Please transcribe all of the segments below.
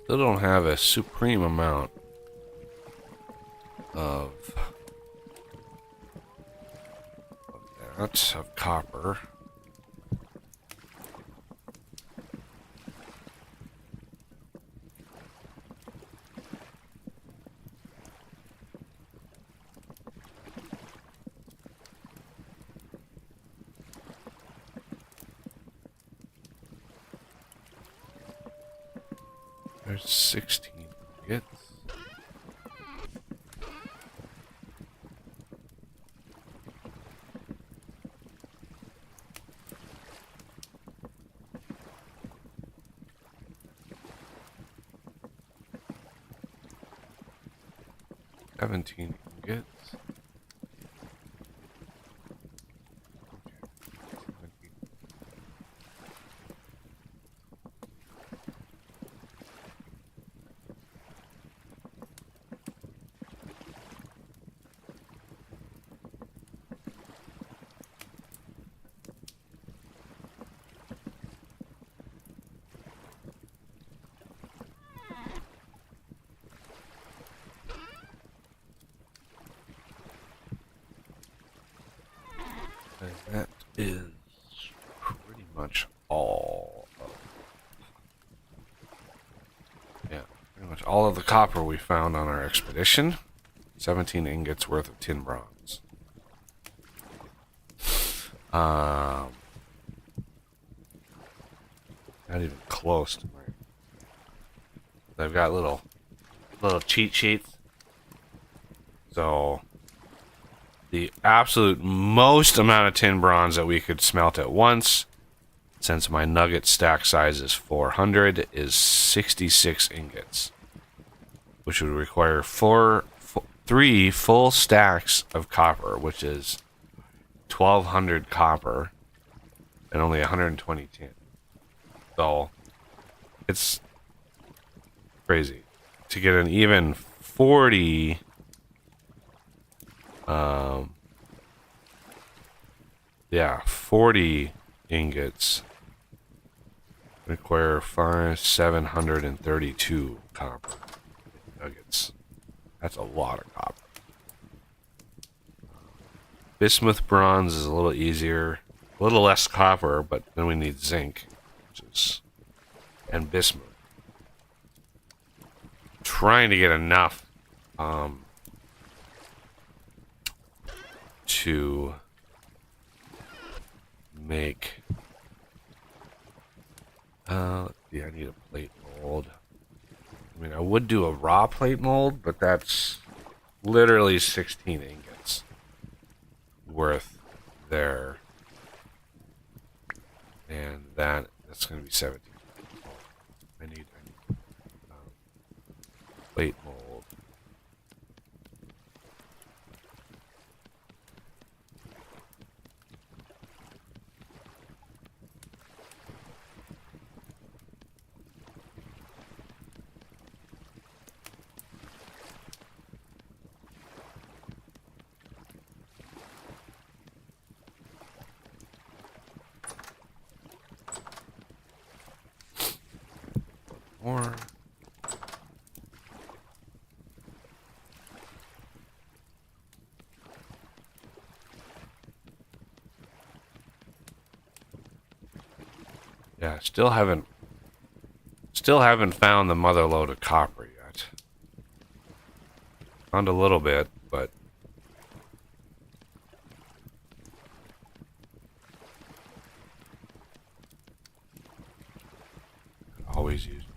Still don't have a supreme amount of that, of copper. There's 16 ingots. Seventeen ingots. And that is pretty much all of, yeah, pretty much all of the copper we found on our expedition. 17 ingots worth of tin bronze. Not even close to my. I've got little cheat sheets. So the absolute most amount of tin bronze that we could smelt at once, since my nugget stack size is 400, is 66 ingots, which would require 3 full stacks of copper, which is 1,200 copper and only 120 tin. So it's crazy to get an even 40. Yeah, 40 ingots require 732 copper nuggets. That's a lot of copper. Bismuth bronze is a little easier, a little less copper, but then we need zinc, and bismuth. Trying to get enough to make yeah, I need a plate mold. I mean, I would do a raw plate mold, but that's literally 16 ingots worth there, and that's going to be 17. I need plate mold. More. Yeah, still haven't found the mother lode of copper yet. Found a little bit, but always use more.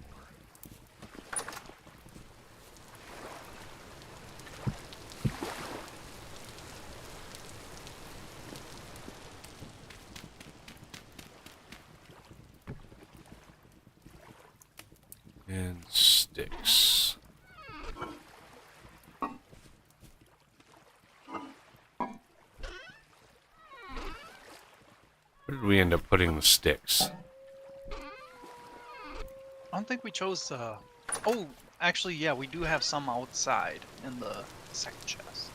And sticks. Where did we end up putting the sticks? I don't think we chose. Oh, actually, yeah, we do have some outside in the second chest.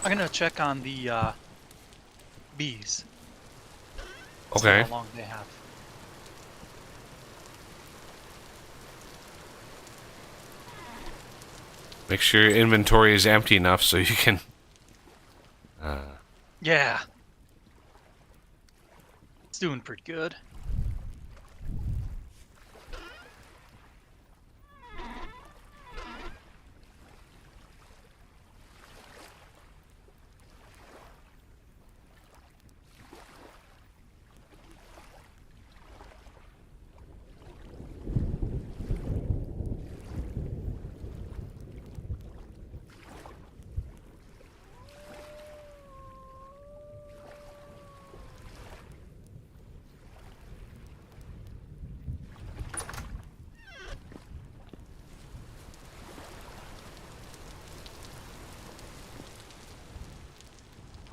I'm gonna check on the bees. See Okay. how long they have. Make sure your inventory is empty enough so you can. Yeah. It's doing pretty good.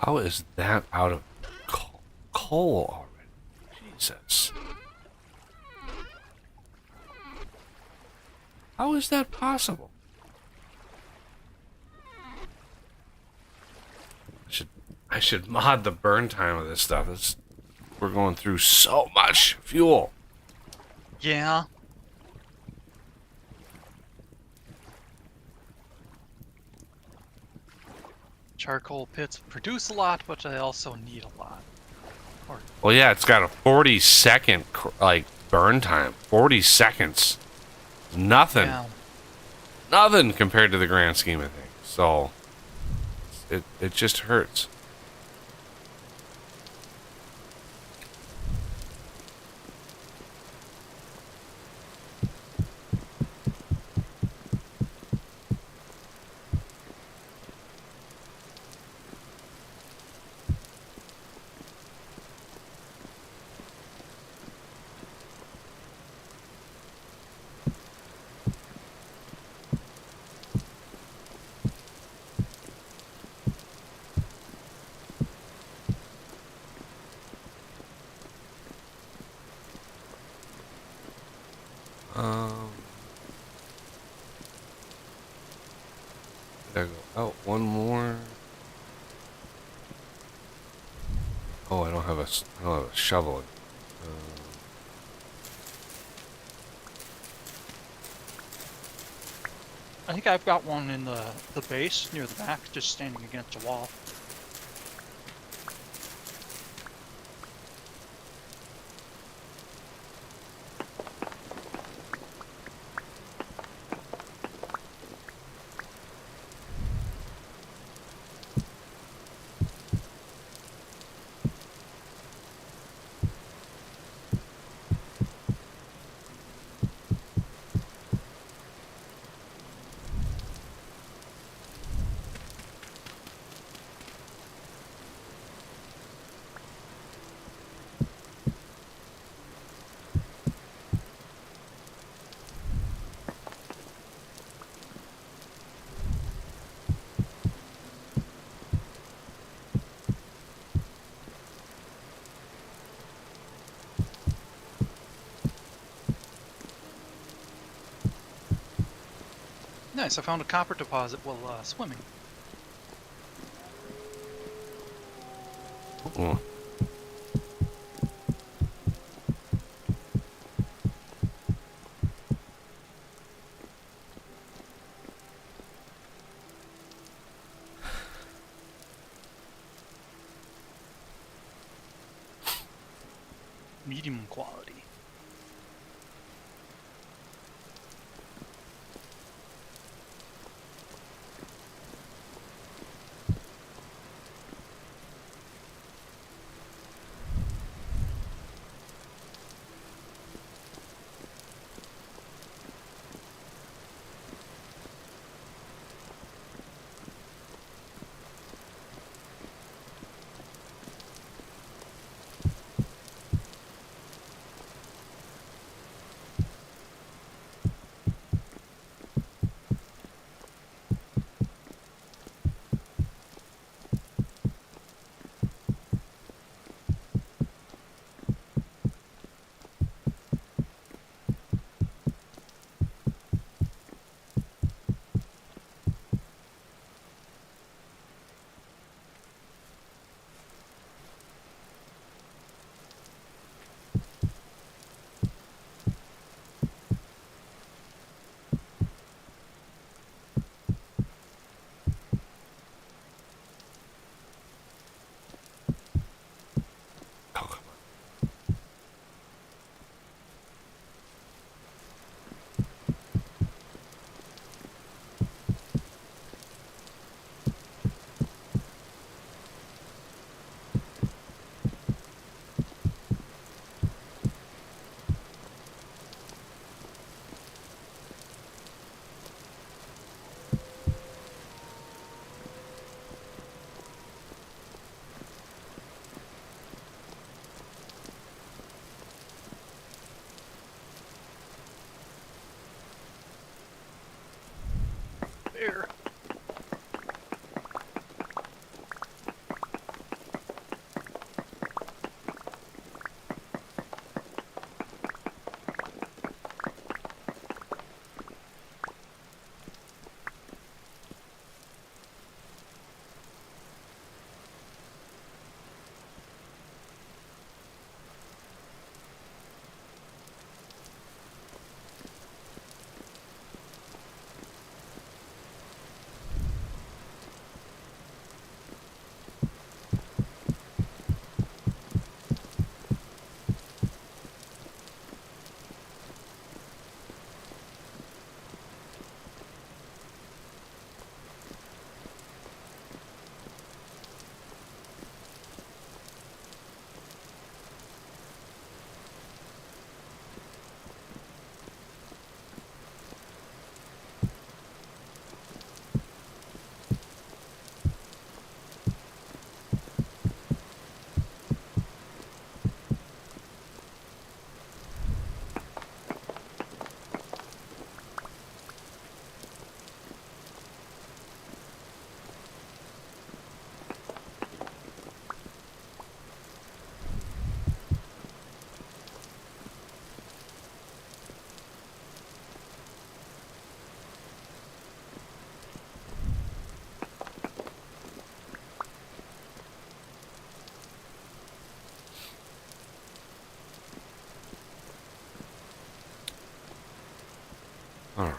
How is that out of coal already? Jesus. How is that possible? I should mod the burn time of this stuff. We're going through so much fuel. Yeah. Charcoal pits produce a lot, but they also need a lot. Well, yeah, it's got a 40-second like burn time. 40 seconds. Nothing. Yeah. Nothing compared to the grand scheme of things. So it just hurts. Um, did I go out one more? Oh, I don't have a shovel. I think I've got one in the base near the back, just standing against a wall. Nice, I found a copper deposit while swimming. Oh. Medium quality. All right.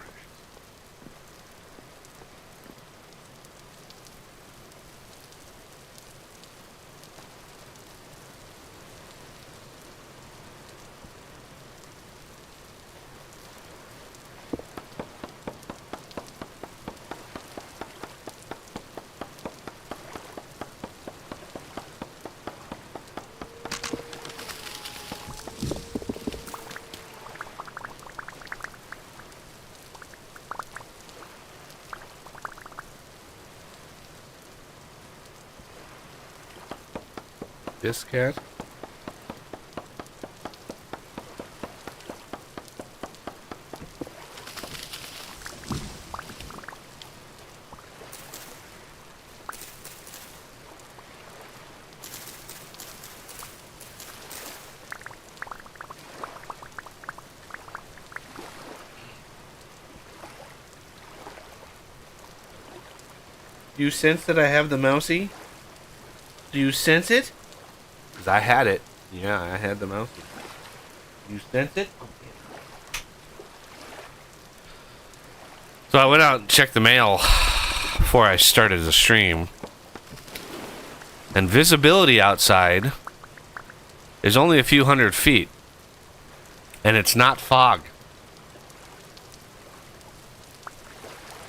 This cat? Do you sense that I have the mousey? Do you sense it? Because I had it. Yeah, I had the mousey. You sense it? So I went out and checked the mail before I started the stream. And visibility outside is only a few hundred feet. And it's not fog.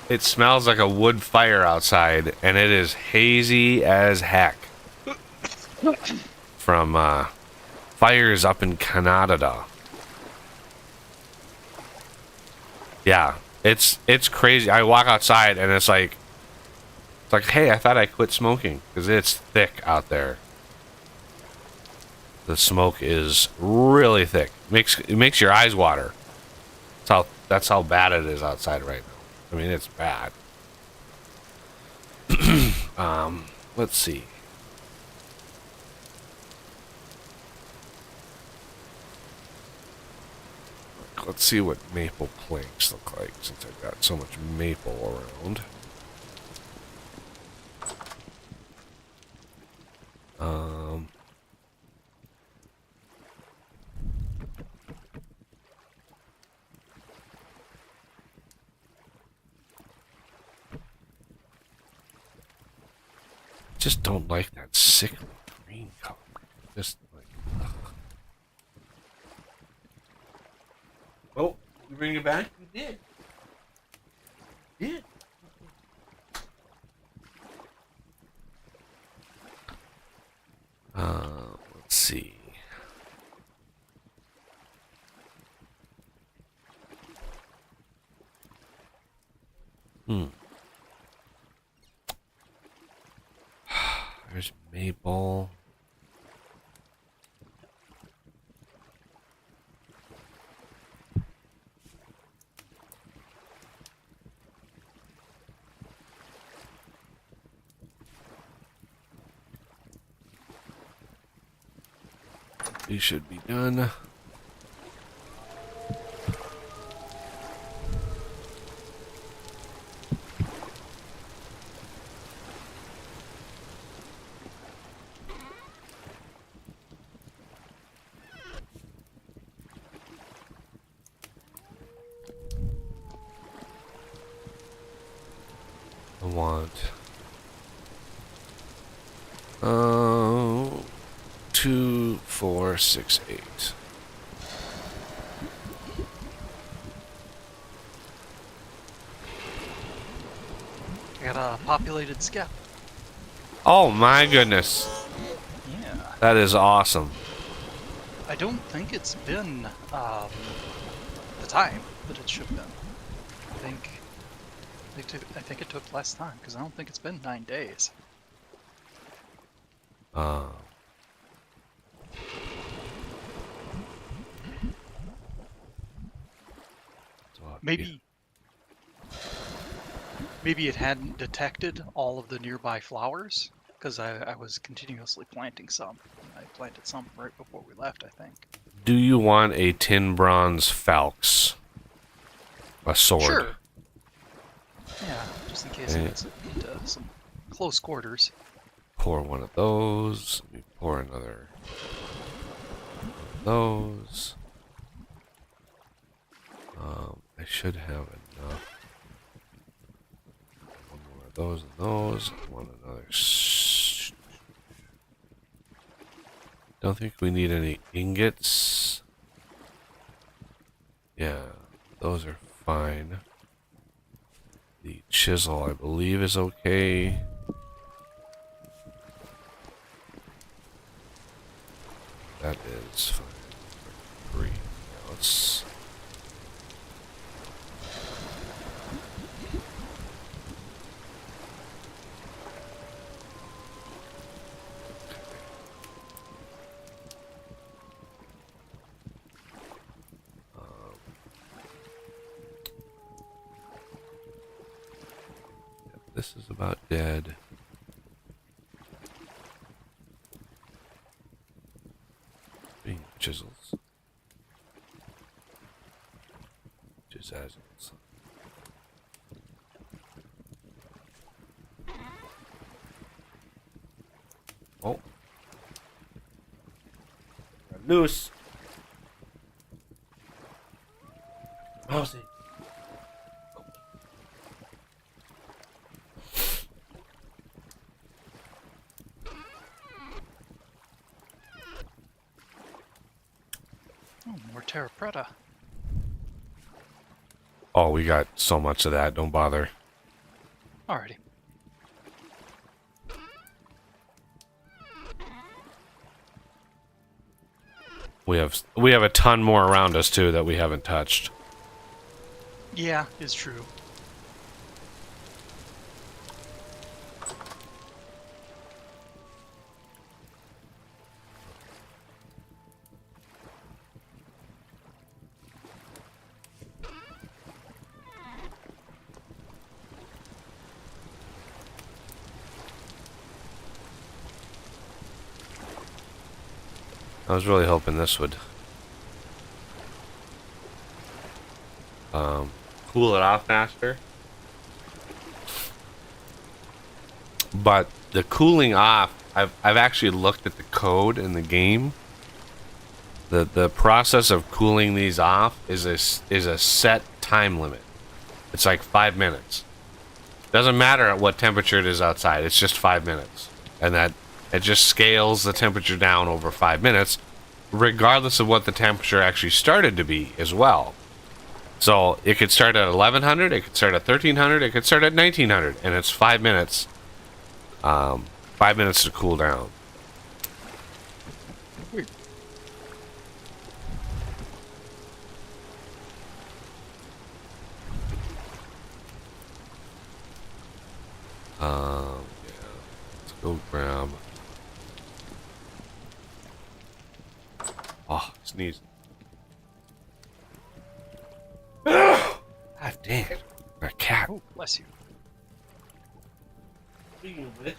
It smells like a wood fire outside, and it is hazy as heck. From fires up in Canada. Yeah, it's crazy. I walk outside and it's like, hey, I thought I quit smoking because it's thick out there. The smoke is really thick. It makes your eyes water. That's how bad it is outside right now. I mean, it's bad. Let's see. Let's see what maple planks look like since I've got so much maple around. Just don't like that sickly green color. Just like, ugh. Oh, you bring it back? You did. You did. Let's see. There's maple. These should be done. I want 2, 4, 6, 8. I got a populated skep. Oh my goodness. Yeah. That is awesome. I don't think it's been the time that it should have been. I think it took less time because I don't think it's been 9 days. Maybe it hadn't detected all of the nearby flowers because I was continuously planting some. I planted some right before we left, I think. Do you want a tin bronze falx? A sword? Sure. Yeah, just in case it gets into some close quarters. Pour one of those. Let me pour another one of those. I should have those and those. I want another. Don't think we need any ingots. Yeah, those are fine. The chisel, I believe, is okay. That is fine. 3. Now let's. This is about dead. Being chisels. Chisels. Oh. A noose. Mousy. Oh, more Terra Preta. Oh, we got so much of that. Don't bother. Alrighty. We have a ton more around us too that we haven't touched. Yeah, it's true. I was really hoping this would cool it off faster. But the cooling off, I've actually looked at the code in the game. The process of cooling these off is a set time limit. It's like 5 minutes. Doesn't matter at what temperature it is outside. It's just 5 minutes, and that it just scales the temperature down over 5 minutes, regardless of what the temperature actually started to be as well. So it could start at 1100, it could start at 1300, it could start at 1900, and it's 5 minutes. 5 minutes to cool down. Weird. Yeah. Let's go grab. Oh, sneeze. God dang it. A cat. Oh, bless you. Speaking of which.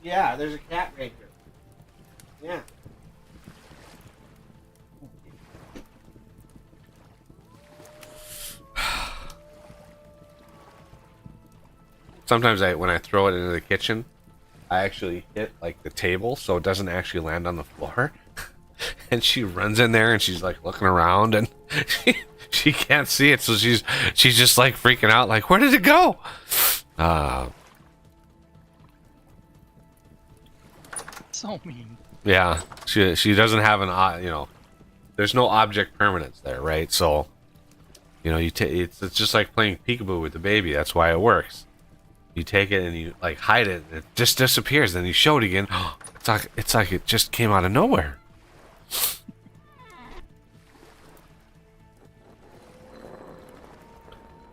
Yeah, there's a cat right here. Yeah. Sometimes when I throw it into the kitchen, I actually hit like the table so it doesn't actually land on the floor. And she runs in there and she's like looking around and she can't see it, so she's just like freaking out, like, where did it go? So mean. Yeah, she doesn't have there's no object permanence there, right? So, it's just like playing peekaboo with the baby. That's why it works. You take it and you like hide it, and it just disappears. Then you show it again. It's like it just came out of nowhere.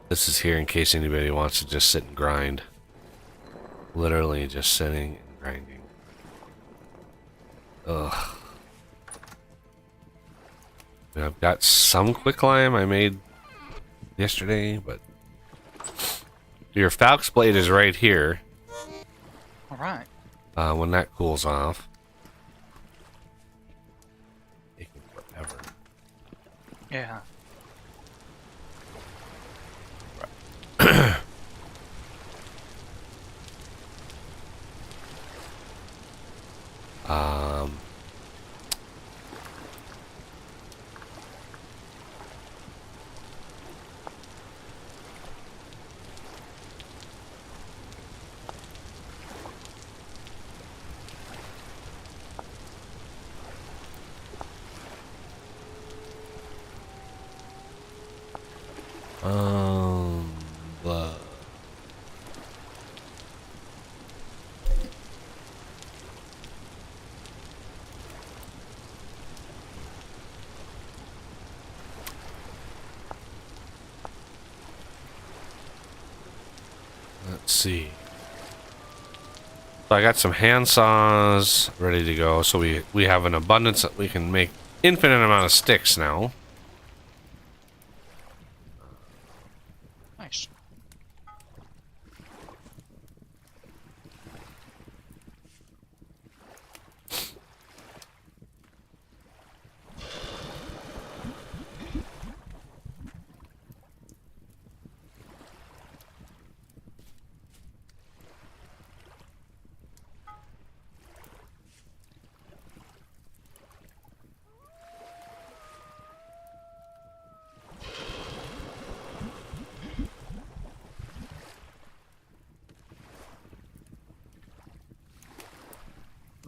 This is here in case anybody wants to just sit and grind. Literally just sitting and grinding. Ugh. And I've got some quicklime I made yesterday, but your Falx blade is right here. All right. When that cools off, taking forever. Yeah. Um, The let's see. So I got some hand saws ready to go. So we have an abundance that we can make infinite amount of sticks now. Nice.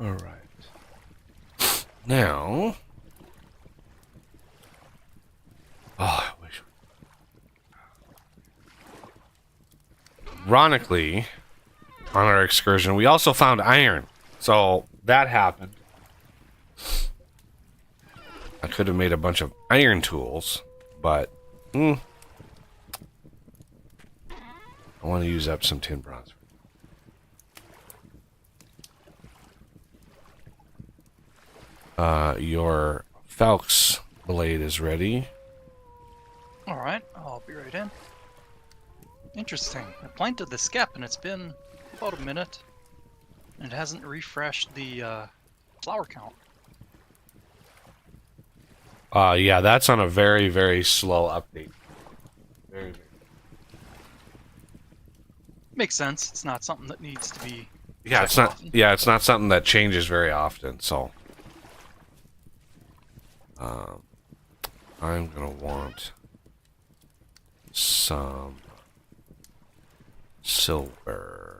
All right. Now, I wish. Ironically, on our excursion, we also found iron. So that happened. I could have made a bunch of iron tools, but I want to use up some tin bronze. Your Falx blade is ready. All right, I'll be right in. Interesting. I planted the skep and it's been about a minute. And it hasn't refreshed the flower count. Yeah, that's on a very, very slow update. Very, very. Makes sense. It's not something that needs to be. Yeah, it's not. often. Yeah, it's not something that changes very often. So, I'm gonna want some silver.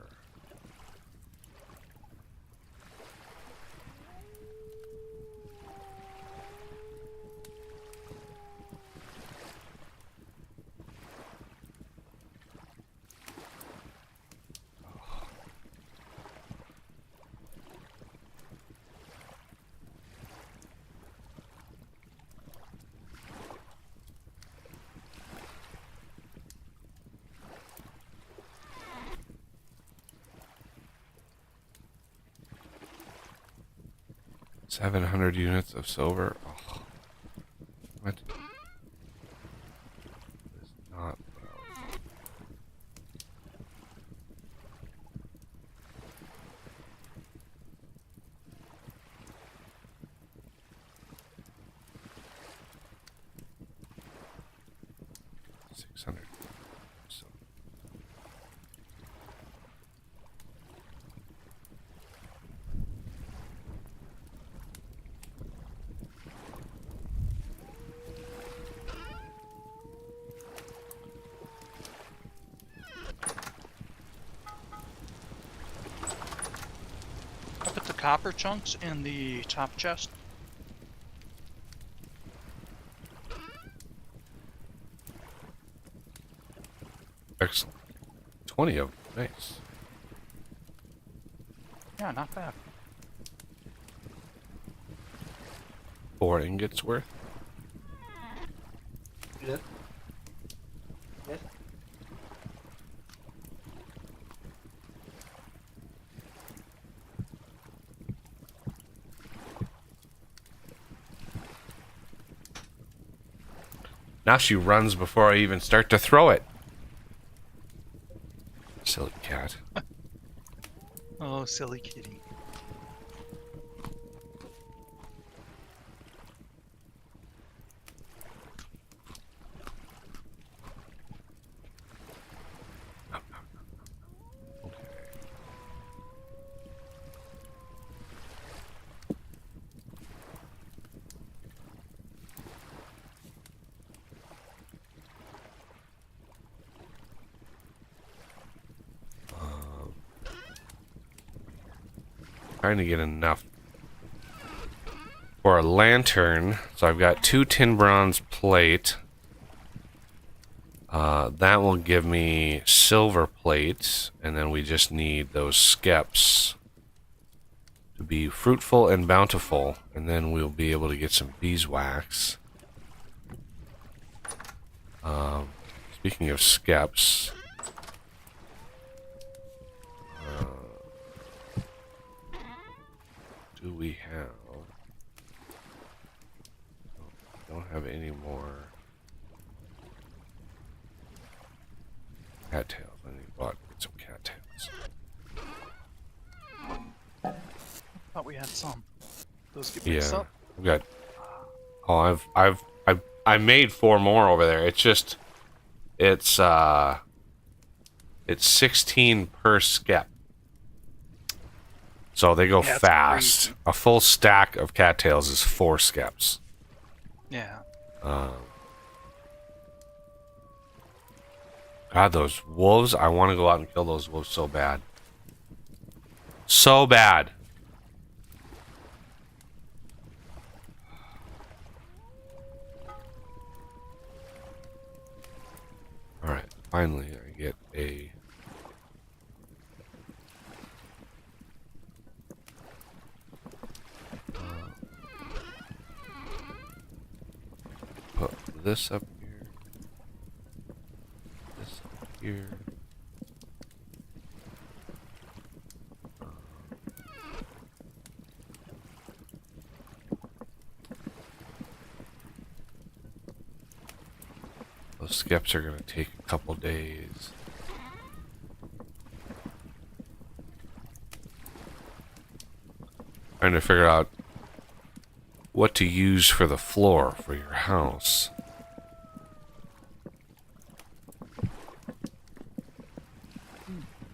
$700 units of silver. Oh, what? It's not. $600. So. I put the copper chunks in the top chest. Excellent. 20 of them. Nice. Yeah, not bad. 4 ingots worth. Yes. Yes. Now she runs before I even start to throw it. Silly cat. Oh, silly kitty. Trying to get enough for a lantern. So I've got 2 tin bronze plate. That will give me silver plates, and then we just need those skeps to be fruitful and bountiful, and then we'll be able to get some beeswax. Speaking of skeps, do we have? Don't have any more cattails. I need to go out and get some cattails. Thought we had some. Those get mixed Yeah, up. we got. Oh, I made 4 more over there. It's just, it's 16 per skep. So they go Yeah, it's fast. crazy. A full stack of cattails is 4 skeps. Yeah. God, those wolves! I want to go out and kill those wolves so bad. So bad. Alright, finally I get a... put this up here. This up here. Those skips are going to take a couple days. Trying to figure out what to use for the floor for your house.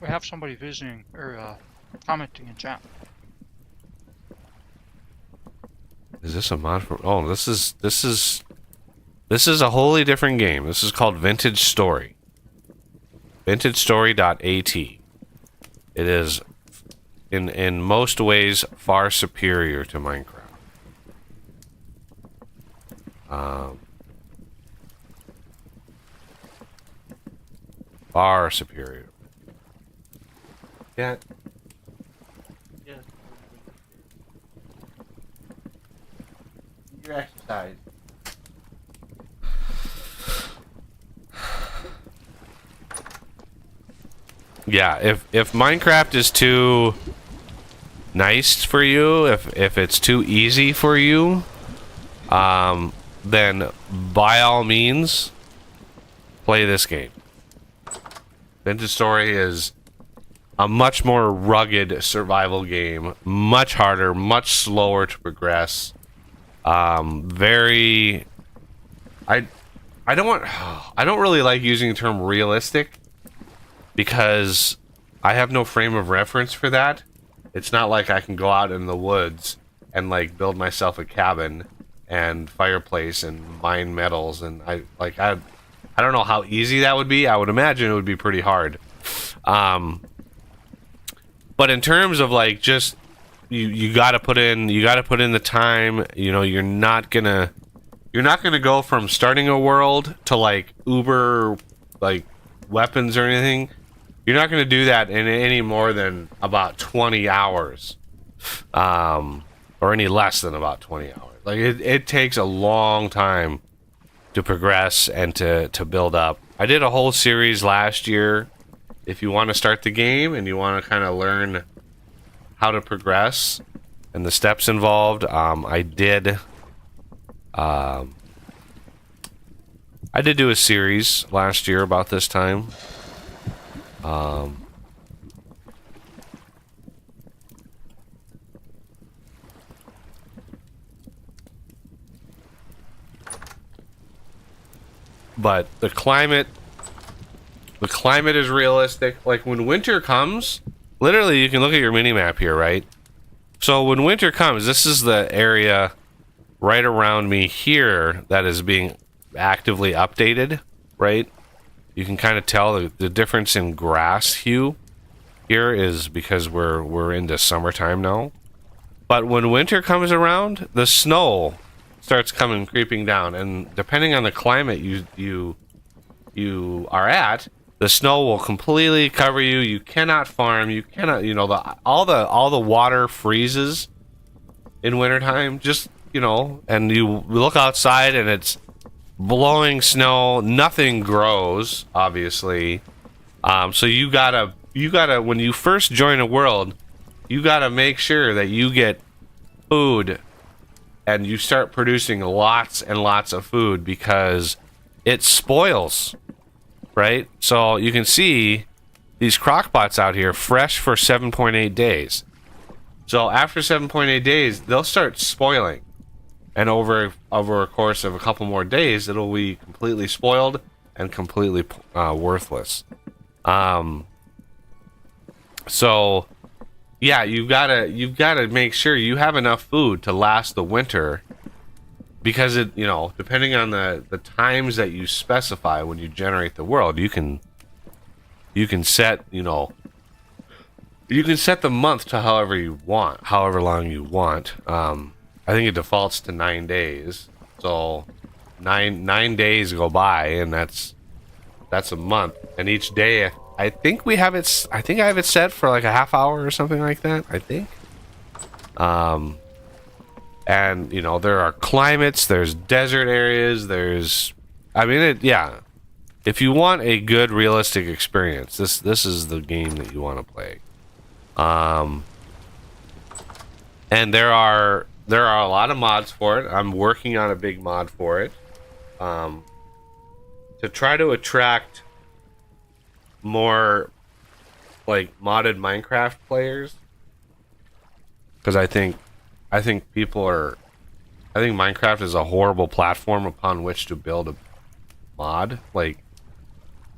We have somebody visiting or commenting in chat. Is this a mod for? Oh, this is a wholly different game. This is called Vintage Story. VintageStory.at. It is in most ways far superior to Minecraft. Far superior. Yeah. Yeah. Your exercise. Yeah, if Minecraft is too nice for you, if it's too easy for you, then by all means play this game. Vintage Story is a much more rugged survival game, much harder, much slower to progress. Very I don't really like using the term realistic, because I have no frame of reference for that. It's not like I can go out in the woods and like build myself a cabin and fireplace and mine metals, and I don't know how easy that would be. I would imagine it would be pretty hard. But in terms of like just you got to put in the time. You know, you're not gonna go from starting a world to like uber like weapons or anything. You're not going to do that in any more than about 20 hours, or any less than about 20 hours. Like it takes a long time to progress and to build up. I did a whole series last year. If you want to start the game and you want to kind of learn how to progress and the steps involved, I did do a series last year about this time. But the climate is realistic. Like when winter comes, literally you can look at your mini map here, right? So when winter comes, this is the area right around me here that is being actively updated, right? You can kind of tell the difference in grass hue here is because we're into summertime now. But when winter comes around, the snow starts creeping down, and depending on the climate you you are at, the snow will completely cover you. You cannot farm. You cannot, all the water freezes in wintertime. Just, and you look outside and it's blowing snow. Nothing grows, obviously. So you gotta when you first join a world, you gotta make sure that you get food and you start producing lots and lots of food because it spoils, right? So you can see these crockpots out here fresh for 7.8 days. So after 7.8 days, they'll start spoiling. And over a course of a couple more days, it'll be completely spoiled and completely worthless. So yeah, you've gotta make sure you have enough food to last the winter, because it, depending on the times that you specify when you generate the world, you can set, you can set the month to however you want, however long you want. I think it defaults to 9 days. So nine days go by, and that's a month. And each day, I think I have it set for like a half hour or something like that, I think. And there are climates, there's desert areas, yeah. If you want a good realistic experience, this is the game that you want to play. And there are a lot of mods for it. I'm working on a big mod for it. To try to attract more like modded Minecraft players, because I think Minecraft is a horrible platform upon which to build a mod. Like,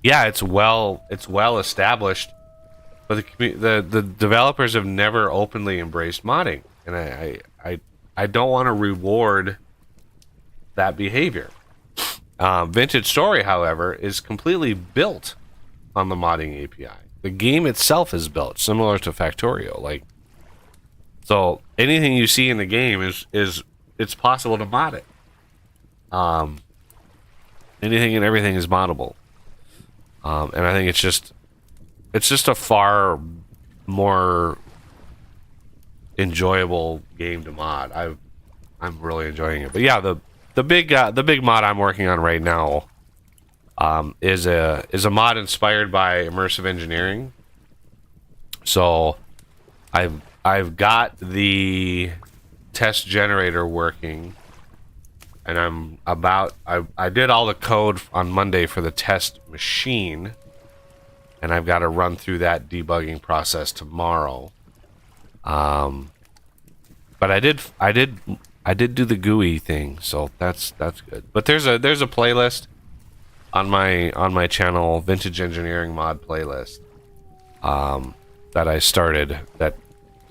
yeah, it's well established, but the developers have never openly embraced modding, and I don't want to reward that behavior. Vintage Story, however, is completely built on the modding API. The game itself is built similar to Factorio. So anything you see in the game is it's possible to mod it. Anything and everything is moddable. And I think it's just a far more enjoyable game to mod. I'm really enjoying it. But yeah, the big mod I'm working on right now is a mod inspired by immersive engineering. So I've got the test generator working, and I did all the code on Monday for the test machine, and I've got to run through that debugging process tomorrow. But I did do the GUI thing, so that's good. But there's a playlist on my channel, Vintage Engineering Mod playlist, that I started. That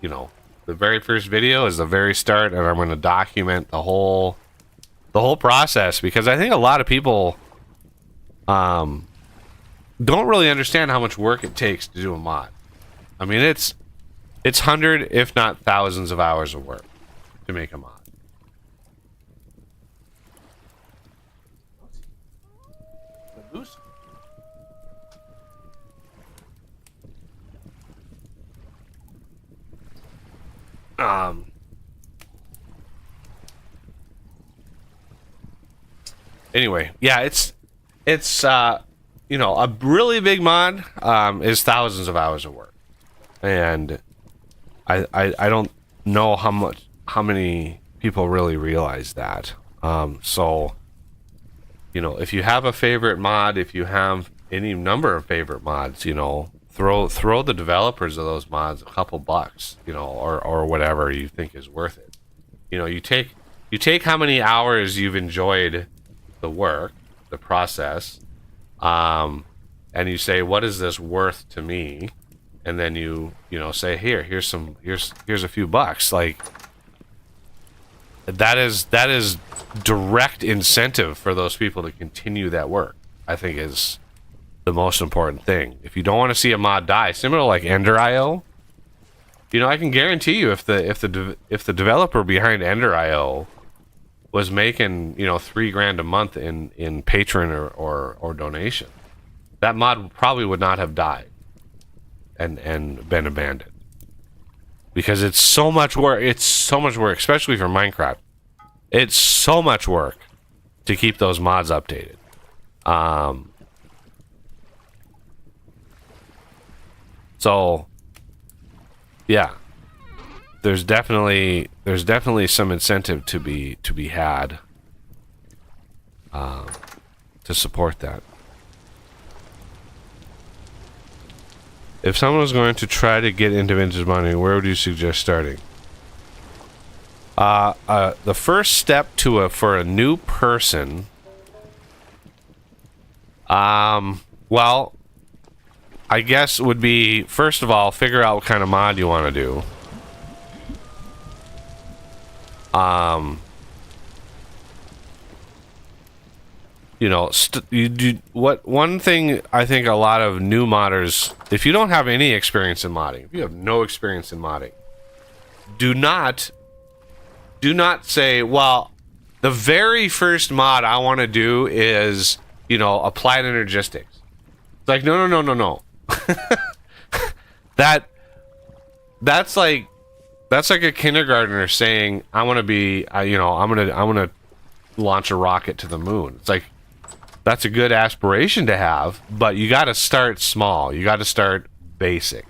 the very first video is the very start, and I'm going to document the whole process, because I think a lot of people don't really understand how much work it takes to do a mod. I mean, it's hundred, if not thousands, of hours of work to make a mod. Anyway, yeah, it's a really big mod is thousands of hours of work, and I don't know how many people really realize that. So if you have a favorite mod, if you have any number of favorite mods, throw the developers of those mods a couple bucks, or whatever you think is worth it. You take how many hours you've enjoyed the work, the process, and you say, what is this worth to me? And then you say, here's a few bucks. Like, that is direct incentive for those people to continue that work. I think is the most important thing. If you don't want to see a mod die, similar like Ender.io, I can guarantee you if the developer behind Ender.io was making, you know, $3,000 a month in patron or donation, that mod probably would not have died and been abandoned, because it's so much work. It's so much work, especially for Minecraft. It's so much work to keep those mods updated. So yeah, there's definitely some incentive to be had to support that. If someone was going to try to get into vintage modding, where would you suggest starting? The first step for a new person, well, I guess would be, first of all, figure out what kind of mod you want to do. You know, one thing I think a lot of new modders, if you don't have any experience in modding, if you have no experience in modding, do not say, well, the very first mod I want to do is, you know, applied energistics. It's like, no. That's like a kindergartner saying, I want to be, you know, I'm gonna launch a rocket to the moon. It's like, that's a good aspiration to have, but you got to start small. You got to start basic.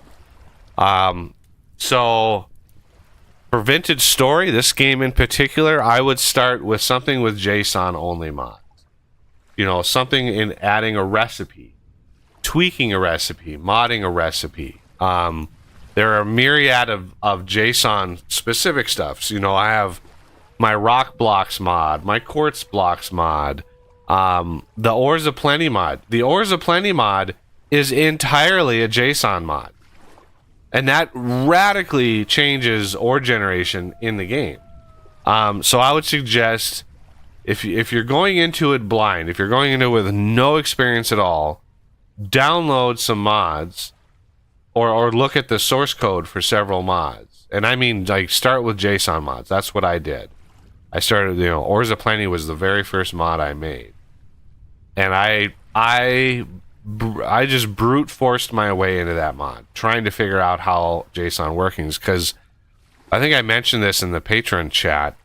So for Vintage Story, this game in particular, I would start with something with JSON only mods. You know, something in adding a recipe, tweaking a recipe, modding a recipe. There are a myriad of JSON specific stuffs. You know, I have my rock blocks mod, my quartz blocks mod, the Ores of Plenty mod. The Ores of Plenty mod is entirely a JSON mod, and that radically changes ore generation in the game. So I would suggest, if you're going into it blind, if you're going into it with no experience at all, download some mods, or look at the source code for several mods. And I mean, like, start with JSON mods. That's what I did. I started, you know, Ores of Plenty was the very first mod I made, and I just brute forced my way into that mod, trying to figure out how JSON workings, because I think I mentioned this in the Patreon chat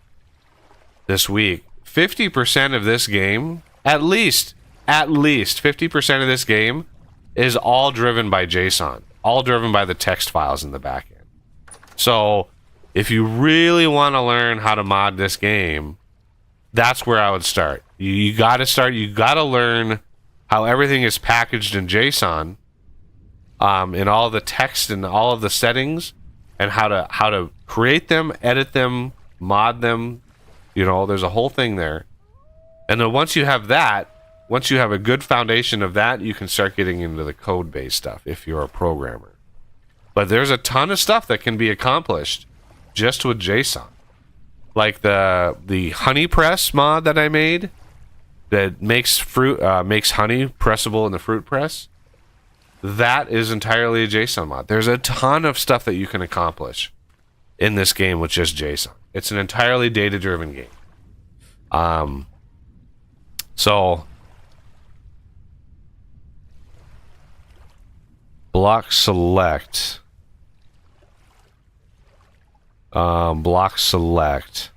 this week. 50% of this game, at least 50% of this game, is all driven by JSON, all driven by the text files in the back end. So if you really want to learn how to mod this game, that's where I would start. You got to start. You got to learn how everything is packaged in JSON, in all the text and all of the settings, and how to create them, edit them, mod them. You know, there's a whole thing there. And then once you have that, once you have a good foundation of that, you can start getting into the code-based stuff if you're a programmer. But there's a ton of stuff that can be accomplished just with JSON. Like the honey press mod that I made, that makes honey pressable in the fruit press. That is entirely a JSON mod. There's a ton of stuff that you can accomplish in this game with just JSON. It's an entirely data-driven game. So block select. Block select.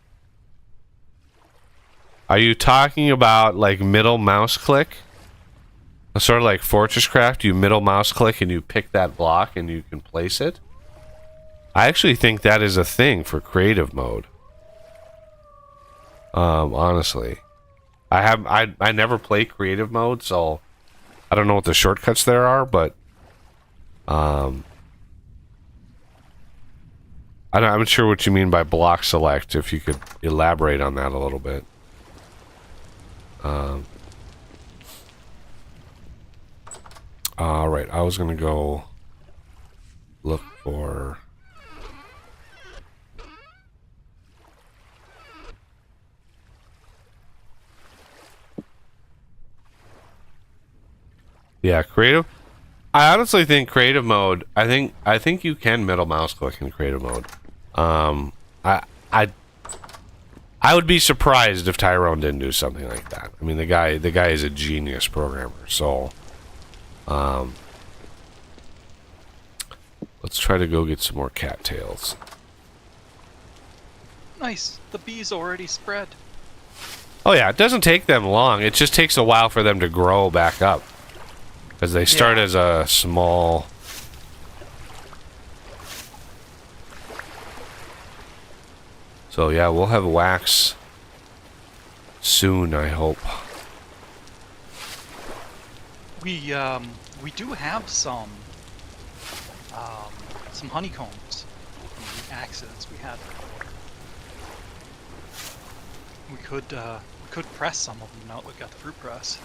Are you talking about like middle mouse click? Sort of like Fortress Craft, you middle mouse click and you pick that block and you can place it? I actually think that is a thing for creative mode. Honestly. I never play creative mode, so I don't know what the shortcuts there are, but I'm not sure what you mean by block select, if you could elaborate on that a little bit. Alright, I was gonna go look for... Yeah, creative. I honestly think creative mode. I think you can middle mouse click in creative mode. I would be surprised if Tyrone didn't do something like that. I mean, the guy is a genius programmer. So, let's try to go get some more cattails. Nice. The bees already spread. Oh yeah, it doesn't take them long. It just takes a while for them to grow back up. Because they start as a small... So yeah, we'll have wax soon, I hope. We do have some honeycombs from the accidents we had. We could press some of them now that we've got the fruit press.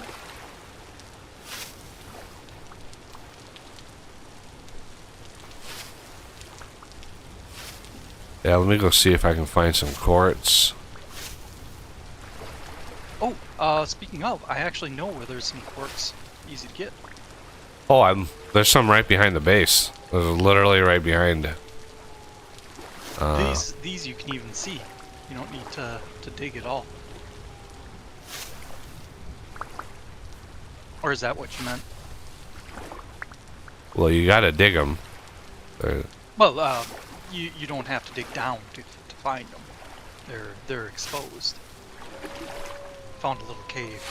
Yeah, let me go see if I can find some quartz. Oh, speaking of, I actually know where there's some quartz easy to get. Oh, there's some right behind the base. There's literally right behind. These you can even see. You don't need to dig at all. Or is that what you meant? Well, you gotta dig them. Well, you don't have to dig down to find them. They're exposed. Found a little cave.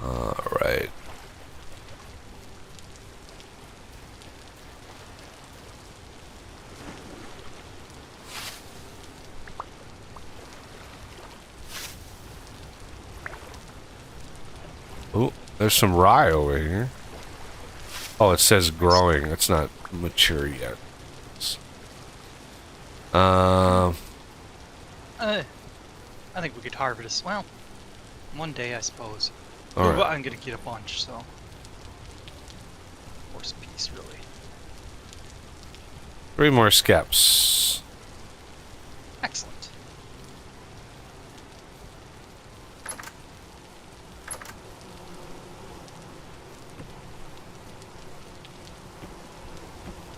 Alright. Oh, there's some rye over here. Oh, it says growing. It's not mature yet. I think we could harvest. Well, one day I suppose. All right. I'm gonna get a bunch, so. Horse piece, really. 3 more skeps. Excellent.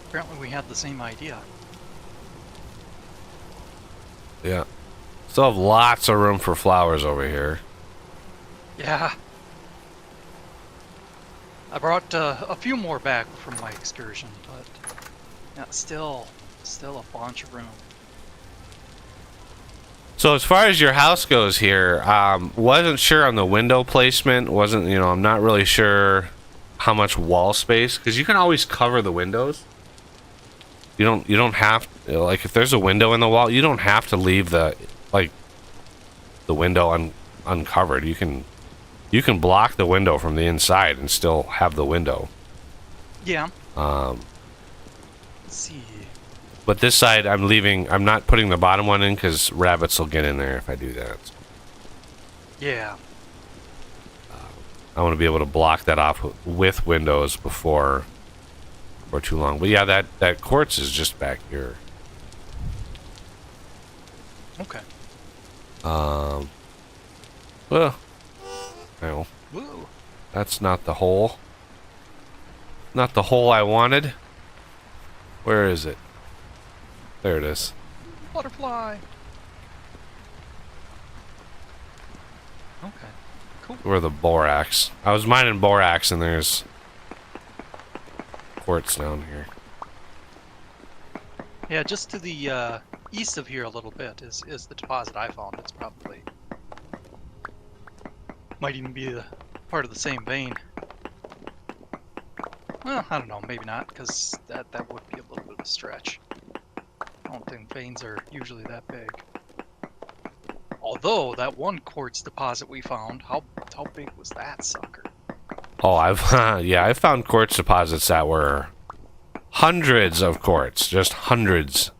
Apparently we had the same idea. Yeah. Still have lots of room for flowers over here. Yeah. I brought a few more back from my excursion, but yeah, still a bunch of room. So as far as your house goes here, wasn't sure on the window placement. I'm not really sure how much wall space, because you can always cover the windows. You don't have, like, if there's a window in the wall, you don't have to leave the window uncovered. You can block the window from the inside and still have the window. Yeah. Um, Let's see. but this side, I'm not putting the bottom one in because rabbits will get in there if I do that. Yeah. I want to be able to block that off with windows before too long. But yeah, that quartz is just back here. Okay. Well, no, Woo. that's not the hole. Not the hole I wanted. Where is it? There it is. Butterfly. Okay. Cool. Where the borax. I was mining borax and there's quartz down here. Yeah, just to the east of here a little bit is the deposit I found. It's probably might even be the part of the same vein. Well, I don't know, maybe not, because that would be a little bit of a stretch. I don't think veins are usually that big. Although that one quartz deposit we found, how big was that sucker? Oh, I've found quartz deposits that were hundreds of quartz, just hundreds.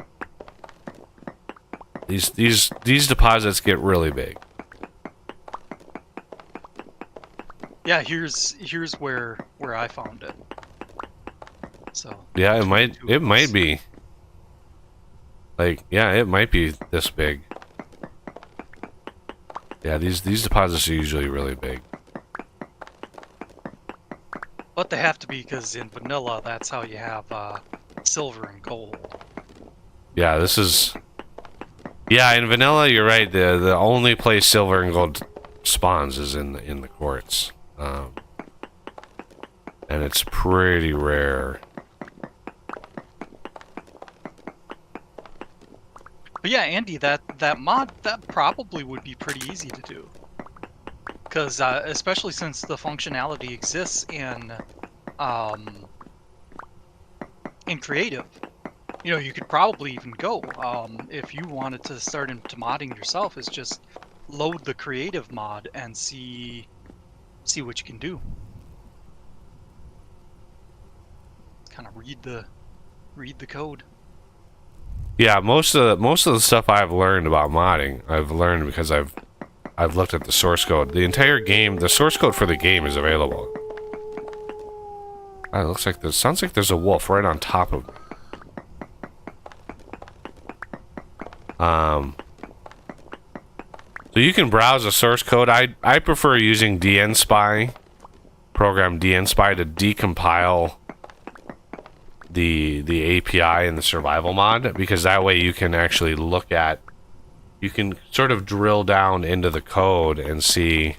These deposits get really big. Yeah, here's where I found it. So Yeah, it might be. Like, yeah, it might be this big. Yeah, these deposits are usually really big. But they have to be, because in vanilla, that's how you have silver and gold. Yeah, this is... Yeah, in vanilla, you're right. The only place silver and gold spawns is in the quartz. And it's pretty rare. But yeah, Andy, that mod, that probably would be pretty easy to do. Because, especially since the functionality exists in creative. You know, you could probably even go, if you wanted to start into modding yourself, is just load the creative mod and see what you can do. Kind of read the code. Yeah, most of the stuff I've learned about modding, I've learned because I've looked at the source code. The entire game, the source code for the game is available. It looks like sounds like there's a wolf right on top of me. So you can browse the source code. I prefer using DNSpy, program DNSpy, to decompile the API in the survival mod, because that way you can actually look at, you can sort of drill down into the code and see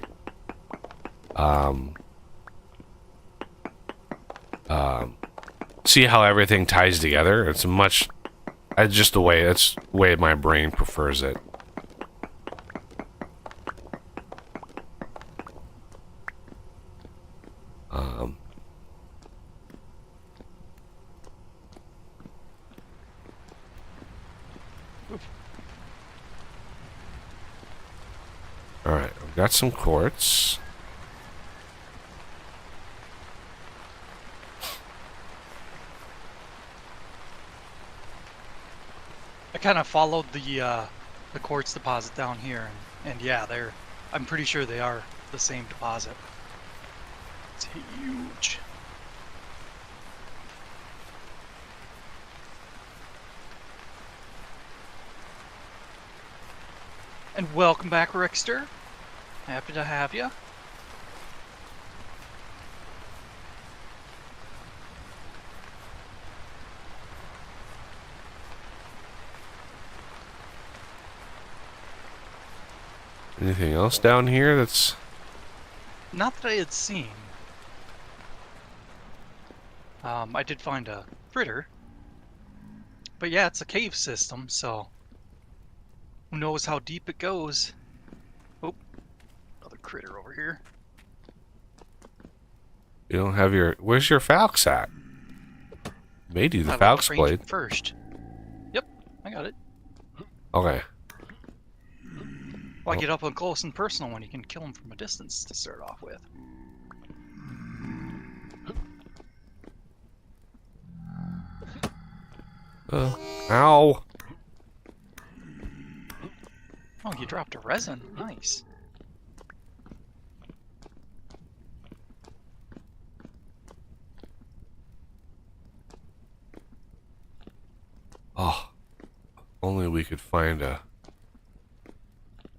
see how everything ties together. It's just the way my brain prefers it. Alright, I've got some quartz. I kind of followed the quartz deposit down here, and yeah, I'm pretty sure they are the same deposit. It's huge. And welcome back, Rickster. Happy to have you. Anything else down here that's... Not that I had seen. I did find a critter. But yeah, it's a cave system, so... Who knows how deep it goes? Oh, another critter over here. You don't have your... Where's your falx at? Made you the I like falx to range blade. it first. Yep, I got it. Okay. Why get up close and personal when you can kill him from a distance to start off with? Ow! Oh, you dropped a resin. Nice. Oh. Only we could find a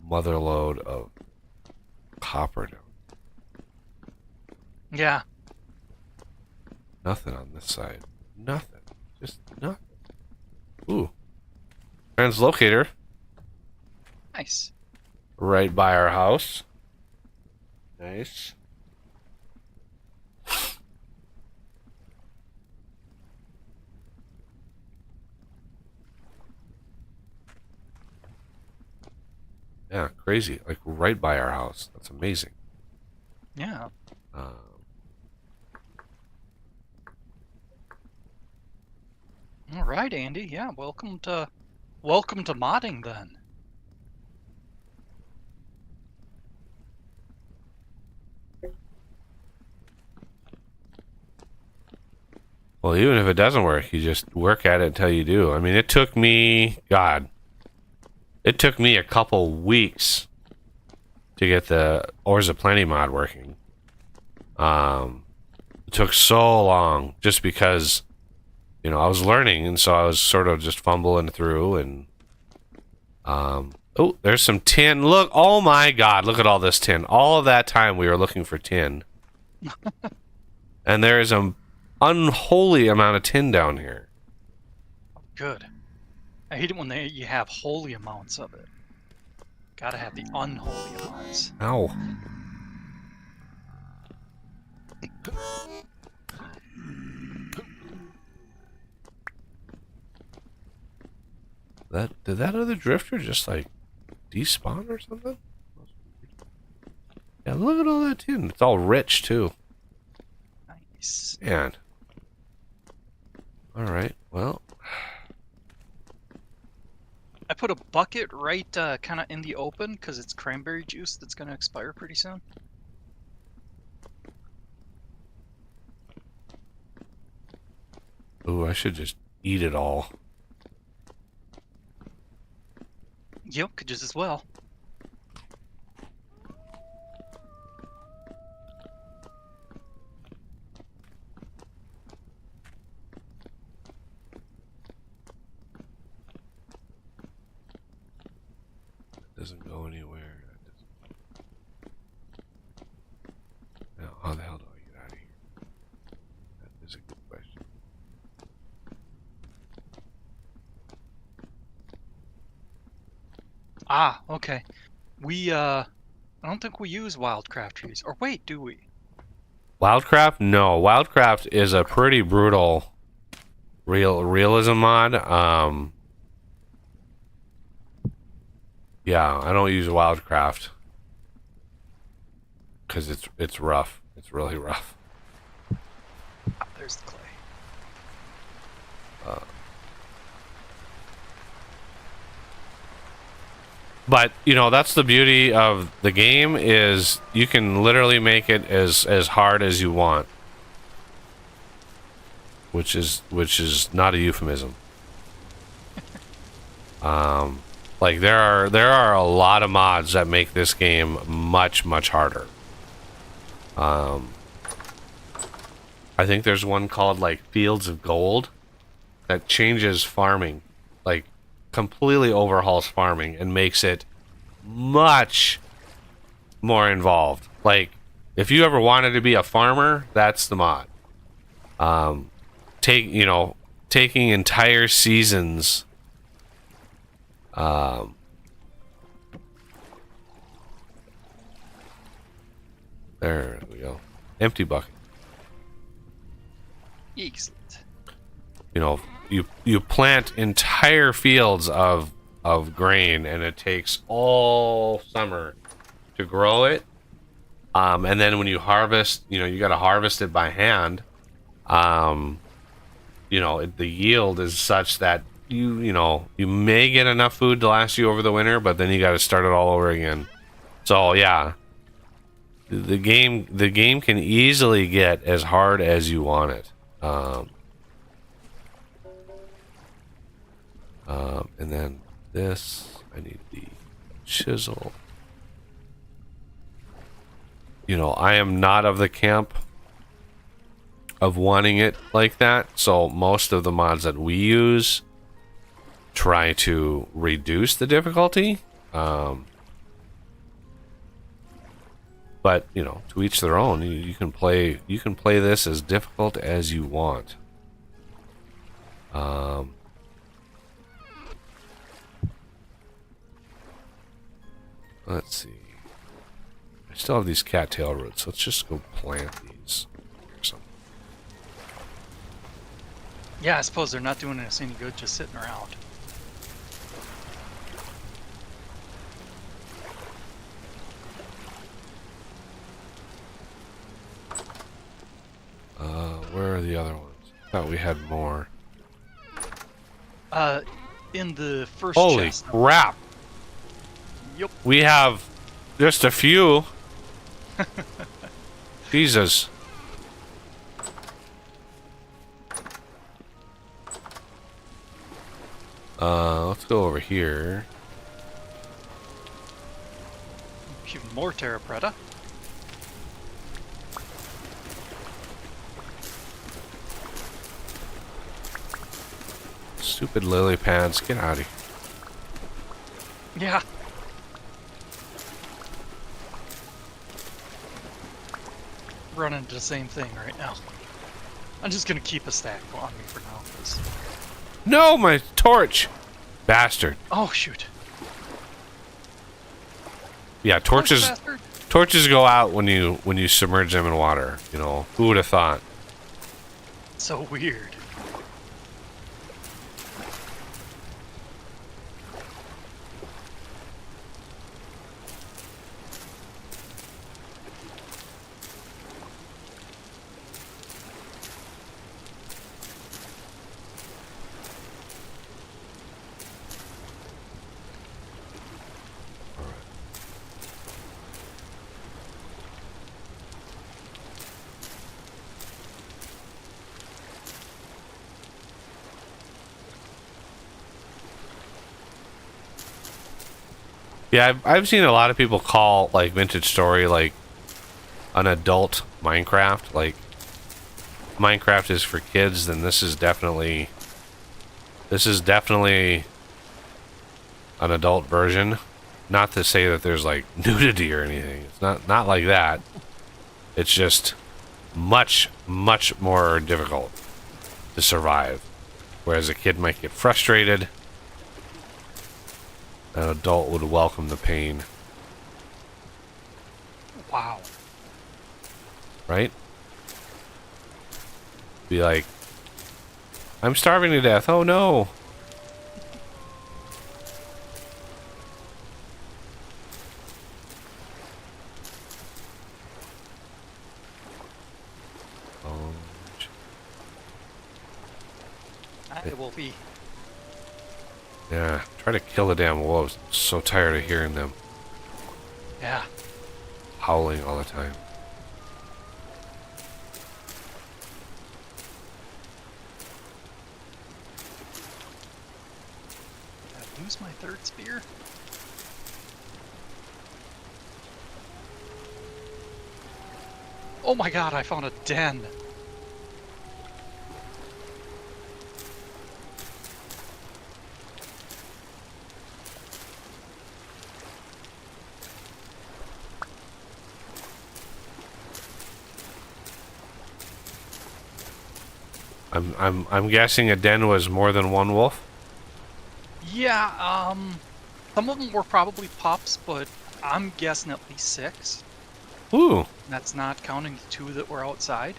mother load of copper down. Yeah. Nothing on this side. Nothing. Just nothing. Ooh. Translocator. Nice. Right by our house. Nice. Yeah, crazy. Like right by our house. That's amazing. Yeah. All right, Andy. Yeah, welcome to modding then. Well, even if it doesn't work, you just work at it until you do. I mean, it took me, it took me a couple weeks to get the Ores of Plenty mod working. It took so long just because, you know, I was learning, and so I was sort of just fumbling through, and oh, there's some tin. Look, oh my god, look at all this tin. All of that time we were looking for tin. And there is an unholy amount of tin down here. Good. I hate it when you have holy amounts of it. Gotta have the unholy amounts. Ow. Did that other drifter just like despawn or something? Yeah, look at all that tin. It's all rich too. Nice. Man. Alright, well. I put a bucket right kind of in the open because it's cranberry juice that's going to expire pretty soon. Ooh, I should just eat it all. Yep, could just as well. Doesn't go anywhere. Now, how the hell do I get out of here? That is a good question. Ah, okay. I don't think we use wildcraft trees. Or wait, do we? Wildcraft? No. Wildcraft is a pretty brutal realism mod. Yeah, I don't use Wildcraft because it's rough. It's really rough. Ah, there's the clay. But you know that's the beauty of the game is you can literally make it as hard as you want, which is not a euphemism. Like there are a lot of mods that make this game much harder. I think there's one called like Fields of Gold that changes farming, like completely overhauls farming and makes it much more involved. Like if you ever wanted to be a farmer, that's the mod. Taking entire seasons. There we go. Empty bucket. Excellent. You know, you plant entire fields of grain, and it takes all summer to grow it. And then when you harvest, you know, you got to harvest it by hand. The yield is such that you may get enough food to last you over the winter, but then you got to start it all over again. So yeah, the game can easily get as hard as you want it. And then this, I need the chisel. You know, I am not of the camp of wanting it like that, so most of the mods that we use try to reduce the difficulty. But you know, to each their own. You can play this as difficult as you want. Let's see. I still have these cattail roots. Let's just go plant these or something. Yeah, I suppose they're not doing us any good just sitting around. Where are the other ones? I thought we had more. In the first Holy chest. crap! Yep. We have just a few. Jesus. Let's go over here. Even more Terra Preta. Stupid lily pads, get out of here. Yeah. Running into the same thing right now. I'm just gonna keep a stack on me for now. 'Cause... No, my torch! Bastard. Oh shoot! Yeah, torches Bastard. torches go out when you submerge them in water, you know. Who would have thought? So weird. Yeah, I've seen a lot of people call like Vintage Story like an adult Minecraft. Like Minecraft is for kids, then this is definitely an adult version. Not to say that there's like nudity or anything. It's not like that. It's just much more difficult to survive. Whereas a kid might get frustrated. An adult would welcome the pain, Wow. right? Be like, I'm starving to death. Oh no. Oh, I will be. yeah. Try to kill the damn wolves. I'm so tired of hearing them Yeah. howling all the time. Did I lose my third spear? Oh my god, I found a den. I'm guessing a den was more than one wolf. Yeah, some of them were probably pups, but I'm guessing at least 6. Ooh. That's not counting the 2 that were outside.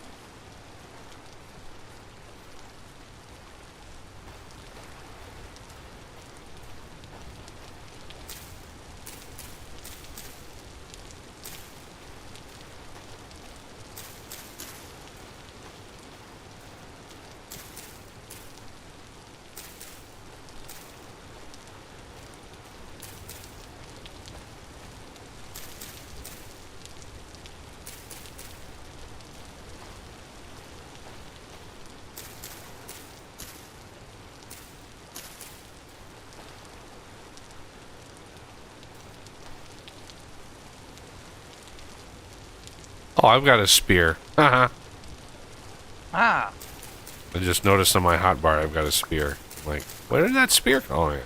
Oh, I've got a spear. Haha. Ah, I just noticed on my hotbar I've got a spear. I'm like, where did that spear come? Oh, yeah.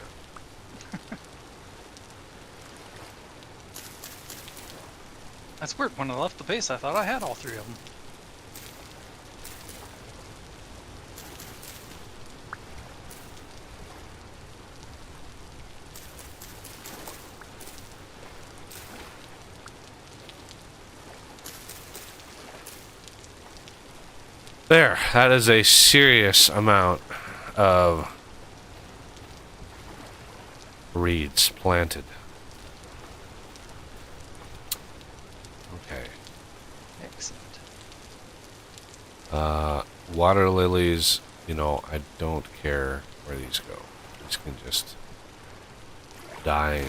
that's weird. When I left the base, I thought I had all 3 of them. There, that is a serious amount of reeds planted. Okay. Excellent. Water lilies, you know, I don't care where these go. These can just die.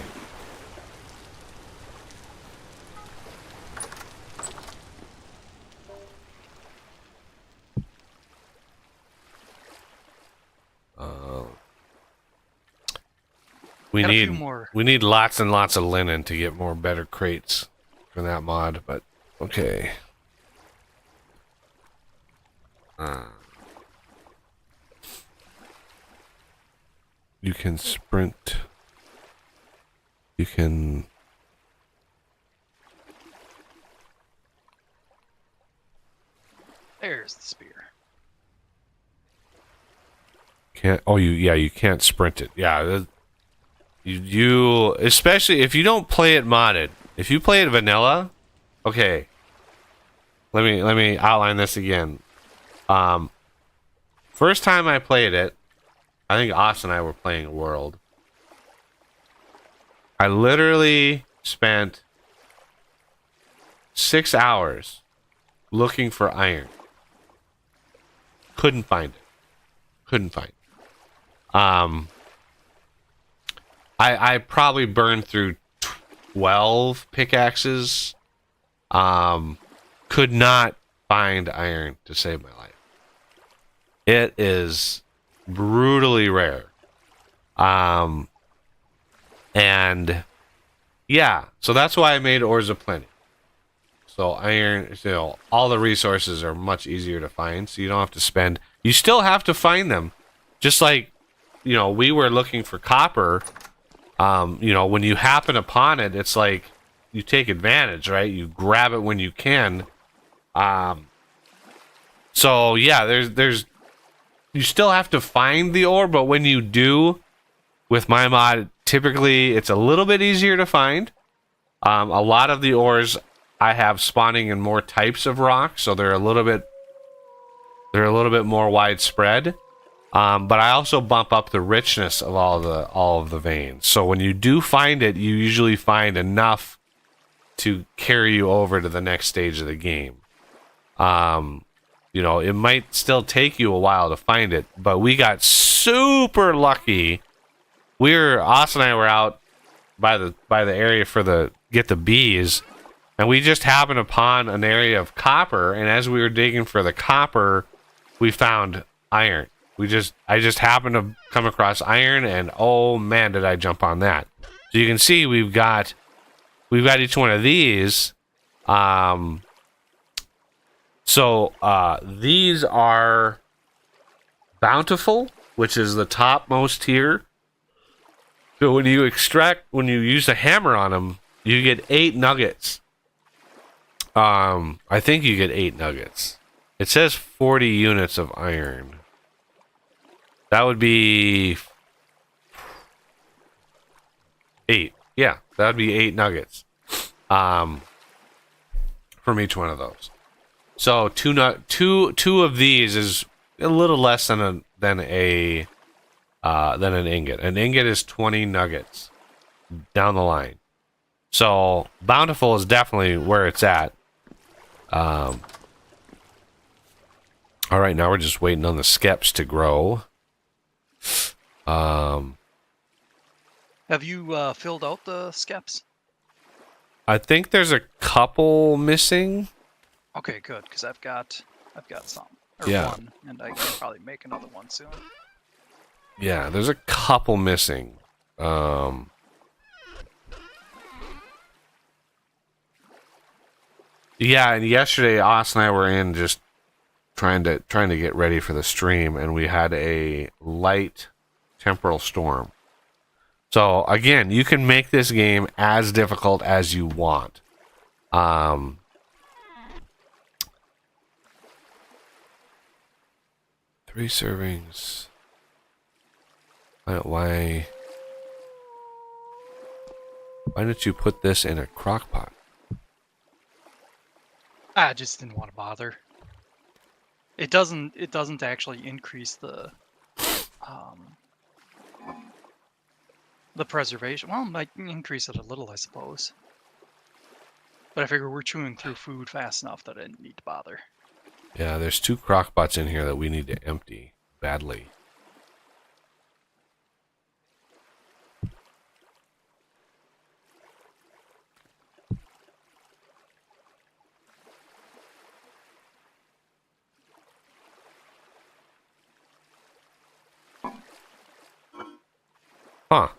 We Got a few need more. we need lots and lots of linen to get more better crates for that mod, but okay. You can sprint. You can. There's the spear. Can't. Oh, you can't sprint it. Yeah. You especially if you don't play it modded. If you play it vanilla, okay. Let me outline this again. First time I played it, I think Austin and I were playing World. I literally spent 6 hours looking for iron. Couldn't find it. Couldn't find it. I probably burned through 12 pickaxes. Could not find iron to save my life. It is brutally rare. And yeah, so that's why I made Ores of Plenty. So iron, all the resources are much easier to find, so you don't have to spend. You still have to find them, just like we were looking for copper. When you happen upon it, it's like you take advantage, right? You grab it when you can. So yeah, there's you still have to find the ore, but when you do, with my mod, typically it's a little bit easier to find. A lot of the ores I have spawning in more types of rock, so they're a little bit more widespread. But I also bump up the richness of all of the veins. So when you do find it, you usually find enough to carry you over to the next stage of the game. It might still take you a while to find it, but we got super lucky. Austin and I were out by the area get the bees, and we just happened upon an area of copper, and as we were digging for the copper, we found iron. I just happened to come across iron, and oh man, did I jump on that. So you can see we've got each one of these. These are bountiful, which is the topmost tier. So when you use a hammer on them, you get 8 nuggets. I think you get 8 nuggets. It says 40 units of iron. That would be 8. Yeah, that would be 8 nuggets. From each one of those. So two of these is a little less than an ingot. An ingot is 20 nuggets down the line. So bountiful is definitely where it's at. All right, now we're just waiting on the skeps to grow. Have you filled out the skeps? I think there's a couple missing. Okay, good, because I've got some. Yeah. One, and I can probably make another one soon. Yeah, there's a couple missing. Yeah, and yesterday Austin and I were in just trying to get ready for the stream, and we had a light temporal storm. So again, you can make this game as difficult as you want. 3 servings. Why didn't you put this in a crock pot? I just didn't want to bother. It doesn't actually increase the preservation. Well, it might increase it a little, I suppose. But I figure we're chewing through food fast enough that I didn't need to bother. Yeah, there's 2 crock pots in here that we need to empty badly. Huh.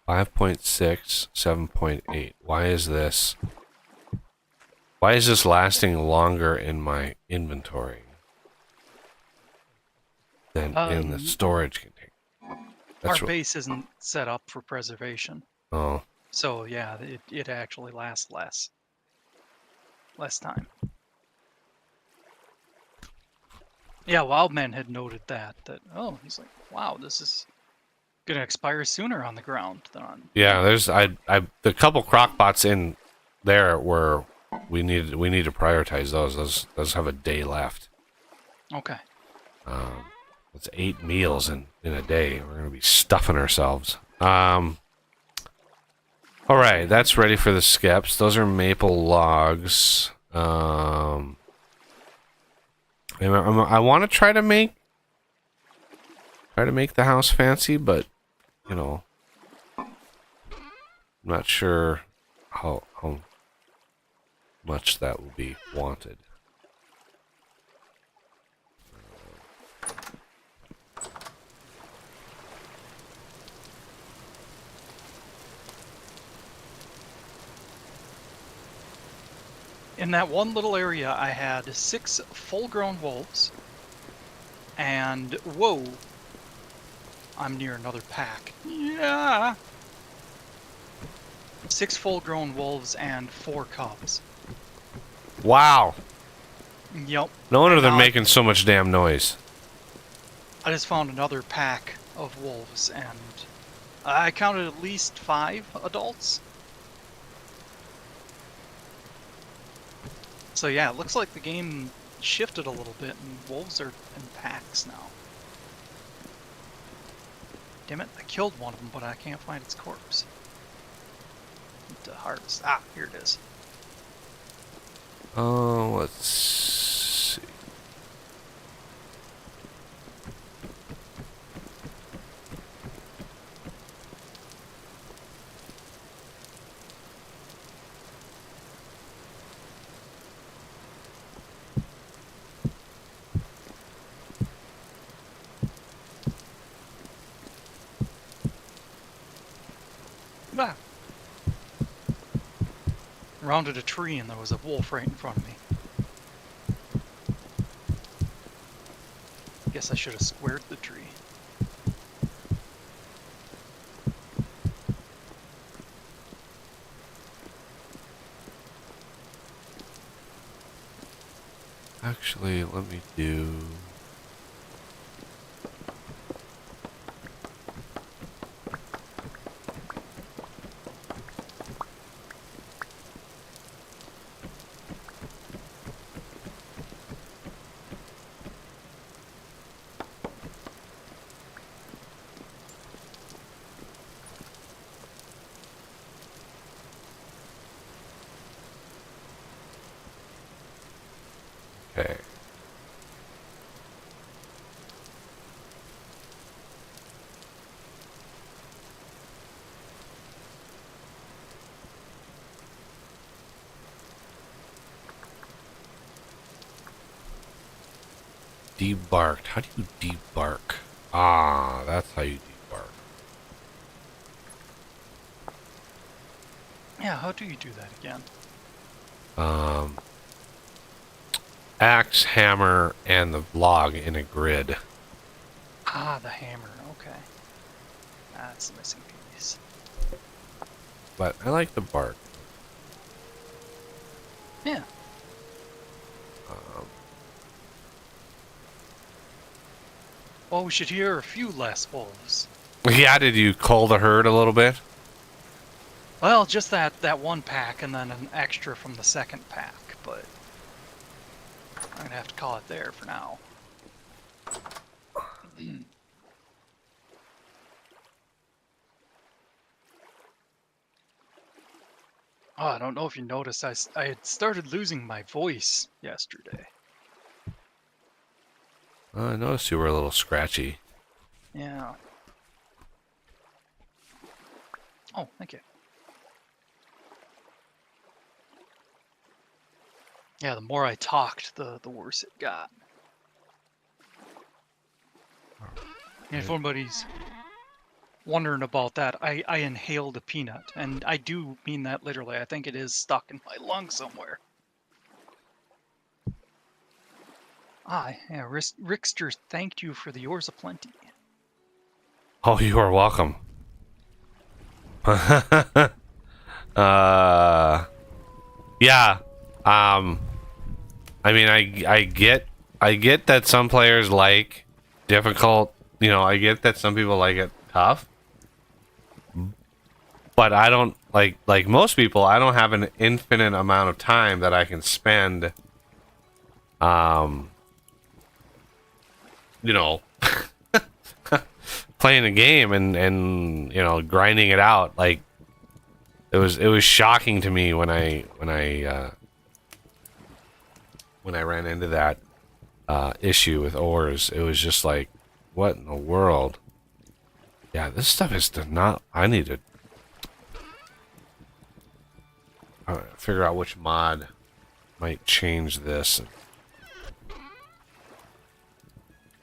.6, 7.8. Why is this? Why is this lasting longer in my inventory than in the storage container? Our base isn't set up for preservation. Oh. So yeah, it actually lasts less. last time. Yeah, Wildman had noted that oh, he's like, wow, this is gonna expire sooner on the ground than on. Yeah, there's the couple crockpots in there where we need to prioritize those. Those have a day left. Okay. That's 8 meals in a day. We're gonna be stuffing ourselves. All right, that's ready for the skips. Those are maple logs. I want to try to make the house fancy, but you know, I'm not sure how much that will be wanted. In that one little area, I had 6 full-grown wolves, and whoa, I'm near another pack. Yeah. 6 full-grown wolves and 4 cubs. Wow. Yep. No wonder And they're now making so much damn noise. I just found another pack of wolves, and I counted at least 5 adults. So yeah, it looks like the game shifted a little bit, and wolves are in packs now. Damn it, I killed one of them, but I can't find its corpse. Need to harvest. Ah, here it is. Oh, let's see. Ah. Rounded a tree and there was a wolf right in front of me. Guess I should have squared the tree. Actually, let me do. Okay. Debarked. How do you debark? Ah, that's how you debark. Yeah, how do you do that again? Axe, hammer, and the log in a grid. Ah, the hammer, okay. That's the missing piece. But I like the bark. Yeah. Well, we should hear a few less wolves. Yeah, did you cull the herd a little bit? Well, just that one pack and then an extra from the second pack, but I'm gonna have to call it there for now. Oh, I don't know if you noticed, I had started losing my voice yesterday. I noticed you were a little scratchy. Yeah. Oh, thank you. Yeah, the more I talked, the worse it got. And if anybody's wondering about that, I inhaled a peanut, and I do mean that literally. I think it is stuck in my lung somewhere. Ah, yeah, Rickster thanked you for the yours aplenty. Oh, you are welcome. Yeah. I mean, I get that some players like difficult. You know, I get that some people like it tough. But I don't like most people. I don't have an infinite amount of time that I can spend. You know, playing a game and you know grinding it out. Like it was shocking to me when I ran into that issue with ores. It was just like, what in the world? Yeah, this stuff is not. I need to figure out which mod might change this.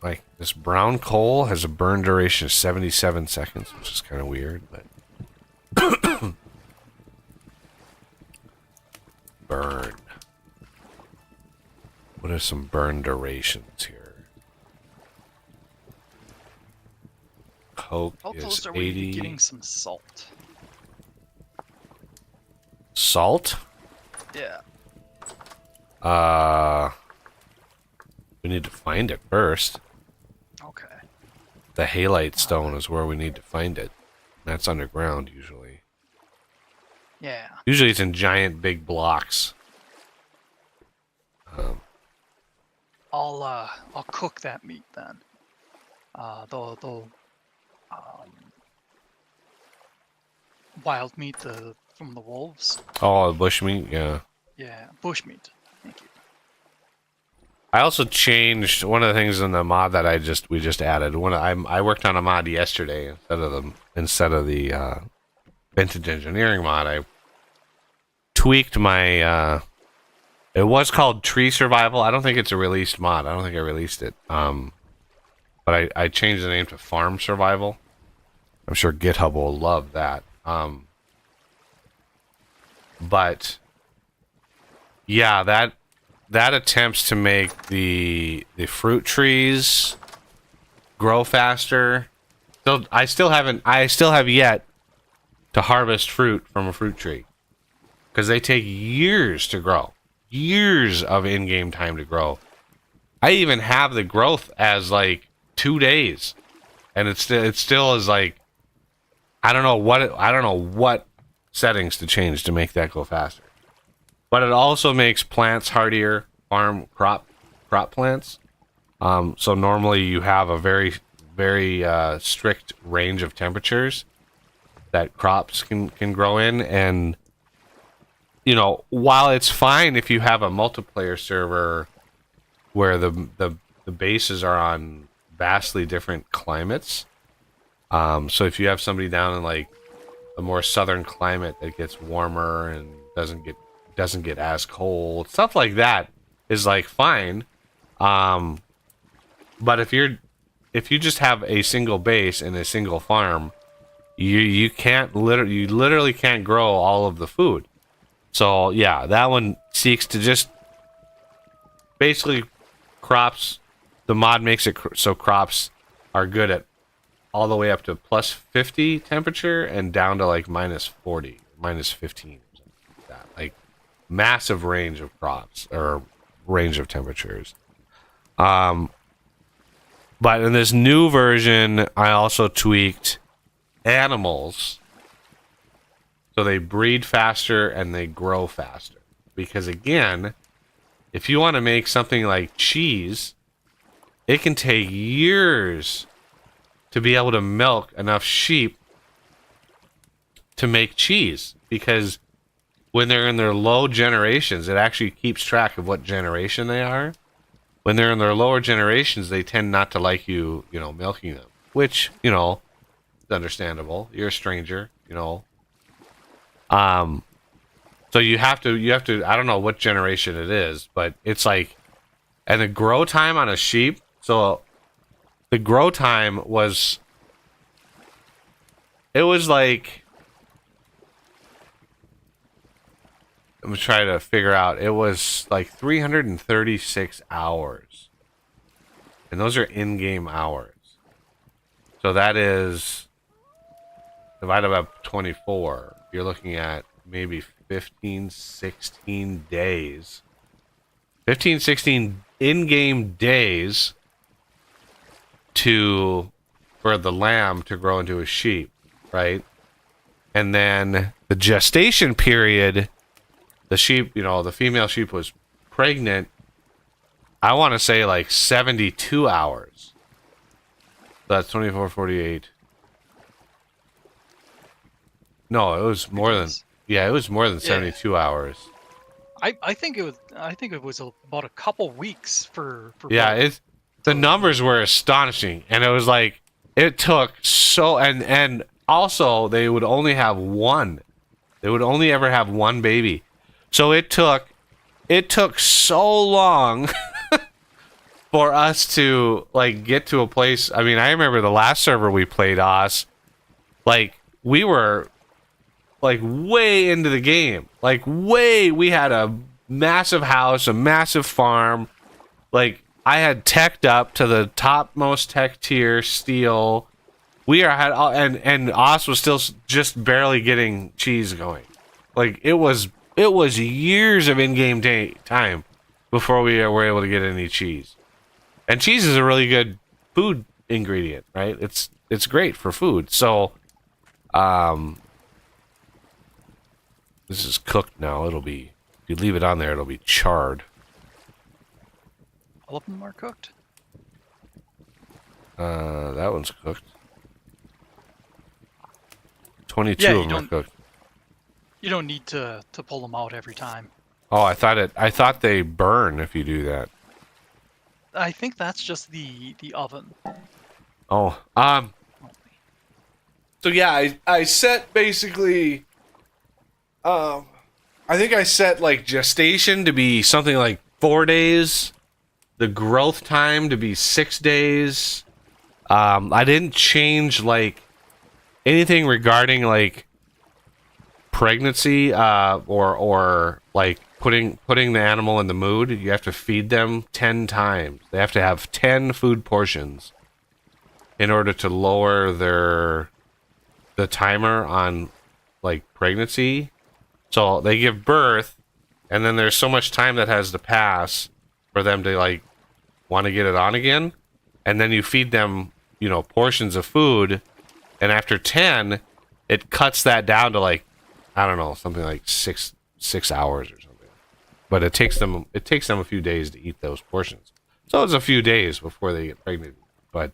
Like, this brown coal has a burn duration of 77 seconds, which is kind of weird, but... Burn. What are some burn durations here? Coke How is close are we to 80. getting some salt? Salt? Yeah. We need to find it first. Okay. The halite stone is where we need to find it. That's underground usually. Yeah. Usually it's in giant big blocks. I'll cook that meat then. The wild meat from the wolves. Oh, the bushmeat, yeah. Yeah, bush meat. Thank you. I also changed one of the things in the mod that we just added. I worked on a mod yesterday instead of the vintage engineering mod. I tweaked my it was called tree survival. I don't think it's a released mod. I don't think I released it. But I changed the name to farm survival. I'm sure GitHub will love that. But yeah, that attempts to make the fruit trees grow faster. So I still have yet to harvest fruit from a fruit tree because they take years to grow, years of in-game time to grow. I even have the growth as like 2 days, and it still is like I don't know what settings to change to make that go faster. But it also makes plants hardier, farm crop plants. So normally you have a very strict range of temperatures that crops can grow in, and you know, while it's fine if you have a multiplayer server where the bases are on vastly different climates. So if you have somebody down in like a more southern climate that gets warmer and doesn't get as cold, stuff like that is like fine. But if you just have a single base and a single farm, you literally can't grow all of the food. So yeah, that one seeks to just basically crops. The mod makes it so crops are good at all the way up to plus 50 temperature and down to like minus 40, minus 15, or something like that. Like massive range of crops or range of temperatures. But in this new version, I also tweaked animals so they breed faster and they grow faster. Because again, if you want to make something like cheese, it can take years to be able to milk enough sheep to make cheese. Because when they're in their low generations, it actually keeps track of what generation they are. When they're in their lower generations, they tend not to like you milking them. Which, is understandable. You're a stranger, So you have to, I don't know what generation it is, but it's like, and the grow time on a sheep, so the grow time was like, I'm gonna try to figure out, it was like 336 hours. And those are in-game hours. So that is divided by 24. You're looking at maybe 15, 16 days. 15, 16 in-game days for the lamb to grow into a sheep, right? And then the gestation period, the sheep, the female sheep was pregnant, I want to say like 72 hours. That's 24, 48. No, it was more than, it was more than 72 hours. I think it was about a couple weeks for Yeah, both. the numbers were astonishing, and it was like it took so, and also they would only have one. They would only ever have one baby. So it took so long for us to like get to a place. I mean, I remember the last server we played, like we were like way into the game. We had a massive house, a massive farm. Like I had teched up to the topmost tech tier steel. And Oz was still just barely getting cheese going. Like it was years of in-game time before we were able to get any cheese. And cheese is a really good food ingredient, right? It's great for food. So, this is cooked now. If you leave it on there, it'll be charred. All of them are cooked. That one's cooked. 22 Yeah, of them are cooked. You don't need to pull them out every time. Oh, I thought they burn if you do that. I think that's just the oven. Oh, so yeah, I set basically, I think I set like gestation to be something like 4 days, the growth time to be 6 days. I didn't change like anything regarding like pregnancy, or like putting the animal in the mood. You have to feed them 10 times. They have to have 10 food portions in order to lower the timer on like pregnancy. So they give birth, and then there's so much time that has to pass for them to like want to get it on again, and then you feed them, portions of food, and after 10, it cuts that down to like, I don't know, something like six hours or something. But it takes them a few days to eat those portions. So it's a few days before they get pregnant. But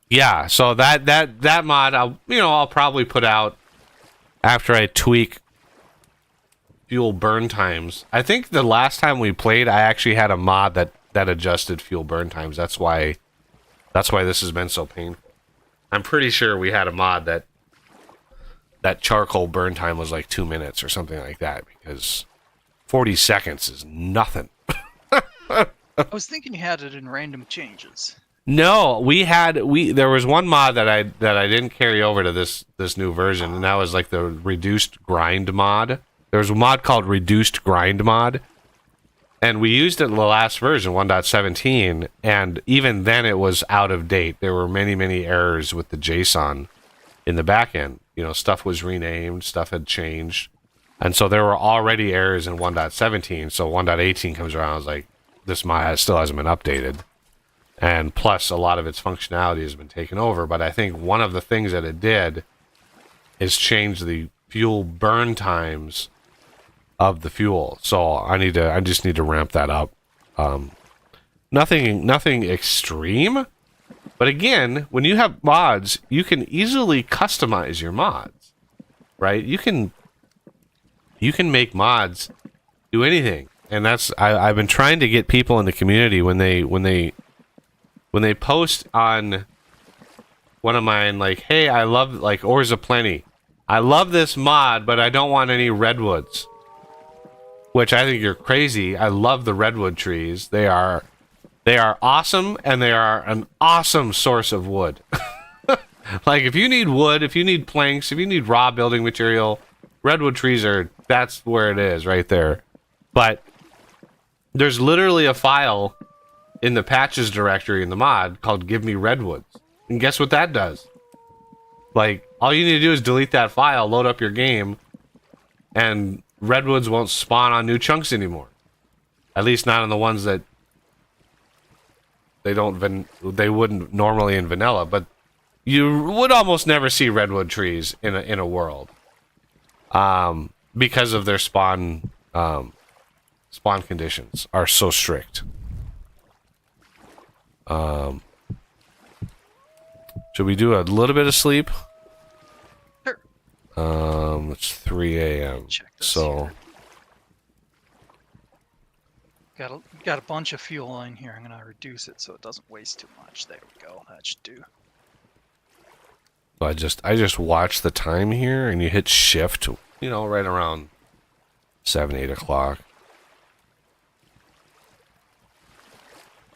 yeah, so that mod I'll probably put out after I tweak fuel burn times. I think the last time we played, I actually had a mod that adjusted fuel burn times. That's why this has been so painful. I'm pretty sure we had a mod that charcoal burn time was like 2 minutes or something like that, because 40 seconds is nothing. I was thinking you had it in random changes. No, there was one mod that I didn't carry over to this new version, and that was like the reduced grind mod. There was a mod called reduced grind mod, and we used it in the last version, 1.17, and even then it was out of date. There were many errors with the JSON in the back end. Stuff was renamed, stuff had changed, and so there were already errors in 1.17. So 1.18 comes around, I was like, this mod still hasn't been updated. And plus, a lot of its functionality has been taken over. But I think one of the things that it did is change the fuel burn times of the fuel. So I just need to ramp that up. Nothing extreme. But again, when you have mods, you can easily customize your mods, right? You can make mods do anything. And that's I've been trying to get people in the community when they post on one of mine, like, hey, I love like Ores of Plenty. I love this mod, but I don't want any redwoods. Which I think you're crazy. I love the redwood trees. They are awesome, and they are an awesome source of wood. Like, if you need wood, if you need planks, if you need raw building material, redwood trees that's where it is, right there. But there's literally a file in the patches directory in the mod called Give Me Redwoods. And guess what that does? Like, All you need to do is delete that file, load up your game, and redwoods won't spawn on new chunks anymore. At least not on the ones that they wouldn't normally in vanilla, but you would almost never see redwood trees in a world. Because of their spawn conditions are so strict. Should we do a little bit of sleep? Sure. It's 3 a.m. Check this So here. Got a bunch of fuel in here. I'm gonna reduce it so it doesn't waste too much. There we go. That should do. I just watch the time here, and you hit shift, you know, right around 7, 8 o'clock.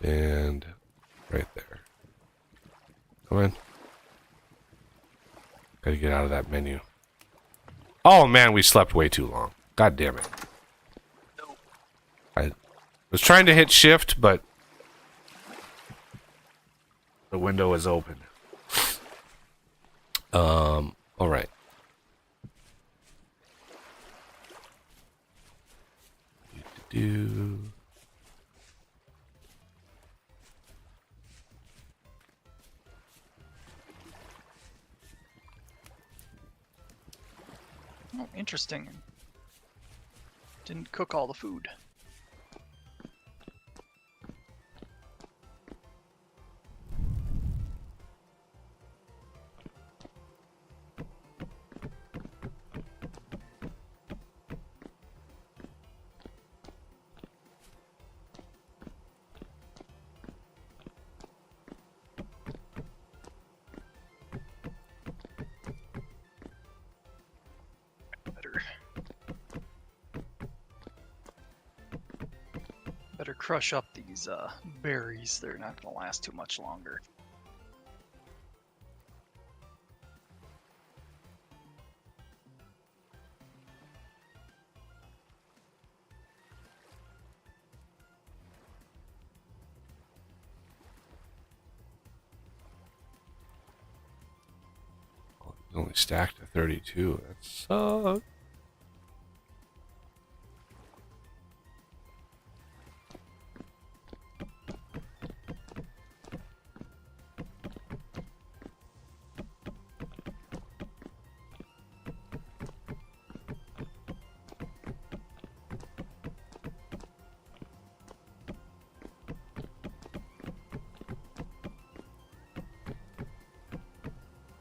And right there. Come on. Gotta get out of that menu. Oh man, we slept way too long. God damn it. I was trying to hit shift, but the window is open. All right. Do. Oh, interesting. Didn't cook all the food. Better crush up these berries. They're not gonna last too much longer. Only stacked to 32. That sucks.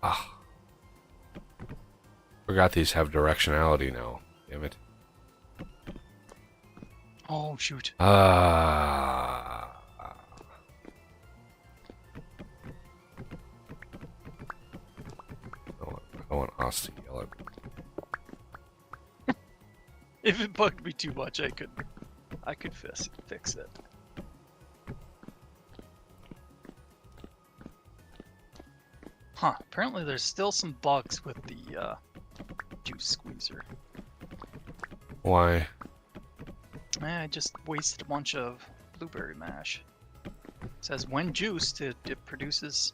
Ah. Forgot these have directionality now. Damn it. Oh shoot. Ah. I want us to yell at me. If it bugged me too much, I could fix it. Huh, apparently there's still some bugs with the juice squeezer. Why? I just wasted a bunch of blueberry mash. It says when juiced, it produces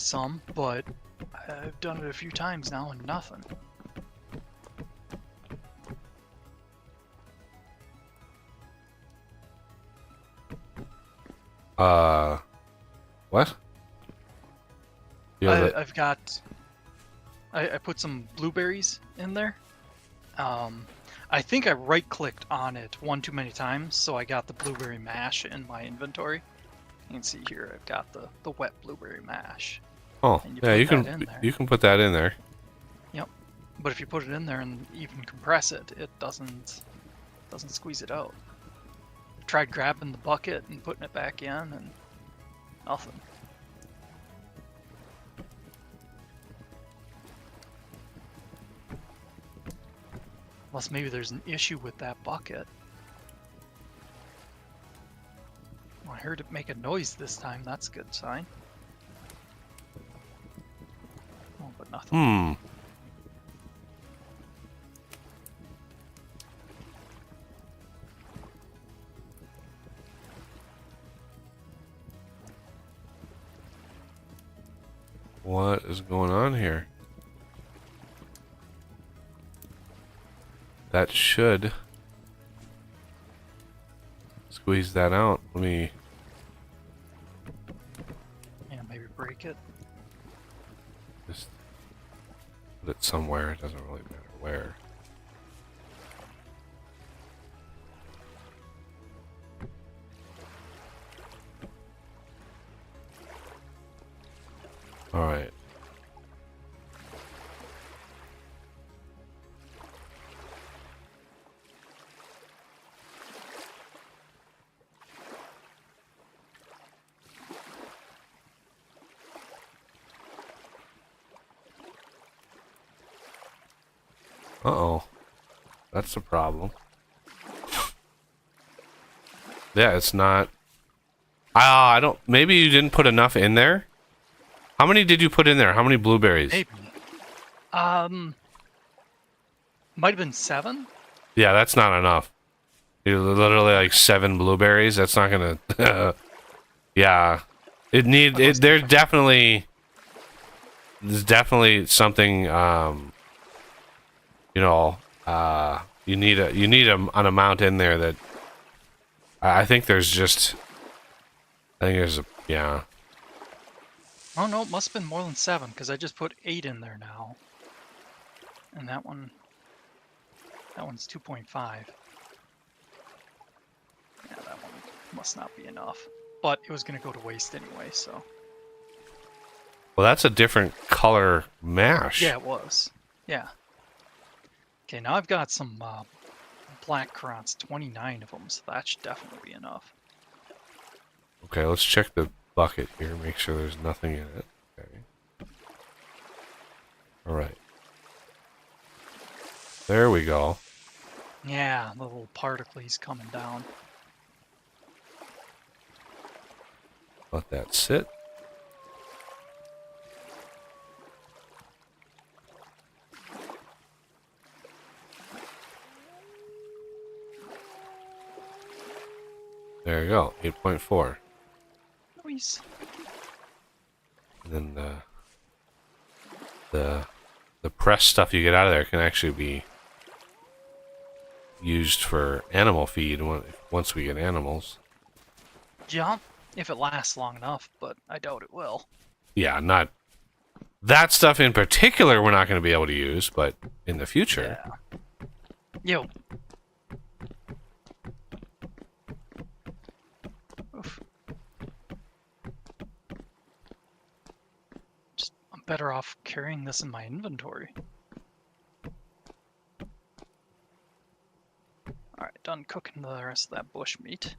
some, but I've done it a few times now and nothing. What? I've got. I put some blueberries in there. I think I right-clicked on it one too many times, so I got the blueberry mash in my inventory. You can see here I've got the wet blueberry mash. Oh, and yeah, you put that can in there. you can put that in there. Yep, but if you put it in there and even compress it, it doesn't squeeze it out. Tried grabbing the bucket and putting it back in, and nothing. Unless maybe there's an issue with that bucket. Well, I heard it make a noise this time. That's a good sign. Oh, but nothing. Hmm. What is going on here? That should squeeze that out. Let me. Yeah, maybe break it. Just put it somewhere. It doesn't really matter where. All right. Uh-oh. That's the problem. Yeah, it's not... I don't... Maybe you didn't put enough in there? How many did you put in there? How many blueberries? Maybe. Might have been 7. Yeah, that's not enough. You're literally like 7 blueberries. That's not gonna... yeah. There's definitely something, you know, you need an amount in there that... I think there's just... I think there's a... Yeah. Oh no, it must have been more than 7 because I just put 8 in there now. And that one's 2.5. Yeah, that one must not be enough. But it was going to go to waste anyway, so... Well, that's a different color mash. Yeah, it was. Yeah. Okay, now I've got some black currants, 29 of them, so that should definitely be enough. Okay, let's check the bucket here, make sure there's nothing in it. Okay. Alright. There we go. Yeah, the little particles coming down. Let that sit. There you go, 8.4. Nice. And then the pressed stuff you get out of there can actually be used for animal feed once we get animals. Yeah, if it lasts long enough, but I doubt it will. Yeah, not that stuff in particular we're not going to be able to use, but in the future. Yeah. Yo. Oof. I'm better off carrying this in my inventory. Alright, done cooking the rest of that bush meat.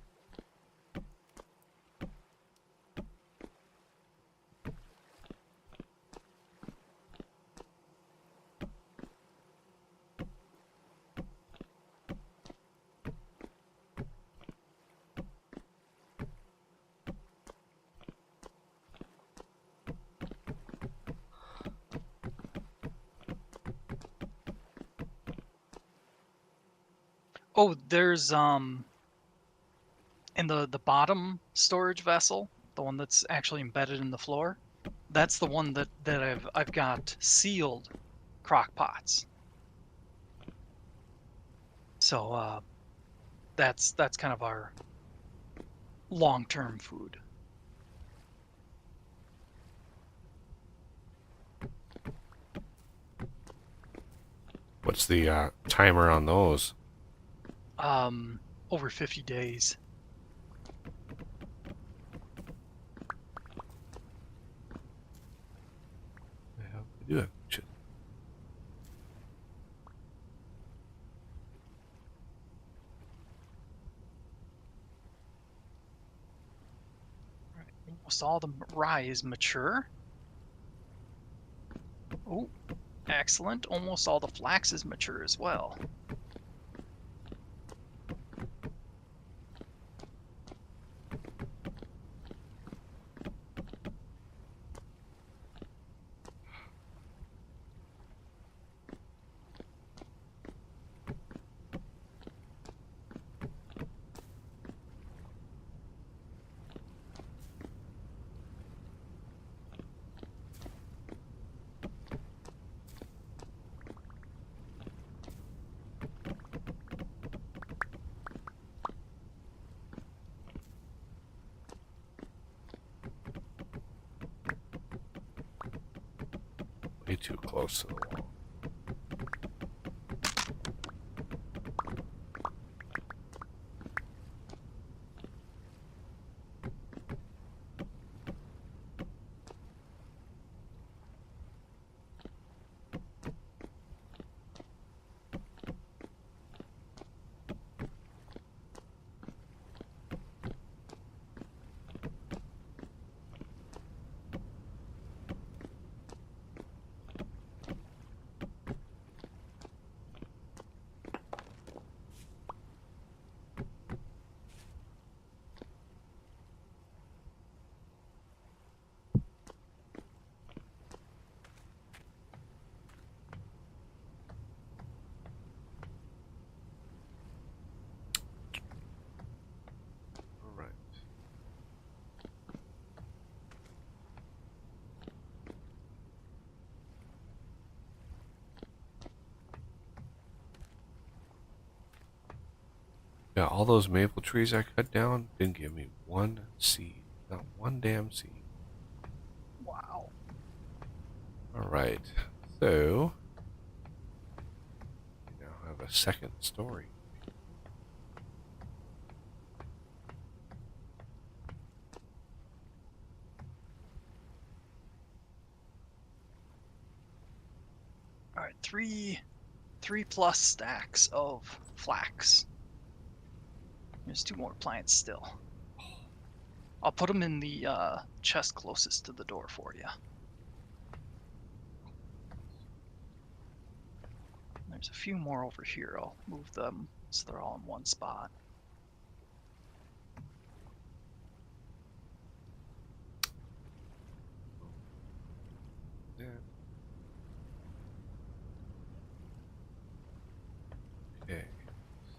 Oh, there's in the bottom storage vessel, the one that's actually embedded in the floor, that's the one that I've got sealed crock pots. So that's kind of our long-term food. What's the timer on those? Over 50 days. Yeah, we do have shit. Almost all the rye is mature. Oh, excellent. Almost all the flax is mature as well. too close to the wall. All right. Yeah, all those maple trees I cut down didn't give me one seed. Not one damn seed. Wow. Alright. So we now have a second story. All right, three plus stacks of flax. There's 2 more plants still. I'll put them in the chest closest to the door for you. There's a few more over here. I'll move them so they're all in one spot. Yeah. Okay.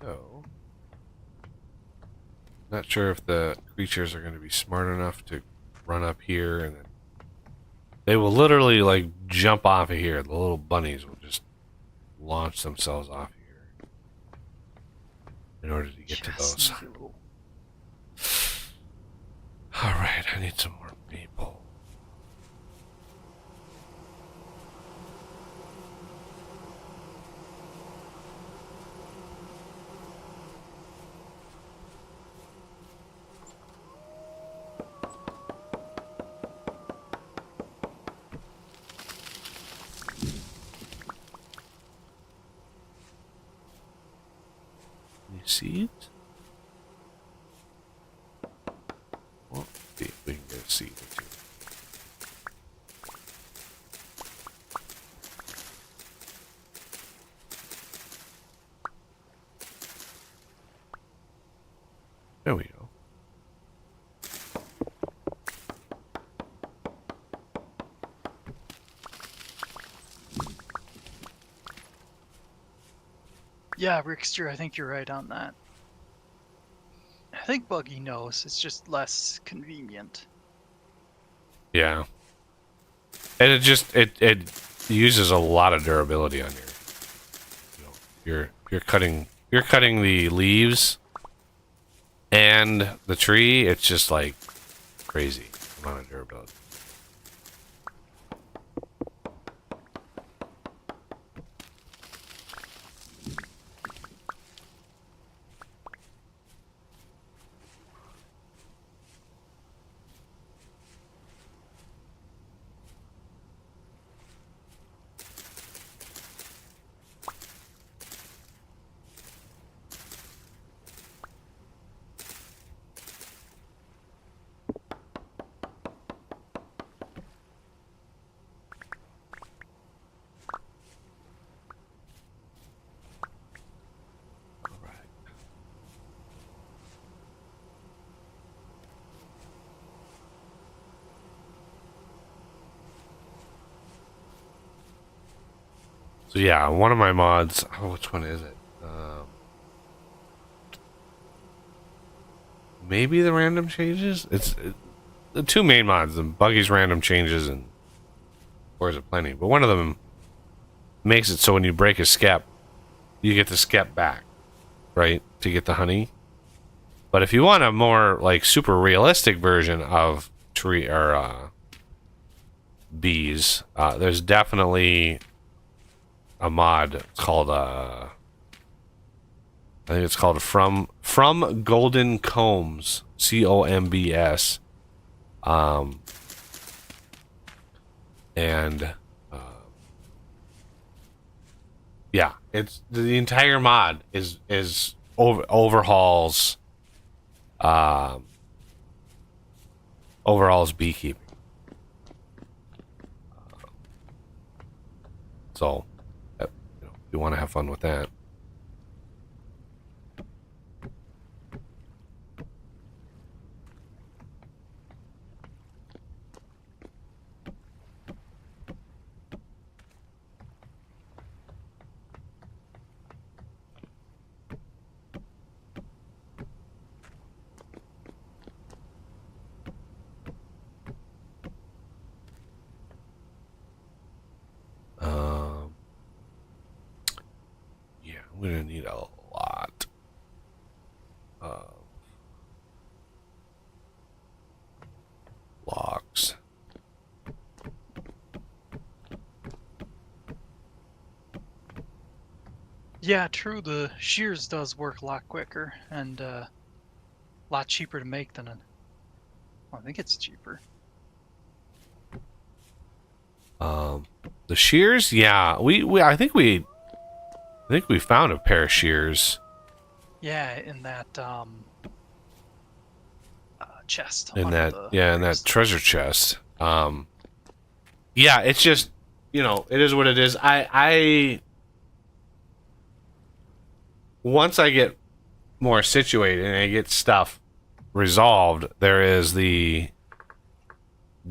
So not sure if the creatures are going to be smart enough to run up here, and then they will literally like jump off of here. The little bunnies will just launch themselves off here in order to get to those. Sneaky little- All right, I need some more maple. Any seeds? Well, see if we can get a seed or two. There we go. Yeah, Rickster, I think you're right on that. I think Buggy knows. It's just less convenient. Yeah. And it uses a lot of durability on you're cutting the leaves and the tree. It's just like crazy amount of durability. All right. So yeah, one of my mods. Oh, which one is it? Maybe the random changes. The 2 main mods: the Buggy's random changes and Forest of Plenty. But one of them makes it so when you break a skep, you get the skep back, right, to get the honey. But if you want a more like super realistic version of tree or bees. There's definitely a mod. It's called I think it's called from Golden Combs, COMBS. And yeah, it's the entire mod is overhauls beekeeping. So, if you want to have fun with that. Yeah, I'm gonna need a lot of logs. Yeah, true. The shears does work a lot quicker and a lot cheaper to make than well, I think it's cheaper. The shears, yeah, I think we found a pair of shears Yeah, in that chest. in under that the in graves. that treasure chest. Yeah, it's just, it is what it is. I once I get more situated and I get stuff resolved, there is the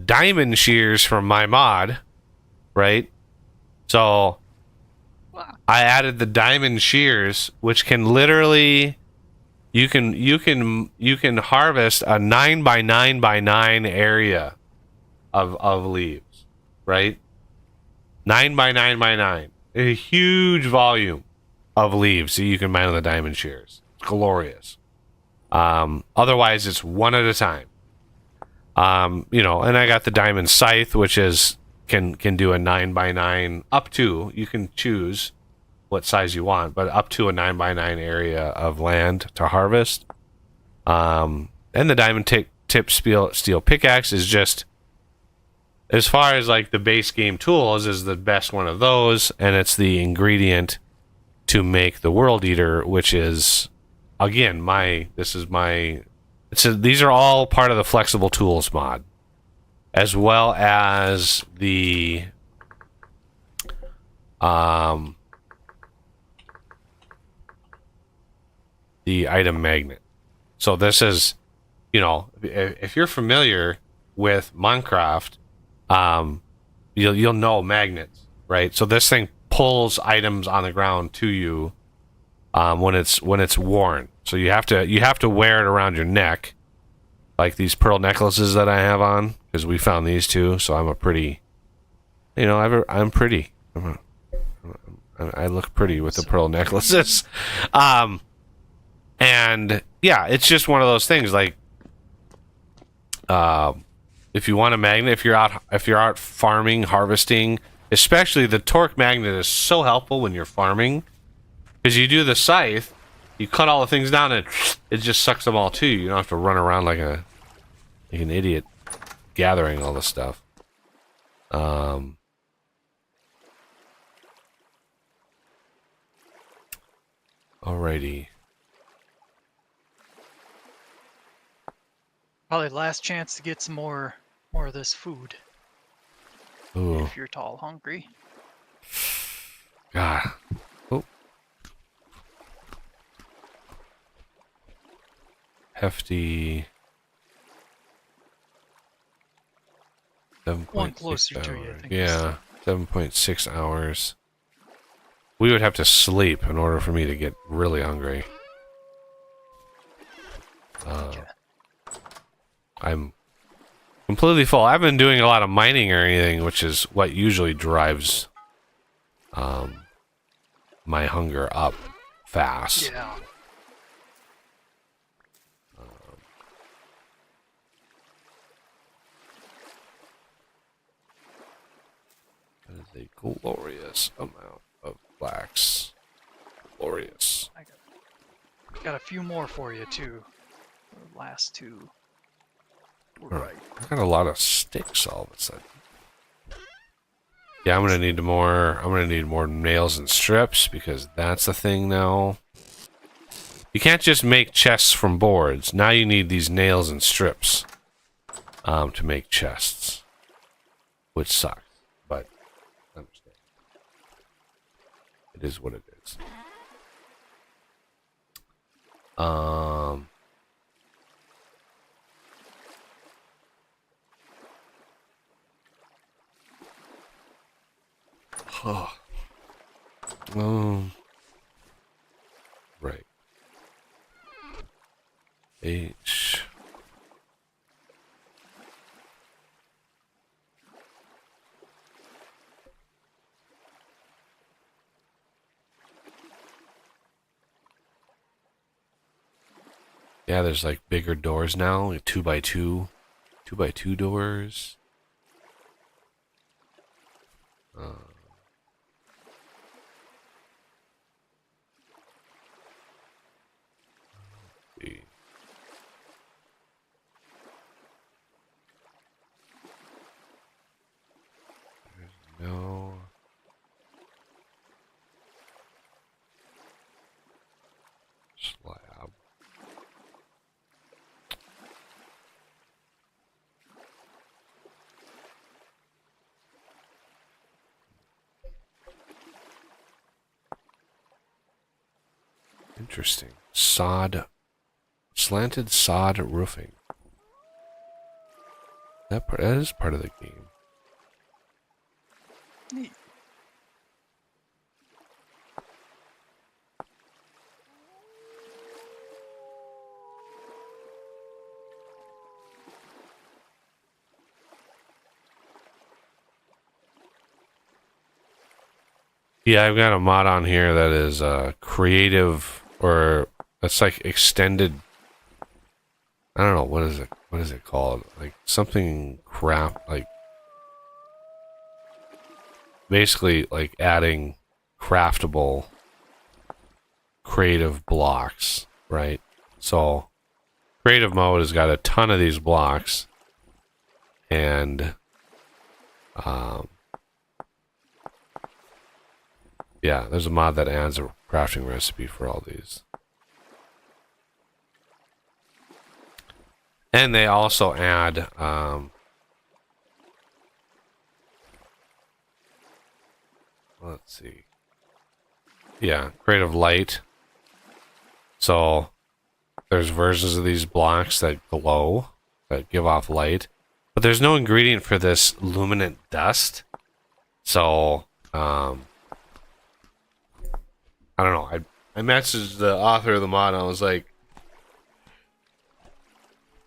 diamond shears from my mod, right? So Wow. I added the diamond shears, which can literally you can harvest a 9x9x9 area of leaves, right? 9x9x9, a huge volume of leaves that you can mine with the diamond shears. It's glorious. Otherwise, it's one at a time. And I got the diamond scythe, which can do a 9x9 up to, you can choose what size you want, but up to a 9x9 area of land to harvest. And the diamond tip steel pickaxe is just, as far as like the base game tools, is the best one of those, and it's the ingredient to make the World Eater, which is, again, these are all part of the flexible tools mod, as well as the item magnet. So this is, if you're familiar with Minecraft, you'll know magnets, right? So this thing pulls items on the ground to you when it's worn. So you have to wear it around your neck, like these pearl necklaces that I have on, because we found these too. So I'm a pretty, I'm pretty. I look pretty with the pearl necklaces. And yeah, it's just one of those things. Like, if you want a magnet, if you're out farming, harvesting, especially the torque magnet is so helpful when you're farming, because you do the scythe, you cut all the things down, and it just sucks them all to you. You don't have to run around like an idiot gathering all this stuff. Alrighty. Probably last chance to get some more of this food Ooh, if you're at all hungry. God. Oh. Hefty. 7.6 One closer to you, I hours. think. Yeah, 7.6 hours. We would have to sleep in order for me to get really hungry. I'm completely full. I haven't been doing a lot of mining or anything, which is what usually drives my hunger up fast. Yeah. glorious amount of flax. Glorious. Got a few more for you too. The last two. Were Alright. I got a lot of sticks all of a sudden. Yeah, I'm gonna need more nails and strips because that's a thing now. You can't just make chests from boards. Now you need these nails and strips to make chests, which sucks, but I understand. It is what it is. Oh. Right. H. Yeah, there's like bigger doors now, like 2x2, 2x2 doors. See. There's no. Slab. Interesting. Slanted sod roofing. That is part of the game. neat. Yeah, I've got a mod on here that is creative, or it's like extended. I don't know, what is it? What is it called? Like something crap, like basically like adding craftable creative blocks, right? So creative mode has got a ton of these blocks, and yeah, there's a mod that adds a crafting recipe for all these. And they also add let's see. Yeah, creative light. So there's versions of these blocks that glow, that give off light. But there's no ingredient for this luminant dust. So I don't know. I messaged the author of the mod and I was like,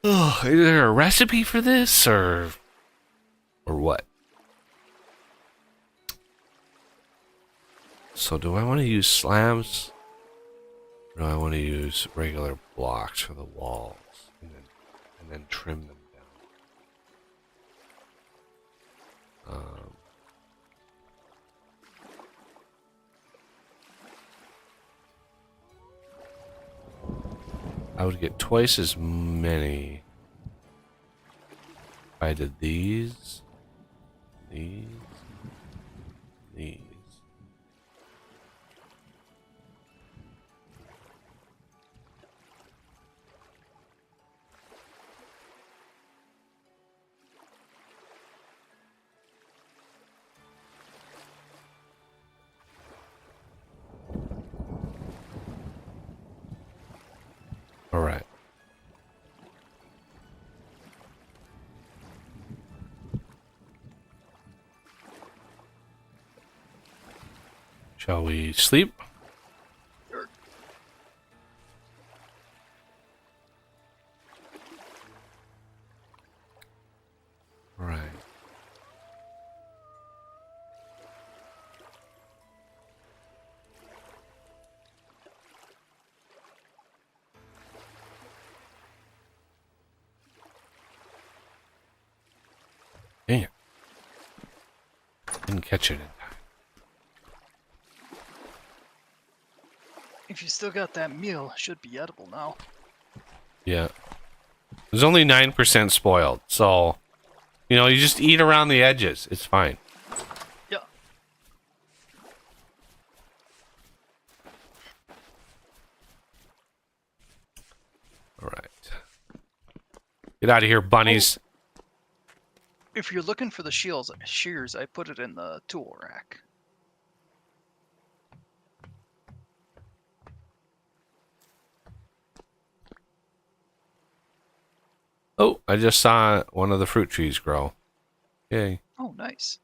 oh, is there a recipe for this or what? So do I want to use slabs? Or do I want to use regular blocks for the walls and then trim them down? I would get twice as many if I did these. All right. Shall we sleep? Sure. All right. Dang it. Didn't catch it in time. still got that meal. Should be edible now. Yeah. There's only 9% spoiled, so you know, you just eat around the edges. It's fine. Yeah. All right. Get out of here, bunnies. If you're looking for the shears, I put it in the tool rack. Oh, I just saw one of the fruit trees grow. Yay. Oh, nice.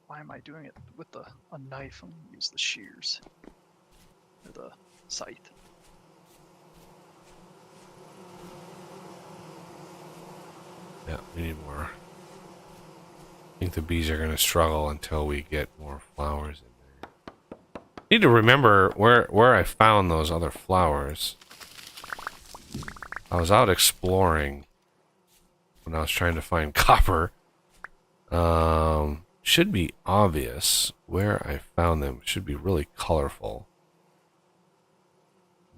Why am I doing it with a knife? I'm gonna use the shears. Or the scythe. Yeah, we need more. I think the bees are going to struggle until we get more flowers in there. Need to remember where I found those other flowers. I was out exploring when I was trying to find copper. Should be obvious where I found them. Should be really colorful.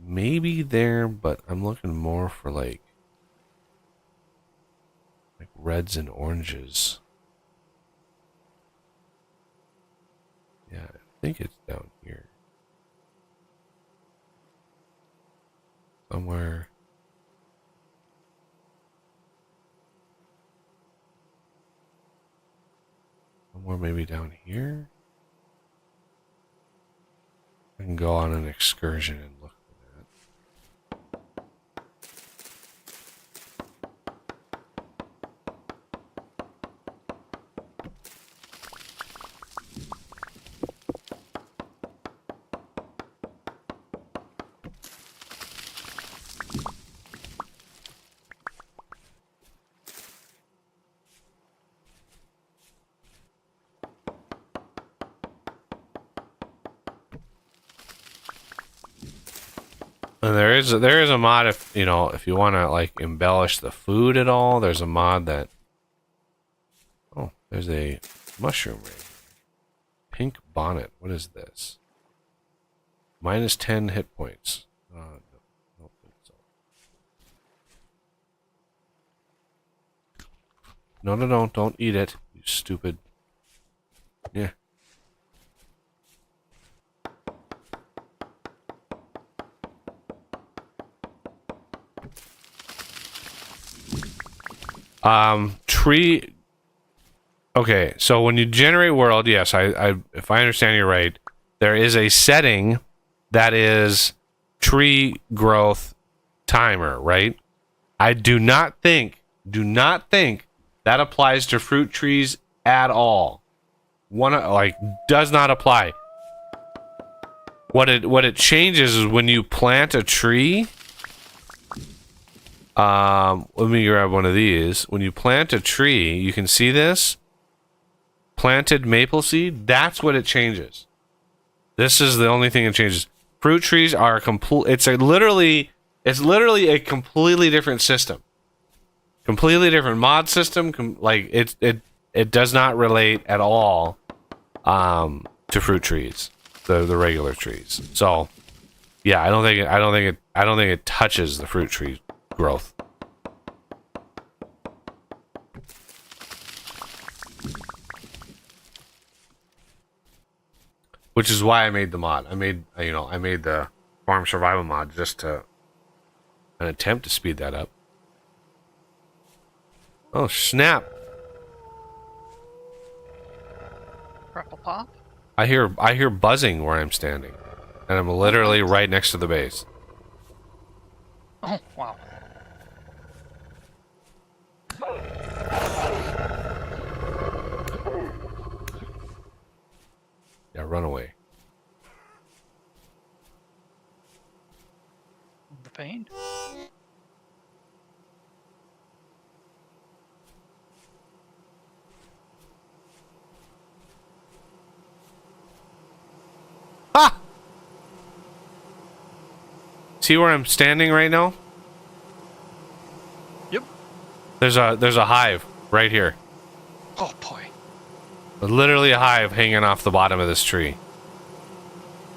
Maybe there, but I'm looking more for like reds and oranges. Yeah, I think it's down here. Somewhere. Somewhere maybe down here. I can go on an excursion and look for that. And there is a mod if you know if you want to like embellish the food at all. There's a mod that. Oh, there's a mushroom ring. Pink bonnet. What is this? Minus 10 hit points. No, don't think so. No, don't eat it. You stupid. Yeah. Tree. Okay, so when you generate world, yes, I if I understand you right, there is a setting that is tree growth timer, right? I do not think that applies to fruit trees at all. Does not apply. What it changes is when you plant a tree. Let me grab one of these. When you plant a tree, you can see this planted maple seed. That's what it changes. This is the only thing it changes. Fruit trees are complete. It's literally a completely different system, completely different mod system. It does not relate at all to fruit trees, the regular trees. So yeah, I don't think it touches the fruit tree growth. Which is why I made the mod. I made the farm survival mod just to an attempt to speed that up. Oh snap! Grapple pop? I hear buzzing where I'm standing, and I'm literally right next to the base. Oh, wow. Yeah, run away. The pain? Ha! see where I'm standing right now? Yep. There's a hive right here. Oh boy. Literally a hive hanging off the bottom of this tree.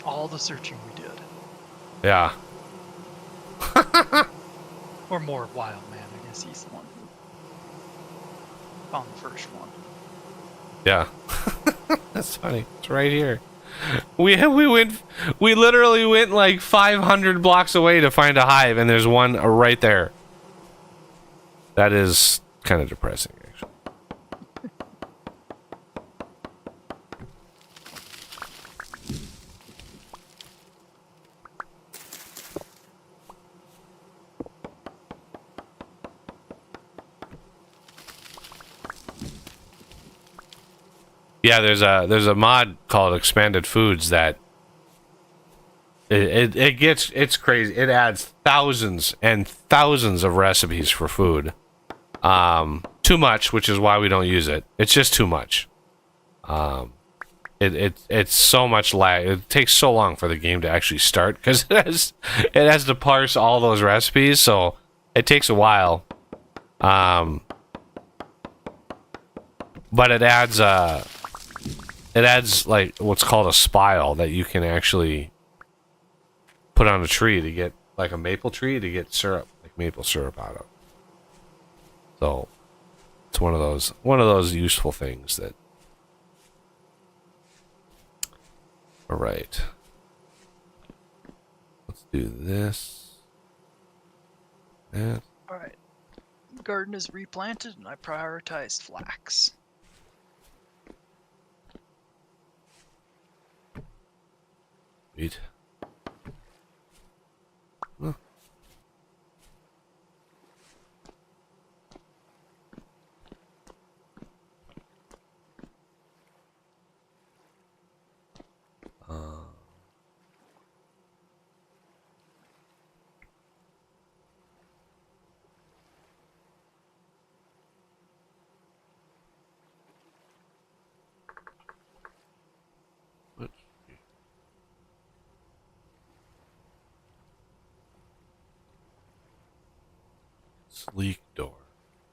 All the searching we did. Yeah. Or more Wild Man, I guess he's the one who found the first one. Yeah. That's funny. It's right here. We literally went like 500 blocks away to find a hive, and there's one right there. That is kind of depressing, actually. Yeah, there's a mod called Expanded Foods that it's crazy. It adds thousands and thousands of recipes for food. Too much, which is why we don't use it. It's just too much. It's so much lag. It takes so long for the game to actually start because it has to parse all those recipes, so it takes a while. But it adds like what's called a spile that you can actually put on a tree to get, like a maple tree, to get syrup, like maple syrup out of. So it's one of those useful things that. All right. Let's do this. That. Alright. The garden is replanted and I prioritized flax. Sweet. Huh. Let's see. Sleek door.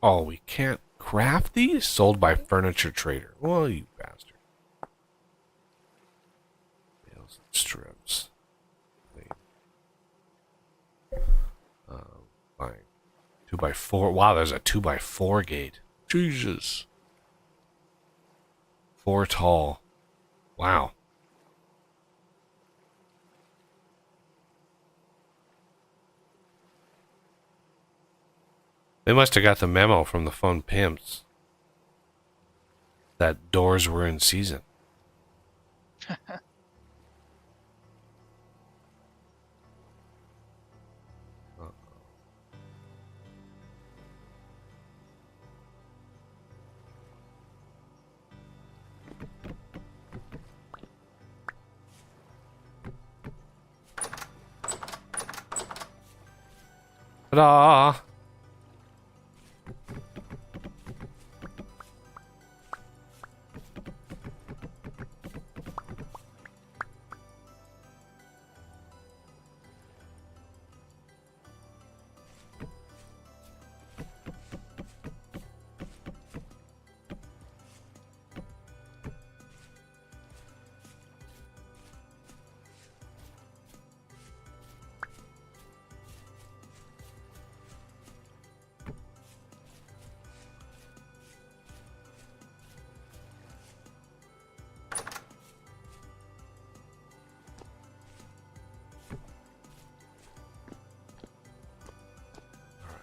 Oh, we can't craft these? Sold by Furniture Trader. Well, you bastard. Nails and strips. Fine. 2x4. Wow, there's a 2x4 gate. Jesus. 4 tall. Wow. They must have got the memo from the phone pimps that doors were in season. Ta-da!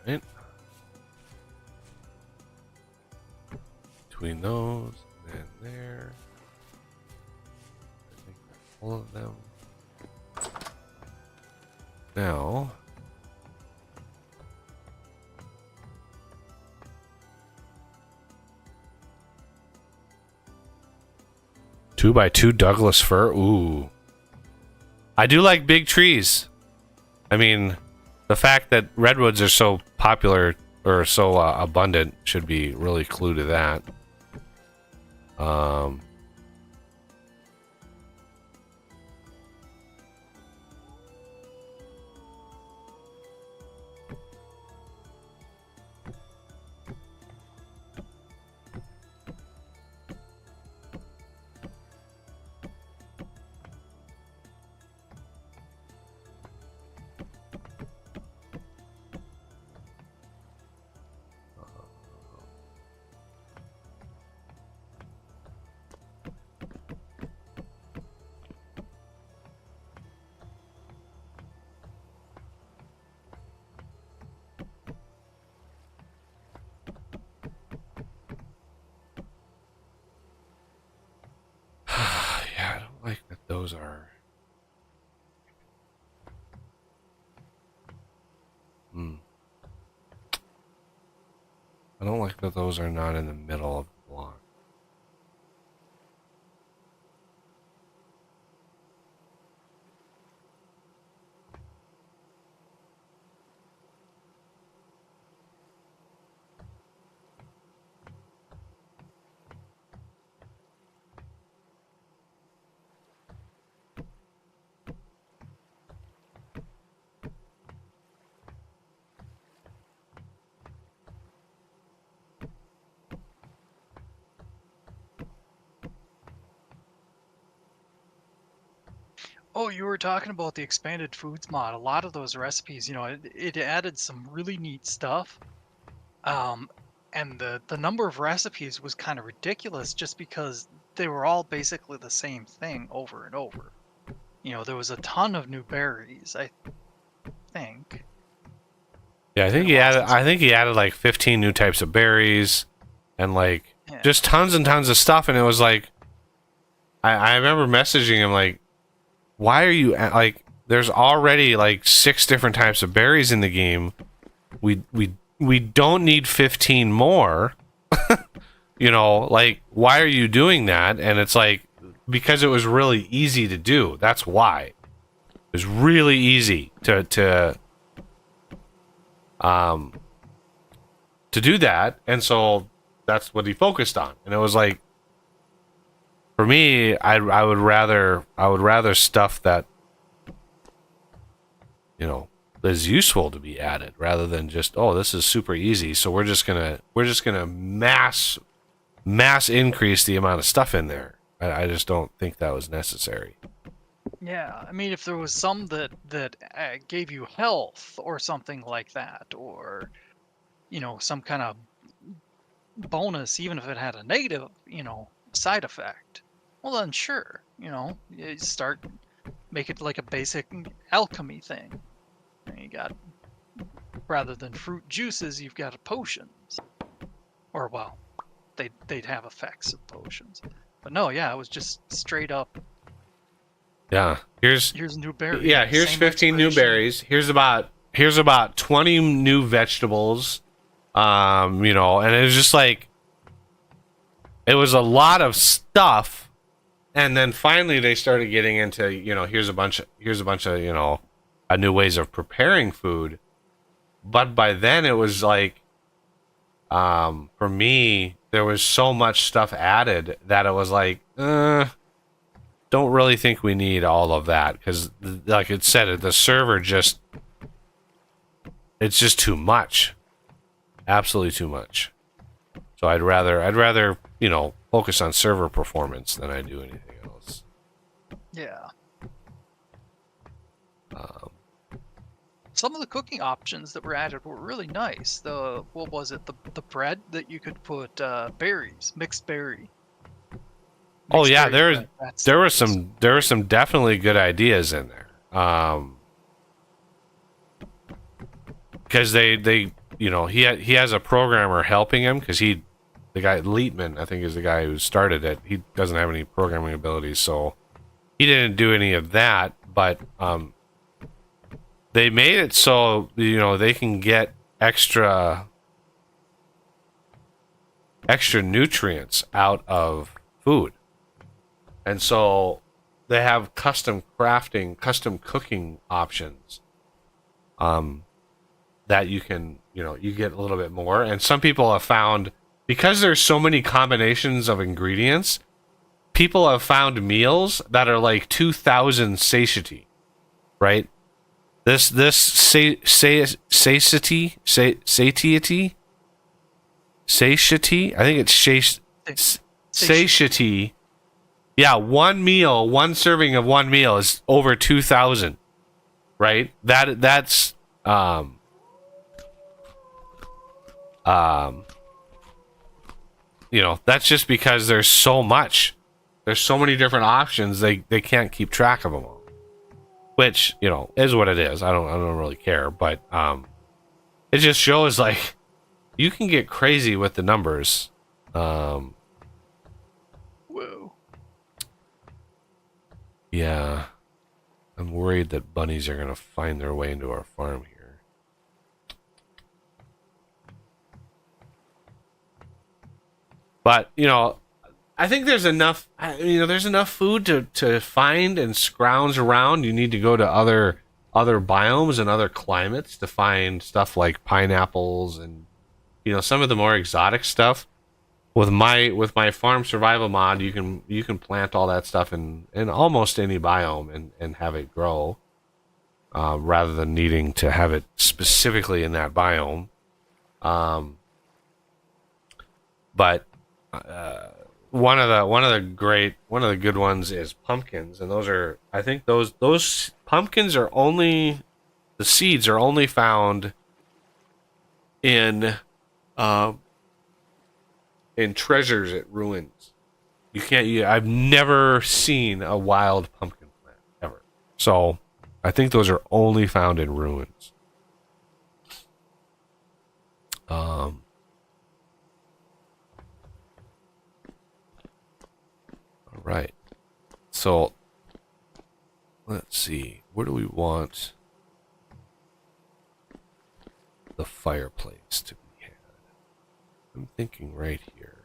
Right. Between those and there. I think that's all of them. Now. Two by two Douglas fir. Ooh. I do like big trees. I mean, the fact that redwoods are so popular or so abundant should be really clue to that. I don't like that those are not in the middle of the block. Oh, you were talking about the expanded foods mod. A lot of those recipes, it added some really neat stuff. Um, and the number of recipes was kind of ridiculous just because they were all basically the same thing over and over. There was a ton of new berries, I think. Yeah, I think he added. I think he added like 15 new types of berries, and like Yeah. just tons and tons of stuff. And it was like, I remember messaging him like, "Why are you like? There's already like 6 different types of berries in the game. We don't need 15 more. Like why are you doing that?" And it's like because it was really easy to do. That's why. It was really easy to do that, and so that's what he focused on. And it was like, for me, I would rather stuff that is useful to be added rather than just, oh, this is super easy, so we're just gonna mass increase the amount of stuff in there. I just don't think that was necessary. Yeah, I mean, if there was some that gave you health or something like that, or some kind of bonus, even if it had a negative, side effect, well then sure, you start make it like a basic alchemy thing. And you got, rather than fruit juices, you've got potions, or well, they'd have effects of potions. But no, yeah, it was just straight up. Yeah, here's new berries. Yeah, here's same 15 new expiration. berries. Here's about 20 new vegetables. And it was just like, it was a lot of stuff. And then finally they started getting into, here's a bunch of, new ways of preparing food. But by then it was like, for me, there was so much stuff added that it was like, don't really think we need all of that, because like it said, the server it's just too much, absolutely too much. So I'd rather focus on server performance than I do anything else. Yeah. Some of the cooking options that were added were really nice. What was it? The bread that you could put berries, mixed berry. Oh yeah, berry bread. there were some definitely good ideas in there. Because they he has a programmer helping him, because the guy Leitman, I think, is the guy who started it. He doesn't have any programming abilities, so he didn't do any of that. But they made it so they can get extra nutrients out of food. And so they have custom crafting, custom cooking options that you can, you get a little bit more. And some people have found, because there's so many combinations of ingredients, people have found meals that are like 2,000 satiety, right? This satiety, I think it's satiety. Yeah, one serving of one meal is over 2,000, right? That's that's just because there's so many different options, they can't keep track of them all, which is what it is. I don't really care, but it just shows like you can get crazy with the numbers. Whoa. Yeah, I'm worried that bunnies are gonna find their way into our farm here. But you know, I think there's enough. There's enough food to find and scrounge around. You need to go to other biomes and other climates to find stuff like pineapples and some of the more exotic stuff. With my farm survival mod, you can plant all that stuff in almost any biome and have it grow, rather than needing to have it specifically in that biome. But one of the good ones is pumpkins, and I think those pumpkins are only, the seeds are only found in treasures at ruins. I've never seen a wild pumpkin plant ever. So I think those are only found in ruins. All right. So let's see. Where do we want the fireplace to be had? I'm thinking right here.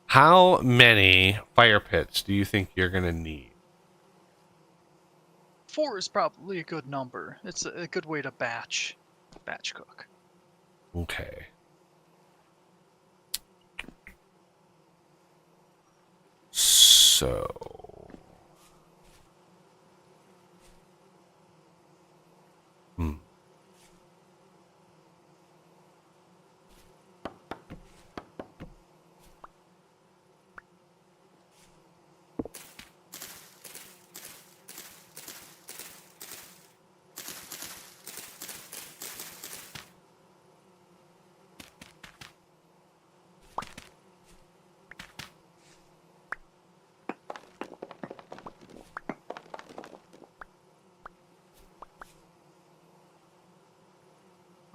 How many fire pits do you think you're going to need? 4 is probably a good number. It's a good way to batch cook. Okay. So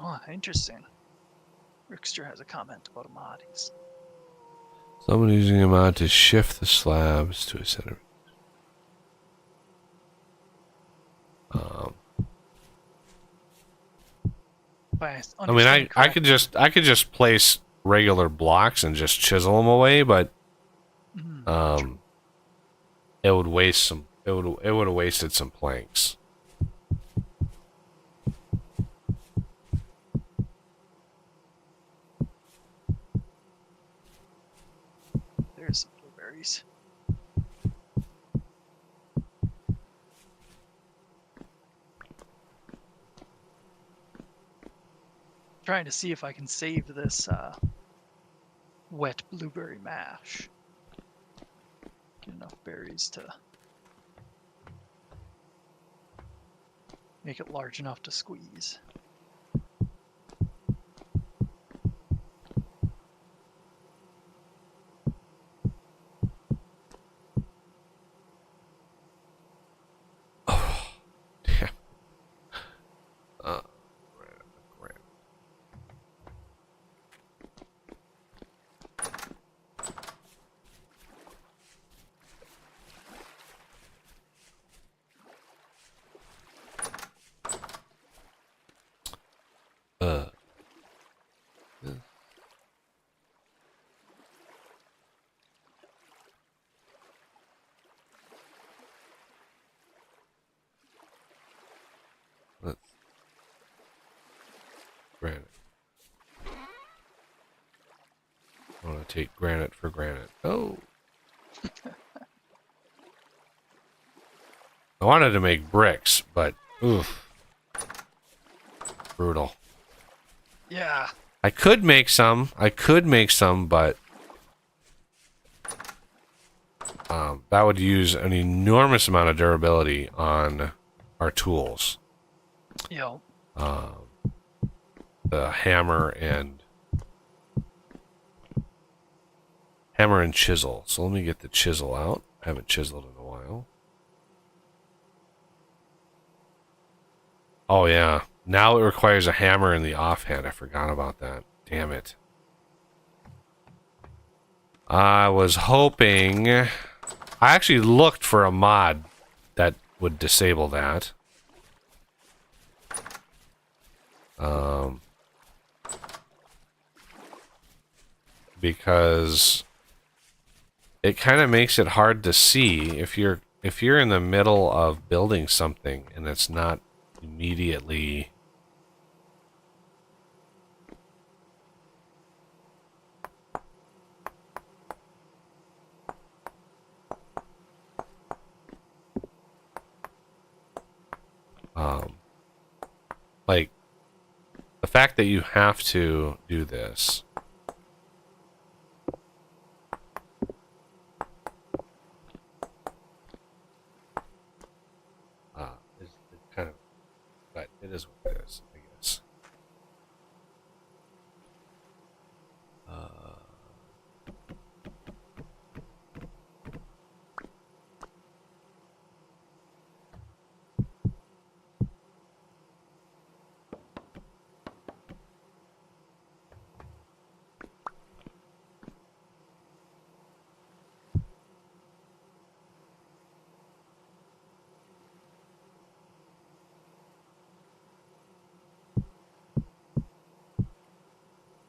Oh, interesting. Rickster has a comment about a mod. someone using a mod to shift the slabs to a center. I mean, I could just place regular blocks and just chisel them away, but it would waste some. It would have wasted some planks. There's some blueberries. Trying to see if I can save this wet blueberry mash. Get enough berries to make it large enough to squeeze. Granite. I want to take granite for granite. Oh. I wanted to make bricks, but oof. Brutal. Yeah. I could make some, but that would use an enormous amount of durability on our tools. Yo. The hammer and chisel. So let me get the chisel out. I haven't chiseled in a while. Oh yeah. Now it requires a hammer in the offhand. I forgot about that. Damn it. I was hoping... I actually looked for a mod that would disable that. because it kind of makes it hard to see if you're in the middle of building something and it's not immediately um, like the fact that you have to do this. Is kind of, but it is what it is, I guess. Uh,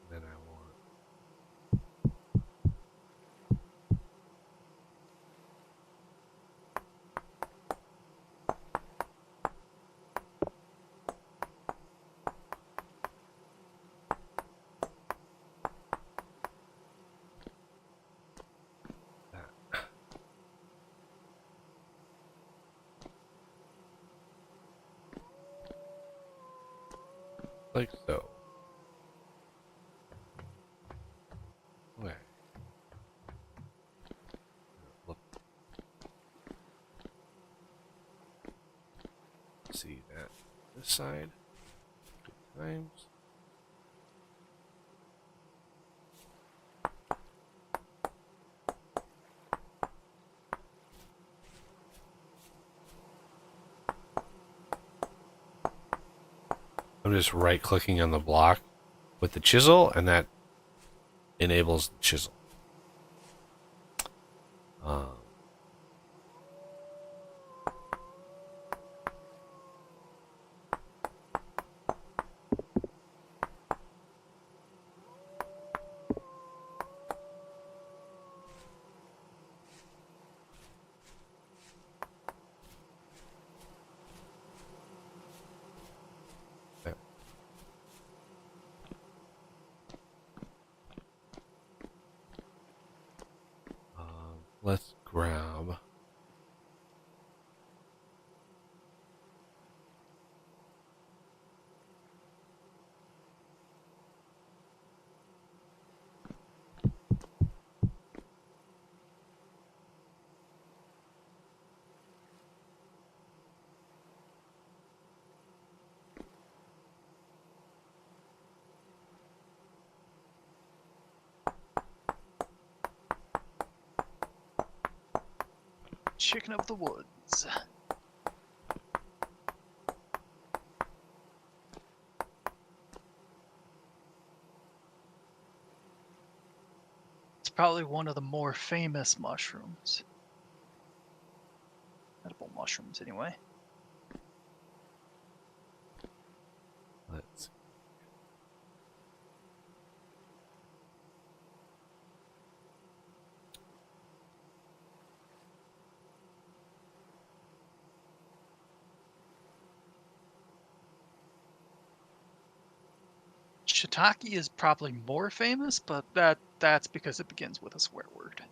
then I want. That. Like so. Okay. Look. See that this side 2 times. I'm just right clicking on the block with the chisel, and that enables the chisel. Um, yeah. Let's grab. Chicken of the woods. It's probably one of the more famous mushrooms. Edible mushrooms, anyway. Let's. Shiitake is probably more famous, but that's because it begins with a swear word.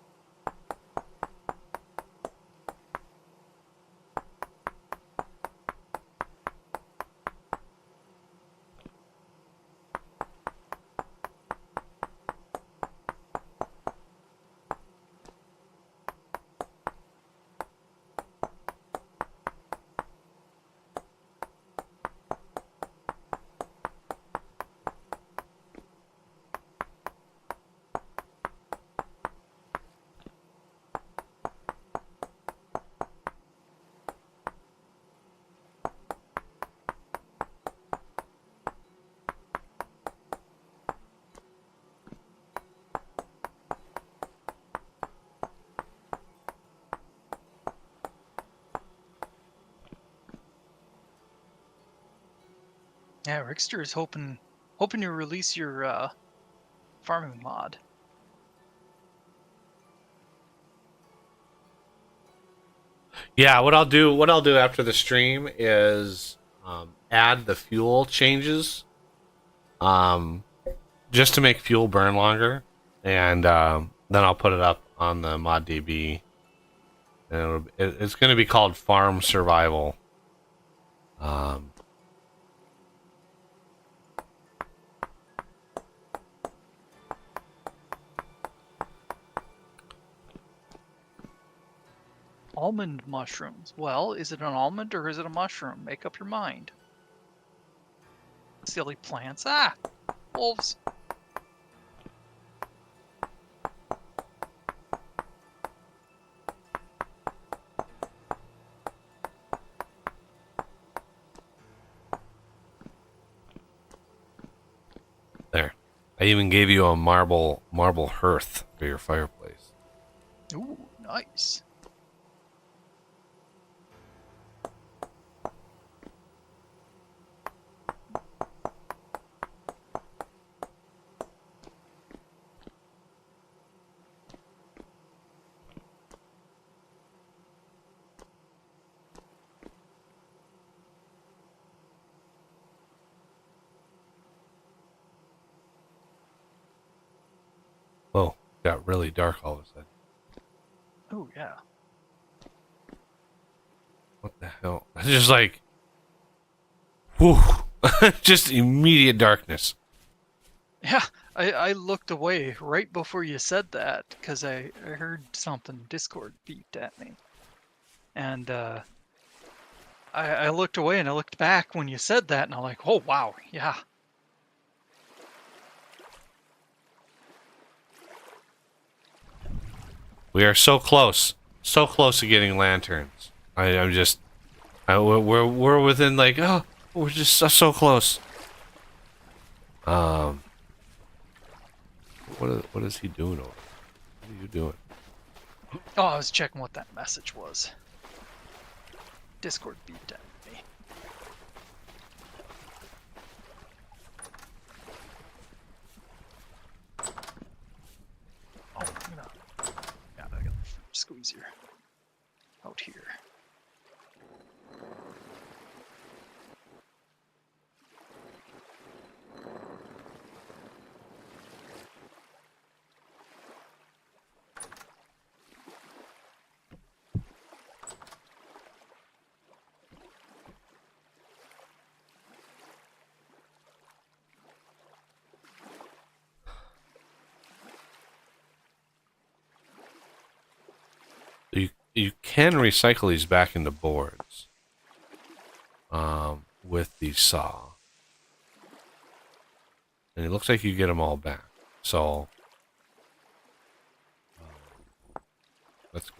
Yeah, Rickster is hoping to release your farming mod. Yeah, what I'll do after the stream is add the fuel changes, just to make fuel burn longer, and then I'll put it up on the ModDB, and it's going to be called Farm Survival. Almond mushrooms. Well, is it an almond or is it a mushroom? Make up your mind. Silly plants. Ah! Wolves. There, I even gave you a marble hearth for your fireplace. Ooh, nice. Whoa, got really dark all of a sudden. Oh, yeah. What the hell? It's just like, whew, just immediate darkness. Yeah, I looked away right before you said that because I heard something. Discord beeped at me. And I looked away and I looked back when you said that and I'm like, oh, wow, yeah. We are so close to getting lanterns. I'm just, we're within like, oh, we're just so close. What is he doing over there? What are you doing? Oh, I was checking what that message was. Discord beeped at me. Oh, I'm gonna... Yeah, I got the squeezer out here. You can recycle these back into boards, with the saw, and it looks like you get them all back. So that's good.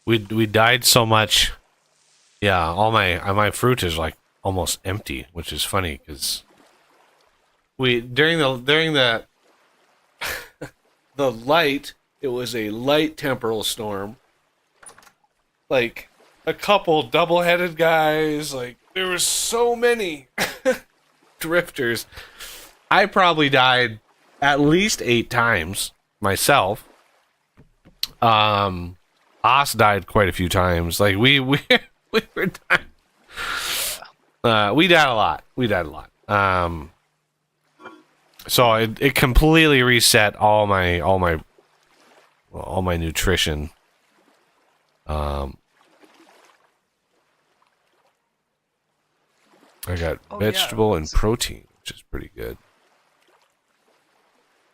We died so much. Yeah, all my fruit is like almost empty, which is funny because we during the the light, it was a light temporal storm. Like a couple double-headed guys, like there were so many drifters. I probably died at least 8 times myself. Os died quite a few times. Like we were dying. We died a lot. So it completely reset all my nutrition. I got vegetable and protein, which is pretty good.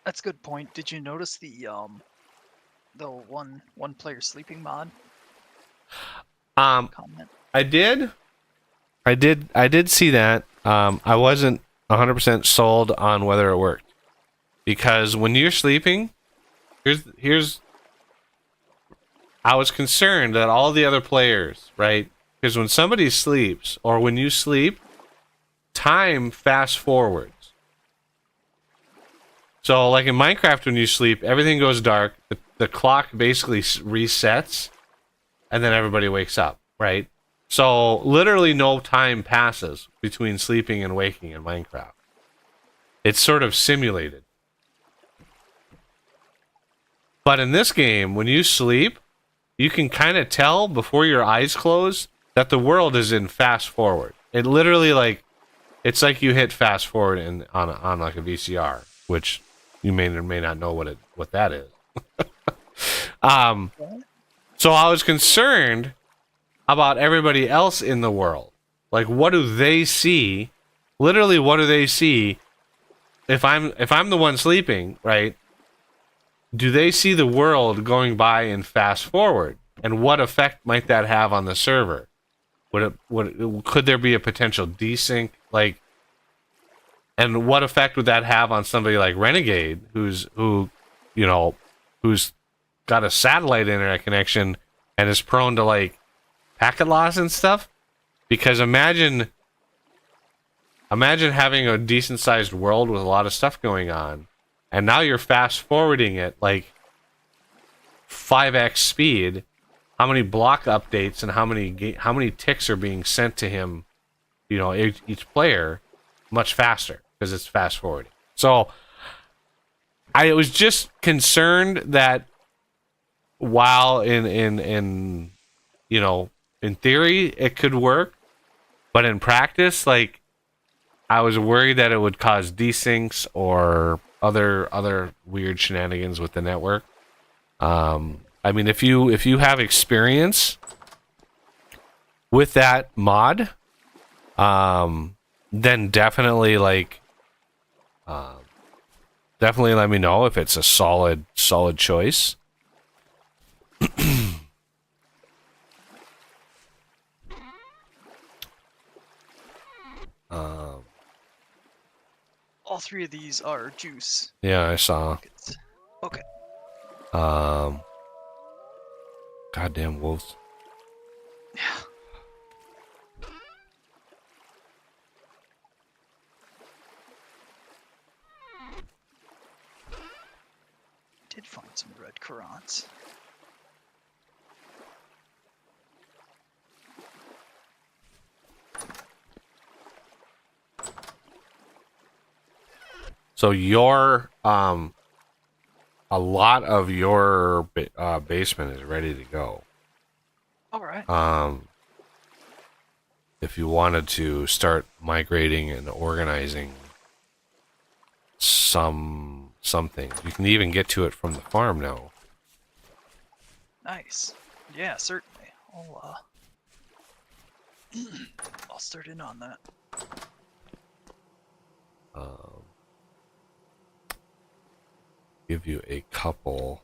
That's a good point. Did you notice the one player sleeping mod? Comment. I did see that. I wasn't 100% sold on whether it worked, because when you're sleeping, here's I was concerned that all the other players, right, because when somebody sleeps or when you sleep, time fast forwards. So, like in Minecraft, when you sleep, everything goes dark. The clock basically resets, and then everybody wakes up, right? So, literally no time passes between sleeping and waking in Minecraft. It's sort of simulated. But in this game, when you sleep, you can kind of tell before your eyes close that the world is in fast forward. It literally, like, it's like you hit fast forward on like a VCR, which you may or may not know what that is. So I was concerned about everybody else in the world. Like, what do they see? Literally, what do they see? If I'm the one sleeping, right? Do they see the world going by in fast forward? And what effect might that have on the server? Could there be a potential desync? Like, and what effect would that have on somebody like Renegade, who's got a satellite internet connection and is prone to like packet loss and stuff? Because imagine having a decent sized world with a lot of stuff going on, and now you're fast forwarding it like 5x speed. How many block updates and how many ticks are being sent to him, each player, much faster because it's fast forwarding. So I was just concerned that while in theory it could work, but in practice, like, I was worried that it would cause desyncs or other weird shenanigans with the network. I mean, if you have experience with that mod, then definitely definitely let me know if it's a solid choice. All three of these are juice. Yeah, I saw. Okay. Goddamn wolves. Yeah. Did find some red Korans. So your a lot of your basement is ready to go. All right. If you wanted to start migrating and organizing something, you can even get to it from the farm now. Nice. Yeah, certainly. I'll start in on that. Give you a couple.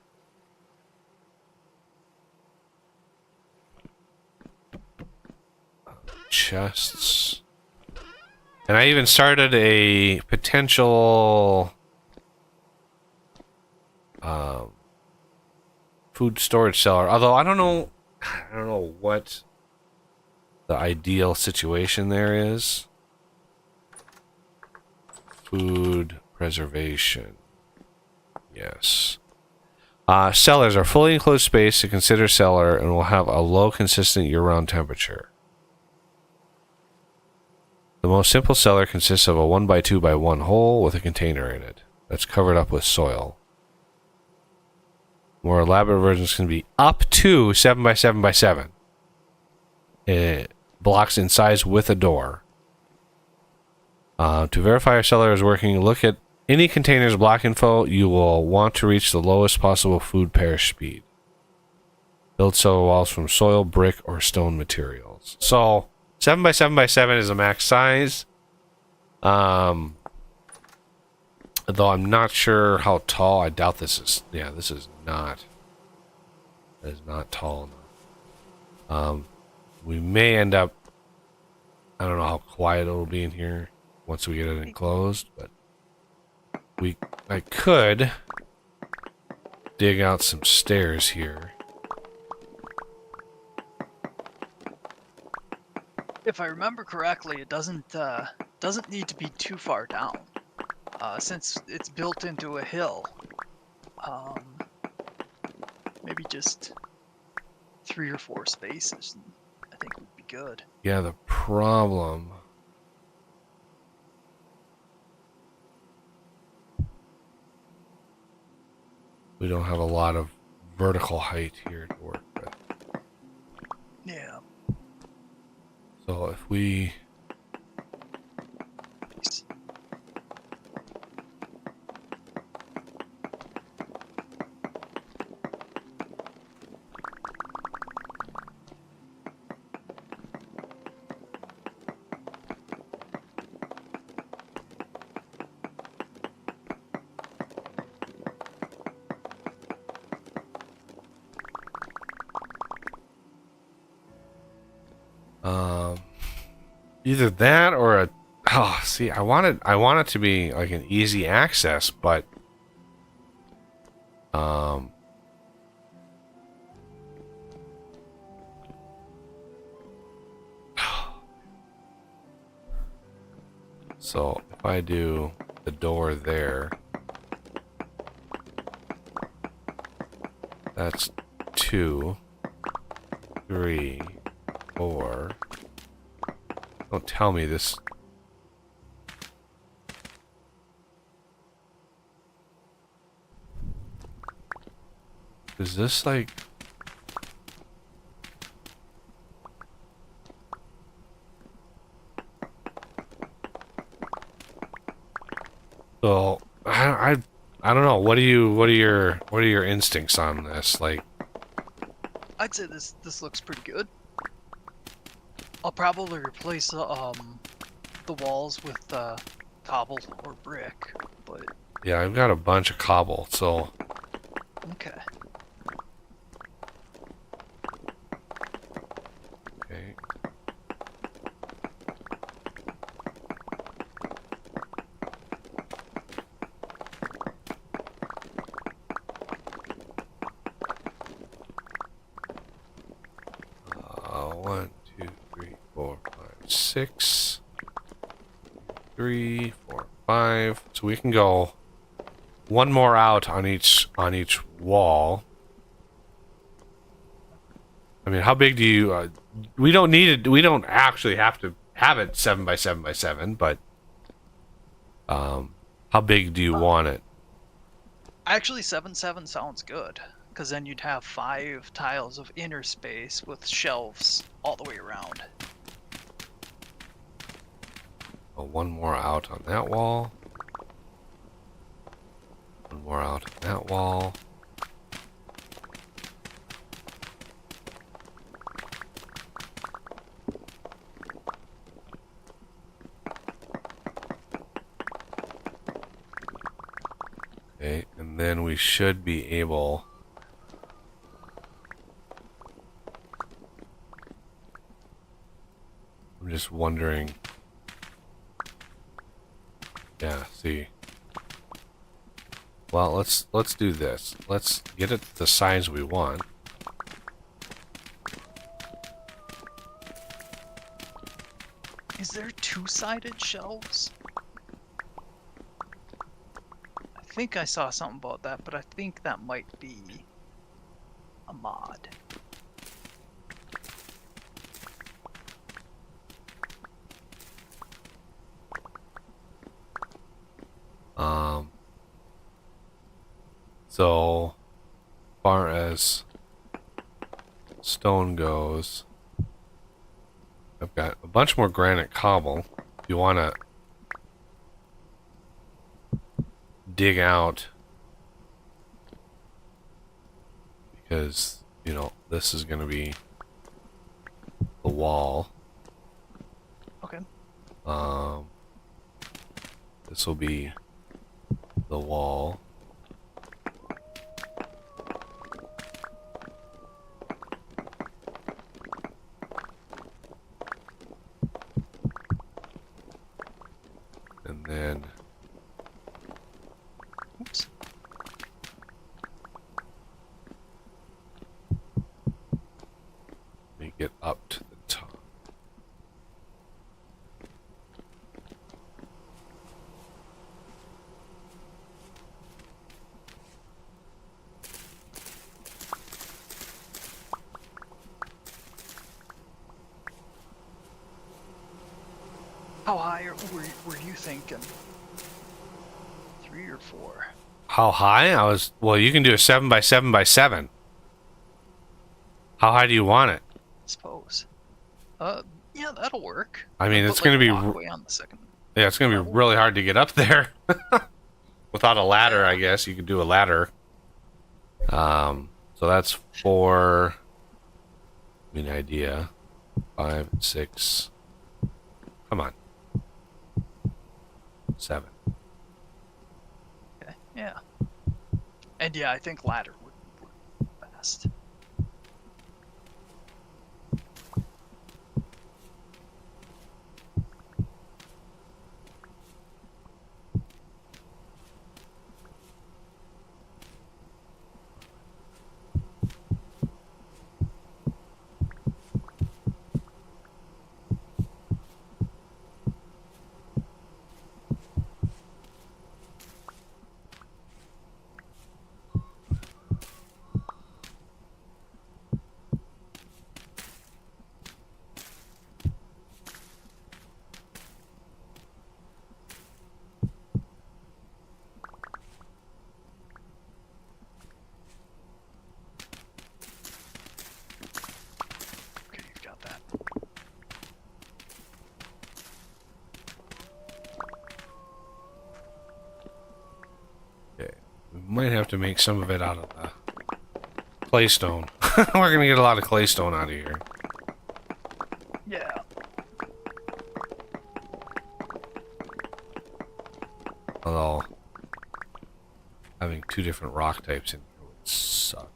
Chests. And I even started a potential food storage cellar. Although I don't know what the ideal situation there is. Food preservation. Yes. Cellars are fully enclosed space to consider cellar and will have a low, consistent year-round temperature. The most simple cellar consists of a 1x2x1 hole with a container in it that's covered up with soil. More elaborate versions can be up to 7x7x7 blocks in size with a door. To verify your cellar is working, look at any container's block info. You will want to reach the lowest possible food perish speed. Build cellar walls from soil, brick, or stone materials. So 7x7x7 is a max size. Though I'm not sure how tall. I doubt this is. Yeah, this is not. That is not tall enough. We may end up. I don't know how quiet it'll be in here once we get it enclosed, but I could dig out some stairs here. If I remember correctly, it doesn't need to be too far down, since it's built into a hill. Um, maybe just 3 or 4 spaces, and I think would be good. Yeah, the problem. We don't have a lot of vertical height here to work with. Yeah. So if we... Nice. Either that or a... Oh, see, I want it to be like an easy access, but... So if I do the door there, that's 2, 3, 4. Don't tell me this. Is this like... So I don't know. What are your instincts on this? Like, I'd say this looks pretty good. I'll probably replace the walls with cobble or brick, but yeah, I've got a bunch of cobble, so okay. okay. One, 2, 3, 4, 5, 6. 3, 4, 5. So we can go one more out on each wall. I mean, how big do you? We don't need it. We don't actually have to have it 7 by 7 by 7. But how big do you want it? Actually, 7-7 sounds good, because then you'd have 5 tiles of inner space with shelves all the way around. One more out on that wall. One more out on that wall. Okay, and then we should be able... I'm just wondering... Yeah, see. Well, let's do this. Let's get it the size we want. Is there 2-sided shelves? I think I saw something about that, but I think that might be a mod. So far as stone goes, I've got a bunch more granite cobble. If you want to dig out, because, you know, this is going to be the wall. Okay. This will be the wall. And then Oops. we get up to the top. How high were you thinking? 3 or 4? How high? Well, you can do a 7 by 7 by 7. How high do you want it? I suppose. Yeah, that'll work. I mean, Put, it's like, going to a be walkway on the second. yeah, it's going to be really hard to get up there. Without a ladder, I guess you could do a ladder. So that's 4. Give me an idea. 5, 6. Come on. 7. Okay, yeah. And yeah, I think ladder would work best. Okay, you've got that. Okay. We might have to make some of it out of the claystone. We're going to get a lot of claystone out of here. Yeah. Although, having 2 different rock types in here would suck.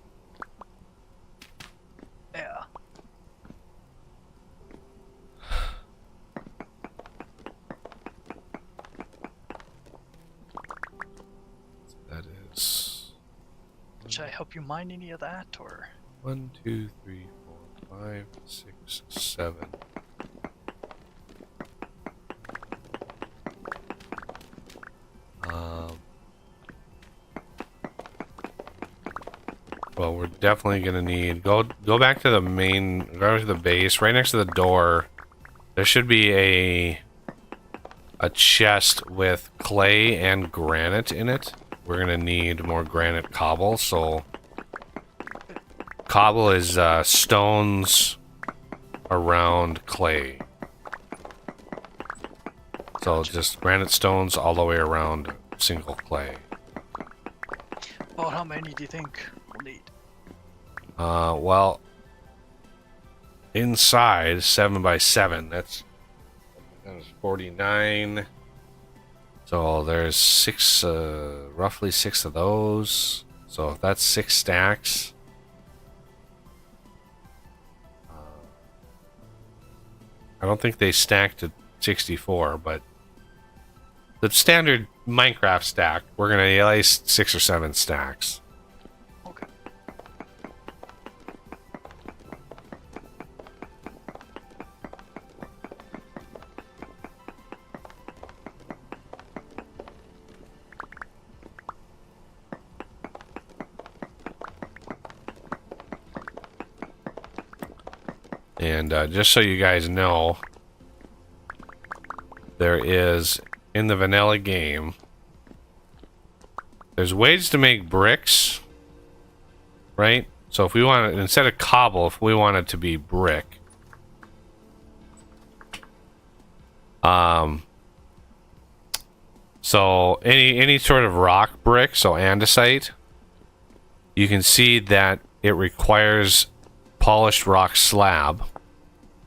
Yeah. That is Should I help you mine any of that, or? 1, 2, 3, 4, 5, 6, 7. Well, we're definitely gonna need go back to the main, go to the base, right next to the door. There should be a chest with clay and granite in it. We're gonna need more granite cobble. So cobble is stones around clay. So just granite stones all the way around single clay. About how many do you think we'll need? Well, inside 7 by 7. That's 49. So there's 6, roughly 6 of those. So if that's 6 stacks. I don't think they stack to 64, but the standard Minecraft stack, we're gonna need at least 6 or 7 stacks. Okay. And just so you guys know, there is, in the vanilla game, there's ways to make bricks, right? So if we want it, instead of cobble, if we want it to be brick, so any sort of rock brick, so andesite, you can see that it requires polished rock slab,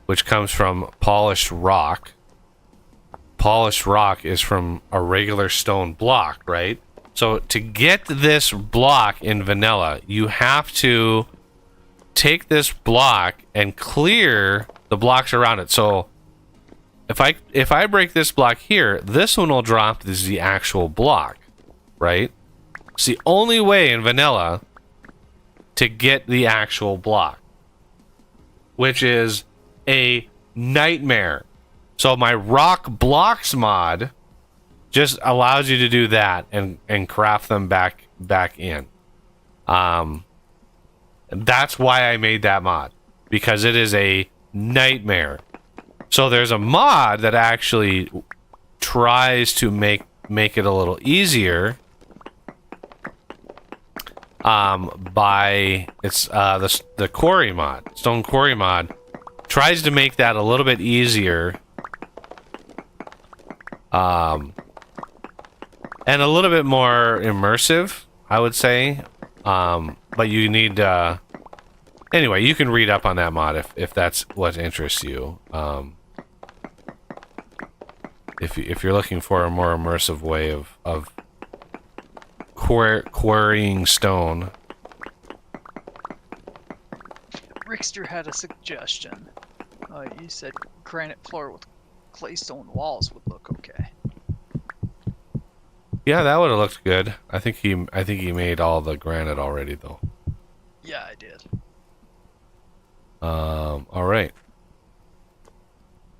which comes from polished rock. Polished rock is from a regular stone block, right? So to get this block in vanilla, you have to take this block and clear the blocks around it. So if I break this block here, this one will drop as the actual block, right? It's the only way in vanilla to get the actual block, which is a nightmare. So my rock blocks mod just allows you to do that and craft them back in. That's why I made that mod, because it is a nightmare So there's a mod that actually tries to make it a little easier. By it's the quarry mod, stone quarry mod, tries to make that a little bit easier. And a little bit more immersive, I would say. But you need anyway, you can read up on that mod if that's what interests you. If you're looking for a more immersive way of quarrying stone. Rickster had a suggestion. You said granite floor with claystone walls would look okay. Yeah, that would have looked good. I think he made all the granite already though. Yeah, I did. All right.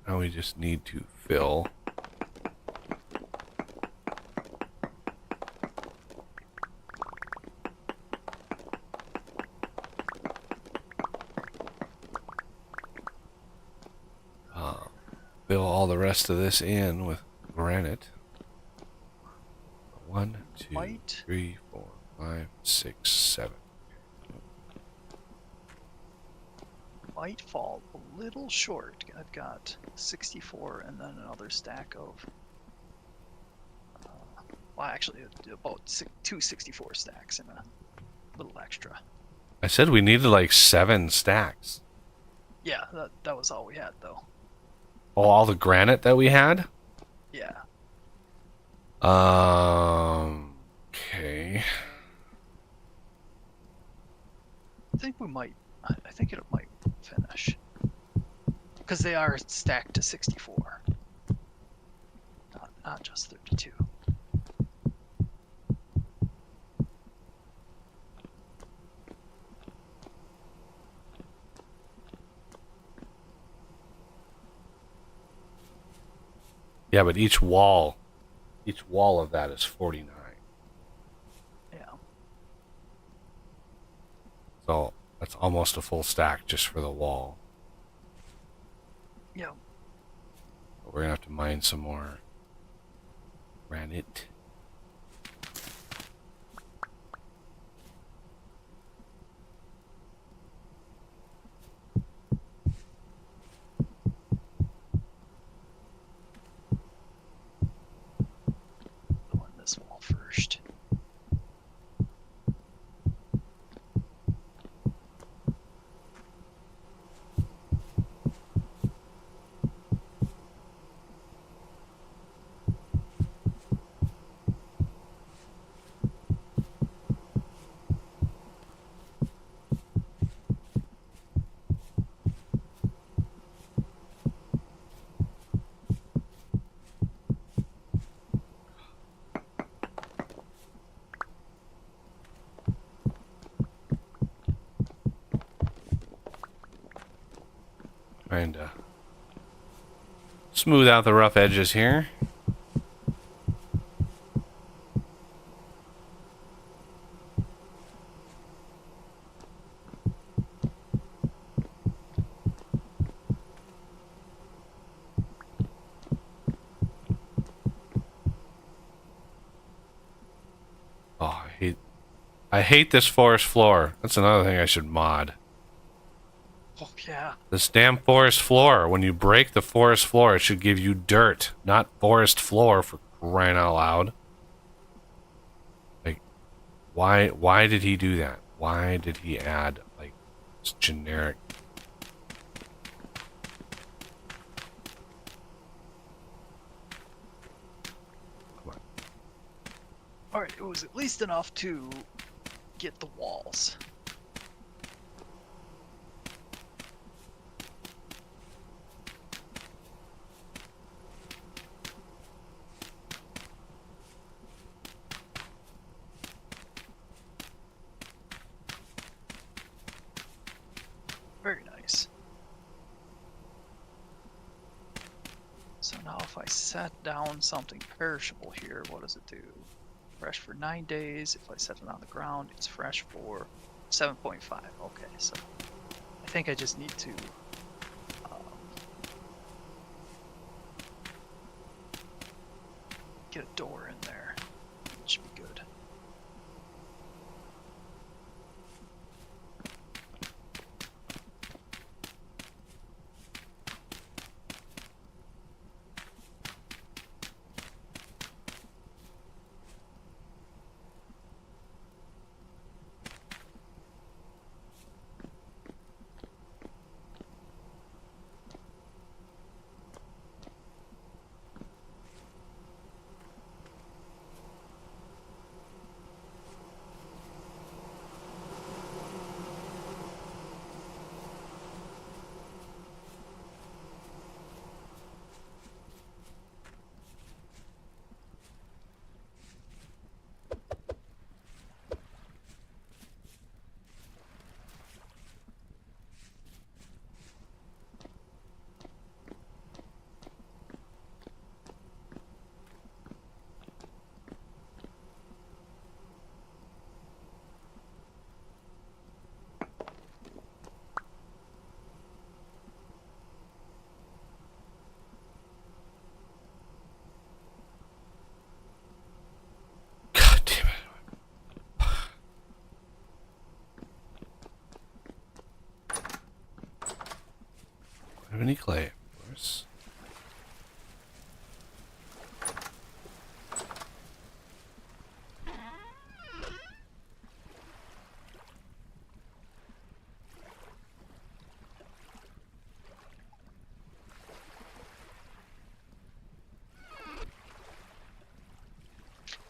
Now we just need to fill. Fill all the rest of this in with granite. 1, 2, Might. 3, 4, 5, 6, 7. Might fall a little short. I've got 64 and then another stack of. Well, actually, about 2 64 stacks and a little extra. I said we needed like 7 stacks. Yeah, that was all we had though. Oh, all the granite that we had? Yeah. Okay. I think we might. I think it might finish because they are stacked to 64, not just 32. Yeah, but each wall of that is 49. Yeah. So that's almost a full stack just for the wall. Yeah. But we're gonna have to mine some more granite. Go on this wall first. Trying to smooth out the rough edges here. Oh, I hate this forest floor. That's another thing I should mod. Oh yeah. This damn forest floor. When you break the forest floor, it should give you dirt, not forest floor, for crying out loud. Like, why did he do that? Why did he add, like, this generic... Come on. Alright, it was at least enough to get the walls. Very nice. So now if I set down something perishable here, what does it do? Fresh for 9 days. If I set it on the ground, it's fresh for 7.5. Okay, so I think I just need to get a door in there. Should be good. God damn it. Have any clay, of course.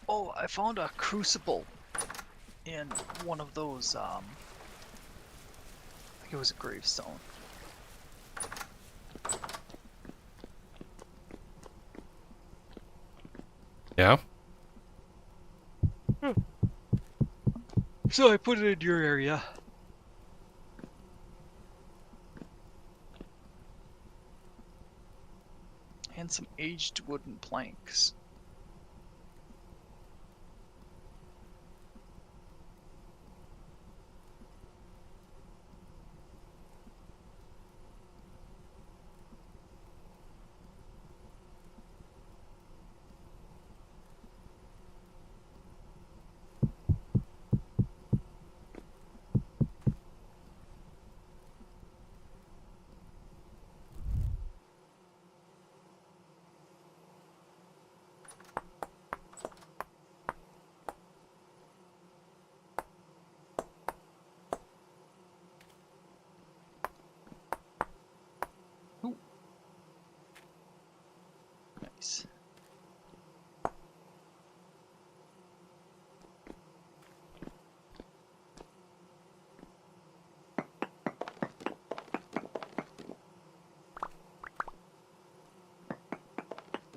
Oh, I found a crucible in one of those, I think it was a gravestone. Yeah? So I put it in your area. And some aged wooden planks. Ooh. Nice.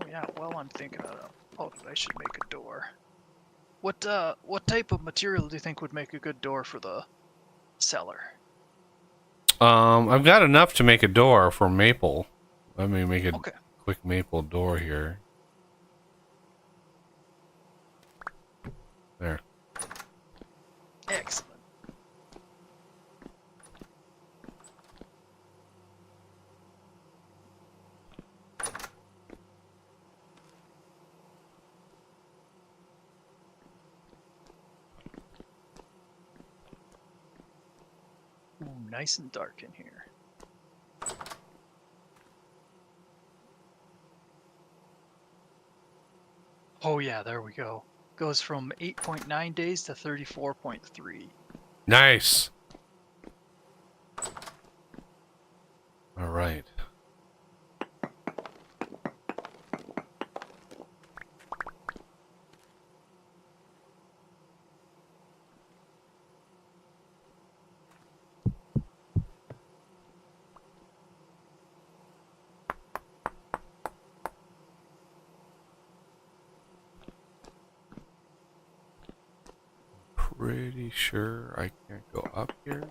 Oh yeah, well I'm thinking of I should make a door. What type of material do you think would make a good door for the cellar? I've got enough to make a door for maple. Let me make a Okay. quick maple door here. There. Excellent. Ooh, nice and dark in here. Oh yeah, there we go. Goes from 8.9 days to 34.3. Nice. All right. Pretty sure I can't go up here.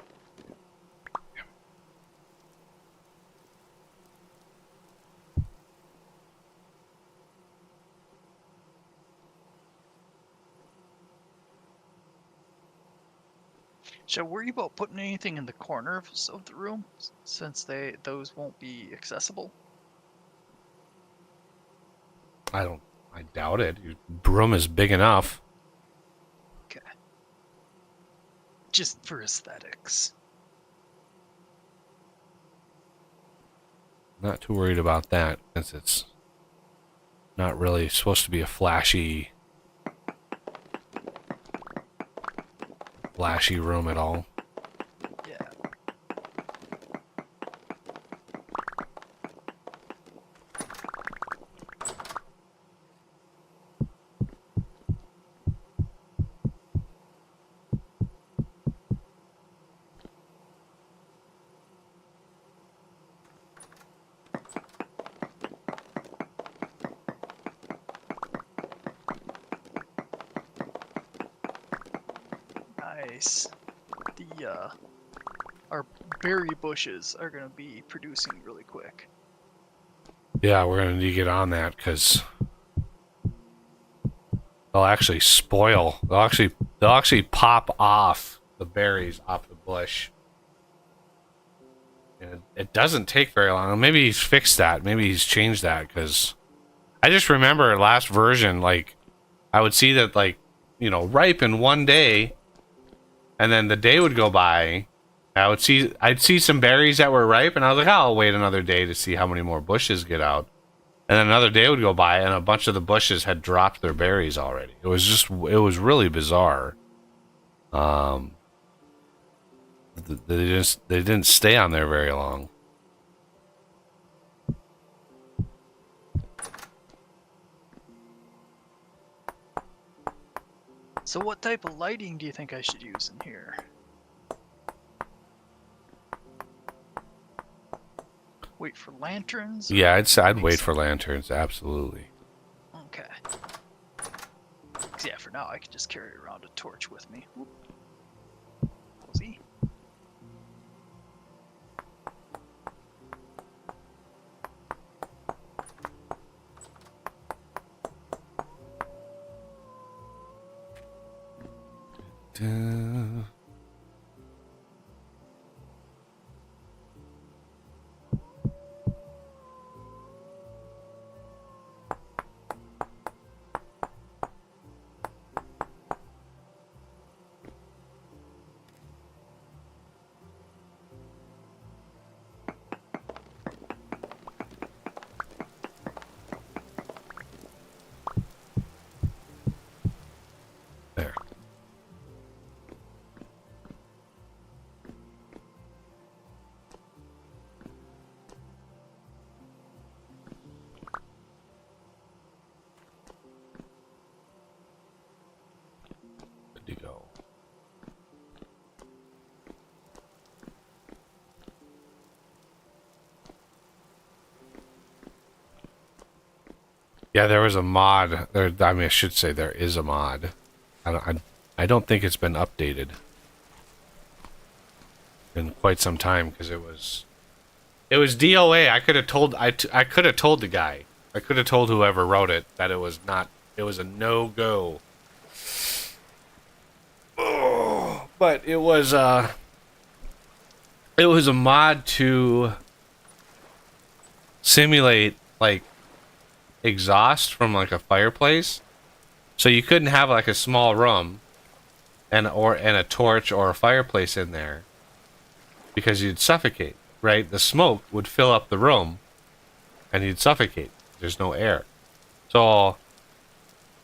Should I worry about putting anything in the corners of the room since those won't be accessible? I I doubt it. Your broom is big enough. Okay. Just for aesthetics. Not too worried about that, since it's not really supposed to be a flashy room at all. Yeah. Nice. Our berry bushes are gonna be producing really quick. Yeah, we're gonna need to get on that because they'll actually spoil. They'll actually pop off the berries off the bush. And it doesn't take very long. Maybe he's fixed that. Maybe he's changed that because I just remember last version, like I would see that ripe in one day, and then the day would go by. I'd see some berries that were ripe, and I was like, oh, I'll wait another day to see how many more bushes get out. And then another day would go by, and a bunch of the bushes had dropped their berries already. It was really bizarre. They didn't stay on there very long. So what type of lighting do you think I should use in here? Wait for lanterns? Yeah, I'd wait for lanterns, absolutely. Okay. 'Cause yeah, for now I could just carry around a torch with me. Whoop. Cozy. There. Good to go. Yeah, there was a mod. I should say there is a mod. I don't think it's been updated in quite some time because it was DOA. I could have told the guy. I could have told whoever wrote it that it was a no-go. Oh, but it was a mod to simulate exhaust from a fireplace. So you couldn't have a small room and a torch or a fireplace in there because you'd suffocate, right? The smoke would fill up the room and you'd suffocate. There's no air. So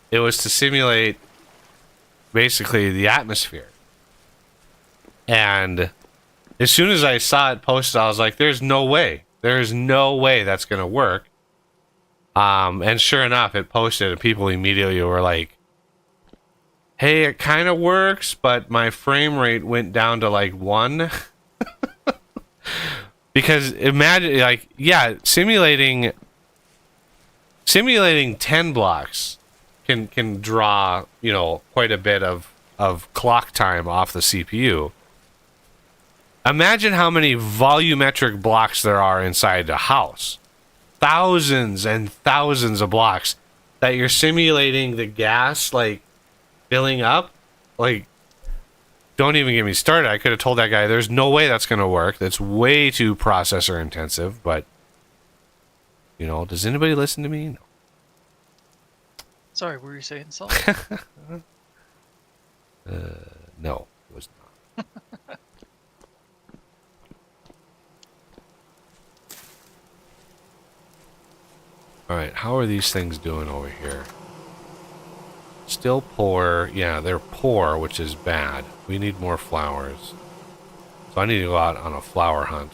it was to simulate basically the atmosphere. And as soon as I saw it posted, I was like, there's no way. There's no way that's going to work. And sure enough, it posted and people immediately were like, hey, it kind of works, but my frame rate went down to 1. Because imagine, simulating 10 blocks can draw, quite a bit of clock time off the CPU. Imagine how many volumetric blocks there are inside a house. Thousands and thousands of blocks that you're simulating the gas filling up. Don't even get me started. I could have told that guy there's no way that's going to work. That's way too processor intensive. But does anybody listen to me? Sorry, were you saying so? No, it was not. Alright, how are these things doing over here? Still poor. Yeah, they're poor, which is bad. We need more flowers. So I need to go out on a flower hunt.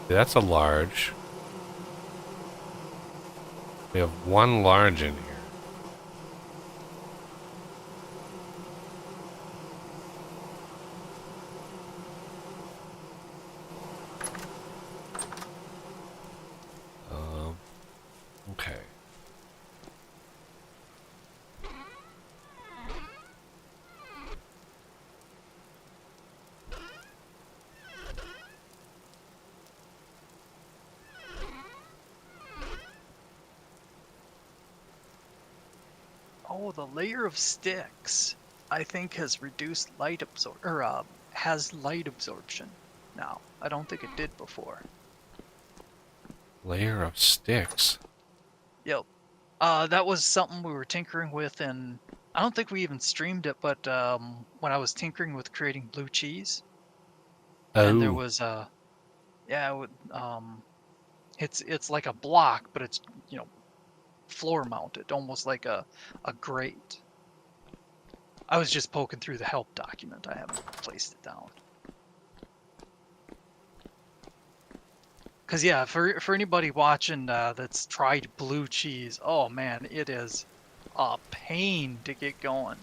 That's a large. We have one large in here. Okay. Oh, the layer of sticks, I think, has reduced light has light absorption now. I don't think it did before. Layer of sticks. Yep. That was something we were tinkering with, and I don't think we even streamed it, but when I was tinkering with creating blue cheese, and there Oh. was yeah, it's like a block, but it's, you know, floor mounted, almost like a grate. I was just poking through the help document. I haven't placed it down. Cause yeah, for anybody watching that's tried blue cheese, oh man, it is a pain to get going.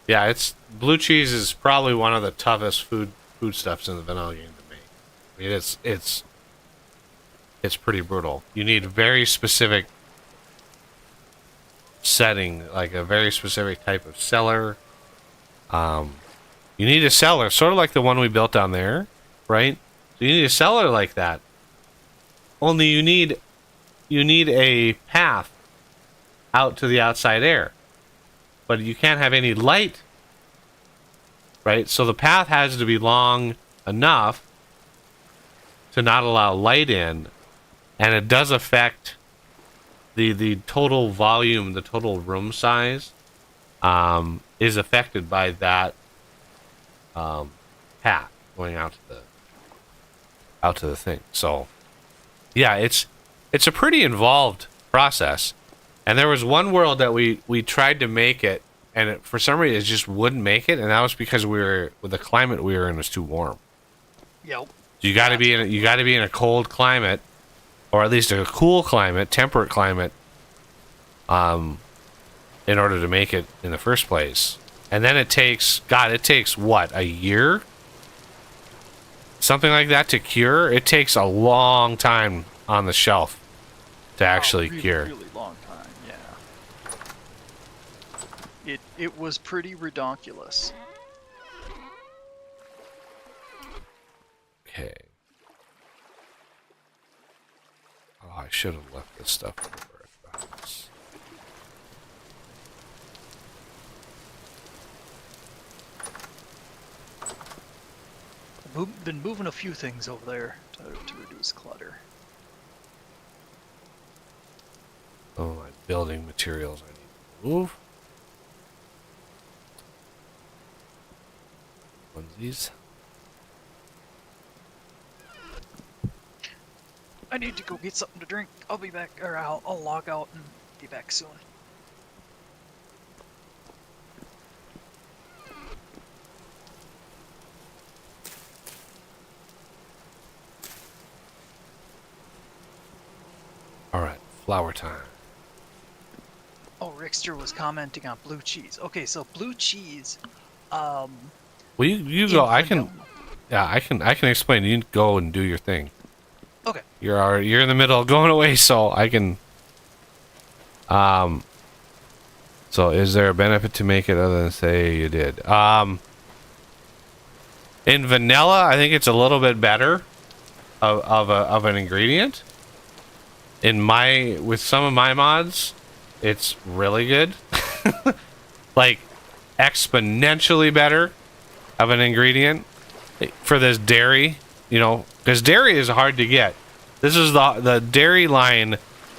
Yeah, it's blue cheese is probably one of the toughest foodstuffs in the vanilla game to make. I mean, it's pretty brutal. You need very specific setting, like a very specific type of cellar. You need a cellar, sort of like the one we built down there, right? So you need a cellar like that. Only you need a path out to the outside air. But you can't have any light, right? So the path has to be long enough to not allow light in, and it does affect the total volume, the total room size, is affected by that path going out to the thing. So yeah, it's a pretty involved process. And there was one world that we tried to make it, and for some reason it just wouldn't make it, and that was because with the climate we were in was too warm. Yep. You got to be in a cold climate, or at least a cool climate, temperate climate, in order to make it in the first place. And then it takes what, a year? Something like that to cure? It takes a long time on the shelf to actually really, cure. Really long time, yeah. It was pretty redonkulous. Okay. Oh, I should have left this stuff over at the house. Been moving a few things over there to reduce clutter. Oh, my building materials I need to move. Onesies. I need to go get something to drink. I'll be back, or I'll log out and be back soon. Alright, flower time. Oh, Rickster was commenting on blue cheese. Okay, so blue cheese, Well, you go. I can. Yeah, I can explain. You go and do your thing. Okay. You're in the middle of going away, so I can. So is there a benefit to make it other than say you did? In vanilla, I think it's a little bit better of an ingredient. With some of my mods, it's really good. Like exponentially better. of an ingredient for this dairy, you know, because dairy is hard to get. This is the dairy line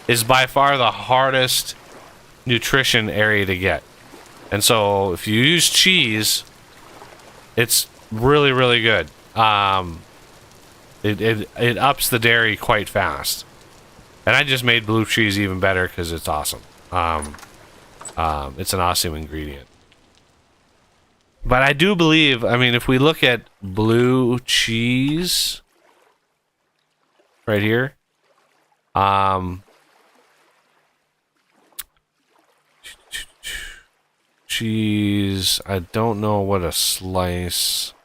is by far the hardest nutrition area to get. And so if you use cheese, it's really, really good. It ups the dairy quite fast. And I just made blue cheese even better because it's awesome. It's an awesome ingredient. But I do believe, I mean, if we look at blue cheese right here, cheese, I don't know what a slice,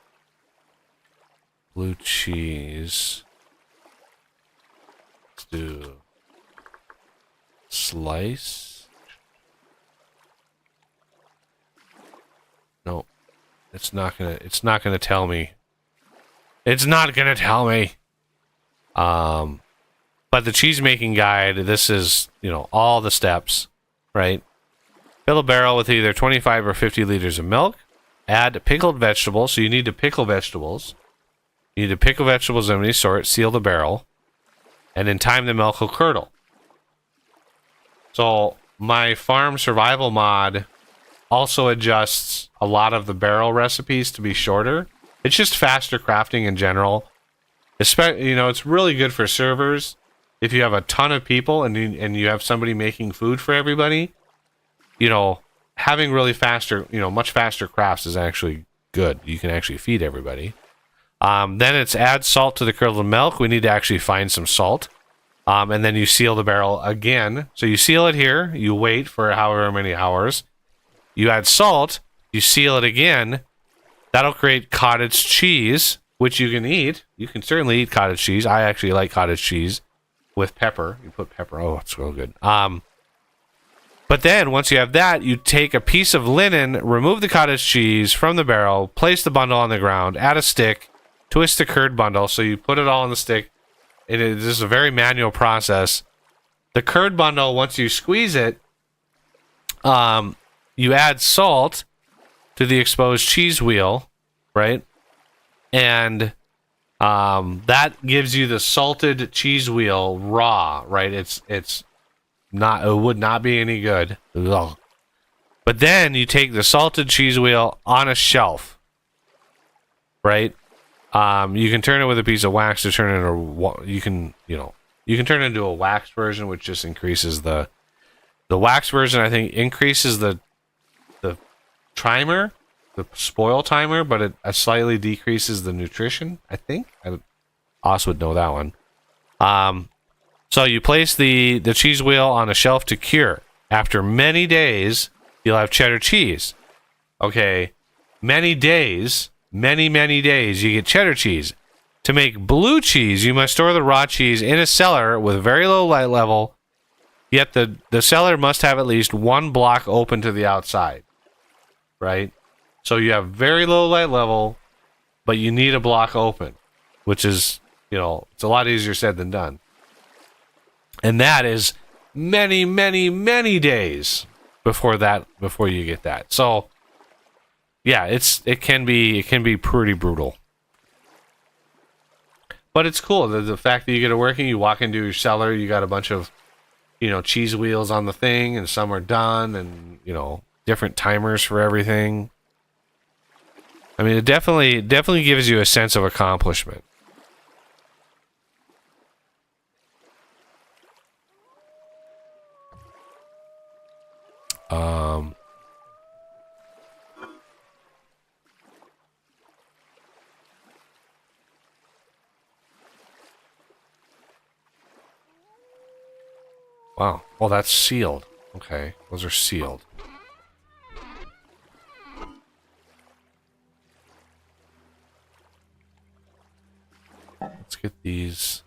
blue cheese, let's do slice, no, it's not gonna tell me, but the cheese making guide, this is, you know, all the steps, right? Fill a barrel with either 25 or 50 liters of milk. Add pickled vegetables. So you need to pickle vegetables. You need to pickle vegetables of any sort. Seal the barrel. And in time, the milk will curdle. So my farm survival mod also adjusts a lot of the barrel recipes to be shorter. It's just faster crafting in general. Especially, you know, it's really good for servers. If you have a ton of people and you have somebody making food for everybody, you know, having really faster, you know, much faster crafts is actually good. You can actually feed everybody. Then it's add salt to the curdled milk. We need to actually find some salt. And then you seal the barrel again. So you seal it here. You wait for however many hours. You add salt. You seal it again. That'll create cottage cheese, which you can eat. You can certainly eat cottage cheese. I actually like cottage cheese with pepper. You put pepper. Oh, it's real good. But then, once you have that, you take a piece of linen, remove the cottage cheese from the barrel, place the bundle on the ground, add a stick, twist the curd bundle. So you put it all on the stick. This is a very manual process. The curd bundle, once you squeeze it, you add salt to the exposed cheese wheel, right? And that gives you the salted cheese wheel raw, right? It would not be any good. Ugh. But then you take the salted cheese wheel on a shelf, right? You can turn it with a piece of wax to turn it into, you can turn it into a wax version, which just increases the wax version. I think increases the timer, the spoil timer, but it slightly decreases the nutrition. I think Oz would know that one. So you place the cheese wheel on a shelf to cure. After many days, you'll have cheddar cheese. Okay, many days, many days, you get cheddar cheese. To make blue cheese, you must store the raw cheese in a cellar with very low light level, yet the cellar must have at least one block open to the outside, right? So you have very low light level, but you need a block open, which is, you know, it's a lot easier said than done. And that is many days before you get that. So yeah, it can be pretty brutal. But it's cool. The fact that you get it working, you walk into your cellar, you got a bunch of, you know, cheese wheels on the thing, and some are done, and, you know, different timers for everything. I mean, it definitely gives you a sense of accomplishment. Wow. Well, that's sealed. Okay. Those are sealed. Let's get these.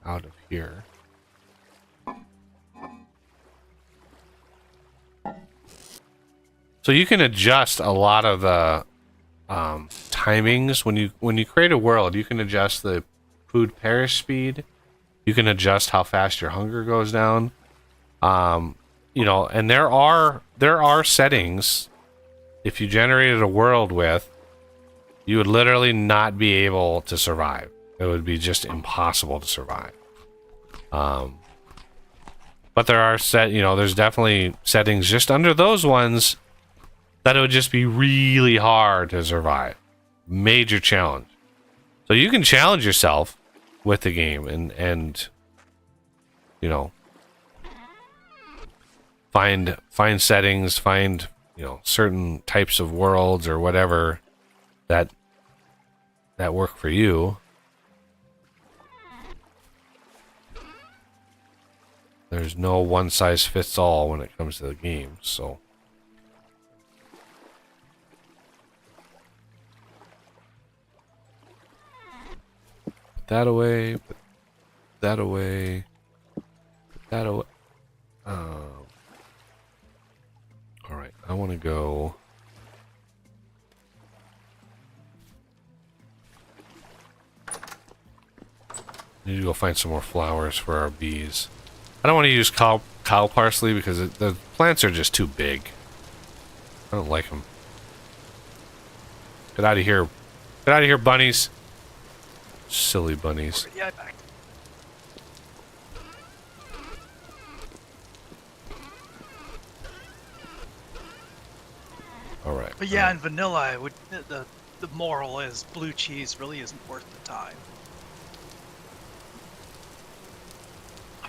Out of here. So you can adjust a lot of the timings when you create a world. You can adjust the food perish speed. You can adjust how fast your hunger goes down. You know, and there are settings if you generated a world with, you would literally not be able to survive. It would be just impossible to survive. But there are there's definitely settings just under those ones that it would just be really hard to survive. Major challenge. So you can challenge yourself with the game and you know, find settings, find, you know, certain types of worlds or whatever that work for you. There's no one size fits all when it comes to the game, so put that away, put that away, put that away. All right, I want to go. Need to go find some more flowers for our bees. I don't want to use cow parsley because the plants are just too big. I don't like them. Get out of here. Get out of here, bunnies. Silly bunnies. Yeah, back. Alright. But yeah, in vanilla, the moral is blue cheese really isn't worth the time.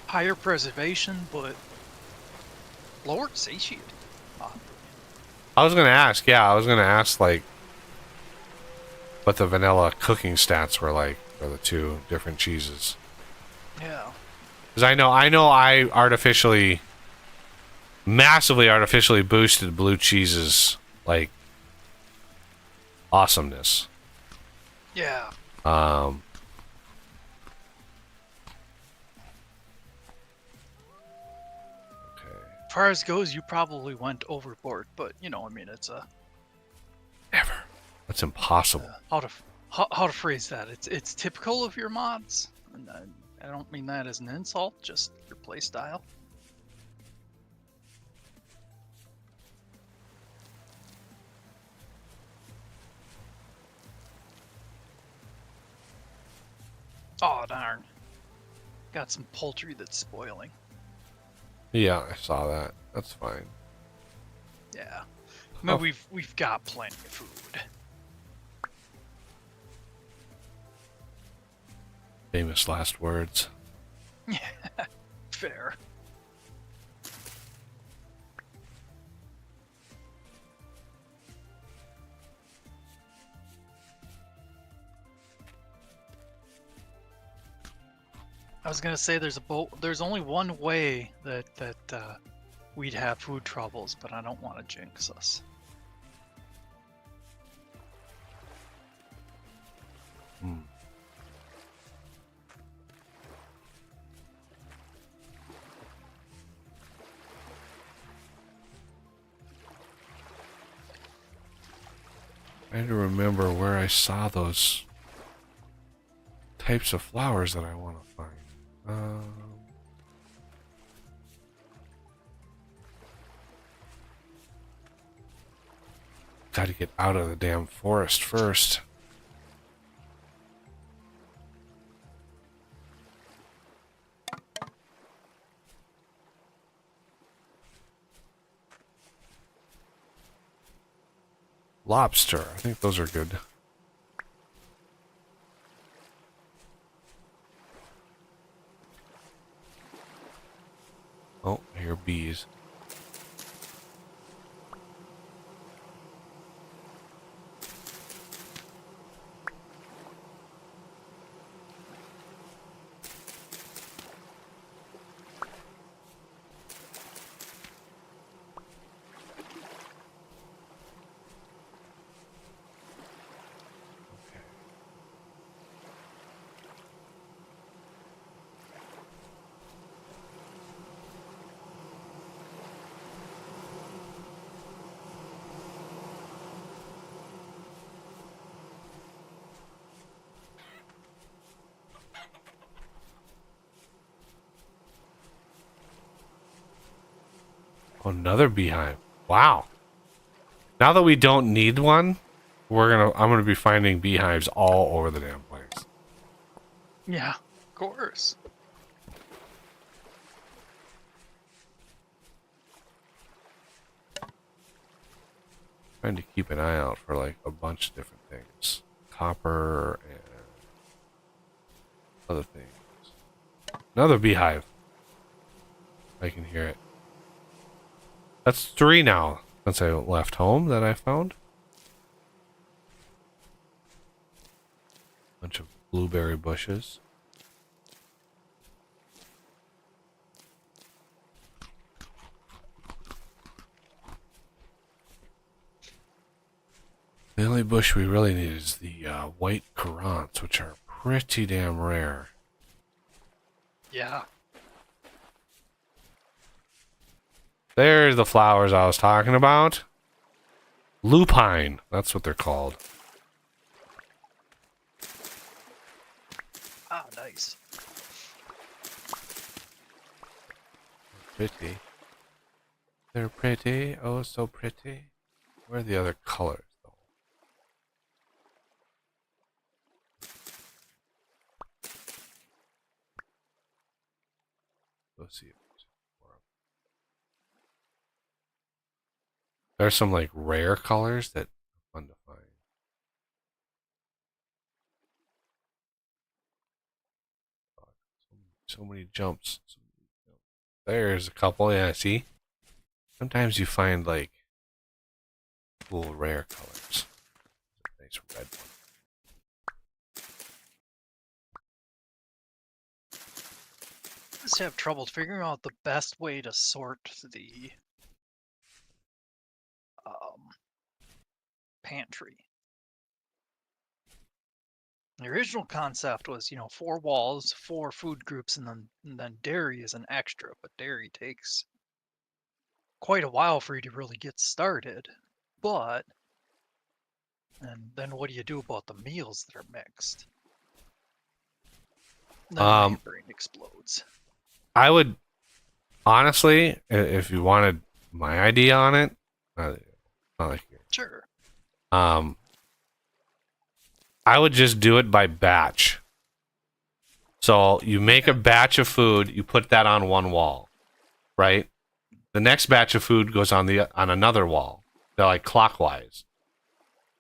Higher preservation, but lower satiety. I was gonna ask, like what the vanilla cooking stats were like for the two different cheeses. Yeah. Because I know I massively artificially boosted blue cheese's like awesomeness. Yeah. As far as goes, you probably went overboard, but you know, I mean, it's a Never. That's impossible. how to phrase that. It's typical of your mods, and I don't mean that as an insult, just your play style. Oh darn! Got some poultry that's spoiling. Yeah, I saw that. That's fine. Yeah. I mean, we've got plenty of food. Famous last words. Yeah, fair. I was gonna say there's only one way that we'd have food troubles, but I don't want to jinx us. Hmm. I had to remember where I saw those types of flowers that I want to find. Got to get out of the damn forest first. Lobster. I think those are good. Oh, I hear bees. Oh, another beehive. Wow. Now that we don't need one, I'm gonna be finding beehives all over the damn place. Yeah, of course. Trying to keep an eye out for like a bunch of different things. Copper and other things. Another beehive. I can hear it. That's 3 now since I left home that I found. Bunch of blueberry bushes. The only bush we really need is the white currants, which are pretty damn rare. Yeah. There's the flowers I was talking about. Lupine, that's what they're called. Ah, nice. Pretty. They're pretty, oh so pretty. Where are the other colors though? Let's see. There's some like rare colors that are fun to find. So many jumps. There's a couple, yeah, see? Sometimes you find like cool rare colors. Nice red one. Just have trouble figuring out the best way to sort the pantry. The original concept was, 4 walls, 4 food groups, and then dairy is an extra, but dairy takes quite a while for you to really get started. But and then what do you do about the meals that are mixed? Then my brain explodes. I would honestly, if you wanted my idea on it, not like Sure. I would just do it by batch. So you make a batch of food, you put that on one wall, right? The next batch of food goes on another wall. They're like clockwise.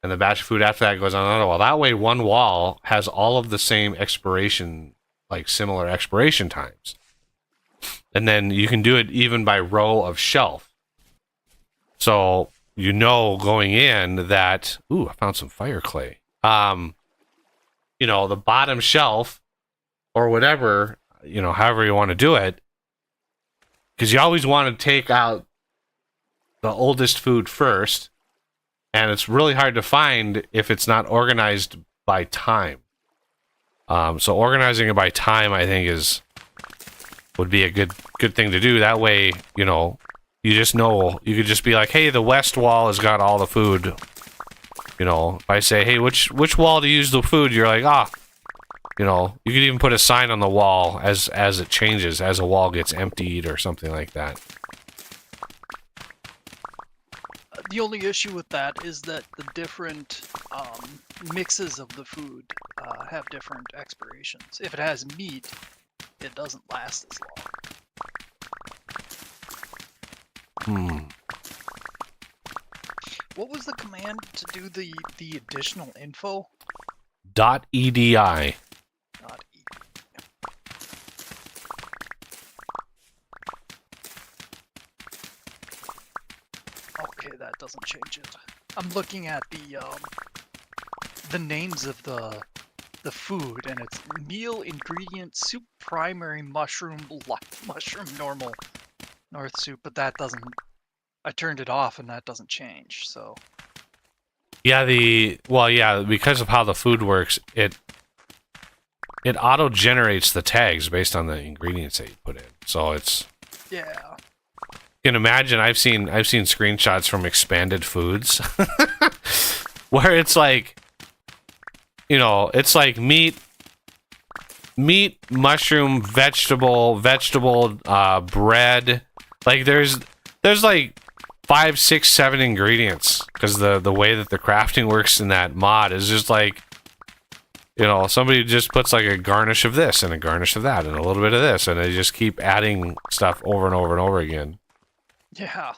And the batch of food after that goes on another wall. That way one wall has all of the same expiration, like similar expiration times. And then you can do it even by row of shelf. So you know going in that, ooh, I found some fire clay. The bottom shelf or whatever, however you want to do it, because you always want to take out the oldest food first, and it's really hard to find if it's not organized by time. So organizing it by time, I think, would be a good thing to do. That way, you just know, you could just be like, hey, the west wall has got all the food. If I say, hey, which wall to use the food, you're like, you could even put a sign on the wall as it changes, as a wall gets emptied or something like that. The only issue with that is that the different mixes of the food have different expirations. If it has meat, it doesn't last as long. What was the command to do the additional info? .edi. Not E. Okay, that doesn't change it. I'm looking at the names of the food, and it's meal, ingredient, soup, primary, mushroom, mushroom, normal, north soup, but that doesn't. I turned it off, and that doesn't change. So. Yeah, because of how the food works, it auto generates the tags based on the ingredients that you put in. So it's. Yeah. You can imagine. I've seen screenshots from Expanded Foods, where it's like, it's like meat, mushroom, vegetable, bread. Like there's there's like 5, 6, 7 ingredients because the way that the crafting works in that mod is just like, you know, somebody just puts like a garnish of this and a garnish of that and a little bit of this, and they just keep adding stuff over and over and over again. Yeah.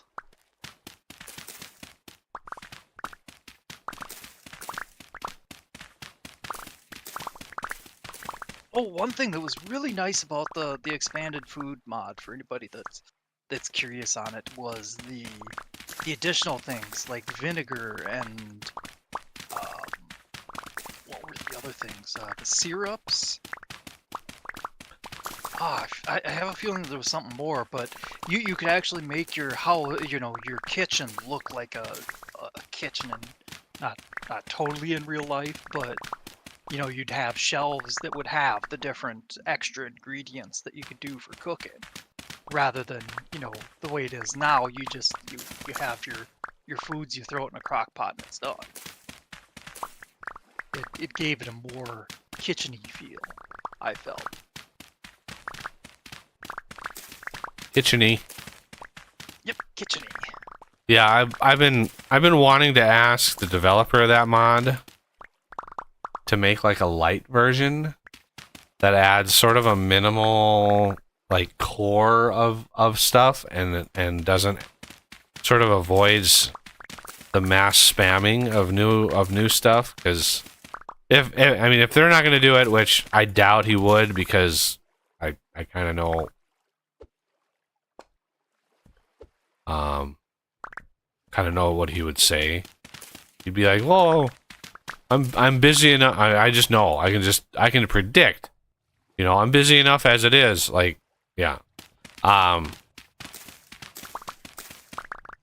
Oh, one thing that was really nice about the expanded food mod for anybody that's curious on it was the additional things like vinegar and what were the other things? The syrups. I have a feeling there was something more, but you could actually make your your kitchen look like a kitchen, and not totally in real life, but you know, you'd have shelves that would have the different extra ingredients that you could do for cooking, rather than, you know, the way it is now. You just you have your foods, you throw it in a crock pot and it's done. It gave it a more kitchen-y feel, I felt. Kitcheny. Yep, kitchen-y. Yeah, I've been wanting to ask the developer of that mod to make like a light version that adds sort of a minimal like core of stuff and doesn't sort of avoids the mass spamming of new stuff, because if they're not going to do it, which I doubt he would, because I kind of know what he would say. He'd be like, "Whoa, I'm busy enough. I just know. I can predict. You know, I'm busy enough as it is." Like, yeah. And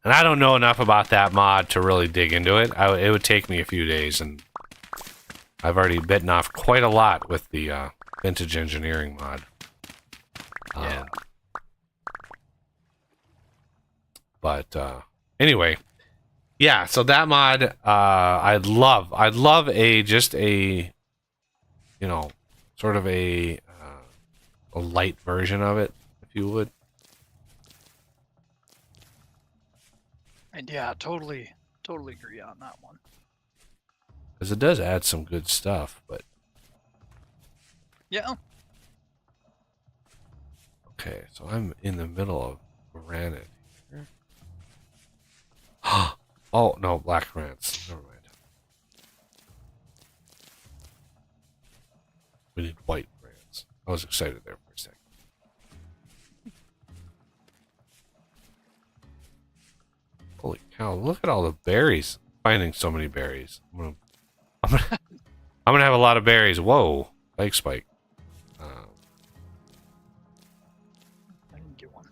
I don't know enough about that mod to really dig into it. It would take me a few days, and I've already bitten off quite a lot with the vintage engineering mod. Yeah. But anyway, yeah. So that mod, I'd love just a, you know, sort of a light version of it, if you would. And yeah, totally agree on that one. Because it does add some good stuff, but Yeah. okay. So I'm in the middle of granite here. Oh no, black granites. Never mind. We need white granites. I was excited there for a second. Holy cow! Look at all the berries. Finding so many berries. I'm gonna have a lot of berries. Whoa, leg spike. I can get one.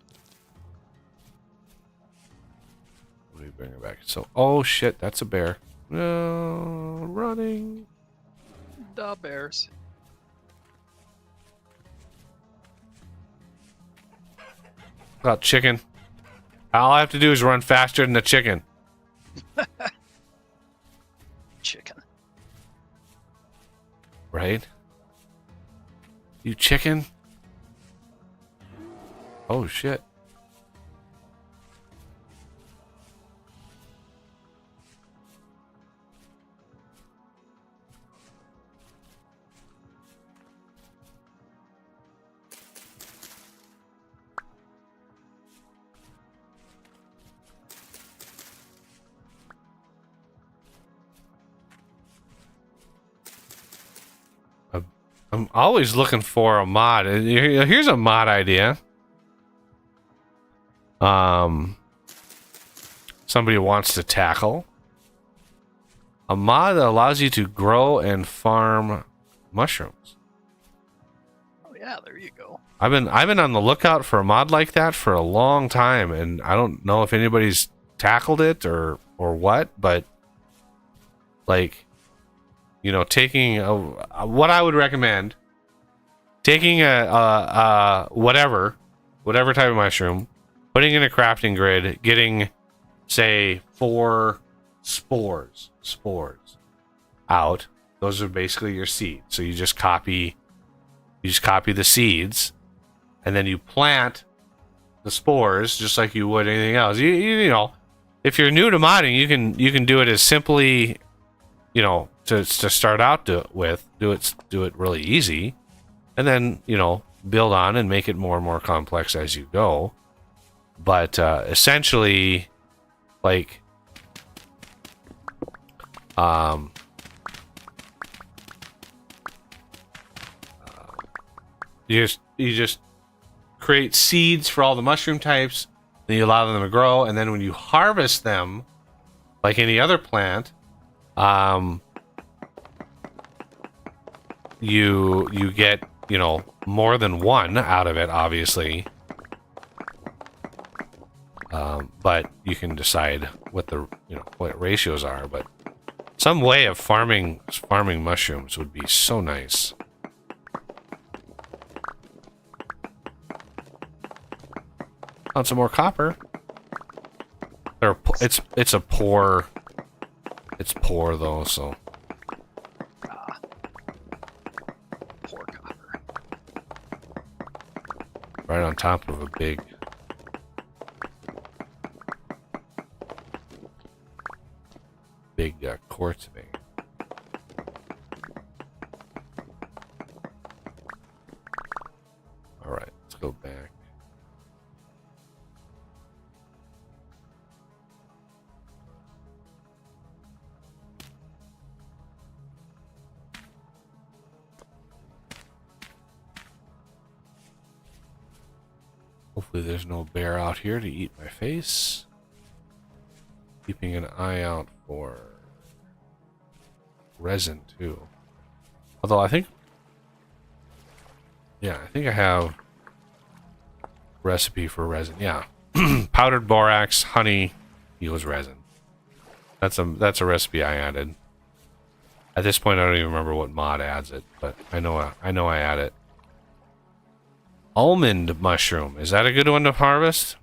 Let me bring it back. So, oh shit, that's a bear. No, running. Da bears. About chicken. All I have to do is run faster than the chicken. Chicken. Right? You chicken? Oh shit. I'm always looking for a mod. Here's a mod idea. Somebody wants to tackle a mod that allows you to grow and farm mushrooms. Oh yeah, there you go. I've been on the lookout for a mod like that for a long time, and I don't know if anybody's tackled it or what, but like, you know, taking what I would recommend, taking a whatever type of mushroom, putting in a crafting grid, getting say 4 spores out. Those are basically your seeds. So you just copy the seeds, and then you plant the spores just like you would anything else. You know, if you're new to modding, you can do it as simply, you know, to start out with. Do it really easy, and then, you know, build on and make it more and more complex as you go. But essentially, like, you just create seeds for all the mushroom types, then you allow them to grow, and then when you harvest them, like any other plant, you get, you know, more than one out of it, obviously. But you can decide what the, you know, what ratios are. But some way of farming mushrooms would be so nice. Found some more copper. It's poor though, so. Poor copper. Right on top of a big quartz vein. All right, let's go back. Hopefully there's no bear out here to eat my face. Keeping an eye out for resin too. Although I think I have recipe for resin. Yeah. Powdered borax, honey, equals resin. That's a recipe I added. At this point I don't even remember what mod adds it, but I know I add it. Almond mushroom. Is that a good one to harvest?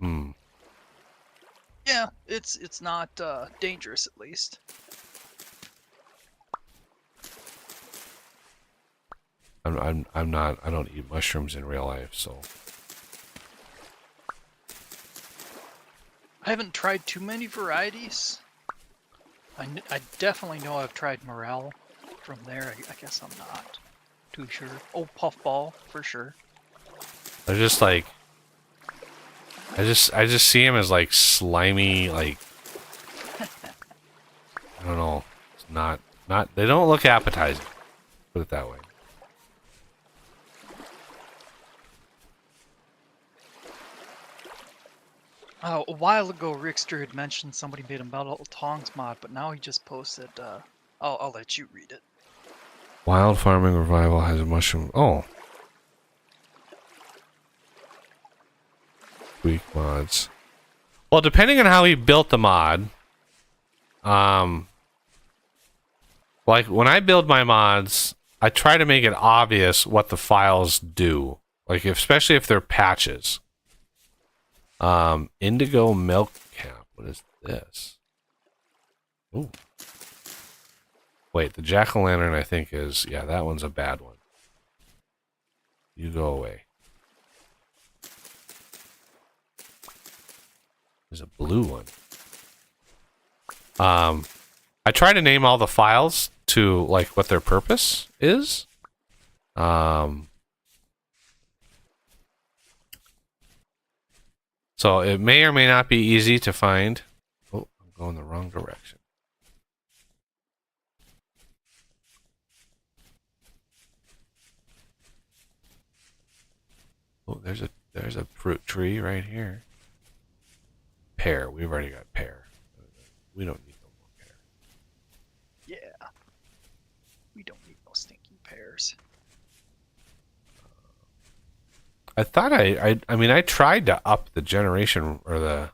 Yeah, it's not dangerous at least. I don't eat mushrooms in real life, so. I haven't tried too many varieties. I definitely know I've tried morel. From there, I guess I'm not too sure. Oh, puffball for sure. They're just like, I just see him as like slimy, like, I don't know. It's not they don't look appetizing. Put it that way. A while ago, Rickster had mentioned somebody made a Metal Tongs mod, but now he just posted. I'll let you read it. Wild Farming Revival has a mushroom. Oh. Weak mods. Well, depending on how he built the mod, like when I build my mods, I try to make it obvious what the files do. Like, especially if they're patches. Indigo milk cap. What is this? Ooh. Wait, the jack-o'-lantern I think is, yeah, that one's a bad one. You go away. There's a blue one. I try to name all the files to like what their purpose is. So it may or may not be easy to find. Oh, I'm going the wrong direction. Oh, there's a fruit tree right here. Pear. We've already got pear. We don't need no more pear. Yeah. We don't need no stinking pears. I thought I mean I tried to up the generation or the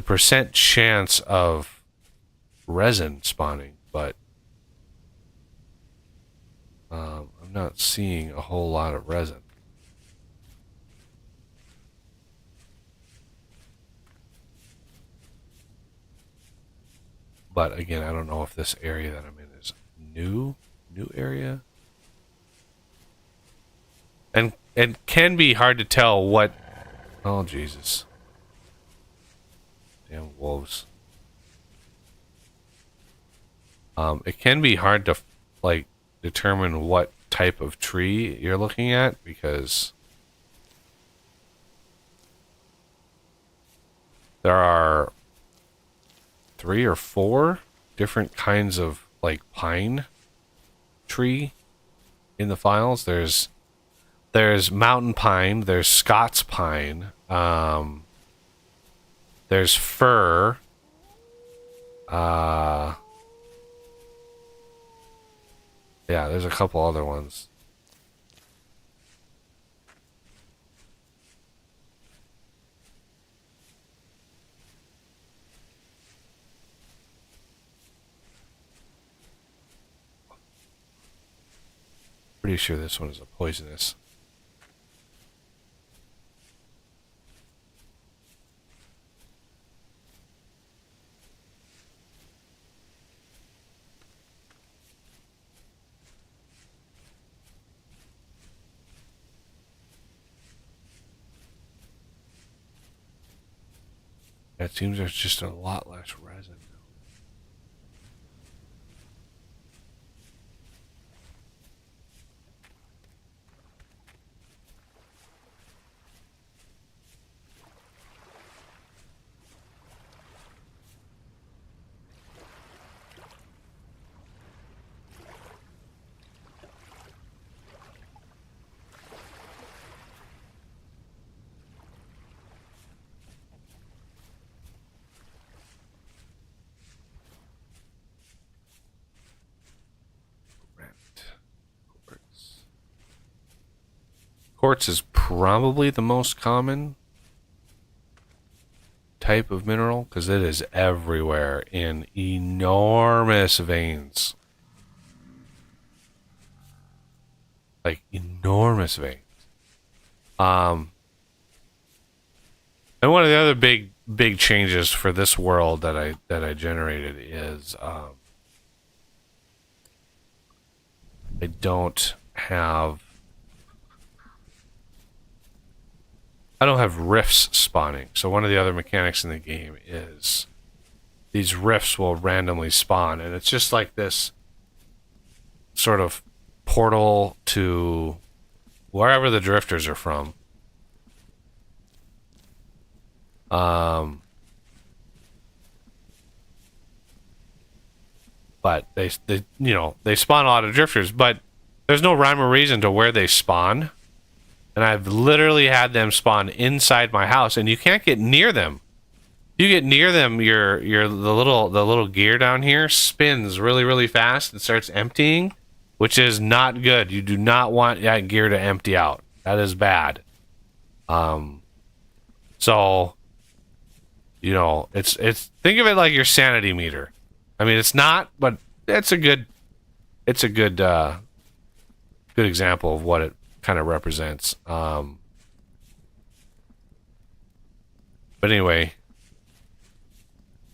percent chance of resin spawning, but I'm not seeing a whole lot of resin. But again, I don't know if this area that I'm in is new area. And it can be hard to tell what Oh, Jesus. Damn wolves. It can be hard to, like, determine what type of tree you're looking at because there are 3 or 4 different kinds of, like, pine tree in the files. There's mountain pine, there's Scots pine, there's fir, yeah, there's a couple other ones. Pretty sure this one is a poisonous. It seems there's just a lot less resin. Quartz. Quartz is probably the most common type of mineral because it is everywhere in enormous veins. Like enormous veins. And one of the other big changes for this world that I generated is I don't have rifts spawning. So one of the other mechanics in the game is these rifts will randomly spawn, and it's just like this sort of portal to wherever the drifters are from. But they they spawn a lot of drifters, but there's no rhyme or reason to where they spawn. And I've literally had them spawn inside my house, and you can't get near them. You get near them, the little gear down here spins really fast and starts emptying, which is not good. You do not want that gear to empty out. That is bad. So it's think of it like your sanity meter. I mean, it's not, but it's a good good example of what it kind of represents. But anyway,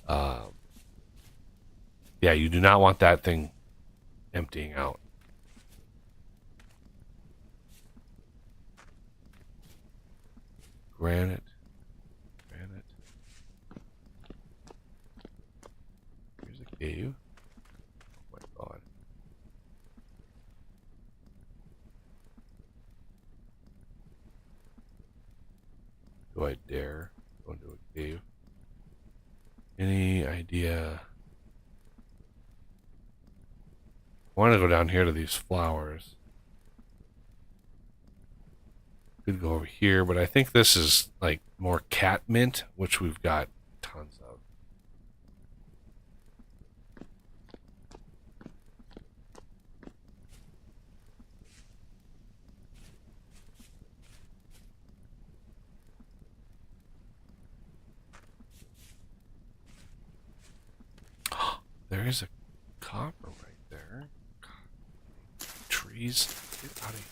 yeah, you do not want that thing emptying out. Granite. Here's a cave. Oh my god. Do I dare go into a cave? Any idea? I want to go down here to these flowers. Could go over here, but I think this is like more catmint, which we've got tons of. There is a copper right there. Trees. Get out of here.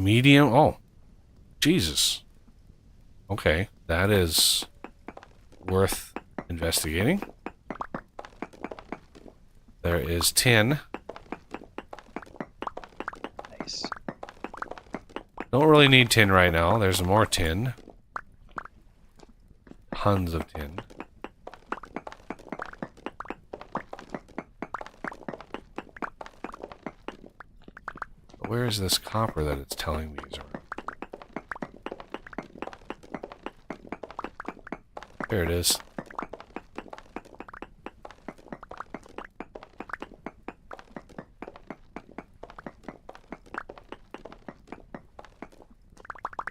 medium. Oh, Jesus. Okay, that is worth investigating. There is tin. Nice. Don't really need tin right now. There's more tin. Tons of tin. Where is this copper that it's telling me is around? There it is.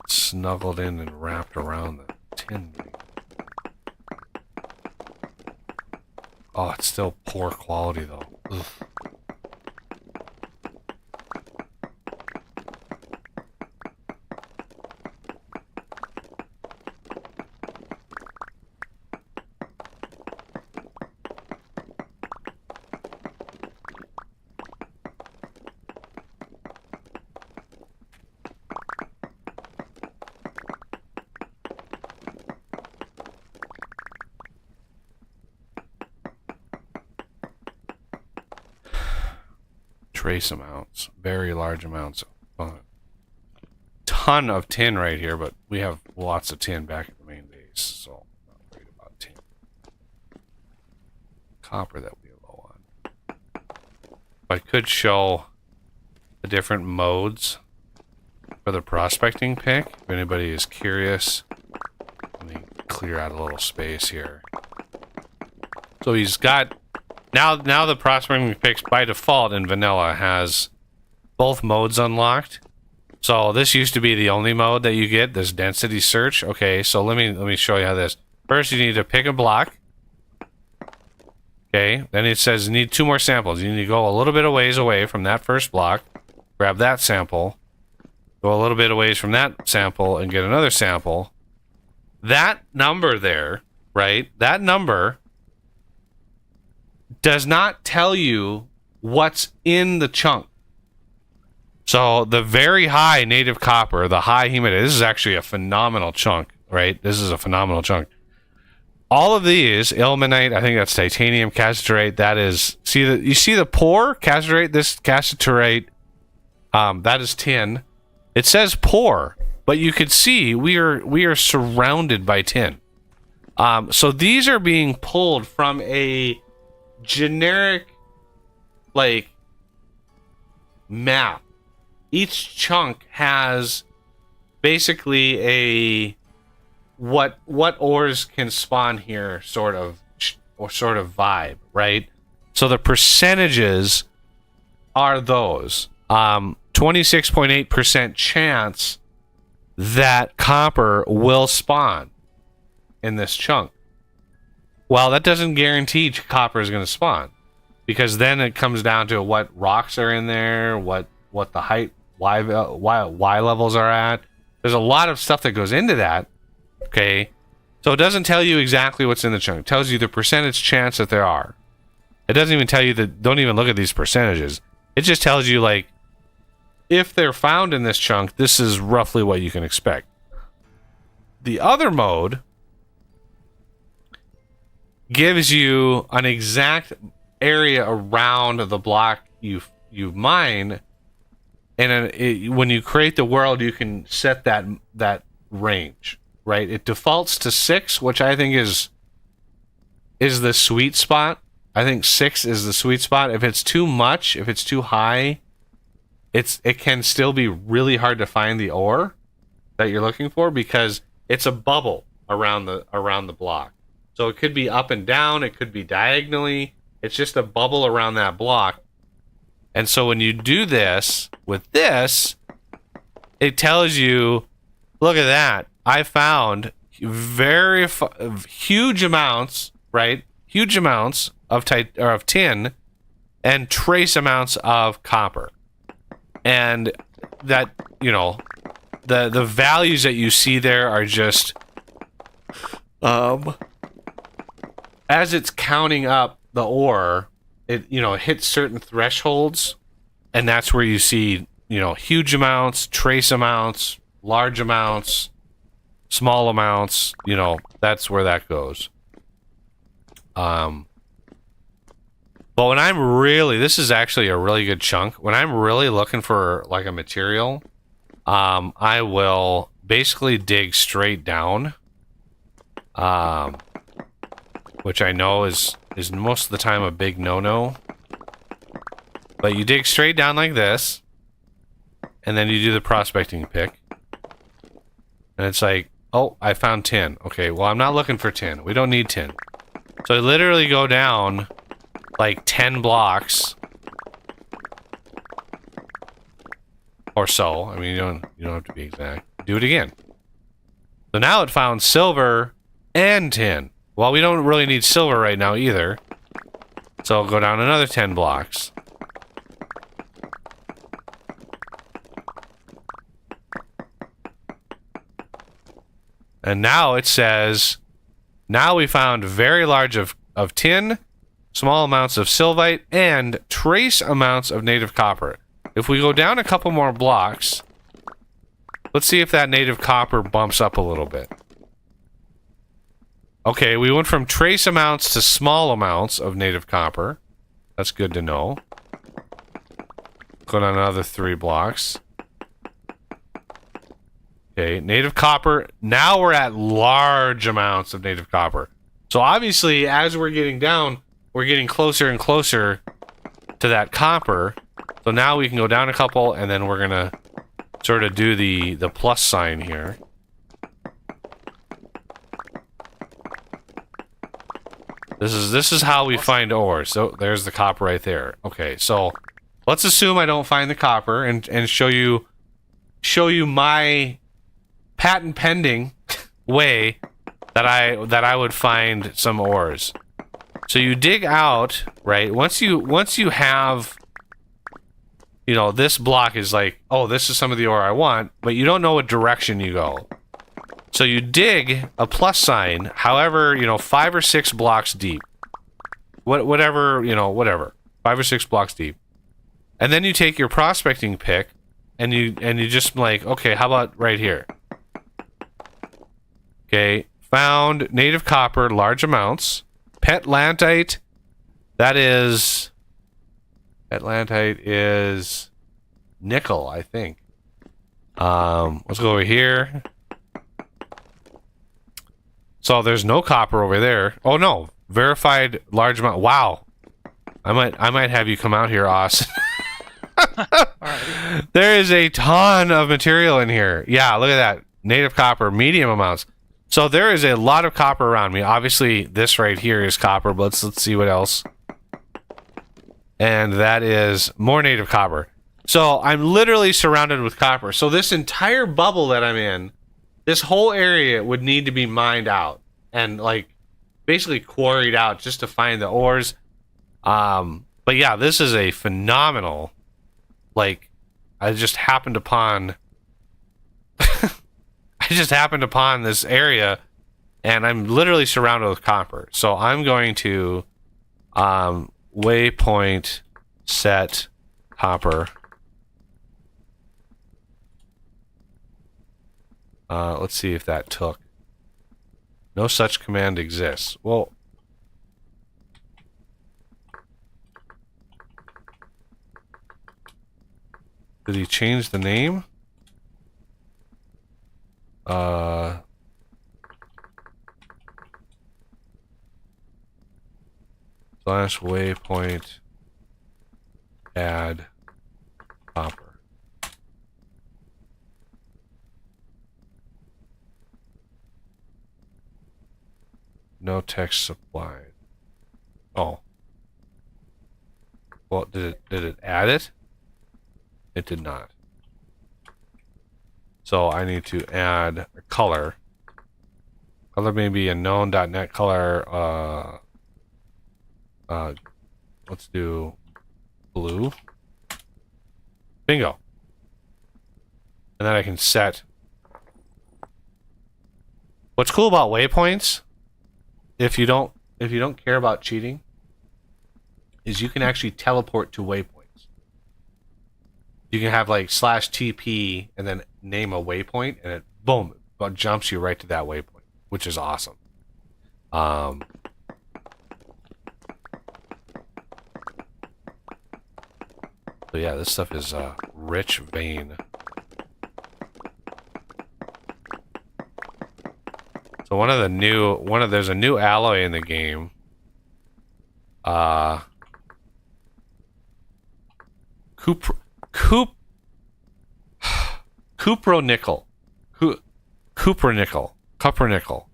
Snuggled in and wrapped around the tin ring. Oh, it's still poor quality though. Ugh. Trace amounts, very large amounts. Ton of tin right here, but we have lots of tin back at the main base, so I'm not worried about tin. Copper that we are low on. I could show the different modes for the prospecting pick. If anybody is curious, let me clear out a little space here. So he's got now the prospecting picks by default in vanilla has both modes unlocked. So this used to be the only mode that you get, this density search. Okay, so let me show you how this. First you need to pick a block. Okay, then it says you need 2 more samples. You need to go a little bit of ways away from that first block, grab that sample, go a little bit of ways from that sample and get another sample. That number there, right? That number does not tell you what's in the chunk. So the very high native copper, the high hematite, this is actually a phenomenal chunk, right? This is a phenomenal chunk. All of these, ilmenite, I think that's titanium, cassiterite, that is, you see the poor cassiterite, this cassiterite, that is tin. It says poor, but you could see we are surrounded by tin. So these are being pulled from a generic like map. Each chunk has basically a what ores can spawn here sort of vibe, right? So the percentages are those 26.8% chance that copper will spawn in this chunk. Well, that doesn't guarantee copper is going to spawn, because then it comes down to what rocks are in there, what the height Y levels are at. There's a lot of stuff that goes into that. Okay, so it doesn't tell you exactly what's in the chunk. It tells you the percentage chance that there are. It doesn't even tell you that. Don't even look at these percentages. It just tells you, like, if they're found in this chunk, this is roughly what you can expect. The other mode gives you an exact area around the block you mine, and when you create the world, you can set that range. Right, it defaults to 6, which I think is the sweet spot. I think 6 is the sweet spot. If it's too much, if it's too high, it can still be really hard to find the ore that you're looking for, because it's a bubble around the block. So it could be up and down, it could be diagonally. It's just a bubble around that block. And so when you do this with this, it tells you, look at that. I found very huge amounts, right? Huge amounts of tin and trace amounts of copper. And that, you know, the values that you see there are just as it's counting up the ore, it hits certain thresholds, and that's where you see huge amounts, trace amounts, large amounts, small amounts, that's where that goes. But when this is actually a really good chunk. When I'm really looking for like a material, I will basically dig straight down, which I know is most of the time a big no-no. But you dig straight down like this, and then you do the prospecting pick. And it's like, oh, I found tin. Okay, well, I'm not looking for tin. We don't need tin. So I literally go down like 10 blocks or so. I mean, you don't have to be exact. Do it again. So now it found silver and tin. Well, we don't really need silver right now either. So I'll go down another 10 blocks. And now it says, now we found very large of tin, small amounts of sylvite, and trace amounts of native copper. If we go down a couple more blocks, let's see if that native copper bumps up a little bit. Okay, we went from trace amounts to small amounts of native copper. That's good to know. Go down another 3 blocks. Okay, native copper. Now we're at large amounts of native copper. So obviously, as we're getting down, we're getting closer and closer to that copper. So now we can go down a couple, and then we're gonna sort of do the plus sign here. This is how we find ore. So there's the copper right there. Okay, so let's assume I don't find the copper and show you my patent pending way that I would find some ores. So you dig out, right? Once you have, this block is like, oh, this is some of the ore I want, but you don't know what direction you go. So you dig a plus sign, however, 5 or 6 blocks deep. Whatever, 5 or 6 blocks deep. And then you take your prospecting pick and you just like, okay, how about right here? Okay, found native copper, large amounts. Petlantite, Petlantite is nickel, I think. Let's go over here. So there's no copper over there. Oh no, verified large amount. Wow, I might have you come out here, Austin. Alright. There is a ton of material in here. Yeah, look at that. Native copper, medium amounts. So there is a lot of copper around me. Obviously, this right here is copper, but let's see what else. And that is more native copper. So I'm literally surrounded with copper. So this entire bubble that I'm in, this whole area would need to be mined out and like basically quarried out just to find the ores. But yeah, this is a phenomenal, like, I just happened upon this area, and I'm literally surrounded with copper. So I'm going to waypoint set copper. Let's see if that took. No such command exists. Well, did he change the name? Slash waypoint add copper. No text supplied. Oh. Well, did it add it? It did not. So I need to add a color. Color may be a known.net color. Let's do blue. Bingo. And then I can set. What's cool about waypoints, if you don't care about cheating, is you can actually teleport to waypoints. You can have like /TP and then name a waypoint, and it boom, it jumps you right to that waypoint, which is awesome. So yeah, this stuff is rich vein. So there's a new alloy in the game. Cupronickel. Cupronickel.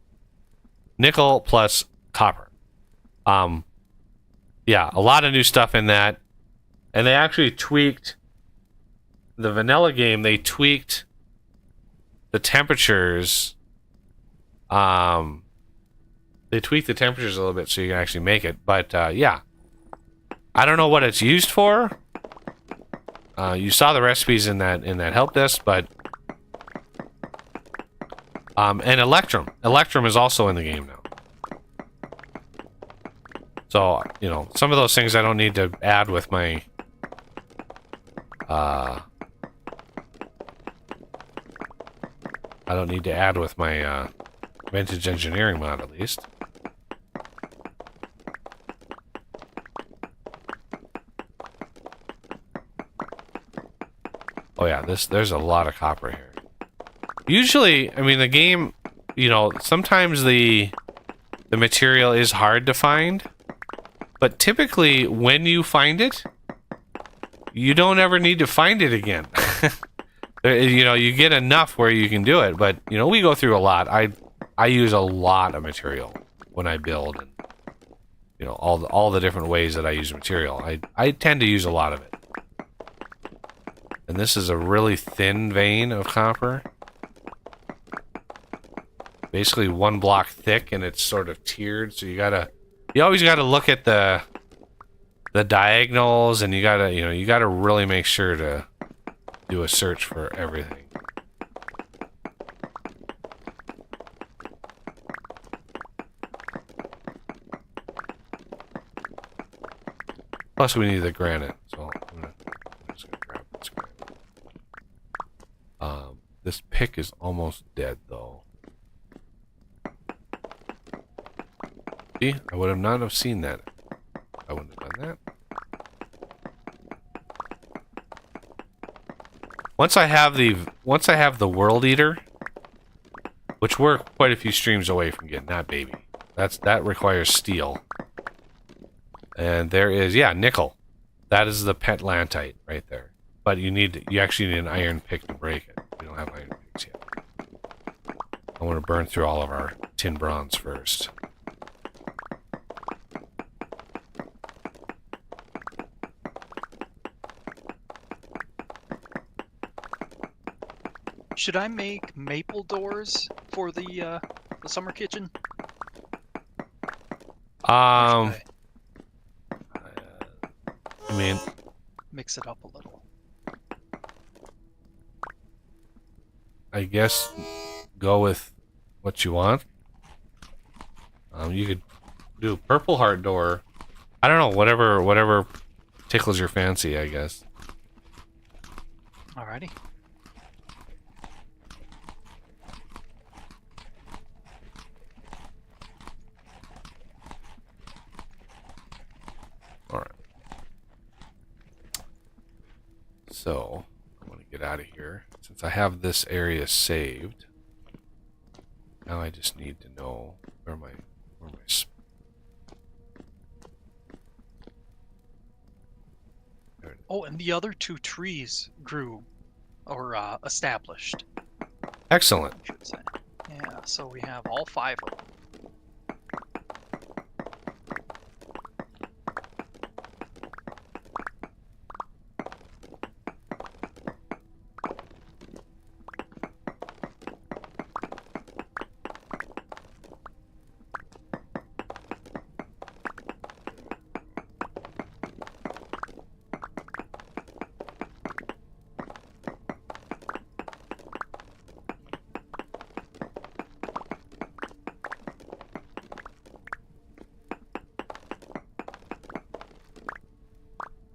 Nickel plus copper. Yeah, a lot of new stuff in that. And they actually tweaked the vanilla game. They tweaked the temperatures. They tweaked the temperatures a little bit so you can actually make it. But yeah, I don't know what it's used for. You saw the recipes in that help desk, but and Electrum is also in the game now. So you know, some of those things I don't need to add with my vintage engineering mod, at least. Oh yeah, there's a lot of copper here. Usually, I mean, the game, you know, sometimes the material is hard to find, but typically when you find it, you don't ever need to find it again. You know, you get enough where you can do it, but you know, we go through a lot. I use a lot of material when I build, and you know, all the different ways that I use material. I tend to use a lot of it. And this is a really thin vein of copper. Basically 1 block thick, and it's sort of tiered, so you always gotta look at the diagonals, and you gotta really make sure to do a search for everything. Plus we need the granite, so I'm just gonna grab this granite. This pick is almost dead though. See, I would have not have seen that. I wouldn't have done that. Once I have the World Eater, which we're quite a few streams away from getting that baby. That requires steel. And there is, yeah, nickel. That is the petlantite right there. But you actually need an iron pick to break it. We don't have iron picks yet. I want to burn through all of our tin bronze first. Should I make maple doors for the summer kitchen? Or should I mean, mix it up a little. I guess go with what you want. You could do a purple heart door. I don't know, whatever tickles your fancy, I guess. Alrighty. Alright. So, I'm going to get out of here. Since I have this area saved, now I just need to know where my Oh, and the other 2 trees grew, or established, Excellent. I should say. Yeah, so we have all 5 of them.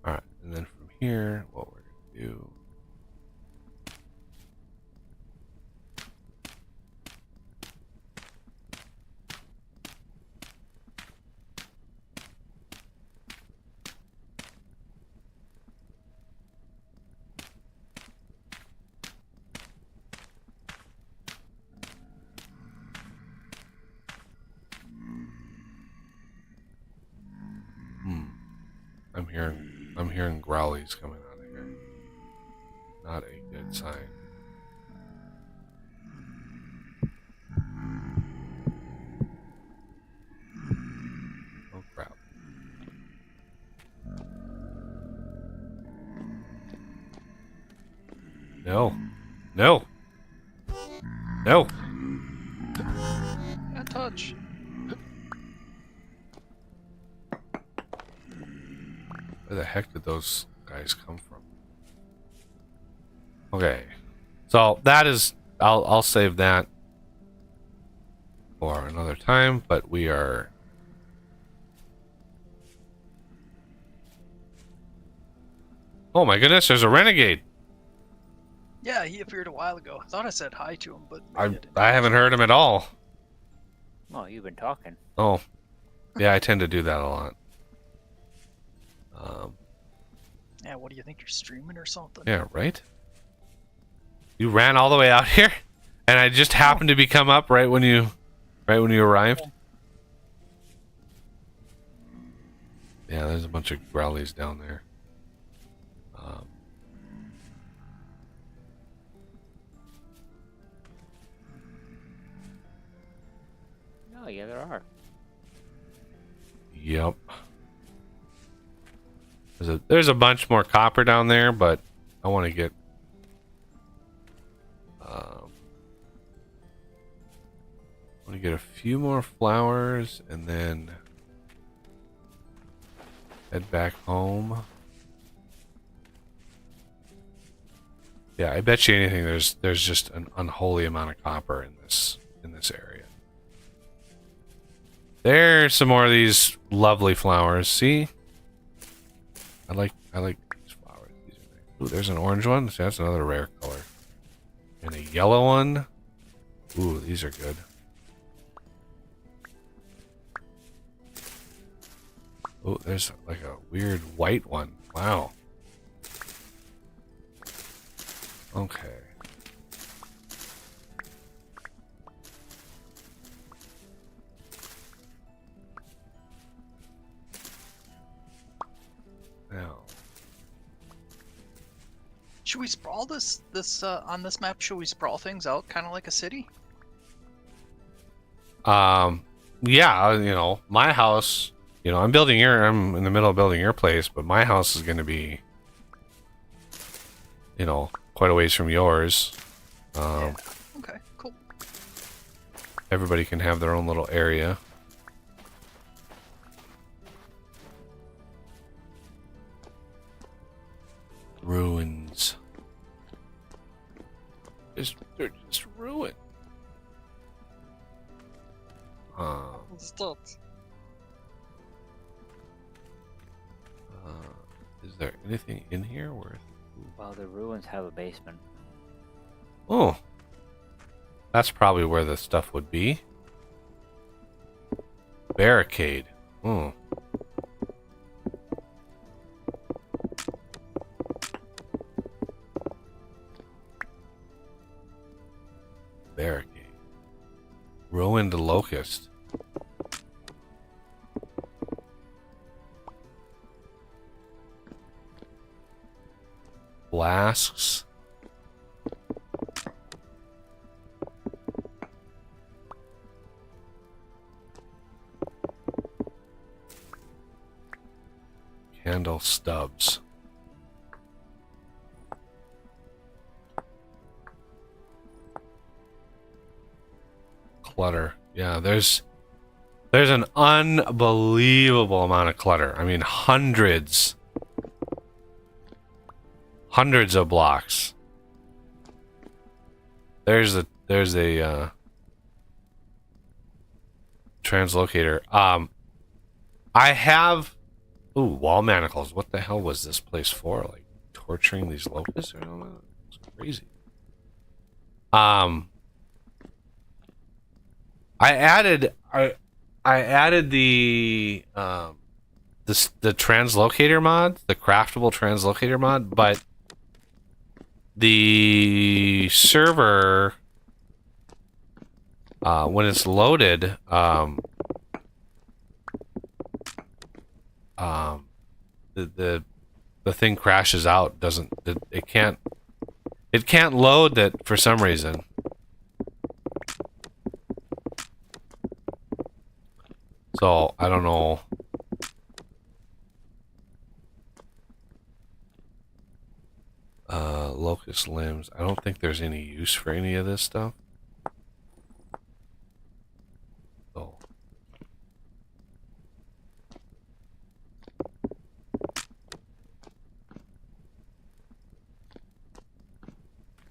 Alright, and then from here, what we're going to do hearing growlies coming out of here. Not a good sign. Oh crap. No. No. No. Can't touch. Where the heck did those guys come from? Okay. So that is I'll save that for another time, but we are Oh my goodness, there's a renegade. Yeah, he appeared a while ago. I thought I said hi to him, but maybe I didn't. I haven't heard him at all. Oh, you've been talking. Oh. Yeah, I tend to do that a lot. Yeah, what do you think? You're streaming or something? Yeah, right? You ran all the way out here? And I just happened to be come up right when you arrived? Yeah, there's a bunch of growlies down there. Oh, yeah, there are. Yep. There's a bunch more copper down there, but I want to get a few more flowers and then head back home. Yeah, I bet you anything there's just an unholy amount of copper in this area. There's some more of these lovely flowers. See? I like these flowers. These are nice. Ooh, there's an orange one. See, that's another rare color. And a yellow one. Ooh, these are good. Oh, there's like a weird white one. Wow. Okay. Now. Should we sprawl this on this map? Should we sprawl things out, kind of like a city? Yeah, you know, my house, you know, I'm in the middle of building your place, but my house is going to be, you know, quite a ways from yours. Yeah. Okay, cool. Everybody can have their own little area. Ruins. They're just ruined. What's that? Is there anything in here worth? Well, the ruins have a basement. Oh, that's probably where the stuff would be. Barricade. Oh. Barricade. Ruined locust. Flasks. Candle stubs. Clutter. Yeah, there's an unbelievable amount of clutter. I mean, hundreds of blocks. There's a translocator. I have wall manacles. What the hell was this place for? Like torturing these locusts? I don't know. It's crazy. I added the translocator mod, the craftable translocator mod, but the server when it's loaded the thing crashes out. It can't load that for some reason. So I don't know. Locust limbs. I don't think there's any use for any of this stuff. So.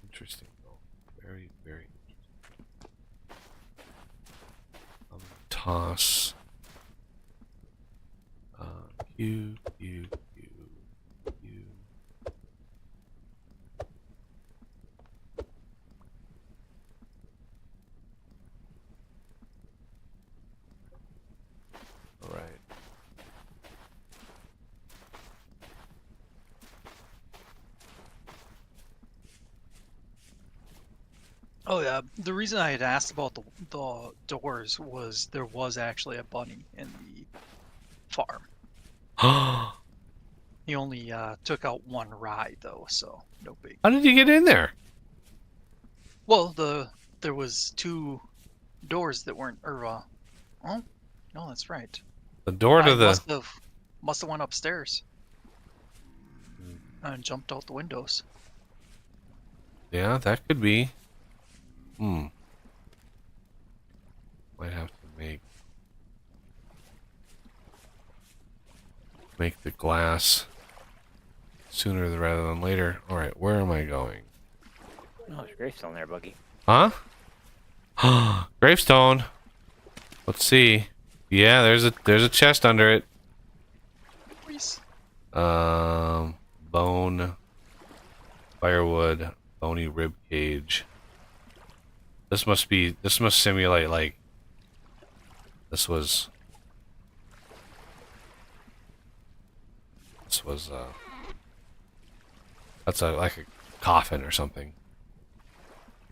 Interesting though. Very, very interesting. Toss. Q, Q, Q, Q. All right. Oh yeah, the reason I had asked about the doors was there was actually a bunny in the farm. How He only took out one rye though, so no big. did you get in there? Well, there was two doors that weren't, oh, no, that's right. The door to I the. must have went upstairs and jumped out the windows. Yeah, that could be. Might have to make the glass sooner rather than later. All right, where am I going? Oh, there's gravestone there, Buggy. Huh? Gravestone. Let's see. Yeah, there's a chest under it. Please. Bone, firewood, bony rib cage. This must simulate like this was that's like a coffin or something.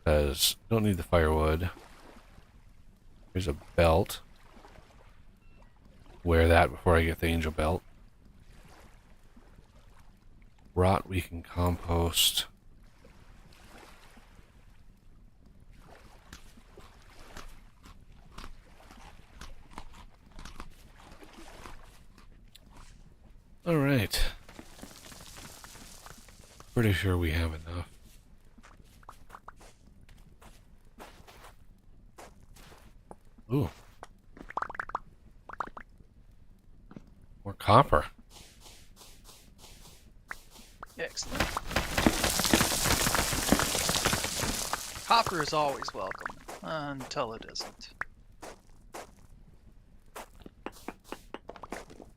Because don't need the firewood. Here's a belt. Wear that before I get the angel belt. Rot we can compost. All right. Pretty sure we have enough. Ooh. More copper. Excellent. Copper is always welcome, until it isn't.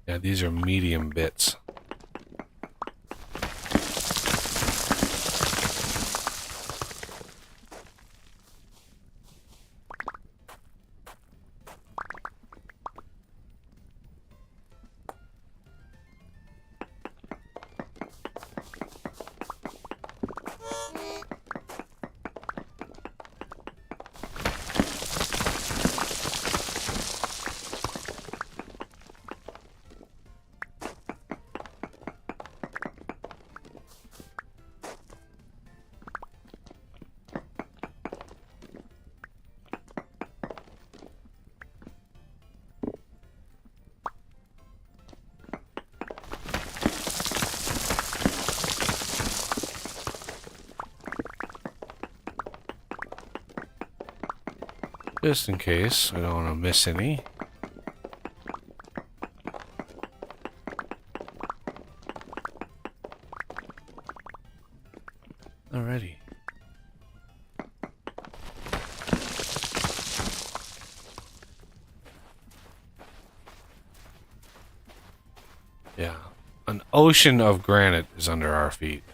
Yeah, these are medium bits. Just in case, I don't want to miss any. Alrighty. Yeah. An ocean of granite is under our feet.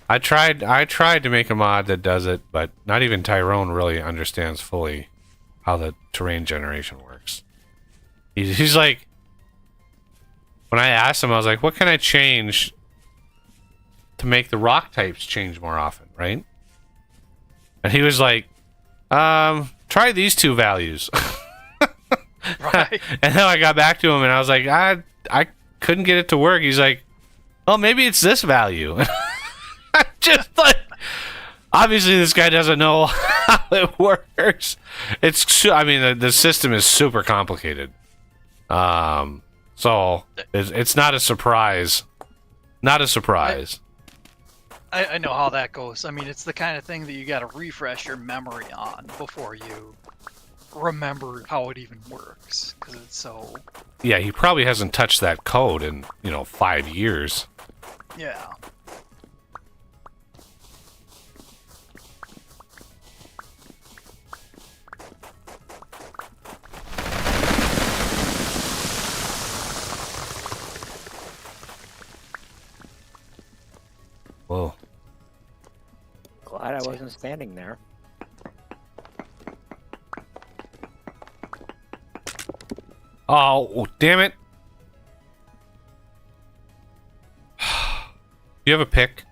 I tried to make a mod that does it, but not even Tyrone really understands fully how the terrain generation works. He's like, when I asked him, I was like, what can I change to make the rock types change more often, right? And he was like, try these two values. Right. And then I got back to him and I was like, I couldn't get it to work. He's like, well, maybe it's this value. Just like, obviously this guy doesn't know how it works. I mean, the system is super complicated. So it's not a surprise. Not a surprise. I know how that goes. I mean, it's the kind of thing that you got to refresh your memory on before you remember how it even works, because it's so... Yeah, he probably hasn't touched that code in, 5 years. Yeah. Whoa. Glad I wasn't standing there. Oh, damn it. You have a pick?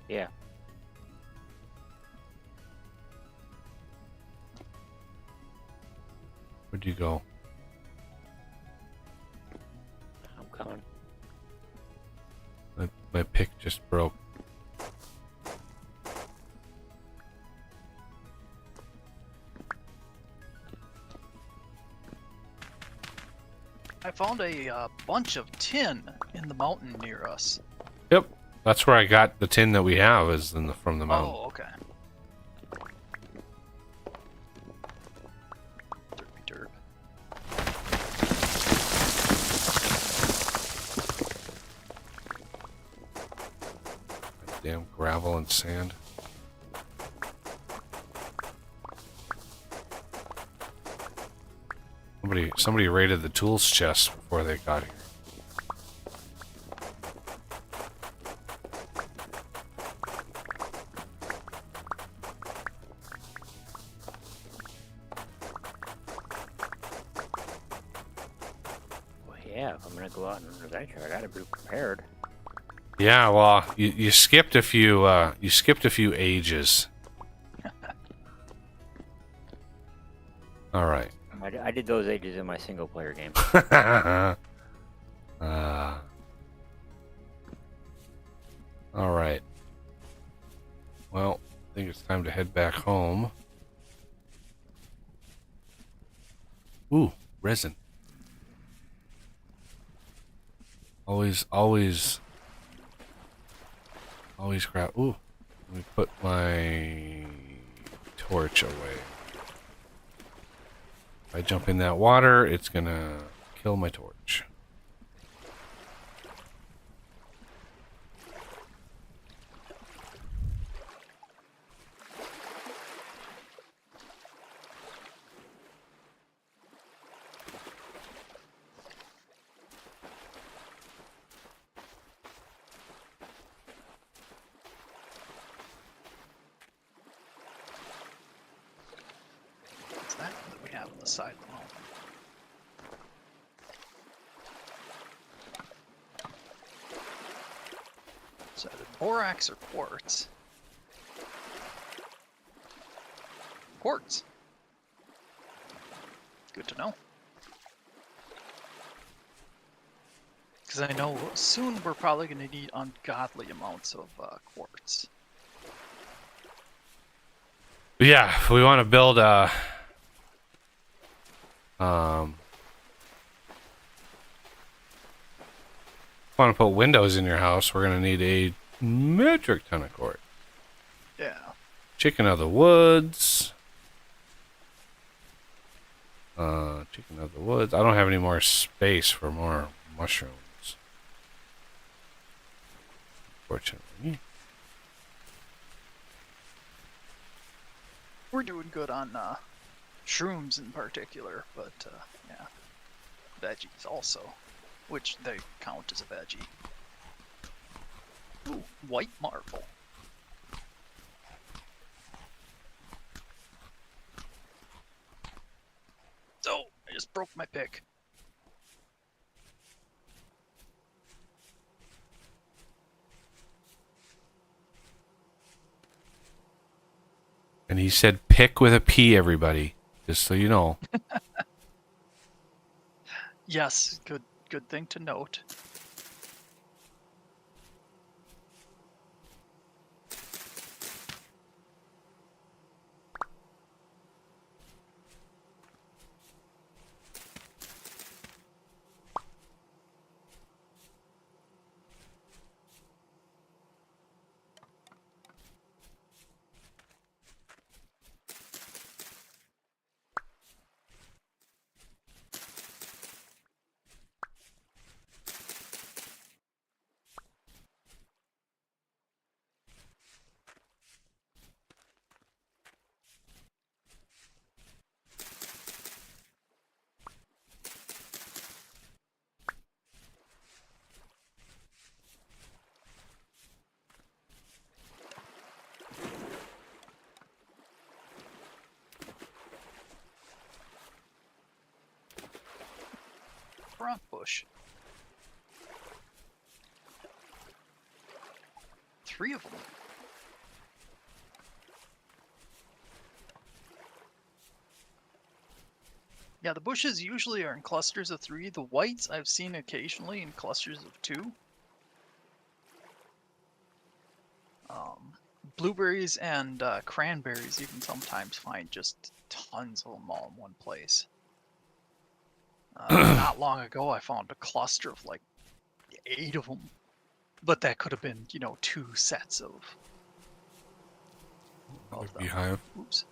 Yeah. Where'd you go? I'm coming. My pick just broke. I found a bunch of tin in the mountain near us. Yep. That's where I got the tin that we have is from the mountain. Oh, okay. Derpy derp. Damn gravel and sand. Somebody raided the tools chest before they got here. Well, yeah, if I'm gonna go out on an adventure, I gotta be prepared. Yeah, well, you skipped a few ages. All right. I did those ages in my single player game. All right. Well, I think it's time to head back home. Ooh, resin. Always grab. Ooh, let me put my torch away. If I jump in that water, it's gonna kill my torch. What's that we have on the side of the mountain? So either borax or quartz. Quartz. Good to know. Because I know soon we're probably going to need ungodly amounts of quartz. Yeah, if we want to build a want to put windows in your house, we're gonna need a metric ton of quartz. Yeah. Chicken of the woods. Chicken of the woods. I don't have any more space for more mushrooms, fortunately. We're doing good on shrooms in particular, but yeah, veggies also, which they count as a veggie. Ooh, white marble. So, I just broke my pick. And he said pick with a P, everybody. Just so you know. Yes, good good thing to note. Front bush. 3 of them. Yeah, the bushes usually are in clusters of 3. The whites I've seen occasionally in clusters of 2. Blueberries and cranberries you can sometimes find just tons of them all in one place. Not long ago I found a cluster of like 8 of them. But that could have been, 2 sets of them. Beehive. Oops.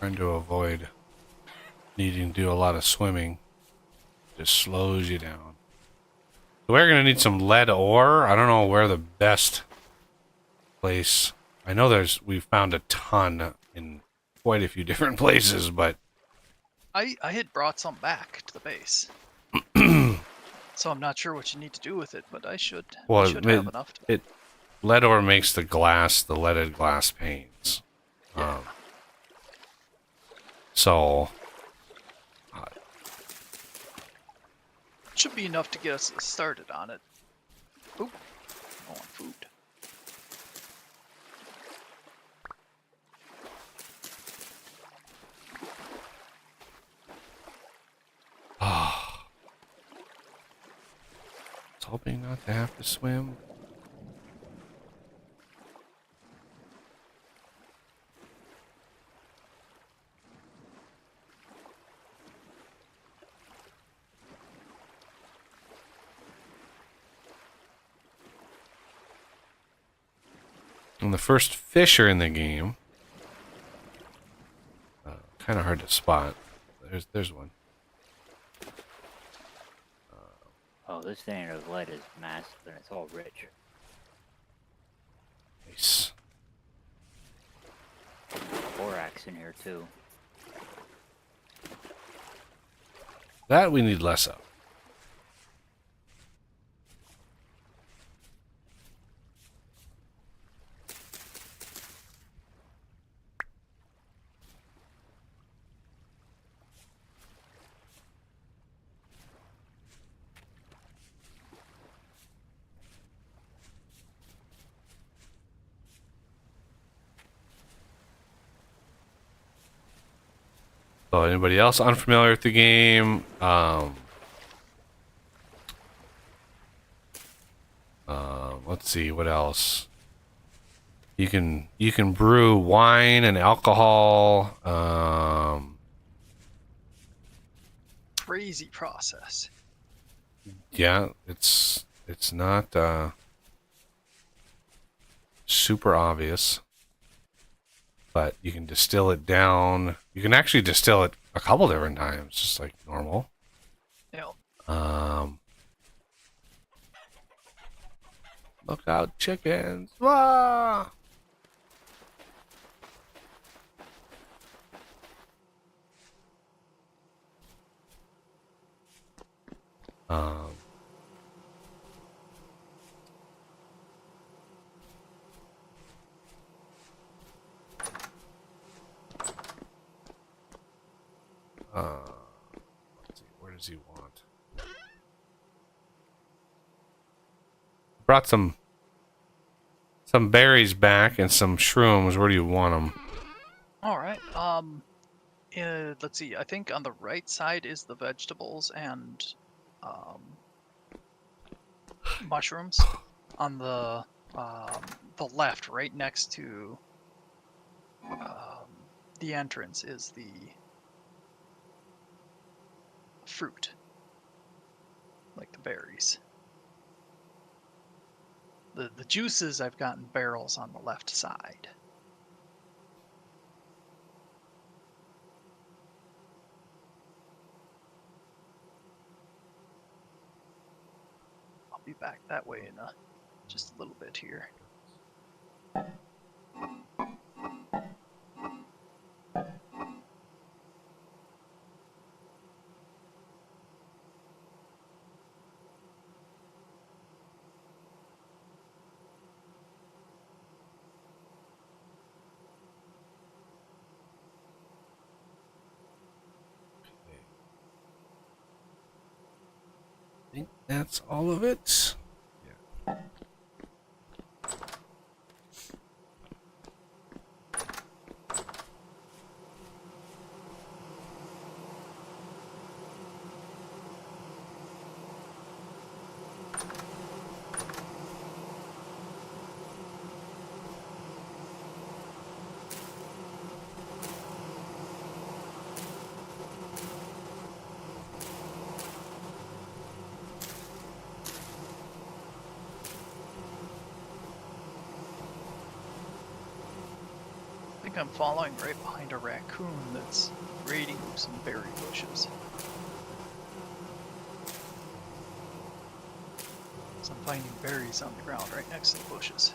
Trying to avoid needing to do a lot of swimming. Just slows you down. We're gonna need some lead ore. I don't know where the best place. I know we've found a ton in quite a few different places, but I had brought some back to the base. So I'm not sure what you need to do with it, but I should have enough to... lead ore makes the leaded glass panes. Yeah. So should be enough to get us started on it. Oop. I want food. I was hoping not to have to swim. And the first fish are in the game. Kind of hard to spot. There's one. Oh, this thing of lead is massive and it's all rich. Nice. Borax in here too. That we need less of. So anybody else unfamiliar with the game? Let's see, what else? You can brew wine and alcohol. Crazy process. Yeah, it's not super obvious, but you can distill it down. You can actually distill it a couple different times, just like normal. Yeah. Look out, chickens! Wah! Let's see, where does he want? brought some berries back and some shrooms. Where do you want them? All right. Let's see. I think on the right side is the vegetables and mushrooms. On the left, right next to the entrance, is the fruit, like the berries. The juices I've got in barrels on the left side. I'll be back that way in just a little bit here. I think that's all of it. Yeah. I think I'm following right behind a raccoon that's raiding some berry bushes. So I'm finding berries on the ground right next to the bushes.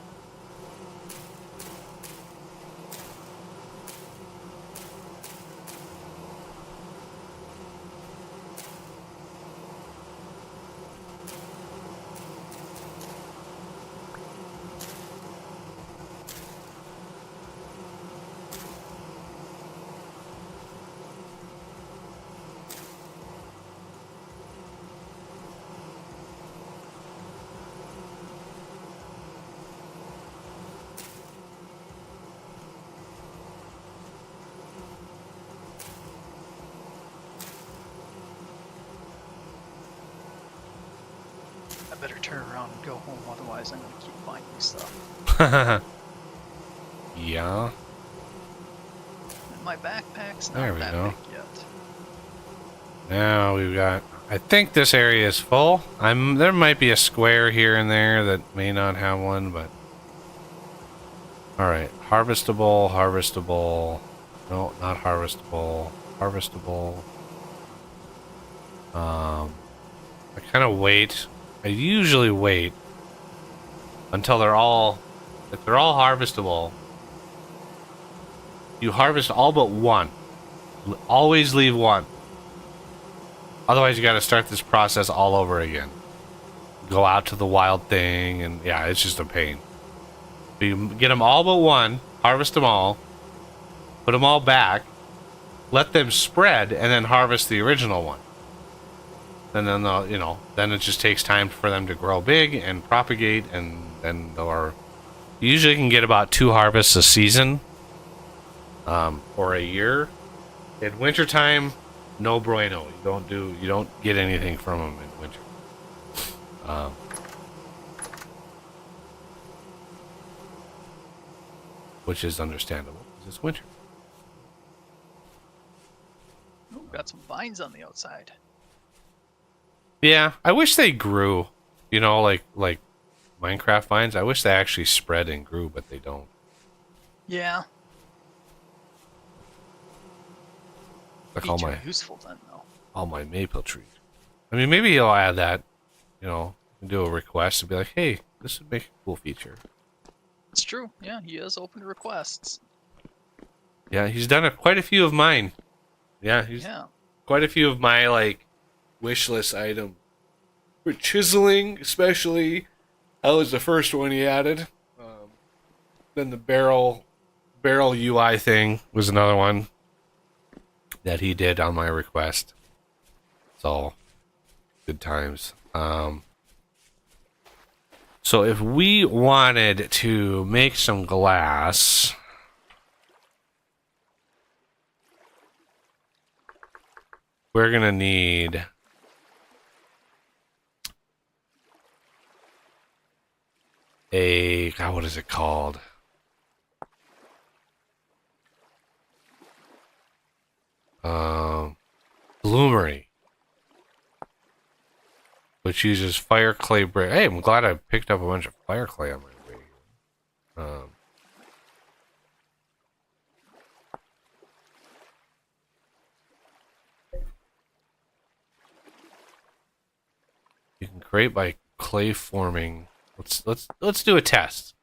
I better turn around and go home, otherwise I'm gonna keep finding stuff. Yeah. And my backpack's There not we that go. big yet. Now we've got. I think this area is full. There might be a square here and there that may not have one, but. All right, harvestable, harvestable. No, not harvestable. Harvestable. I kind of wait. I usually wait until they're all. If they're all harvestable, you harvest all but one. Always leave one. Otherwise, you got to start this process all over again. Go out to the wild thing, and yeah, it's just a pain. But you get them all but one, harvest them all, put them all back, let them spread, and then harvest the original one. And then they'll, then it just takes time for them to grow big and propagate, and then you usually can get about 2 harvests a season, or a year. In wintertime, no bueno. You don't get anything from them in winter. Which is understandable because it's winter. Ooh, got some vines on the outside. Yeah, I wish they grew. Like Minecraft vines. I wish they actually spread and grew, but they don't. Yeah. Like Be all too my useful then, though. all my maple trees. I mean, maybe he'll add that. Do a request and be like, "Hey, this would make a cool feature." It's true. Yeah, he has opened requests. Yeah, he's done quite a few of mine. Yeah, he's Yeah. quite a few of my wish list item. For chiseling, especially, that was the first one he added. Then the barrel UI thing was another one that he did on my request. So, good times. So if we wanted to make some glass, we're gonna need a, God, what is it called? Bloomery, which uses fire clay brick. Hey, I'm glad I picked up a bunch of fire clay on my way. You can create by clay forming. Let's do a test.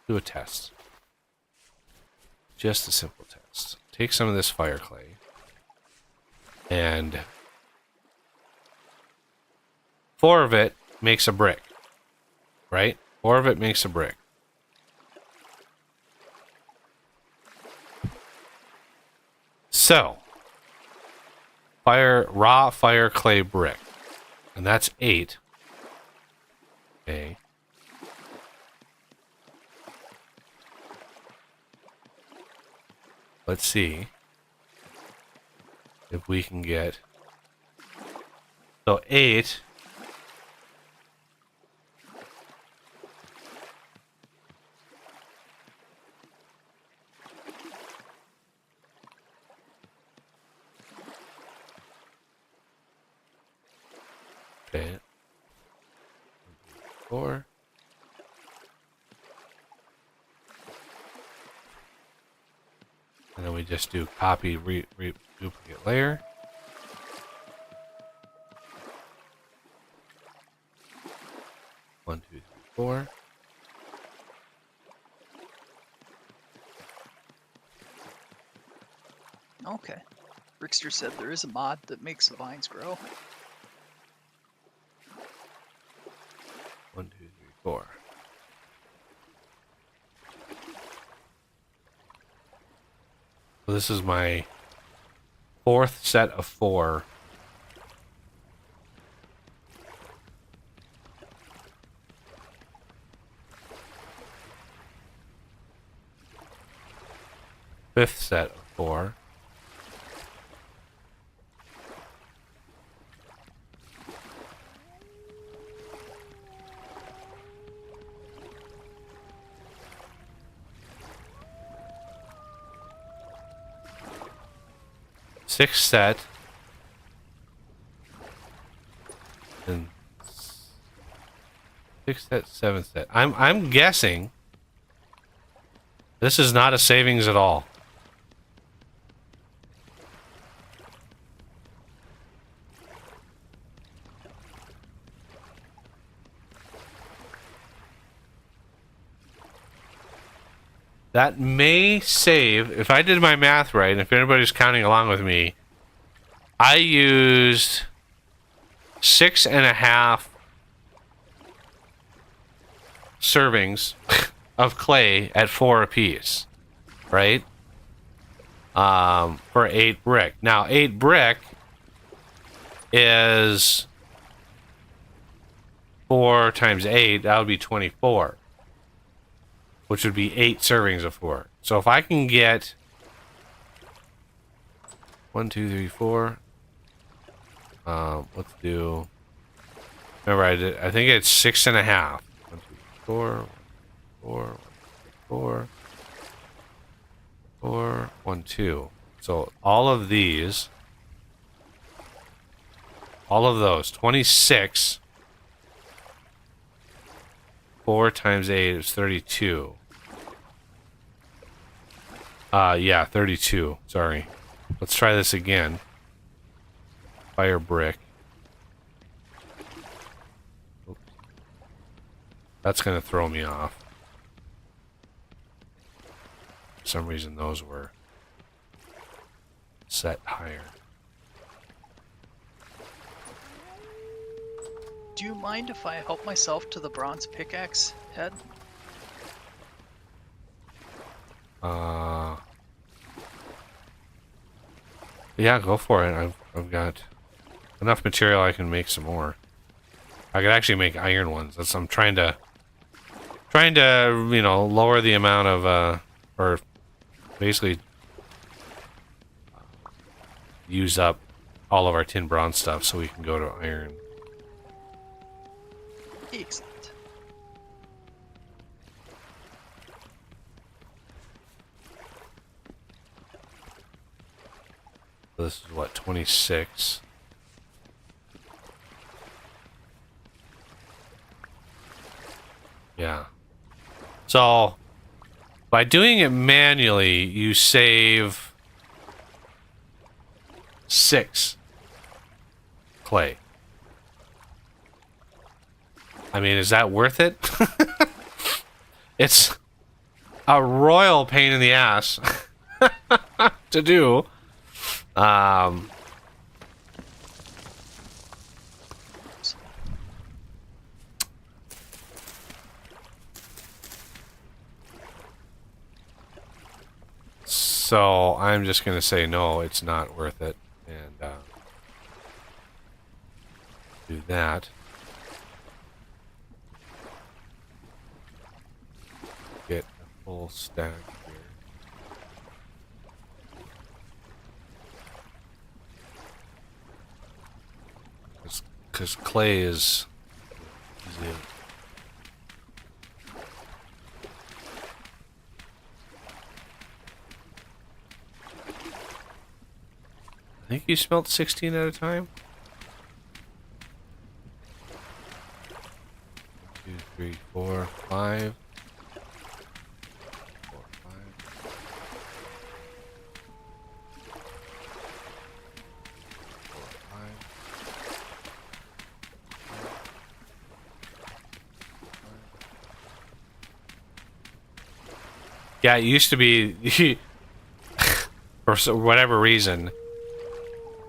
Do a test. Just a simple test. Take some of this fire clay and 4 of it makes a brick, right? 4 of it makes a brick. So, raw fire clay brick, and that's 8. Okay. Let's see if we can get, so 8. Okay. 4. And then we just do copy, duplicate layer. One, two, three, 4. Okay. Rickster said there is a mod that makes the vines grow. 1, 2, 3, 4. So this is my 4th set of 4. Fifth set of 4. Sixth set. And 6th set, 7th set. I'm guessing this is not a savings at all. That may save, if I did my math right, and if anybody's counting along with me, I used 6.5 servings of clay at 4 apiece, right? For 8 brick. Now, 8 brick is 4 times 8, that would be 24. Which would be 8 servings of 4. So if I can get 1, 2, 3, 4. Let's do. Remember, I think it's 6.5. 1, 2, 4, 4, 4, 4, 1, 2. So all of these, all of those, 26. 4 times 8 is 32. Yeah, 32. Sorry. Let's try this again. Fire brick. Oops. That's going to throw me off. For some reason, those were set higher. Do you mind if I help myself to the bronze pickaxe head? Yeah, go for it. I've got enough material I can make some more. I could actually make iron ones. I'm trying to trying to, you know, lower the amount of, or basically use up all of our tin bronze stuff so we can go to iron. Excellent. This is what, 26. Yeah. So, by doing it manually, you save 6 clay. I mean, is that worth it? It's a royal pain in the ass to do. So I'm just gonna say no, it's not worth it, and do that. Get a full stack here. Because clay is easy. I think you smelt 16 at a time. 2, 3, 4, 5. 4, 5. 4, 5. Yeah, it used to be, for whatever reason,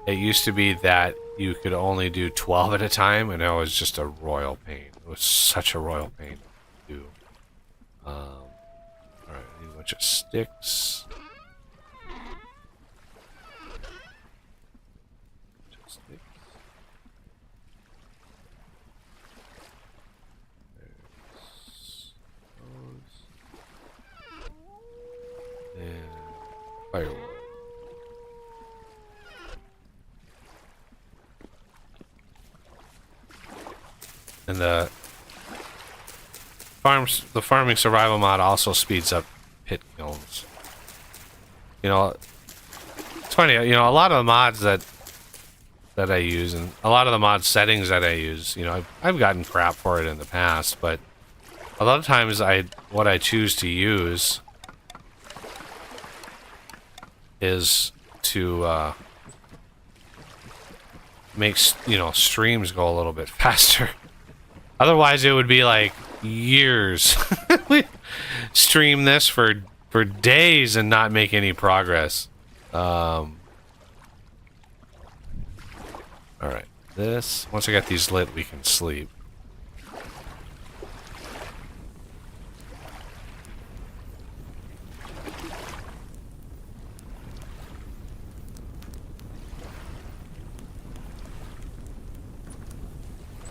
it used to be that you could only do 12 at a time, and it was just a royal pain. It was such a royal pain to do. Alright, I need a bunch of sticks. And firewood. And the farming survival mod also speeds up pit kilns. You know, it's funny. You know, a lot of the mods that I use, and a lot of the mod settings that I use, you know, I've gotten crap for it in the past, but a lot of times what I choose to use is to make, you know, streams go a little bit faster. Otherwise, it would be like years. We stream this for days and not make any progress. All right, this, once I got these lit, we can sleep.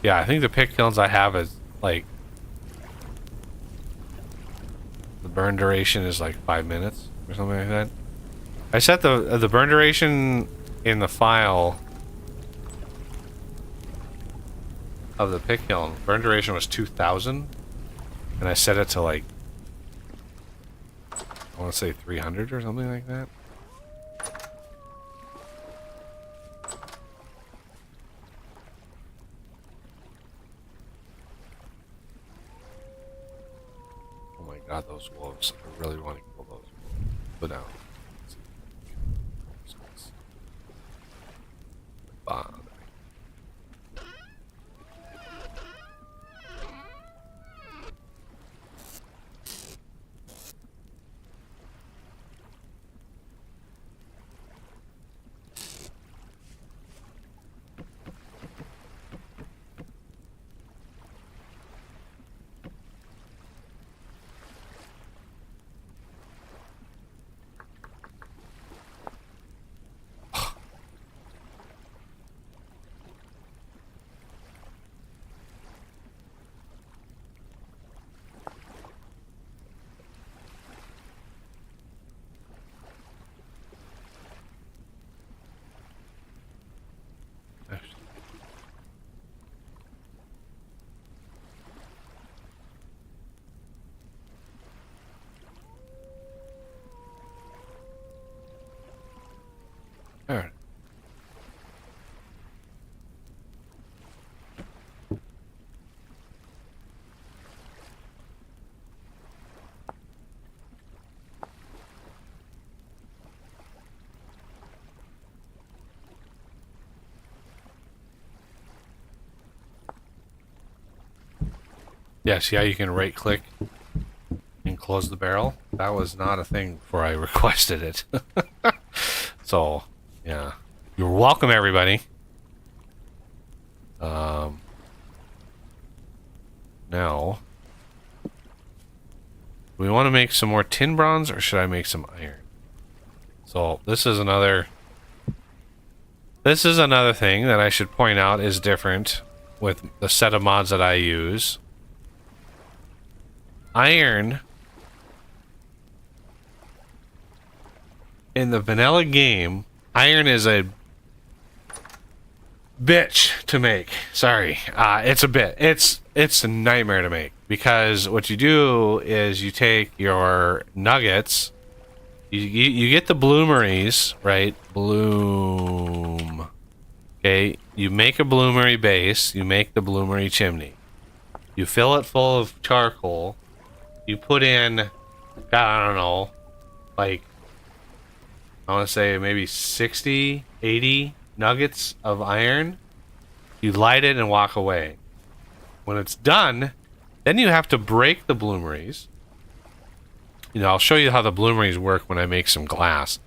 Yeah, I think the pit kilns I have is like, the burn duration is like 5 minutes or something like that. I set the burn duration in the file of the pit kiln. Burn duration was 2,000, and I set it to like, I want to say 300 or something like that. Oh my god, those wolves. I really want to kill those wolves. But now. Bomb. There. Yeah, see how you can right click and close the barrel? That was not a thing before I requested it. So, yeah. You're welcome, everybody. Now, do we want to make some more tin bronze, or should I make some iron? So, this is another thing that I should point out is different with the set of mods that I use. Iron in the vanilla game, iron is a bitch to make. Sorry, it's a bit. It's a nightmare to make, because what you do is you take your nuggets, you get the bloomeries, right? Bloom. Okay, you make a bloomery base, you make the bloomery chimney, you fill it full of charcoal, you put in, God, I don't know, like, I want to say maybe 60, 80 nuggets of iron. You light it and walk away. When it's done, then you have to break the bloomeries. You know, I'll show you how the bloomeries work when I make some glass.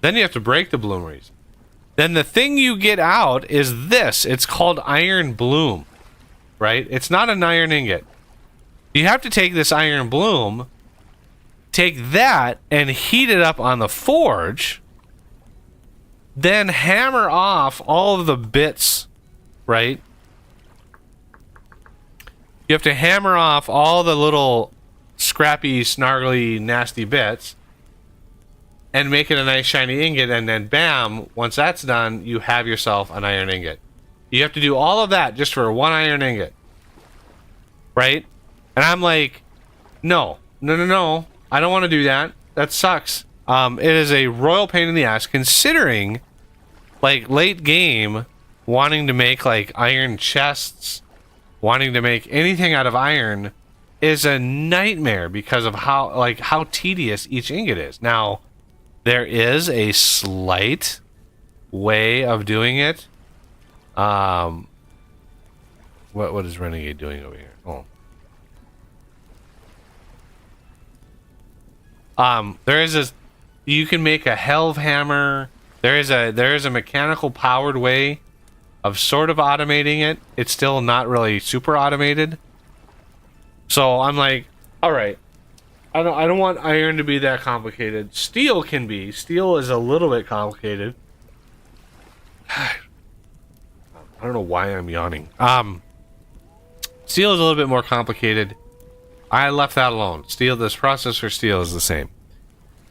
Then you have to break the bloomeries. Then the thing you get out is this. It's called iron bloom, right? It's not an iron ingot. You have to take this iron bloom, take that and heat it up on the forge, then hammer off all of the bits, right? You have to hammer off all the little scrappy, snargly, nasty bits and make it a nice shiny ingot, and then bam, once that's done, you have yourself an iron ingot. You have to do all of that just for one iron ingot, right? And I'm like, no, I don't want to do that. That sucks. It is a royal pain in the ass, considering, like, late game, wanting to make, like, iron chests, wanting to make anything out of iron is a nightmare because of how tedious each ingot is. Now, there is a slight way of doing it. What is Renegade doing over here? There is a, you can make a helve hammer. There is a mechanical powered way of sort of automating it. It's still not really super automated. So I'm like, all right, I don't want iron to be that complicated. Steel can be. Steel is a little bit complicated. I don't know why I'm yawning. Steel is a little bit more complicated. I left that alone. Steel, this process for steel is the same.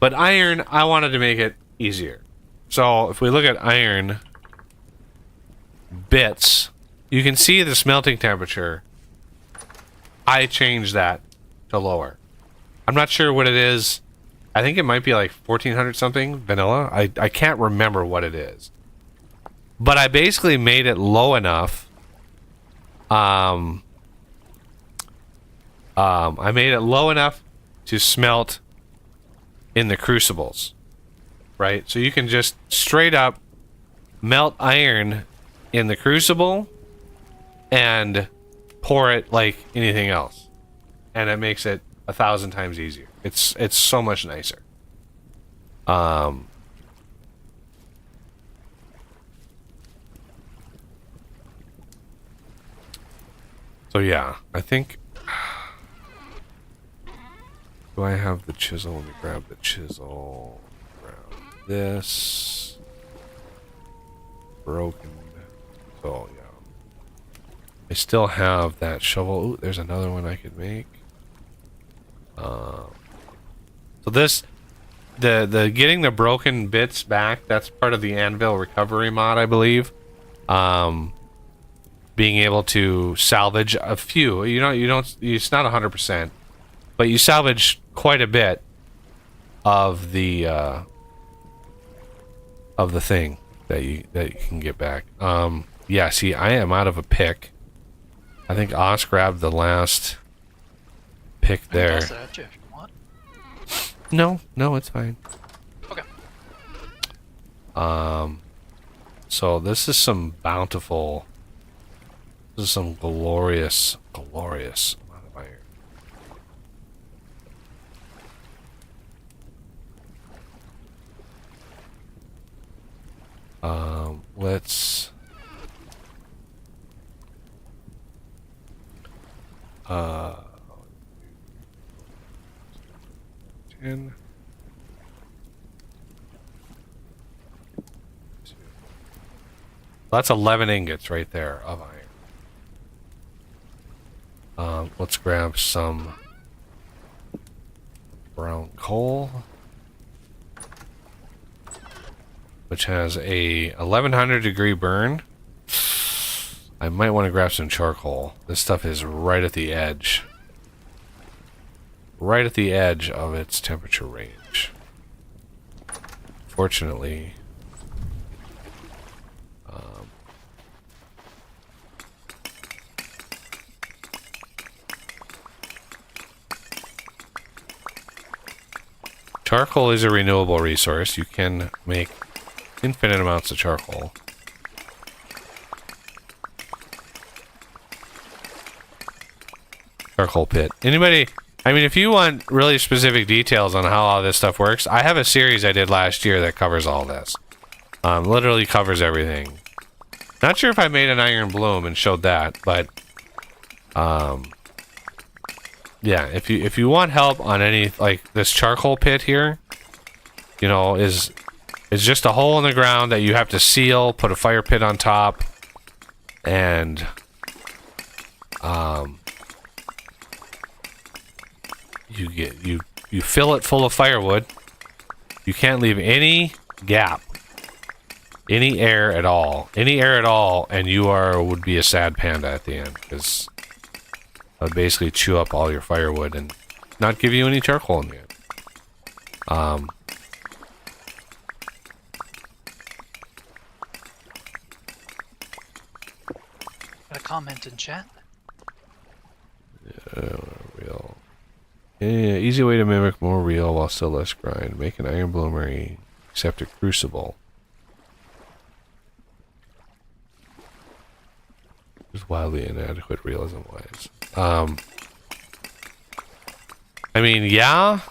But iron, I wanted to make it easier. So if we look at iron bits, you can see the smelting temperature. I changed that to lower. I'm not sure what it is. I think it might be like 1400 something vanilla. I can't remember what it is. But I basically made it low enough. I made it low enough to smelt in the crucibles, right? So you can just straight up melt iron in the crucible and pour it like anything else, and it makes it 1,000 times easier. It's so much nicer. So yeah, I think. Do I have the chisel? Let me grab the chisel. Grab this. Broken. So yeah. I still have that shovel. Ooh, there's another one I could make. So this, the getting the broken bits back, that's part of the anvil recovery mod, I believe. Being able to salvage a few, it's not 100%, but you salvage quite a bit of the thing. that you can get back. Yeah, see, I am out of a pick. I think Os grabbed the last pick I can there. toss it at you if you want. No, it's fine. Okay. So this is some bountiful. This is some glorious amount of iron. Let's. 10. That's 11 ingots right there of iron. Let's grab some brown coal, which has a 1100 degree burn. I might want to grab some charcoal. This stuff is right at the edge. Right at the edge of its temperature range. Fortunately, charcoal is a renewable resource. You can make infinite amounts of charcoal. Charcoal pit. Anybody? I mean, if you want really specific details on how all this stuff works, I have a series I did last year that covers all this. Literally covers everything. Not sure if I made an iron bloom and showed that, but yeah, if you want help on any, like this charcoal pit here, you know, is just a hole in the ground that you have to seal, put a fire pit on top, and you fill it full of firewood. You can't leave any gap, any air at all, and you would be a sad panda at the end, because I would basically chew up all your firewood and not give you any charcoal in the end. Got a comment in chat. Real. Yeah, easy way to mimic more real while still less grind. Make an iron bloomery, except a crucible. Just wildly inadequate realism wise. I mean, yeah.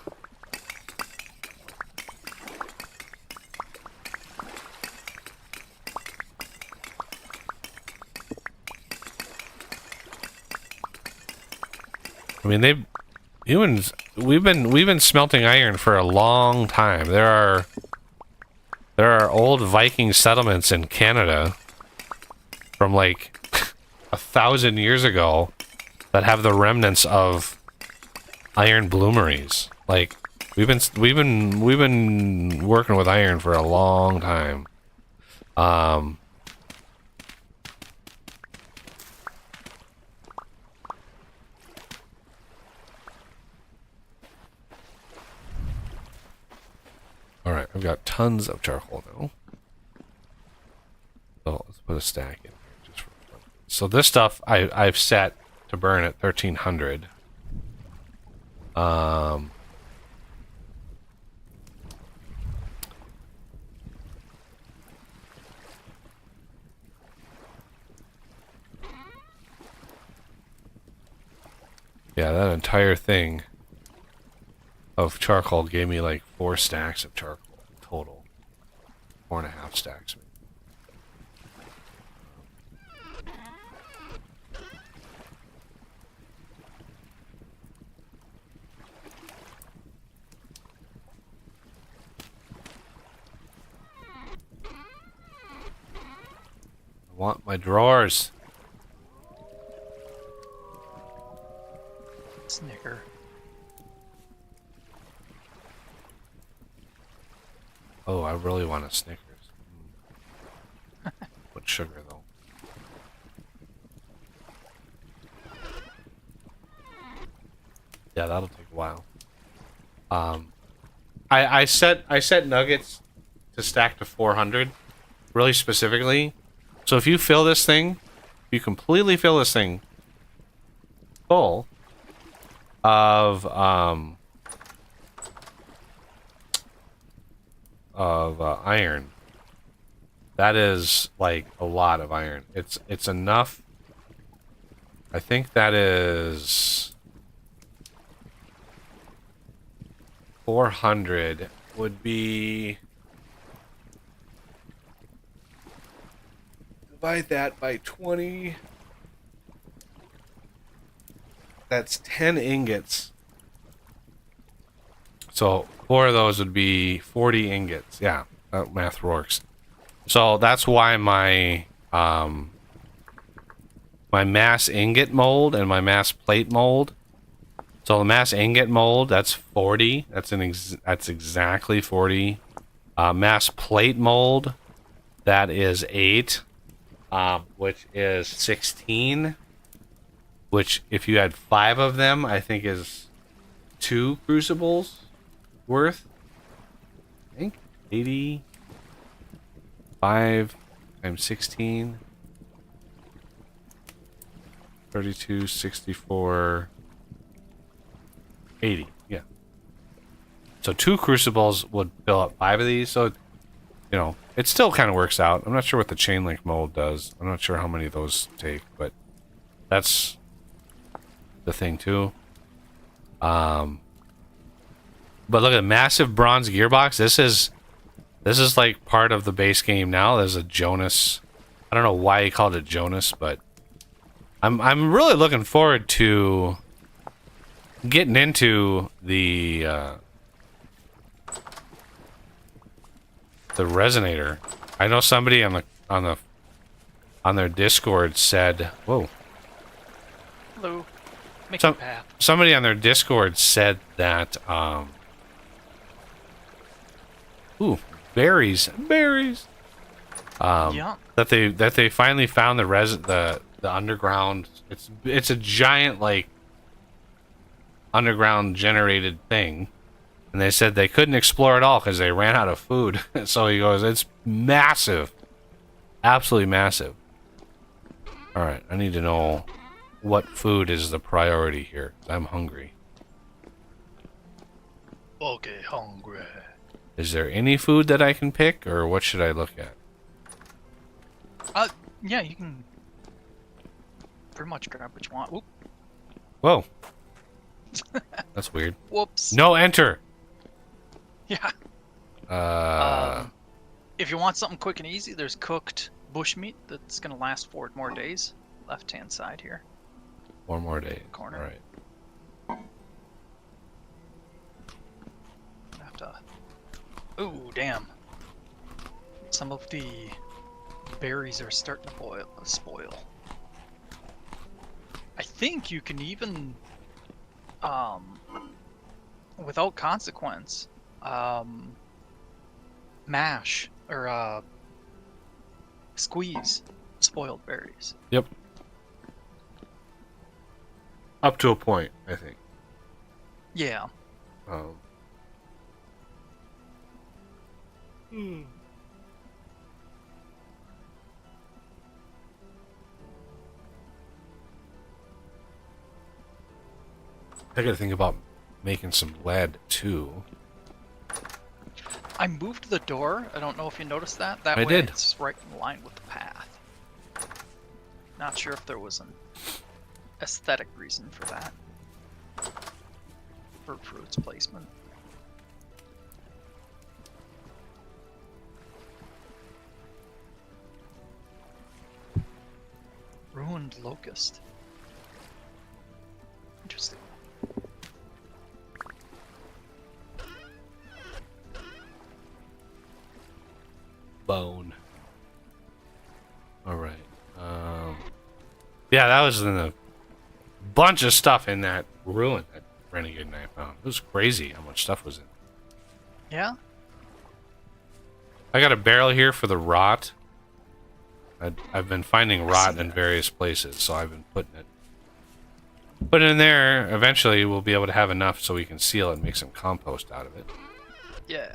I mean, we've been smelting iron for a long time. There are old Viking settlements in Canada from like 1,000 years ago that have the remnants of iron bloomeries. Like we've been working with iron for a long time. Alright, I've got tons of charcoal now. So let's put a stack in here just for fun. So this stuff I've set to burn at 1300. Yeah, that entire thing of charcoal gave me like 4 stacks of charcoal total. 4.5 stacks. I want my drawers. Snicker. Oh, I really want a Snickers. With sugar, though. Yeah, that'll take a while. I set nuggets to stack to 400, really specifically. So if you fill this thing, you completely fill this thing full of iron. That is like a lot of iron. It's enough. I think that is 400 would be. Divide that by 20. That's 10 ingots. So 4 of those would be 40 ingots. Yeah, that math works. So that's why my my mass ingot mold and my mass plate mold. So the mass ingot mold, that's 40. That's exactly 40. Mass plate mold, that is 8. Which is 16, which if you had 5 of them, I think is 2 crucibles worth. I think 85 times 16, 32, 64, 80. Yeah. So 2 crucibles would fill up 5 of these. So, you know, it still kind of works out. I'm not sure what the chain link mold does. I'm not sure how many of those take, but that's the thing too. But look at the massive bronze gearbox. This is like part of the base game now. There's a Jonas. I don't know why he called it Jonas, but I'm really looking forward to getting into the resonator. I know somebody on their Discord said, "Whoa." Hello. Make Some- a path. Somebody on their Discord said that ooh, berries. Yeah. That they finally found the underground. It's a giant like underground generated thing. And they said they couldn't explore it all because they ran out of food. So he goes, it's massive. Absolutely massive. Alright, I need to know what food is the priority here. I'm hungry. Okay, hungry. Is there any food that I can pick, or what should I look at? Yeah, you can pretty much grab what you want. Oop. Whoa. That's weird. Whoops. No, enter! Yeah. Uh, If you want something quick and easy, there's cooked bushmeat that's gonna last 4 more days. Left-hand side here. 4 more days. Corner. Alright. Have to. Ooh, damn. Some of the berries are starting to spoil. I think you can even, without consequence, mash or squeeze spoiled berries. Yep. Up to a point, I think. Yeah. I gotta think about making some lead too. I moved the door. I don't know if you noticed that. That I way did. it's right in line with the path. Not sure if there was an aesthetic reason for that. For its placement. Ruined locust. Interesting. Bone. All right. Yeah, that was in a bunch of stuff in that ruin that Renegade Knight found. It was crazy how much stuff was in. Yeah? I got a barrel here for the rot. I've been finding rot in various places, so I've been putting it in there. Eventually, we'll be able to have enough so we can seal it and make some compost out of it. Yeah.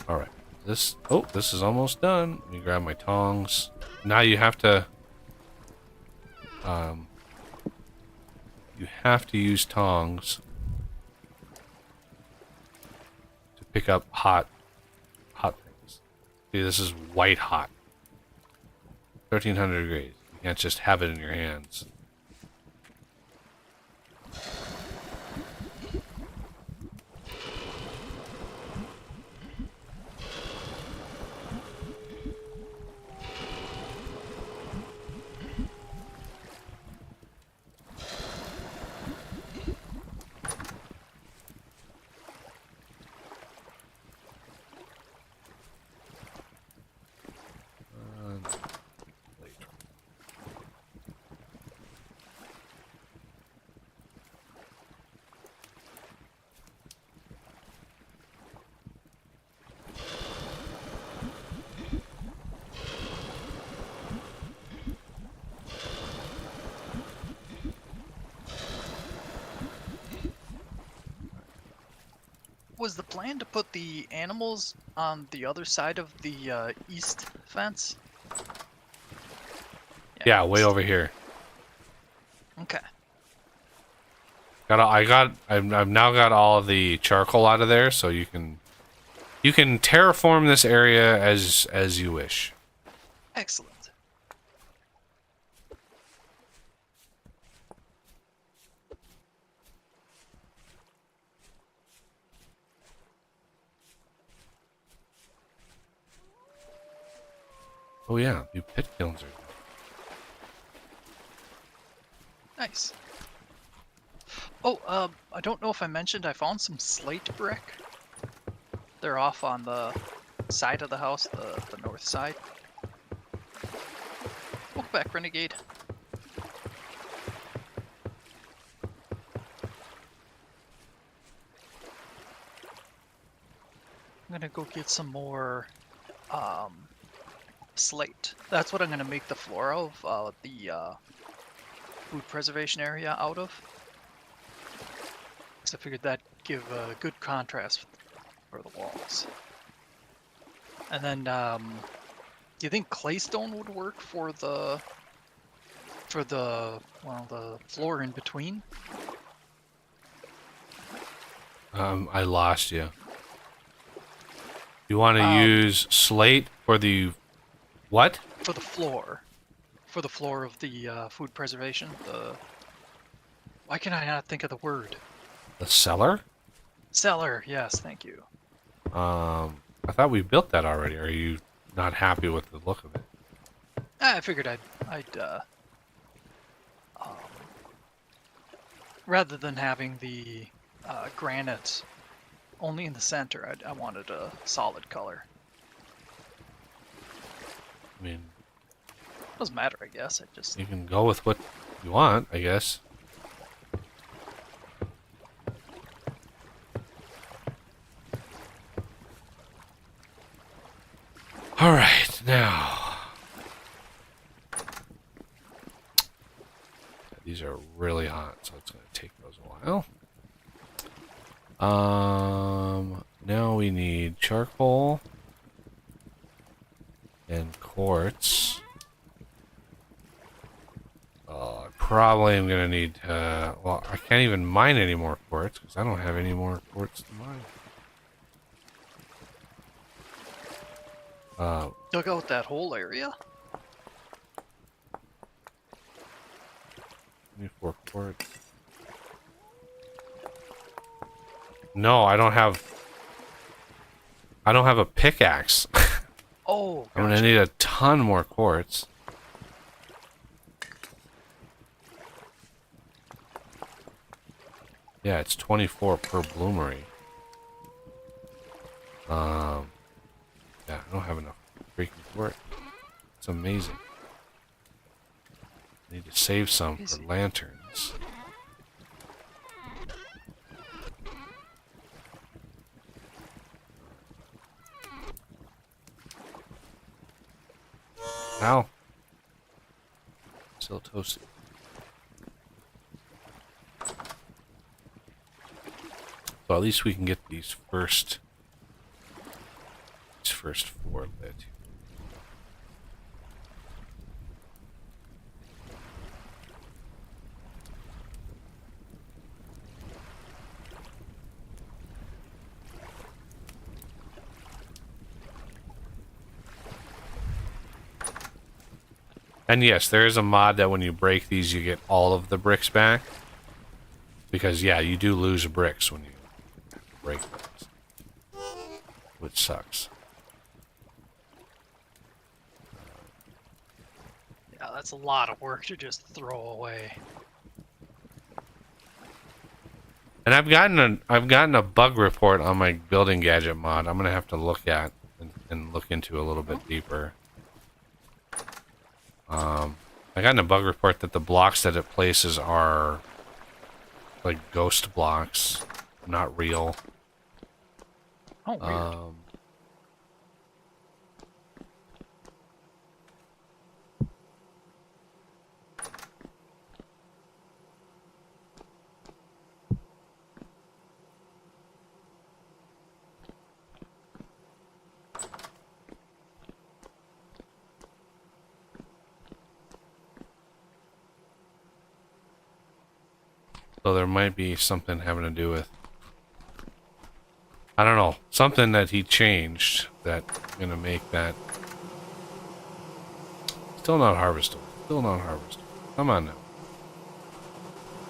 Alright. This is almost done. Let me grab my tongs. Now you have to use tongs to pick up hot things. See, this is white hot. 1300 degrees. You can't just have it in your hands. Was the plan to put the animals on the other side of the east fence? Yeah, way east. over here. Okay. I've now got all of the charcoal out of there, so you can terraform this area as you wish. Excellent. Oh yeah, new pit kilns are. Nice. Oh, I don't know if I mentioned I found some slate brick. They're off on the side of the house, the north side. Welcome back, Renegade. I'm gonna go get some more slate. That's what I'm gonna make the floor of the food preservation area out of. Because I figured that'd give a good contrast for the walls. And then, do you think claystone would work for the floor in between? I lost you. You want to use slate for the what? For the floor of the food preservation. Why can I not think of the word? The cellar? Cellar. Yes, thank you. I thought we built that already. Are you not happy with the look of it? I figured I'd rather than having the granite only in the center, I wanted a solid color. I mean, Doesn't matter, I guess. you can go with what you want, I guess. All right, now. These are really hot, so it's going to take those a while. Now we need charcoal and quartz. I probably am going to need, well, I can't even mine any more quartz because I don't have any more quartz to mine. Dug out that whole area? 24 quartz. No, I don't have a pickaxe. Oh, I'm gonna gotcha. need a ton more quartz. Yeah, it's 24 per bloomery. Yeah, I don't have enough freaking quartz. It's amazing. I need to save some for Easy. lanterns. Ow. Still toasty. So at least we can get these first first 4 lit. And yes, there is a mod that when you break these, you get all of the bricks back. Because, yeah, you do lose bricks when you break those. Which sucks. Yeah, that's a lot of work to just throw away. And I've gotten a bug report on my building gadget mod. I'm gonna have to look at and look into a little bit deeper. I got in a bug report that the blocks that it places are like ghost blocks, not real. Oh, weird. So there might be something having to do with, I don't know, something that he changed that's gonna make that still not harvestable. Still not harvestable. Come on now.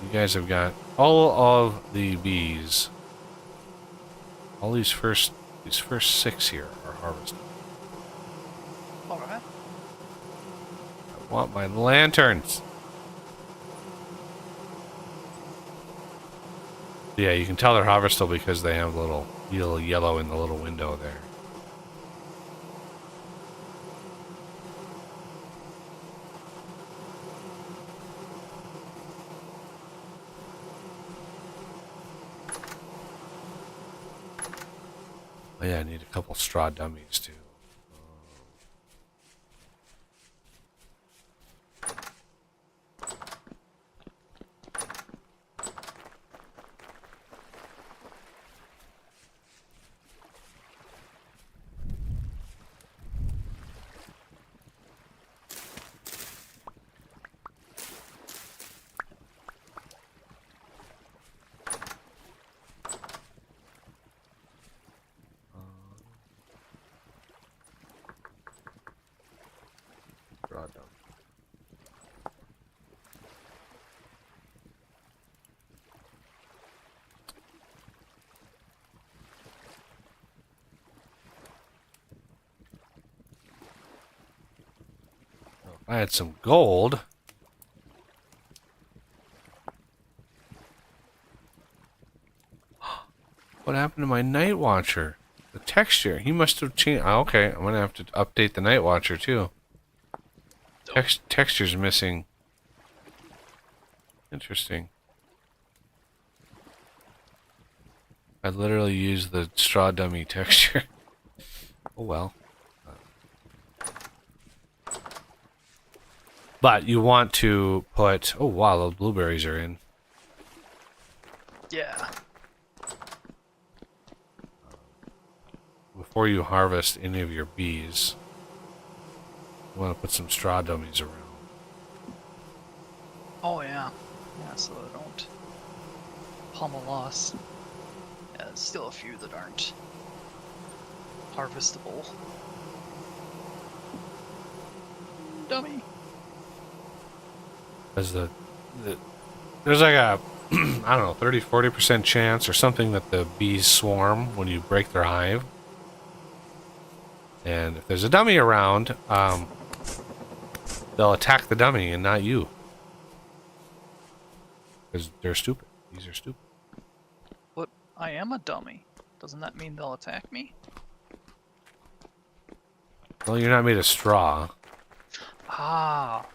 You guys have got all of the bees. All these first 6 here are harvestable. Alright. I want my lanterns. Yeah, you can tell they're harvestable because they have a little yellow in the little window there. Oh yeah, I need a couple straw dummies too. Straw dummy. If I had some gold. What happened to my Night Watcher? The texture. He must have changed. Oh, okay, I'm gonna have to update the Night Watcher too. Texture's missing. Interesting. I literally used the straw dummy texture. Oh well. But you want to put... Oh wow, those blueberries are in. Yeah. Before you harvest any of your bees, you want to put some straw dummies around. Oh, yeah. Yeah, so they don't pummel us. Yeah, there's still a few that aren't harvestable. Dummy. Because there's like a, I don't know, 30-40% chance or something that the bees swarm when you break their hive. And if there's a dummy around, they'll attack the dummy and not you. Because they're stupid. These are stupid. But I am a dummy. Doesn't that mean they'll attack me? Well, you're not made of straw. Ah.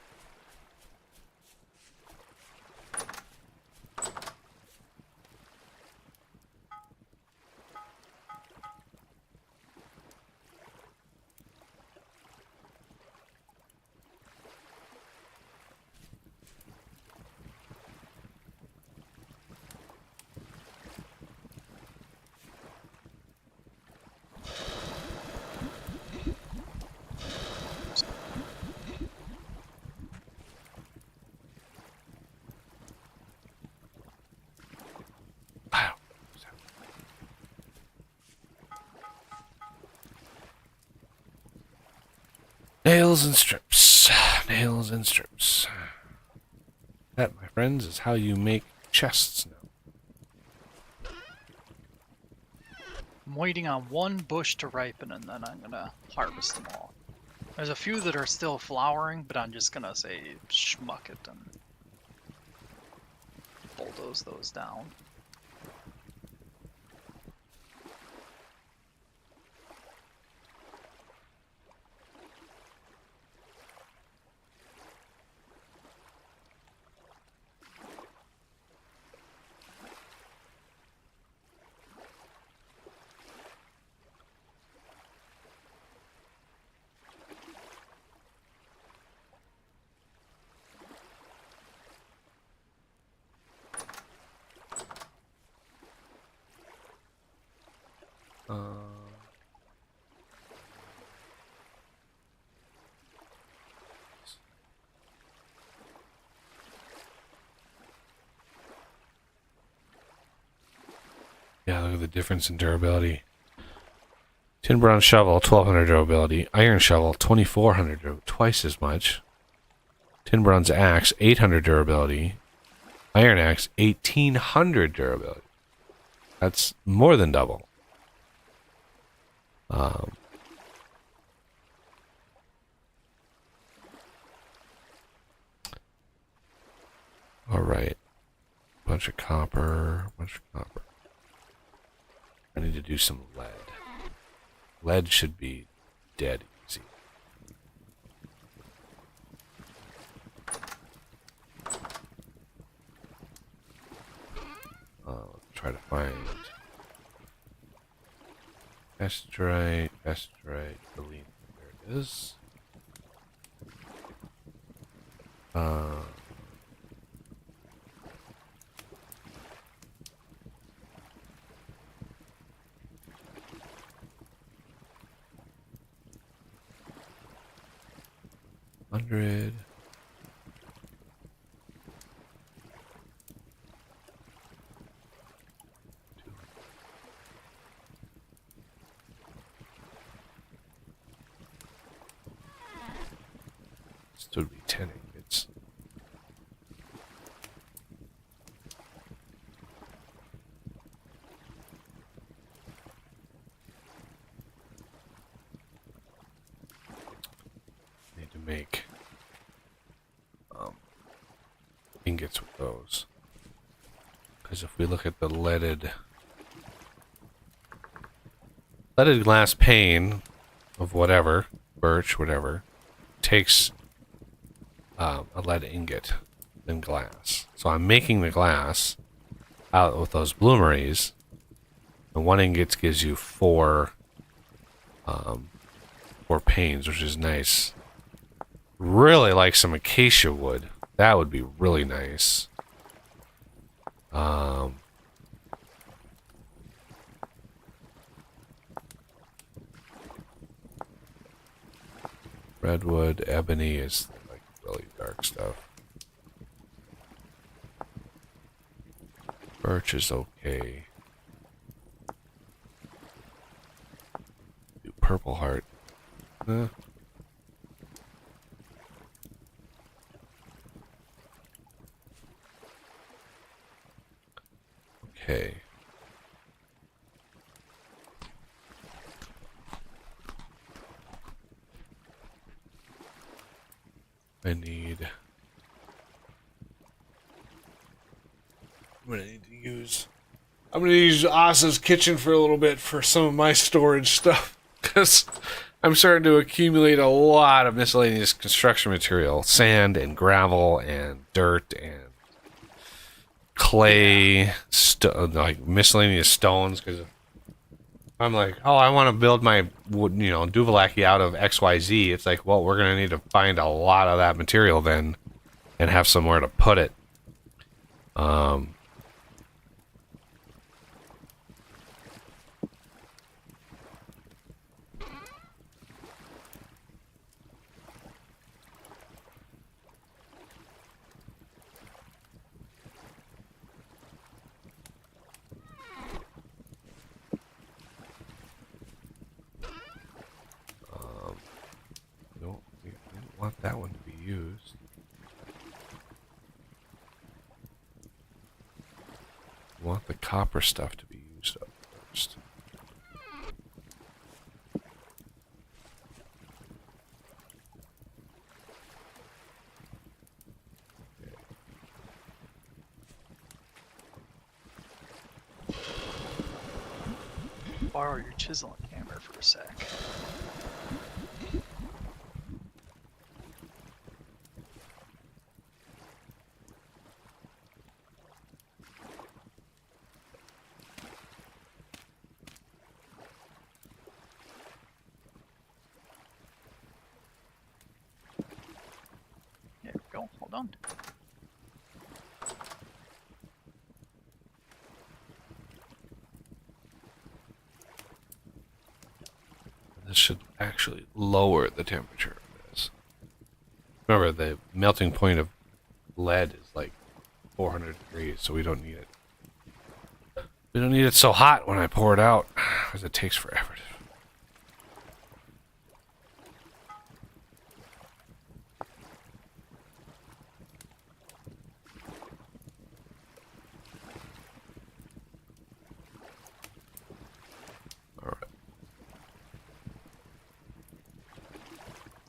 Nails and strips. Nails and strips. That, my friends, is how you make chests now. I'm waiting on one bush to ripen and then I'm gonna harvest them all. There's a few that are still flowering, but I'm just gonna say schmuck it and bulldoze those down. Yeah, look at the difference in durability. Tin bronze shovel, 1200 durability. Iron shovel, 2400 durability. Twice as much. Tin bronze axe, 800 durability. Iron axe, 1800 durability. That's more than double. All right. Bunch of copper. I need to do some lead. Lead should be dead easy. Try to find esterite, delete. There it is. $100. This would be 10 ingots. Need to make ingots with those. Because if we look at the leaded glass pane of whatever, birch, whatever, takes a lead ingot in glass. So I'm making the glass out with those bloomeries, and one ingot gives you four panes, which is nice. Really like some acacia wood. That would be really nice. Redwood, ebony is like really dark stuff. Birch is okay. Do purple heart. Okay. I'm gonna use Asa's kitchen for a little bit for some of my storage stuff, because I'm starting to accumulate a lot of miscellaneous construction material, sand and gravel and dirt and clay, like miscellaneous stones. Because I'm like, oh, I want to build my Duvallaki out of XYZ. It's like, well, we're gonna need to find a lot of that material then, and have somewhere to put it. Don't think want that one to be used. I want the copper stuff to be used up first. Borrow your chisel and hammer for a sec. There we go. Hold on. This should actually lower the temperature of this. Remember, the melting point of lead is like 400 degrees, so we don't need it. We don't need it so hot when I pour it out, because it takes forever. Alright.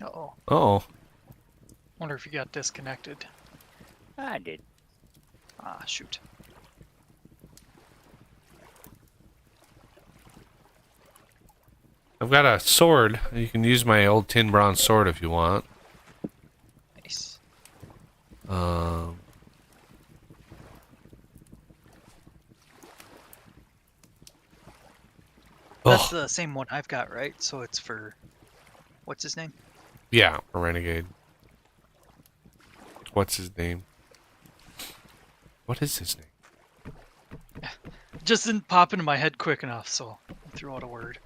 Uh-oh. Uh-oh. Wonder if you got disconnected. I did. Ah, shoot. I've got a sword. You can use my old tin bronze sword if you want. Nice. That's Oh, the same one I've got, right? So it's for... What's his name? yeah, a renegade. What's his name? What is his name? Just didn't pop into my head quick enough, so I threw out a word.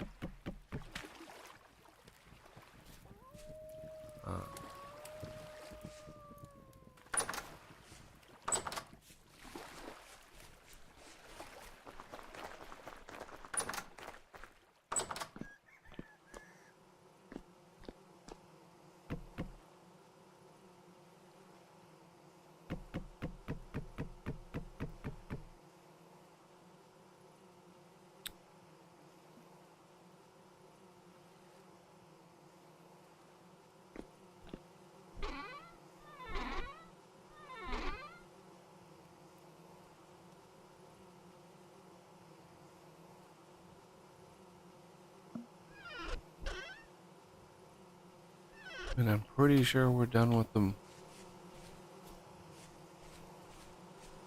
And I'm pretty sure we're done with them.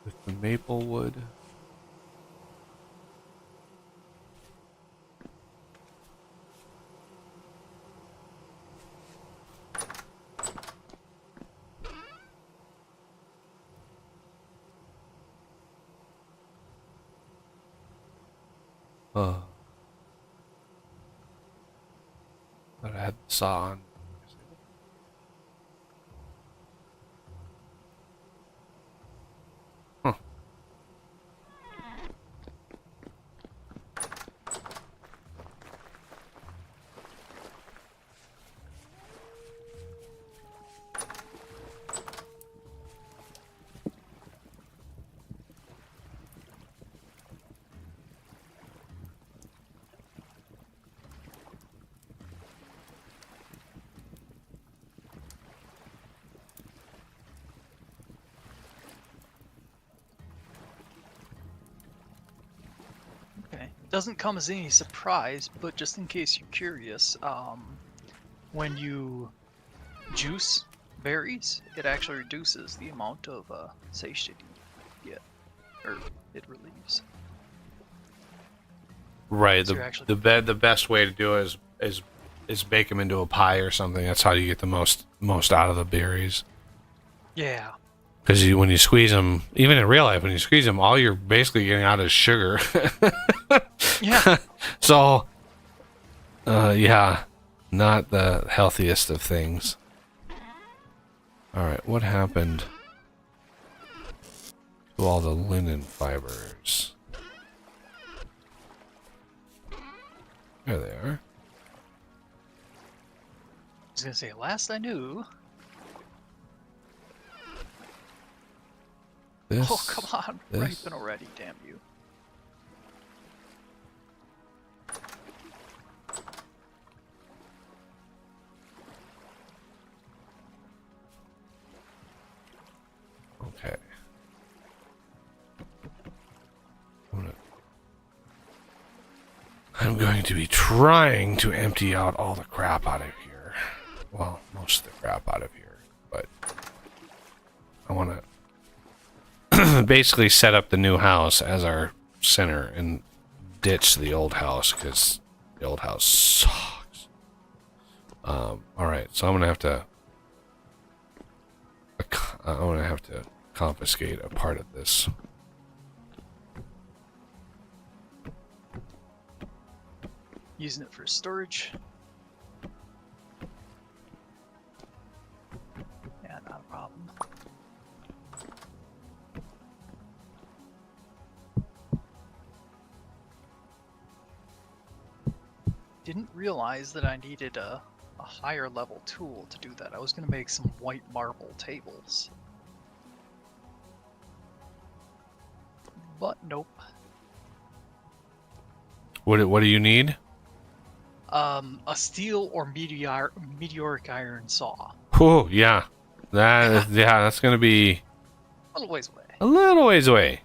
With the maple wood. But I had the saw on. Huh. Okay. Doesn't come as any surprise, but just in case you're curious, when you juice berries, it actually reduces the amount of satiety you get, or it relieves. Right. So The you're actually- the best way to do it is bake them into a pie or something. That's how you get the most out of the berries. Yeah. Because when you squeeze them, even in real life, when you squeeze them, all you're basically getting out is sugar. Yeah. So, yeah, not the healthiest of things. All right, what happened to all the linen fibers? There they are. I was gonna say, last I knew, this. Oh, come on. this. Ripen already, damn you. Okay. I'm going to be trying to empty out all the crap out of here. Well, most of the crap out of here, but I want to basically set up the new house as our center and ditch the old house because the old house sucks. All right, so I'm gonna have to confiscate a part of this. Using it for storage. Yeah, not a problem. Didn't realize that I needed a higher level tool to do that. I was going to make some white marble tables. But nope. What do you need? A steel or meteoric iron saw. Oh, yeah. That's gonna be A little ways away. a little ways away.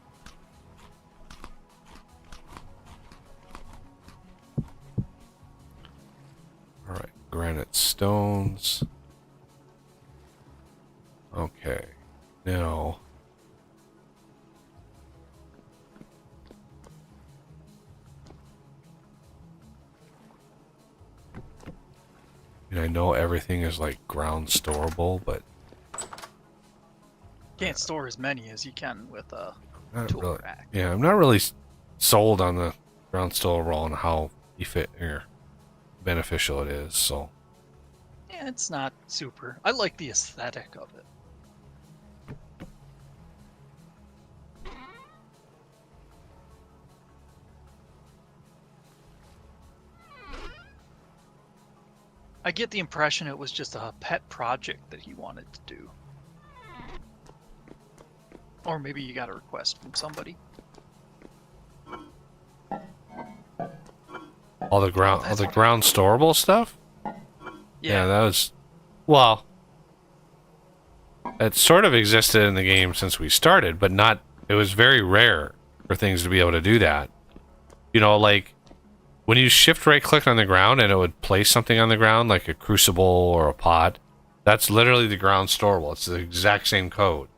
All right, granite stones. Okay, now. And I know everything is like ground storable, but Can't store as many as you can with a not tool really. rack. Yeah, I'm not really sold on the ground storable and how beneficial it is. So Yeah, it's not super. I like the aesthetic of it. I get the impression it was just a pet project that he wanted to do. Or maybe you got a request from somebody. all the ground storable stuff. Yeah, that was, well, it sort of existed in the game since we started, but not, it was very rare for things to be able to do that. You know, like, when you shift right click on the ground and it would place something on the ground, like a crucible or a pot, that's literally the ground storable. It's the exact same code.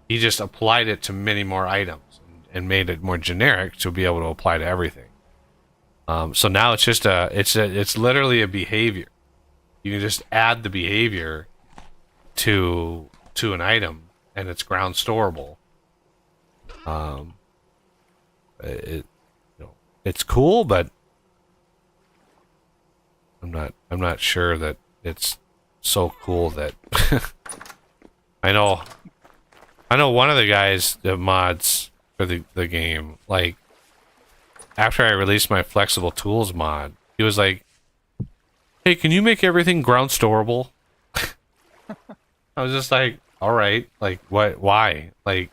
He just applied it to many more items and made it more generic to be able to apply to everything. So now it's just it's literally a behavior. You can just add the behavior to an item, and it's ground storable. It's cool, but I'm not sure that it's so cool that I know one of the guys that mods for the game, like, after I released my flexible tools mod, he was like, "Hey, can you make everything ground storable?" I was just like, "All right, like, what? Why? Like,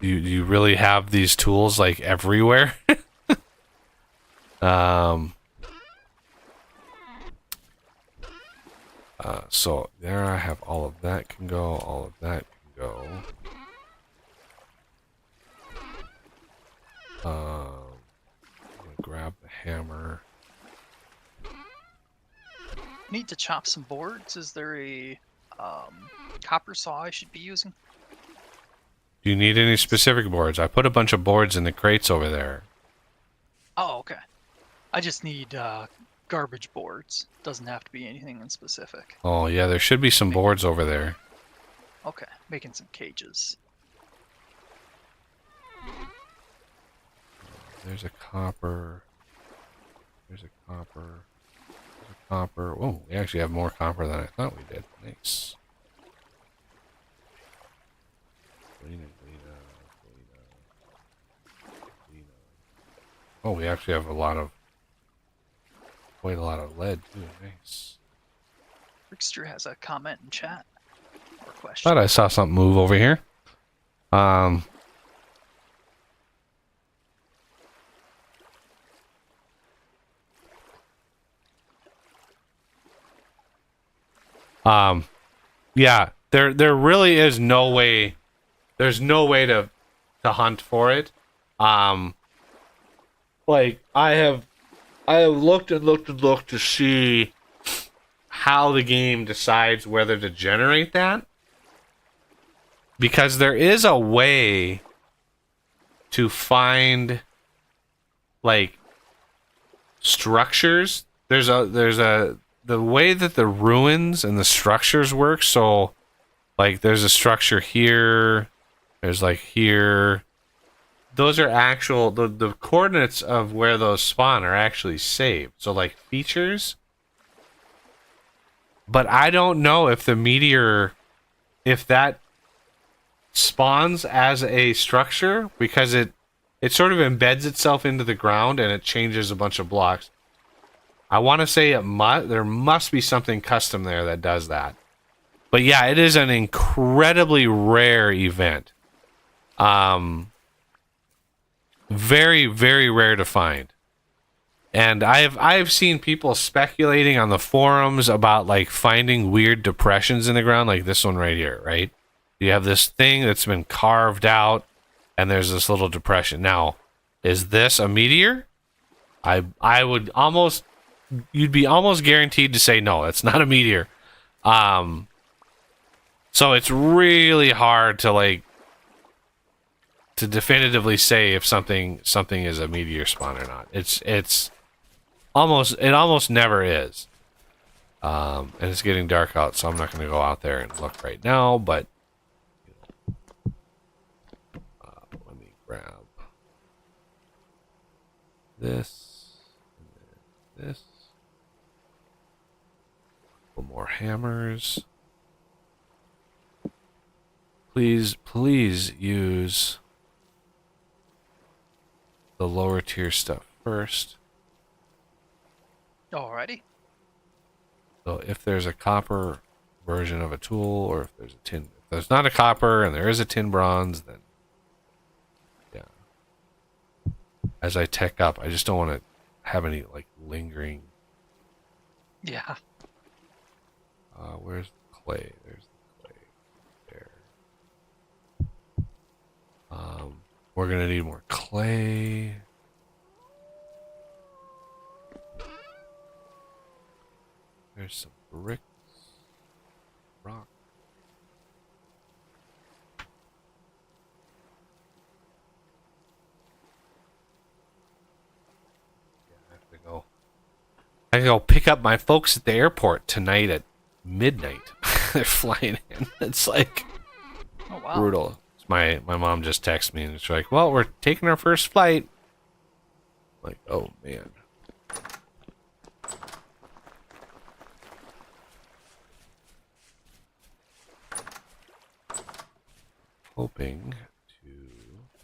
you really have these tools like everywhere?" So there I have all of that can go, all of that can go. I'm gonna grab the hammer. Need to chop some boards. Is there a copper saw I should be using? Do you need any specific boards? I put a bunch of boards in the crates over there. Oh, okay. I just need garbage boards. Doesn't have to be anything in specific. Oh yeah, there should be some boards over there. Okay, making some cages. There's a copper. There's a copper. There's a copper. Oh, we actually have more copper than I thought we did. Nice. Glina. Oh, we actually have quite a lot of lead too. Nice. Rickster has a comment in chat or question. Thought I saw something move over here. Um, yeah, there really is no way. There's no way to hunt for it. Um, like I have looked and looked and looked to see how the game decides whether to generate that, because there is a way to find like structures. There's a the way that the ruins and the structures work. So like there's a structure here, there's like here. Those are actual the coordinates of where those spawn are actually saved. So like features. But I don't know if the meteor, if that spawns as a structure, because it sort of embeds itself into the ground and it changes a bunch of blocks. I want to say there must be something custom there that does that. But yeah, it is an incredibly rare event. Very, very rare to find. And I've seen people speculating on the forums about like finding weird depressions in the ground, like this one right here, right? You have this thing that's been carved out, and there's this little depression. Now, is this a meteor? I would almost, you'd be almost guaranteed to say no, it's not a meteor. So it's really hard to like to definitively say if something is a meteor spawn or not. It almost never is. And it's getting dark out, so I'm not going to go out there and look right now, but let me grab this and this. A couple more hammers. Please use the lower tier stuff first. Alrighty. So if there's a copper version of a tool, or if there's a tin, if there's not a copper and there is a tin bronze, then yeah. As I tech up, I just don't want to have any like lingering. Yeah. Where's the clay? There's the clay there. We're gonna need more clay. There's some bricks, rock. Yeah, I have to go. I go pick up my folks at the airport tonight at midnight. They're flying in. It's like Oh wow. brutal. My mom just texted me and it's like, well, we're taking our first flight. I'm like, oh man. Hoping to.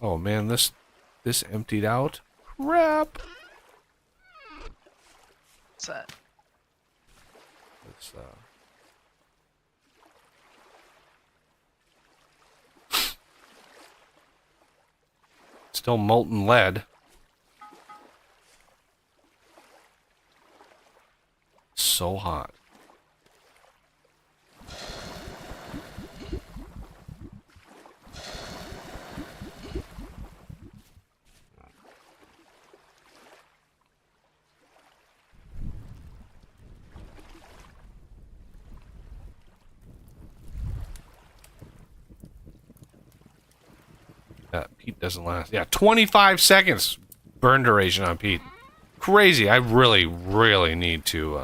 Oh man, this emptied out. Crap. What's that? It's still molten lead. So hot. Peat doesn't last. Yeah, 25 seconds burn duration on peat. Crazy. I really, really need to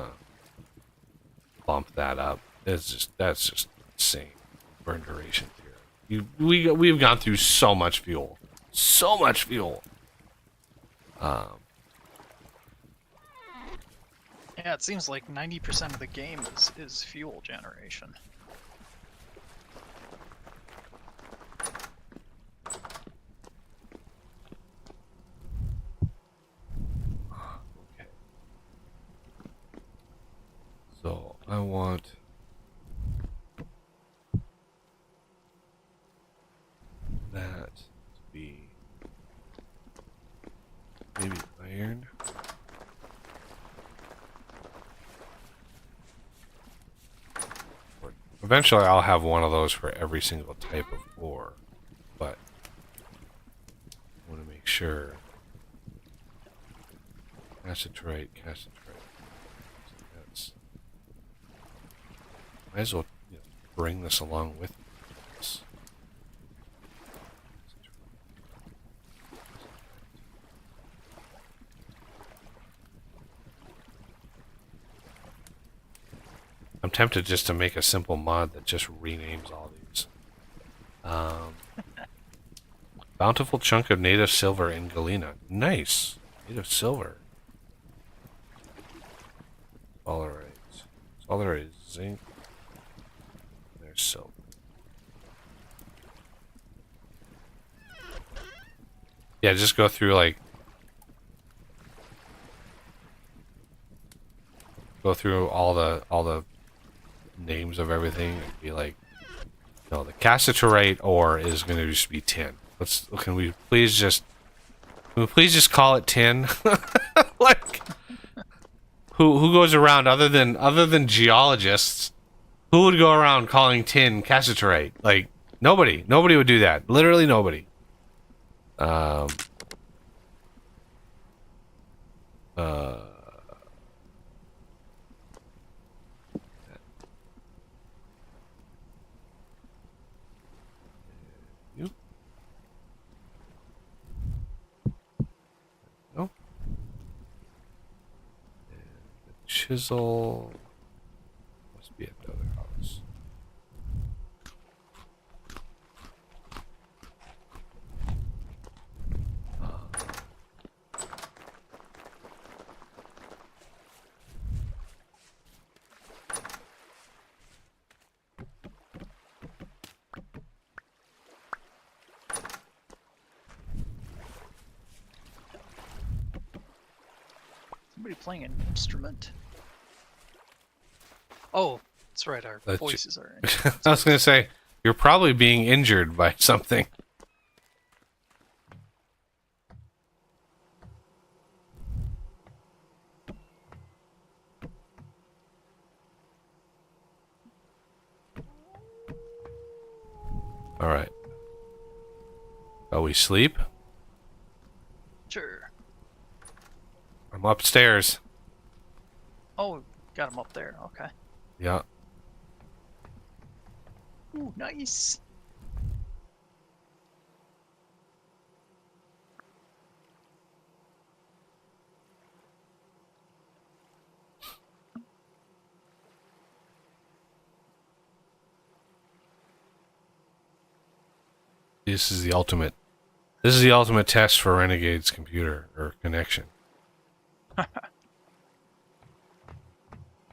bump that up. That's just insane. Burn duration here. We've gone through so much fuel. So much fuel. Yeah, it seems like 90% of the game is fuel generation. Okay. So I want Eventually, I'll have one of those for every single type of ore, but I want to make sure. Cassiterite. That's, might as well bring this along with me. I'm tempted just to make a simple mod that just renames all these. Bountiful chunk of native silver in Galena. Nice. Native silver. Solarite. Zinc. There's silver. Yeah, just go through like all the names of everything and be like, no, the cassiterite ore is going to just be tin. Can we please just call it tin? Like, who goes around other than geologists? Who would go around calling tin cassiterite? Like, nobody would do that. Literally nobody. You? No. Chisel must be at the other house. Somebody playing an instrument. Oh, that's right. Our That's voices are. I was gonna say you're probably being injured by something. All right. Shall we sleep? Sure. I'm upstairs. Oh, got him up there. Okay. Yeah. Ooh, nice. This is the ultimate. This is the ultimate test for Renegade's computer or connection.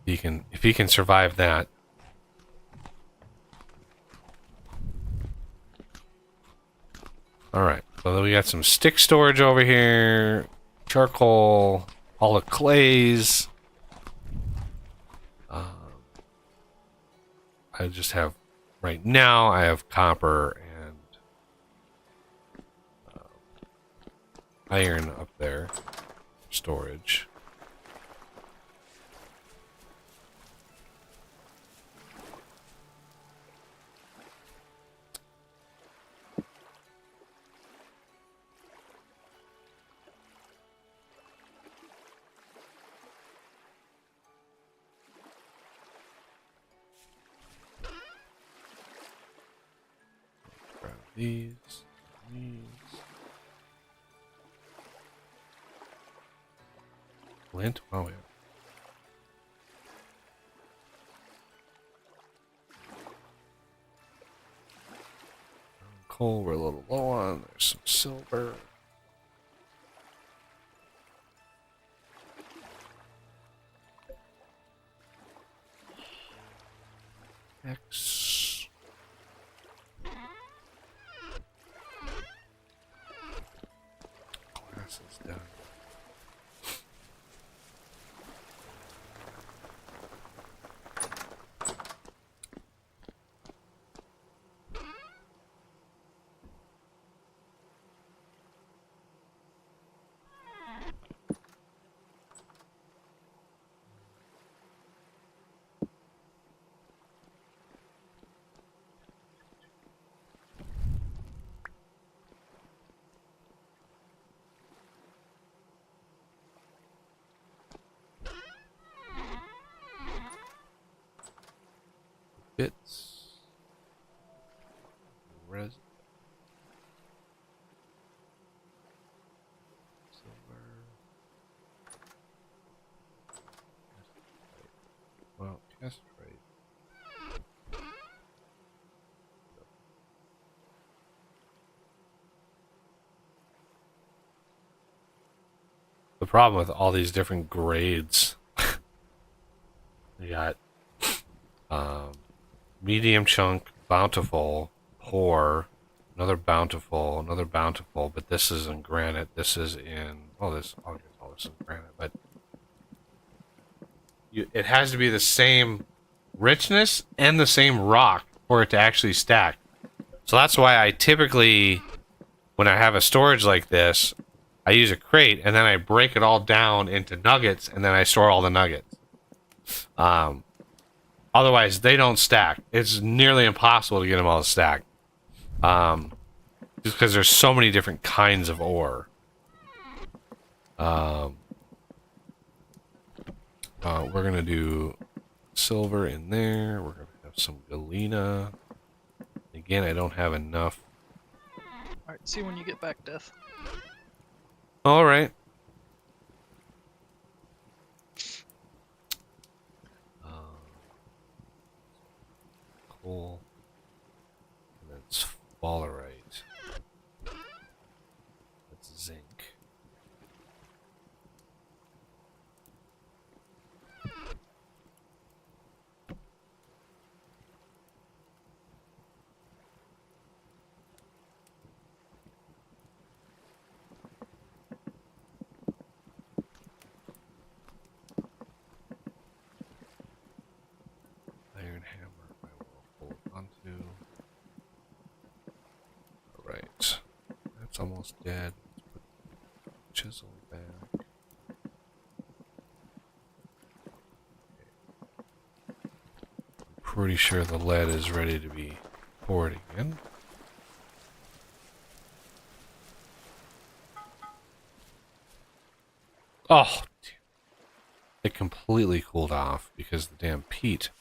If he can survive that. All right. So then we got some stick storage over here, charcoal, all the clays. I just have right now. I have copper and iron up there, storage. Grab these. Flint? Oh, yeah. Coal we're a little low on. There's some silver. X. Glass is done. bits. Res. Silver. Well, castrate. The problem with all these different grades, you got medium chunk, bountiful, poor, another bountiful, but this is in granite. This is in all this in granite, but it has to be the same richness and the same rock for it to actually stack. So that's why I typically, when I have a storage like this, I use a crate and then I break it all down into nuggets and then I store all the nuggets. Otherwise, they don't stack. It's nearly impossible to get them all to stack. Just because there's so many different kinds of ore. We're going to do silver in there. We're going to have some galena. Again, I don't have enough. Alright, see you when you get back, Death. All right. Coal. And that's sphalerite. That's zinc. Iron hammer I will hold onto. Alright. That's almost dead. Let's put chisel back. I'm pretty sure the lead is ready to be poured again. Oh, damn. It completely cooled off because the damn peat.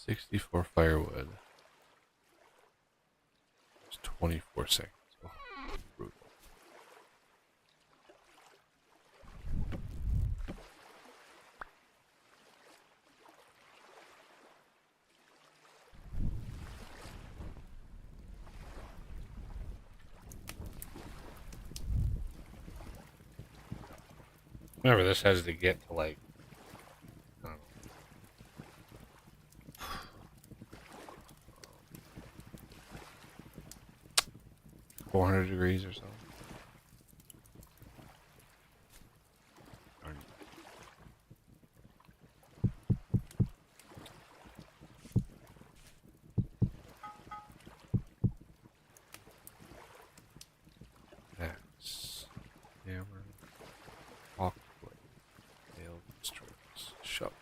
$64 firewood. It's 24 seconds. Oh, brutal. Remember, this has to get to like, I don't know, 400 degrees or something. Axe, hammer, hawk blade, nail strips, shovel.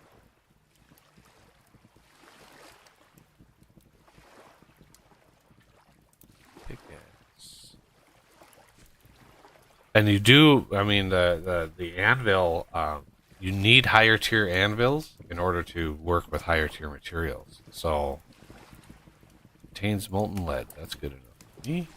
Pickaxe. And you do, I mean, the anvil, you need higher tier anvils in order to work with higher tier materials. So, contains molten lead. That's good enough for me.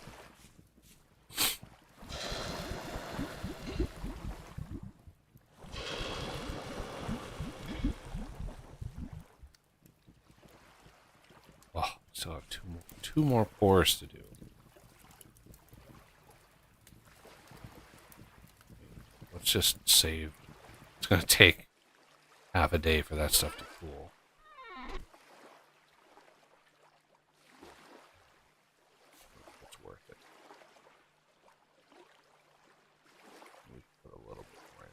Oh, still have two more pours to do. Let's just save. It's gonna take half a day for that stuff to cool. It's worth it. We put a little bit more in.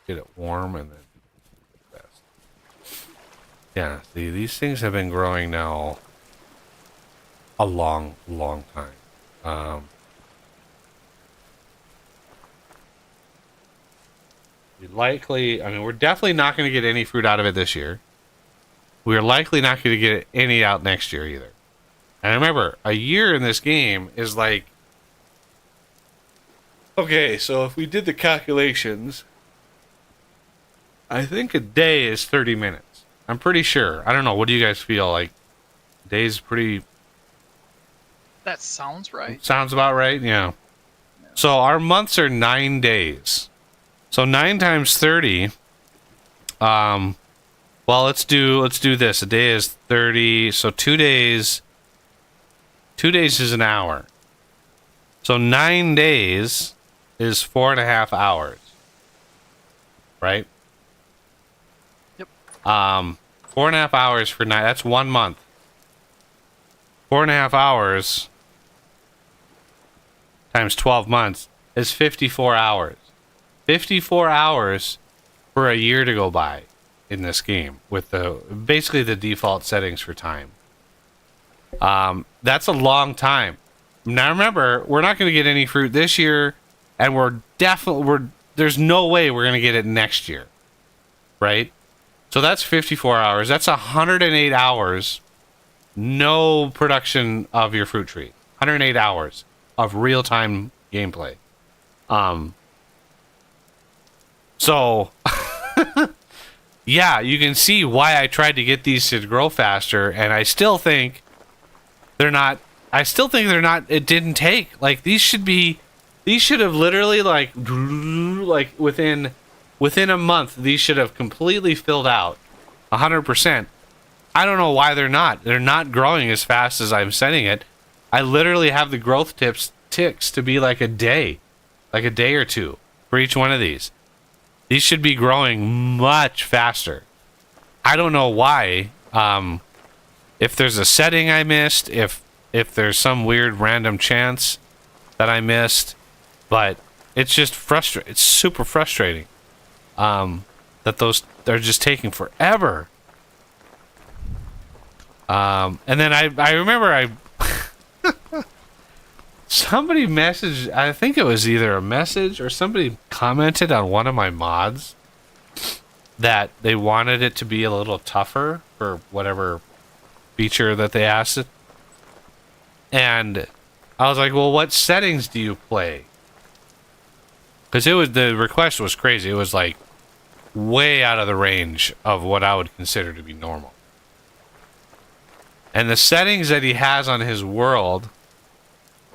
get it warm, and then yeah. See, these things have been growing now a long, long time. I mean, we're definitely not going to get any fruit out of it this year. We're likely not going to get any out next year either. And remember, a year in this game is like... Okay, so if we did the calculations, I think a day is 30 minutes. I'm pretty sure. I don't know. What do you guys feel like? A day's pretty... That sounds right. Sounds about right, yeah. So our months are 9 days. So 9 times 30. Well, let's do this. A day is 30. So 2 days. 2 days is an hour. So 9 days is 4.5 hours. Right? Yep. 4.5 hours for 9. That's 1 month. 4.5 hours times 12 months is 54 hours. 54 hours for a year to go by in this game with basically the default settings for time. That's a long time. Now remember, we're not going to get any fruit this year, and there's no way we're going to get it next year, right? So that's 54 hours. That's 108 hours. No production of your fruit tree. 108 hours of real-time gameplay. So, yeah, you can see why I tried to get these to grow faster, and I still think they're not, it didn't take. Like, these should have literally, like within a month, these should have completely filled out 100%. I don't know why they're not. They're not growing as fast as I'm setting it. I literally have the growth ticks to be like a day or two for each one of these. These should be growing much faster. I don't know why. If there's a setting I missed, if there's some weird random chance that I missed, but it's just frustrating. It's super frustrating. That they're just taking forever. And then I remember somebody messaged, I think it was either a message or somebody commented on one of my mods that they wanted it to be a little tougher for whatever feature that they asked it. And I was like, well, what settings do you play? Because the request was crazy. It was like way out of the range of what I would consider to be normal. And the settings that he has on his world,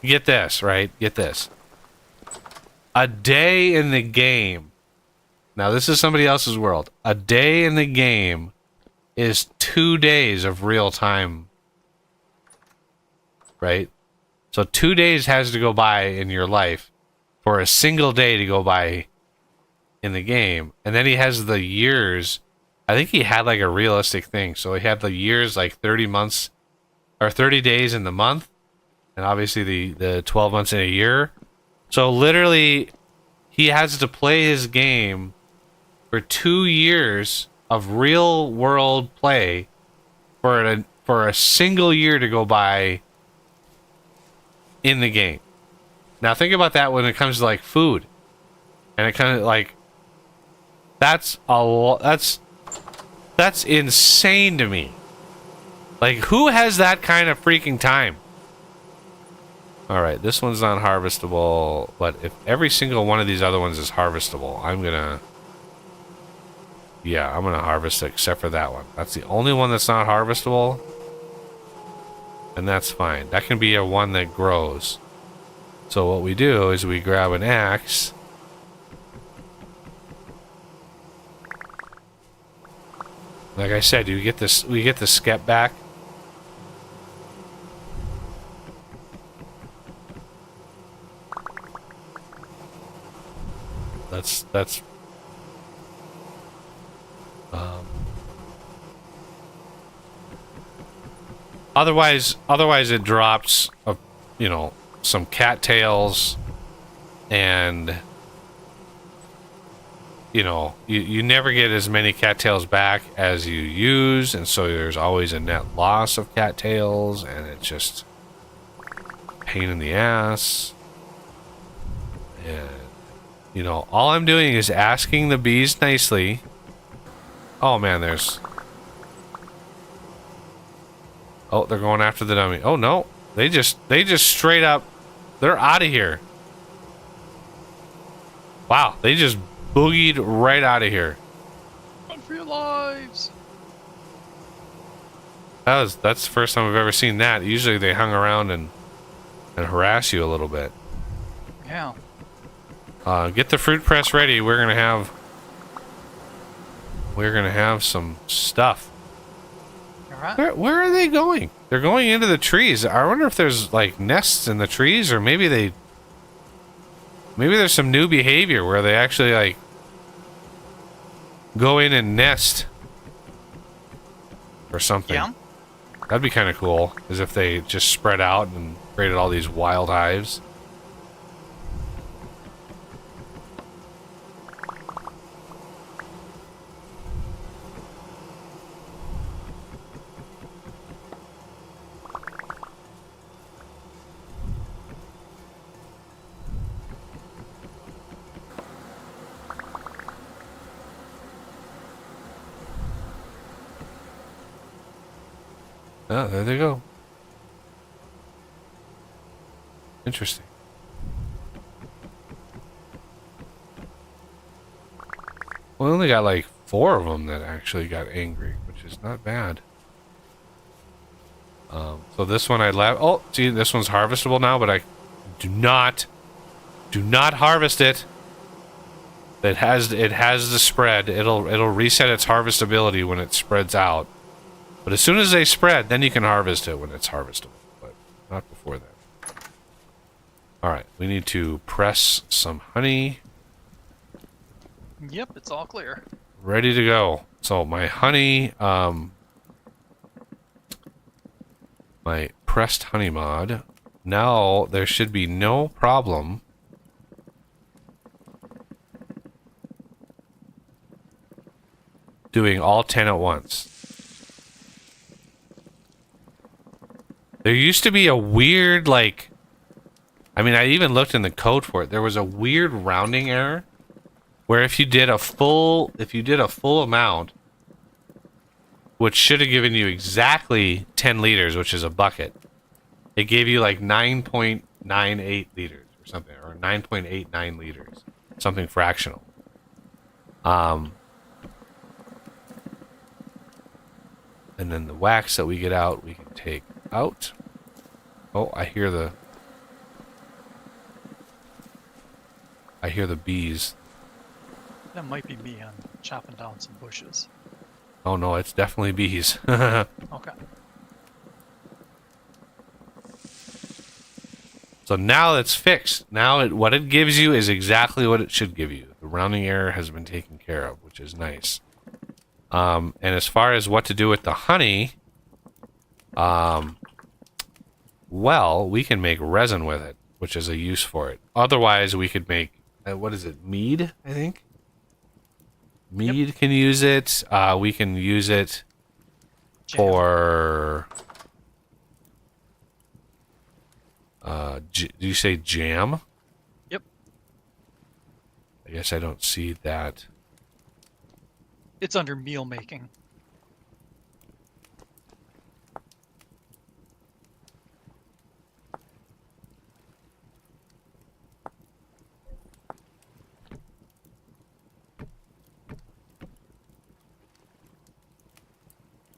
get this, right? Get this. A day in the game. Now, this is somebody else's world. A day in the game is 2 days of real time. Right? So 2 days has to go by in your life for a single day to go by in the game. And then he has the years. I think he had like a realistic thing. So he had the years like 30 months or 30 days in the month. And obviously the 12 months in a year. So literally he has to play his game for 2 years of real world play for a single year to go by in the game. Now think about that when it comes to like food. And it kind of like that's insane to me. Like, who has that kind of freaking time? Alright, this one's not harvestable, but if every single one of these other ones is harvestable, I'm gonna harvest it except for that one. That's the only one that's not harvestable. And that's fine. That can be a one that grows. So what we do is we grab an axe. Like I said, we get the skep back. That's otherwise it drops some cattails and you know, you never get as many cattails back as you use, and so there's always a net loss of cattails, and it's just a pain in the ass. And, you know, all I'm doing is asking the bees nicely. Oh man, there's... Oh, they're going after the dummy. Oh no, they just straight up, they're out of here. Wow, they just boogied right out of here. Run for your lives! That's the first time I've ever seen that. Usually they hung around and harass you a little bit. Yeah. Get the fruit press ready. We're gonna have some stuff. Alright. Where are they going? They're going into the trees. I wonder if there's like nests in the trees, or maybe there's some new behavior where they actually like go in and nest or something. Yeah. That'd be kind of cool, as if they just spread out and created all these wild hives. Oh, there they go. Interesting. We only got like 4 of them that actually got angry, which is not bad. So this one I left. Oh, see, this one's harvestable now, but I do not harvest it. It has the spread. It'll reset its harvestability when it spreads out. But as soon as they spread, then you can harvest it when it's harvestable, but not before that. Alright, we need to press some honey. Yep, it's all clear. Ready to go. So my honey, my pressed honey mod. Now there should be no problem doing all 10 at once. There used to be a weird, like... I mean, I even looked in the code for it. There was a weird rounding error where if you did a full amount, which should have given you exactly 10 liters, which is a bucket, it gave you like 9.98 liters or something, or 9.89 liters, something fractional. And then the wax that we get out, we can take out. Oh, I hear the bees. That might be me. I'm chopping down some bushes. Oh no, it's definitely bees. Okay. So now it's fixed. Now what it gives you is exactly what it should give you. The rounding error has been taken care of, which is nice. And as far as what to do with the honey, well, we can make resin with it, which is a use for it. Otherwise, we could make, what is it, mead, I think? Mead can use it. We can use it for... do you say jam? Yep. I guess I don't see that. It's under meal making.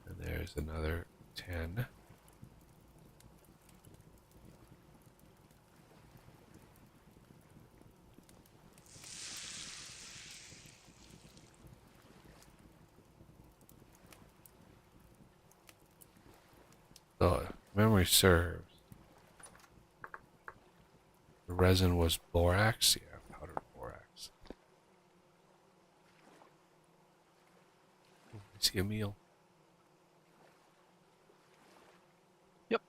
And there's another 10. So, if memory serves, the resin was borax. Yeah, powdered borax. Ooh, I see a meal. Yep.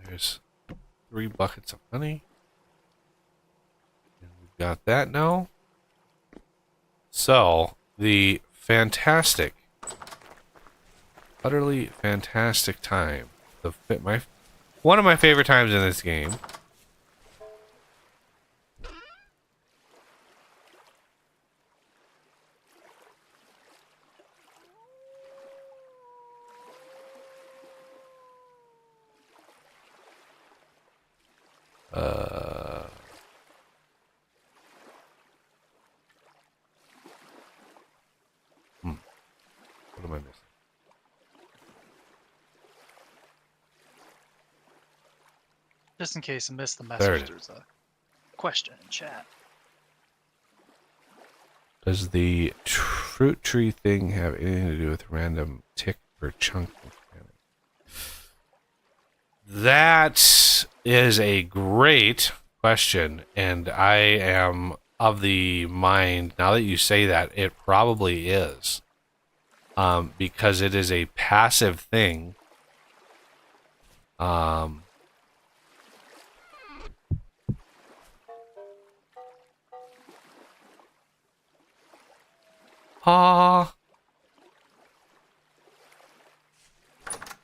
There's 3 buckets of honey. got that now. So, the fantastic, utterly fantastic time. One of my favorite times in this game. What am I missing? Just in case I missed the There message, it is. there's a question in chat. Does the fruit tree thing have anything to do with random tick or chunk mechanic? That is a great question, and I am of the mind, now that you say that, it probably is. Because it is a passive thing.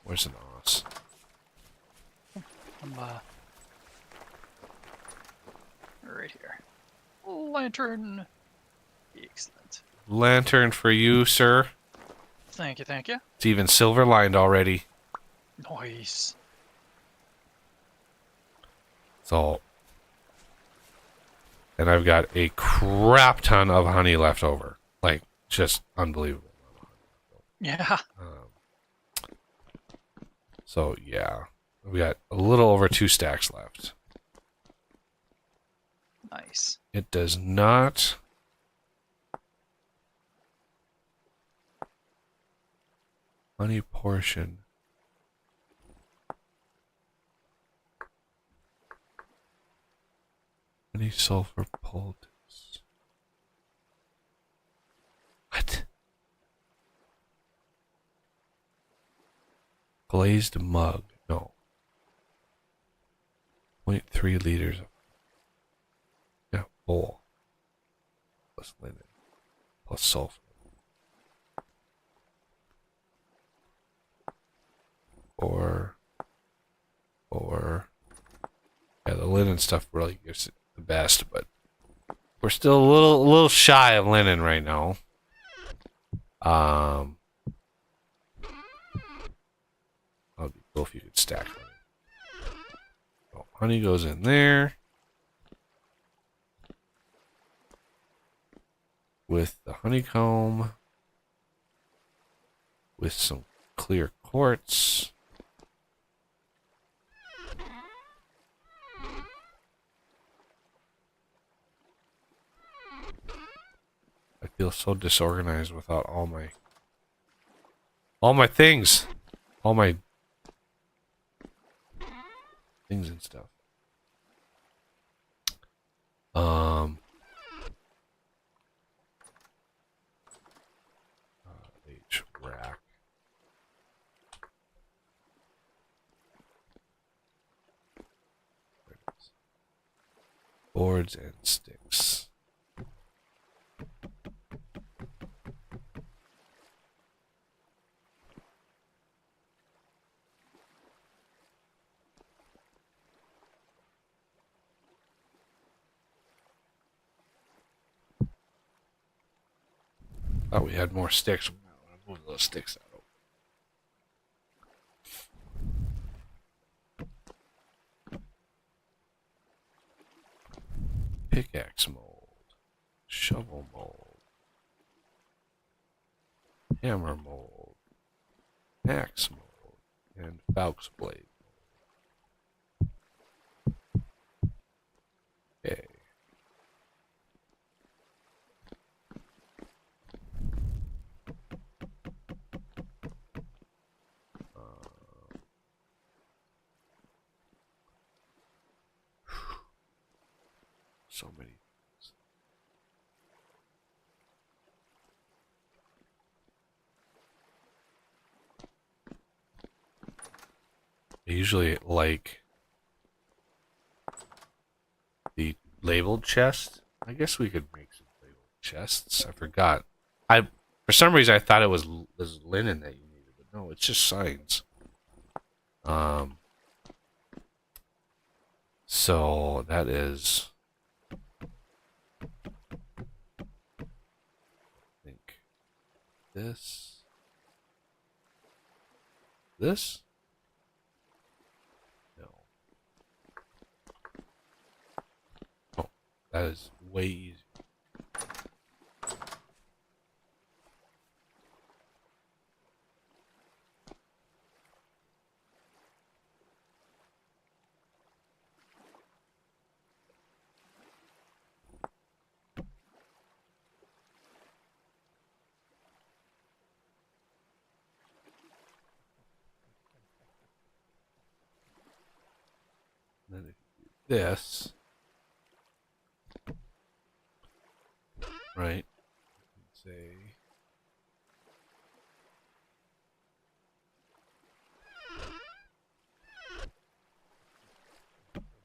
Where's an os? I'm right here. Lantern. Excellent. Lantern for you, sir. Thank you, thank you. It's even silver lined already. Nice. So, and I've got a crap ton of honey left over. Like, just unbelievable. Yeah. So, yeah. We got a little over 2 stacks left. Nice. It does not... Honey portion. Honey sulfur poultice. What? Glazed mug. No. 0.3 liters. Yeah, bowl. Plus linen. Plus sulfur. Yeah, the linen stuff really gives it the best, but we're still a little shy of linen right now. That'd be cool if you could stack linen. So honey goes in there with the honeycomb with some clear quartz. I feel so disorganized without all my things. All my things and stuff. H rack. There it is. Boards and sticks. Thought we had more sticks. I'm gonna move those sticks out. Pickaxe mold, shovel mold, hammer mold, axe mold, and Falk's blade mold. Okay. So many things. I usually like the labeled chest I guess we could make some Lego chests. I forgot. For some reason I thought it was linen that you needed, but no, it's just signs. So that is, I think, this. This? No. Oh, that is way easier. Then if you do this, right? Say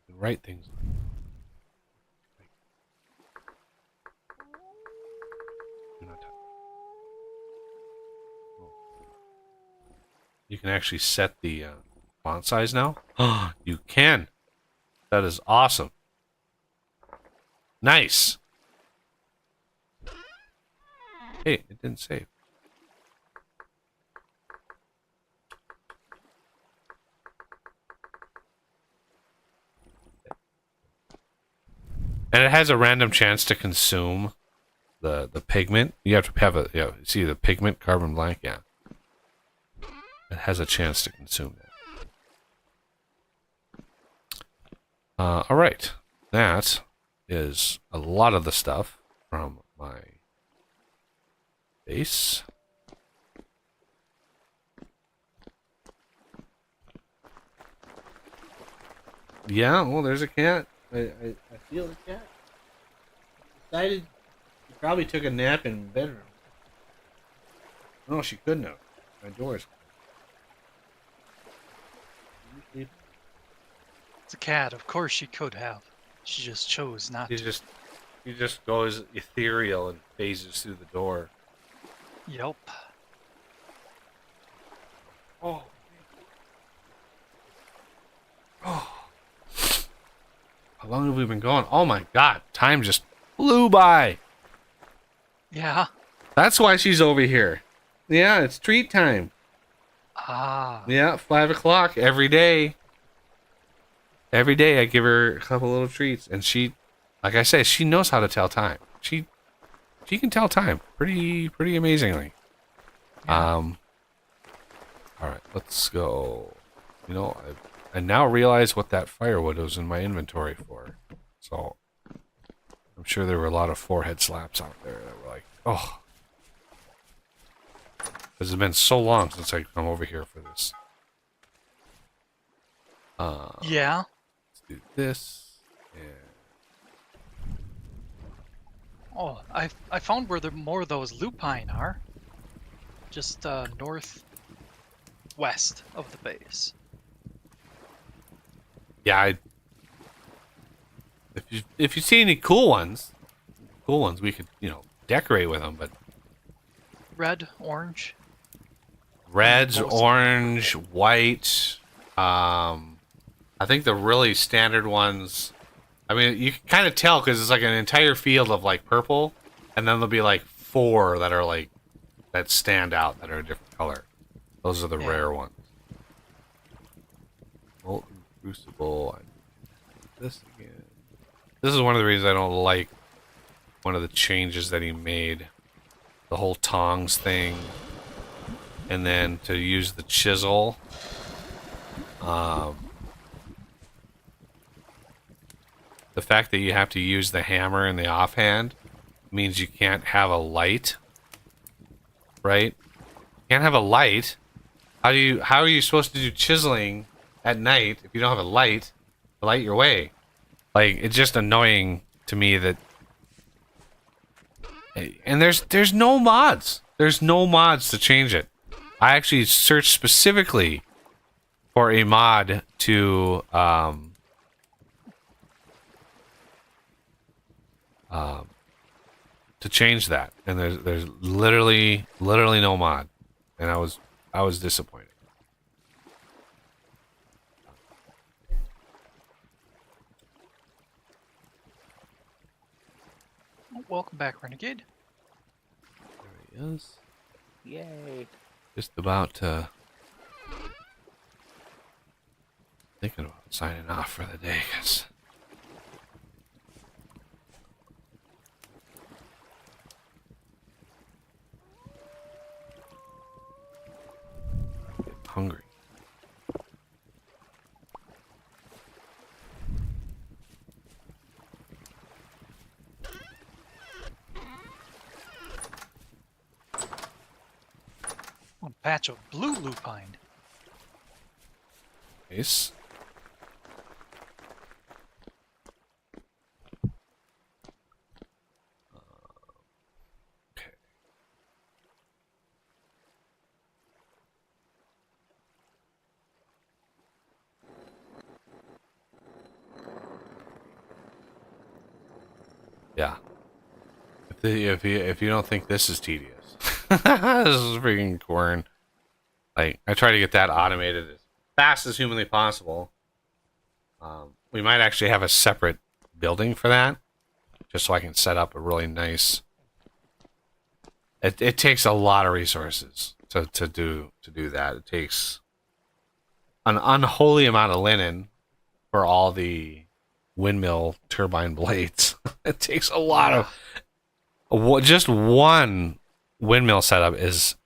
the right things. Do not touch. Oh. You can actually set the font size now. You can. That is awesome. Nice. Hey, it didn't save. And it has a random chance to consume the pigment. You have to have a, see the pigment carbon black, yeah. It has a chance to consume that. All right, that is a lot of the stuff from my base. Yeah, well, there's a cat. I feel the cat. Decided she probably took a nap in the bedroom. No, she couldn't have. My door's closed. It's a cat. Of course she could have. She just chose not He to. just goes ethereal and phases through the door. Yep. Oh. Oh. How long have we been going? Oh my god, time just flew by. Yeah. That's why she's over here. Yeah, it's treat time. Ah. Yeah, 5 o'clock every day. Every day I give her a couple little treats, and she, like I say, she knows how to tell time. She can tell time pretty amazingly. Yeah. All right, let's go. You know, I now realize what that firewood was in my inventory for. So I'm sure there were a lot of forehead slaps out there that were like, oh, because it's been so long since I come over here for this. Yeah. Let's do this. And Oh, I found where the more of those lupine are. Just northwest of the base. yeah, if you see any cool ones, we could decorate with them. But Red, orange. reds, Most- orange, white. I think the really standard ones. I mean, you can kind of tell because it's like an entire field of like purple, and then there'll be like 4 that are like that stand out that are a different color. Those are the Yeah. rare ones. Molten Crucible. This again. This is one of the reasons I don't like one of the changes that he made. The whole tongs thing. And then to use the chisel. The fact that you have to use the hammer in the offhand means you can't have a light. Right? You can't have a light. How are you supposed to do chiseling at night if you don't have a light to light your way? Like, it's just annoying to me that. And there's no mods. There's no mods to change it. I actually searched specifically for a mod to to change that, and there's literally no mod, and I was disappointed. Oh, welcome back, Renegade. There he is. Yay. Just about thinking about signing off for the day, because I'm getting hungry. One patch of blue lupine. Nice. Okay. Yeah. If you don't think this is tedious, this is freaking corn. Like, I try to get that automated as fast as humanly possible. We might actually have a separate building for that, just so I can set up a really nice. It takes a lot of resources to do that. It takes an unholy amount of linen for all the windmill turbine blades. It takes a lot of. Just one windmill setup is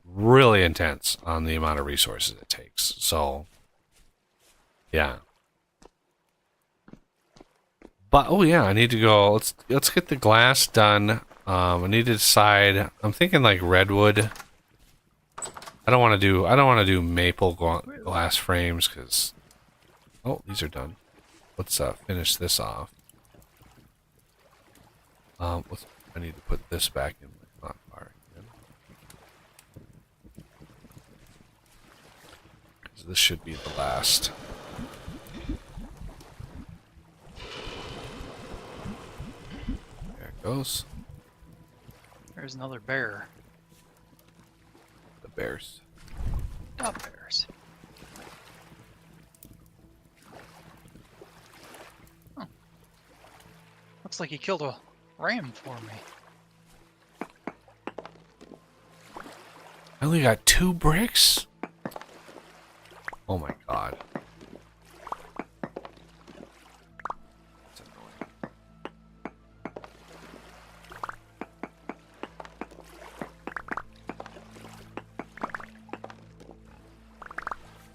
really intense on the amount of resources it takes. So, yeah. But oh yeah, I need to go. Let's get the glass done. I need to decide. I'm thinking like redwood. I don't want to do maple glass frames because. Oh, these are done. Let's finish this off. I need to put this back in my hotbar again. Because this should be the last. There it goes. There's another bear. The bears. Oh, bears. Oh. Looks like he killed a ram for me. I only got 2 bricks? Oh my god. That's annoying.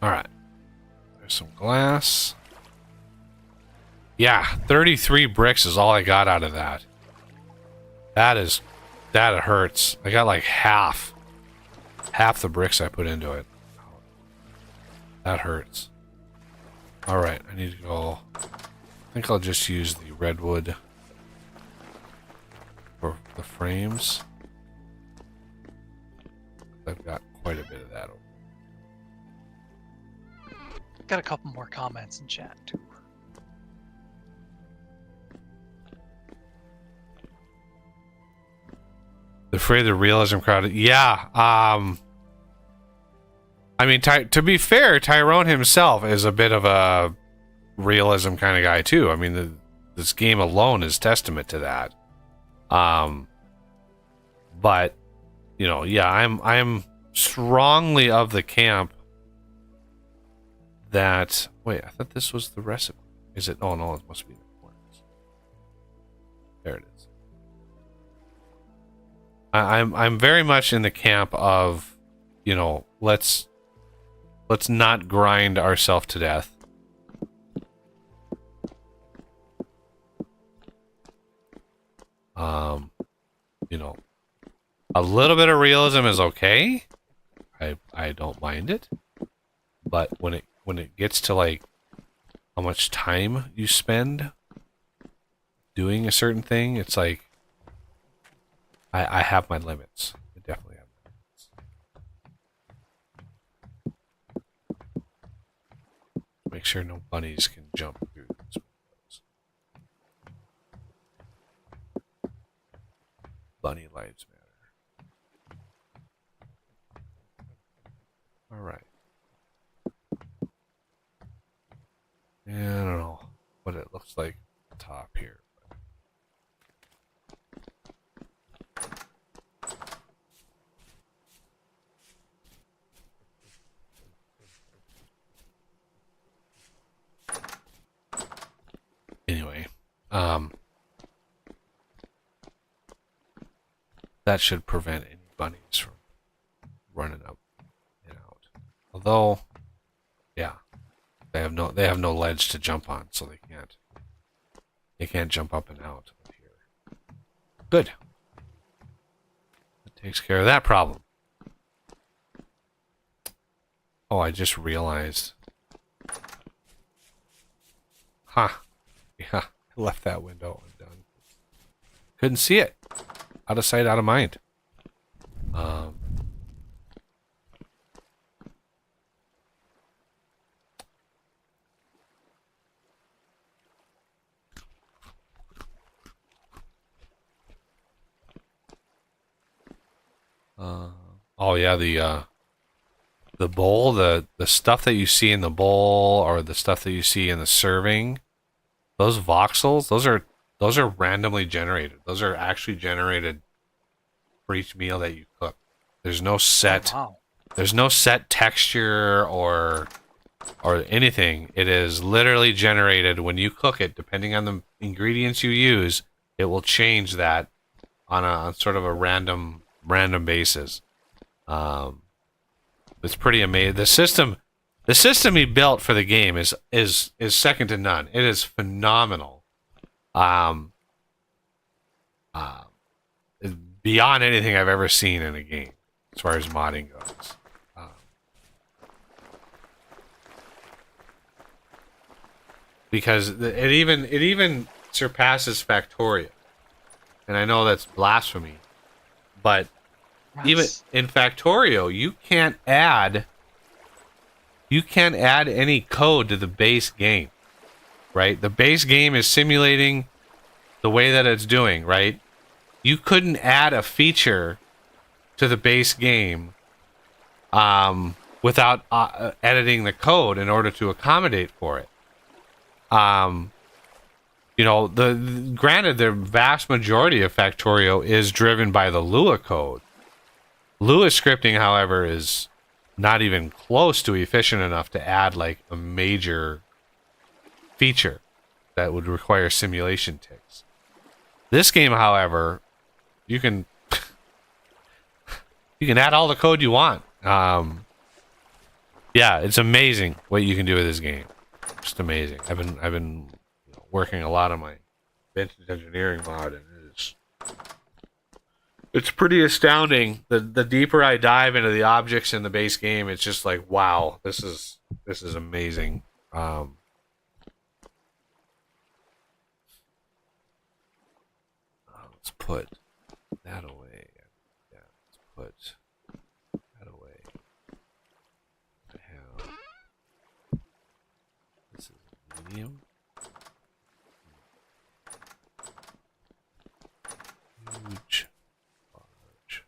Alright. There's some glass. Yeah, 33 bricks is all I got out of that. That hurts. I got like half the bricks I put into it. That hurts. Alright, I need to go. I think I'll just use the redwood for the frames. I've got quite a bit of that. Got a couple more comments in chat too. Afraid of the realism crowd. Yeah. I mean, to be fair, Tyrone himself is a bit of a realism kind of guy too. I mean, this game alone is testament to that. But you know, yeah, I'm strongly of the camp that. Wait, I thought this was the recipe. Is it? Oh no, it must be the corners. There it is. I'm very much in the camp of, you know, let's not grind ourselves to death. You know, a little bit of realism is okay. I don't mind it, but when it gets to like how much time you spend doing a certain thing, it's like. I have my limits. I definitely have my limits. Make sure no bunnies can jump through these windows. bunny lives matter. All right. Yeah, I don't know what it looks like at the top here. Anyway, that should prevent any bunnies from running up and out. Although, yeah, they have no ledge to jump on, so they can't jump up and out of here. Good. That takes care of that problem. Oh, I just realized. Huh. Yeah, I left that window undone. Couldn't see it. Out of sight, out of mind. Oh yeah, the bowl, the stuff that you see in the bowl, or the stuff that you see in the serving, those voxels, those are randomly generated. Those are actually generated for each meal that you cook. There's no set. Oh, wow. There's no set texture or anything. It is literally generated when you cook it. Depending on the ingredients you use, it will change that on sort of a random basis. It's pretty amazing. The system he built for the game is second to none. It is phenomenal. It's beyond anything I've ever seen in a game as far as modding goes. Because it even surpasses Factorio, and I know that's blasphemy, but even in Factorio, you can't add any code to the base game, right? The base game is simulating the way that it's doing, right? You couldn't add a feature to the base game without editing the code in order to accommodate for it. You know, granted, the vast majority of Factorio is driven by the Lua code. Lua scripting, however, is not even close to efficient enough to add like a major feature that would require simulation ticks. This game, however, you can add all the code you want. Yeah, it's amazing what you can do with this game. Just amazing. I've been working a lot on my vintage engineering mod, and it's pretty astounding. The deeper I dive into the objects in the base game, it's just like, wow, this is amazing. Let's put that away. Yeah, let's put that away. I have this is medium. Huge. Large.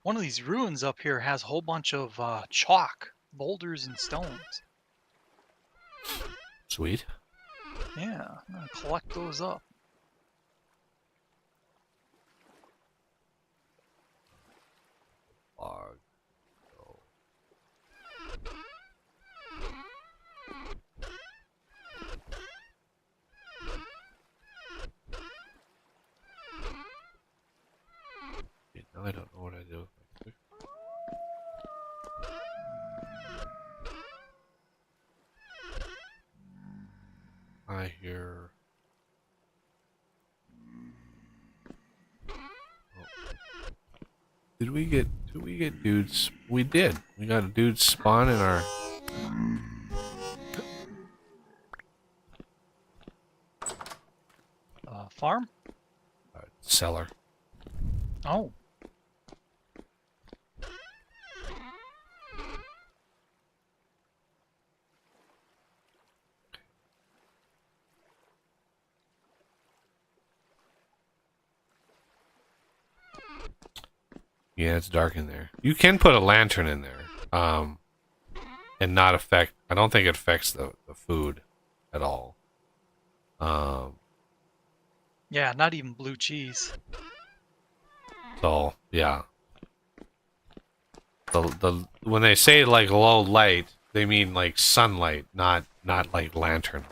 One of these ruins up here has a whole bunch of chalk, boulders, and stones. Sweet. Yeah, I'm gonna collect those up. Log. So. Okay, now I don't know what I do with my quick. I hear. Did we get dudes? We did. We got a dude spawn in our Farm? cellar. Oh. Yeah, it's dark in there. You can put a lantern in there, and not affect. I don't think it affects the food at all. Yeah, not even blue cheese. So yeah, the when they say like low light, they mean like sunlight, not like lantern light.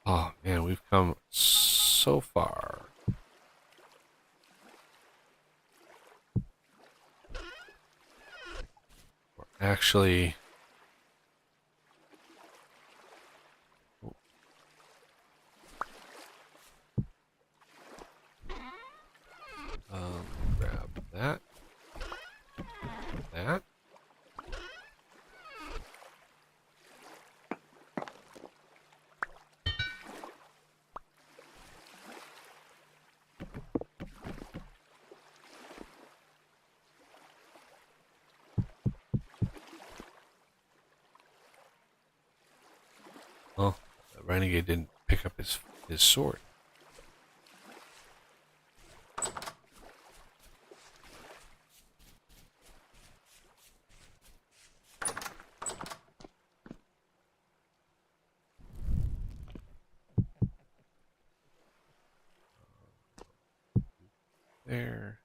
Oh man, we've come so far. We're actually. Grab that. That. Oh, the renegade didn't pick up his sword. There.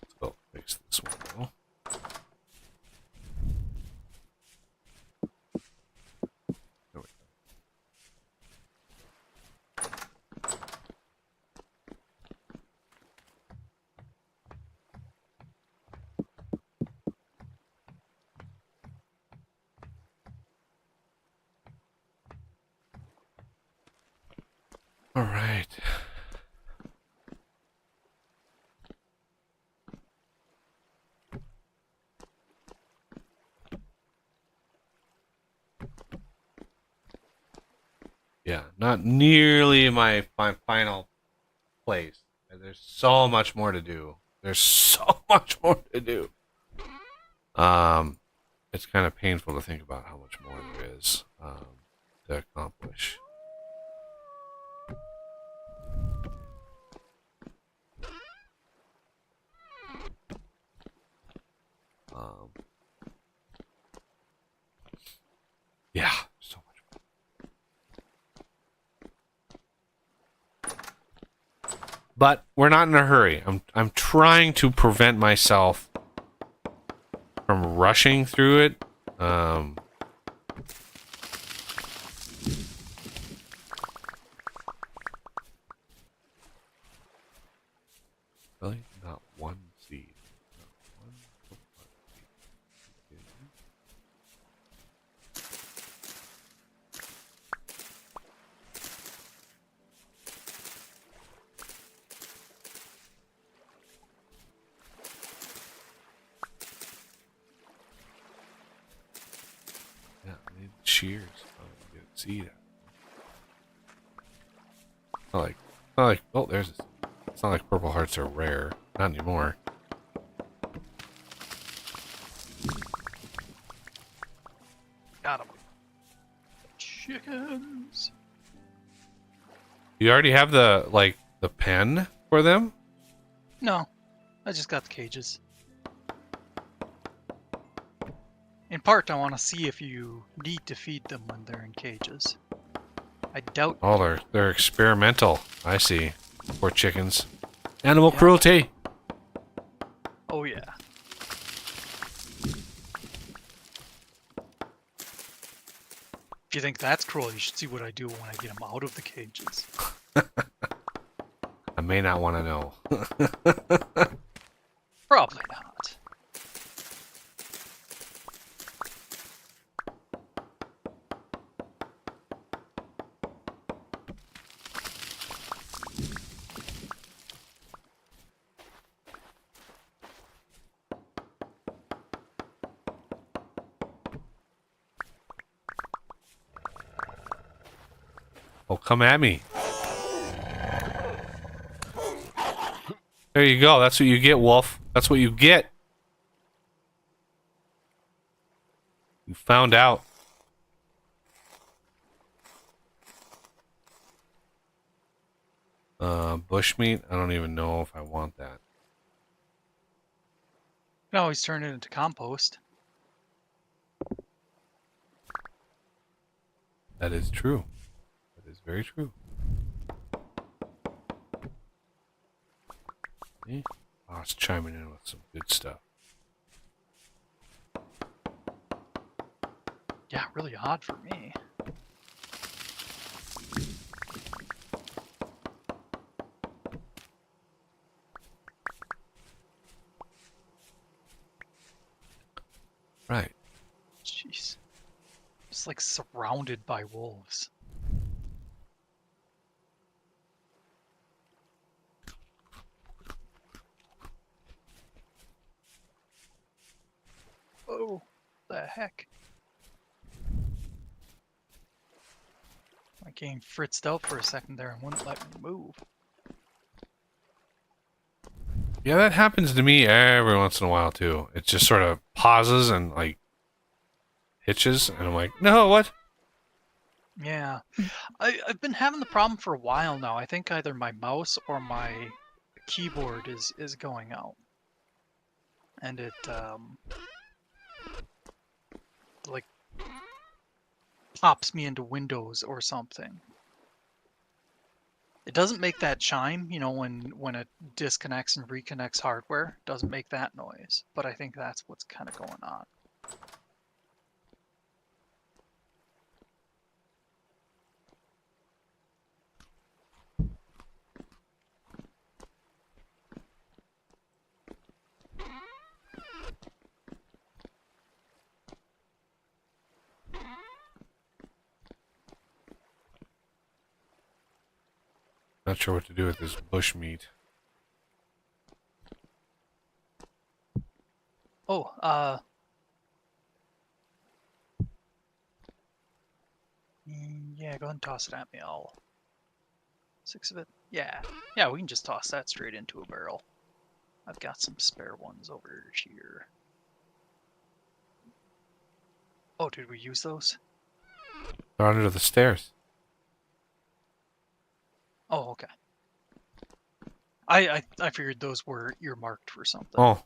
Let's go fix this one though. There we go. All right. Yeah, not nearly my final place. There's so much more to do. There's so much more to do. It's kind of painful to think about how much more there is to accomplish. Um, yeah, so much more. But we're not in a hurry. I'm trying to prevent myself from rushing through it. Really? Not one seed. Not one seed. Yeah, I need shears. Oh, get a seed. Not like. Oh, there's a seed. It's not like purple hearts are rare. Not anymore. Got 'em. Chickens. You already have the pen for them? No, I just got the cages. In part, I want to see if you need to feed them when they're in cages. I doubt. Oh, they're experimental. I see. Poor chickens. Animal cruelty. Oh yeah. If you think that's cruel, you should see what I do when I get them out of the cages. may not want to know. Probably not. Oh, come at me. There you go. That's what you get, Wolf. That's what you get. You found out. Bushmeat? I don't even know if I want that. You can always turn it into compost. That is true. That is very true. Eh? Oh, it's chiming in with some good stuff. Yeah, really odd for me. Right. Jeez. Just like surrounded by wolves. Oh, the heck. My game fritzed out for a second there and wouldn't let me move. Yeah, that happens to me every once in a while too. It just sort of pauses and like hitches, and I'm like, no, what? Yeah. I've been having the problem for a while now. I think either my mouse or my keyboard is going out. And it like pops me into Windows or something. It doesn't make that chime, you know, when it disconnects and reconnects hardware. It doesn't make that noise, but I think that's what's kind of going on. Not sure what to do with this bush meat. Oh, yeah, go ahead and toss it at me. I'll 6 of it. Yeah, we can just toss that straight into a barrel. I've got some spare ones over here. Oh, did we use those? They're under the stairs. Oh, okay. I figured those were earmarked for something. Oh.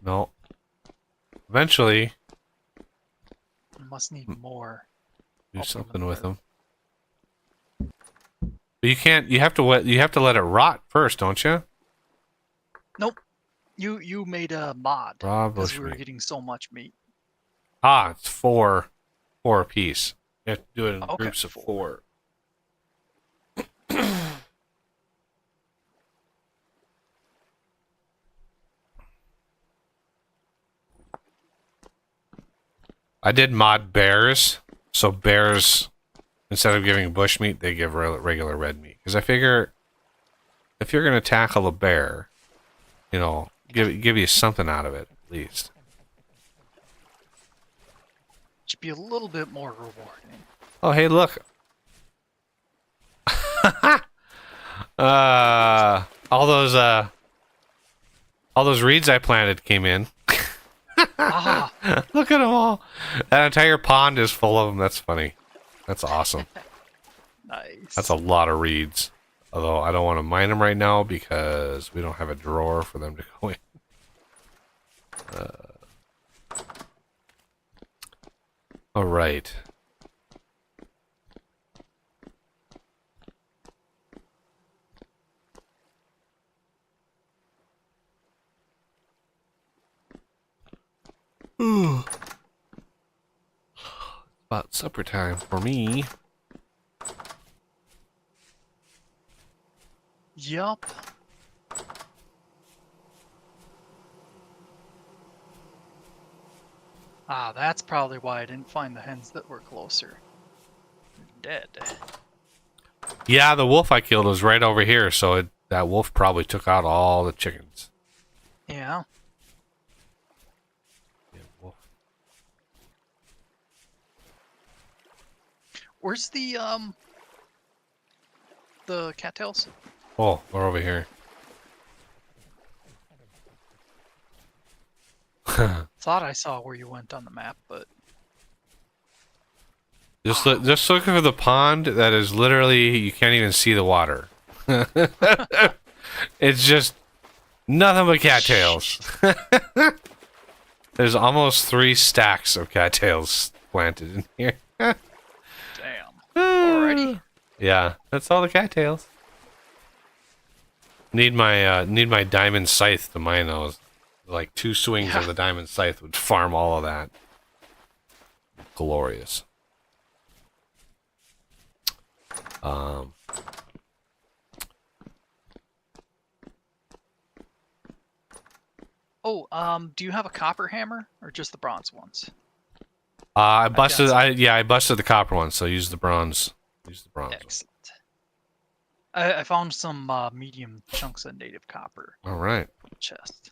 No. Eventually, Must need more. do I'll put 'em something in with there. them. But you can't. You have to let it rot first, don't you? Nope. You made a mod Raw because bush we were meat. getting so much meat. Ah, it's four a piece. You have to do it in Okay, groups of 4. I did mod bears, so bears, instead of giving bushmeat, they give regular red meat. Because I figure, if you're gonna tackle a bear, you know, give you something out of it at least. Should be a little bit more rewarding. Oh, hey, look. All those reeds I planted came in. Ah, Look at them all. That entire pond is full of them. That's funny. That's awesome. nice. That's a lot of reeds. Although I don't want to mine them right now because we don't have a drawer for them to go in. All right. Ooh. About supper time for me. Yup. Ah, that's probably why I didn't find the hens that were closer. They're dead. Yeah, the wolf I killed was right over here, so that wolf probably took out all the chickens. Yeah. Yeah, wolf. Where's the cattails? Oh, we're over here. Thought I saw where you went on the map, but Just looking for the pond that is literally you can't even see the water. It's just nothing but cattails. There's almost 3 stacks of cattails planted in here. damn. Alrighty. Yeah, that's all the cattails. Need my diamond scythe to mine those. Like 2 swings of the diamond scythe would farm all of that. Glorious. Oh, do you have a copper hammer or just the bronze ones? I busted. got I busted the copper one, so use the bronze. Use the bronze. Excellent. I found some medium chunks of native copper All right. chest.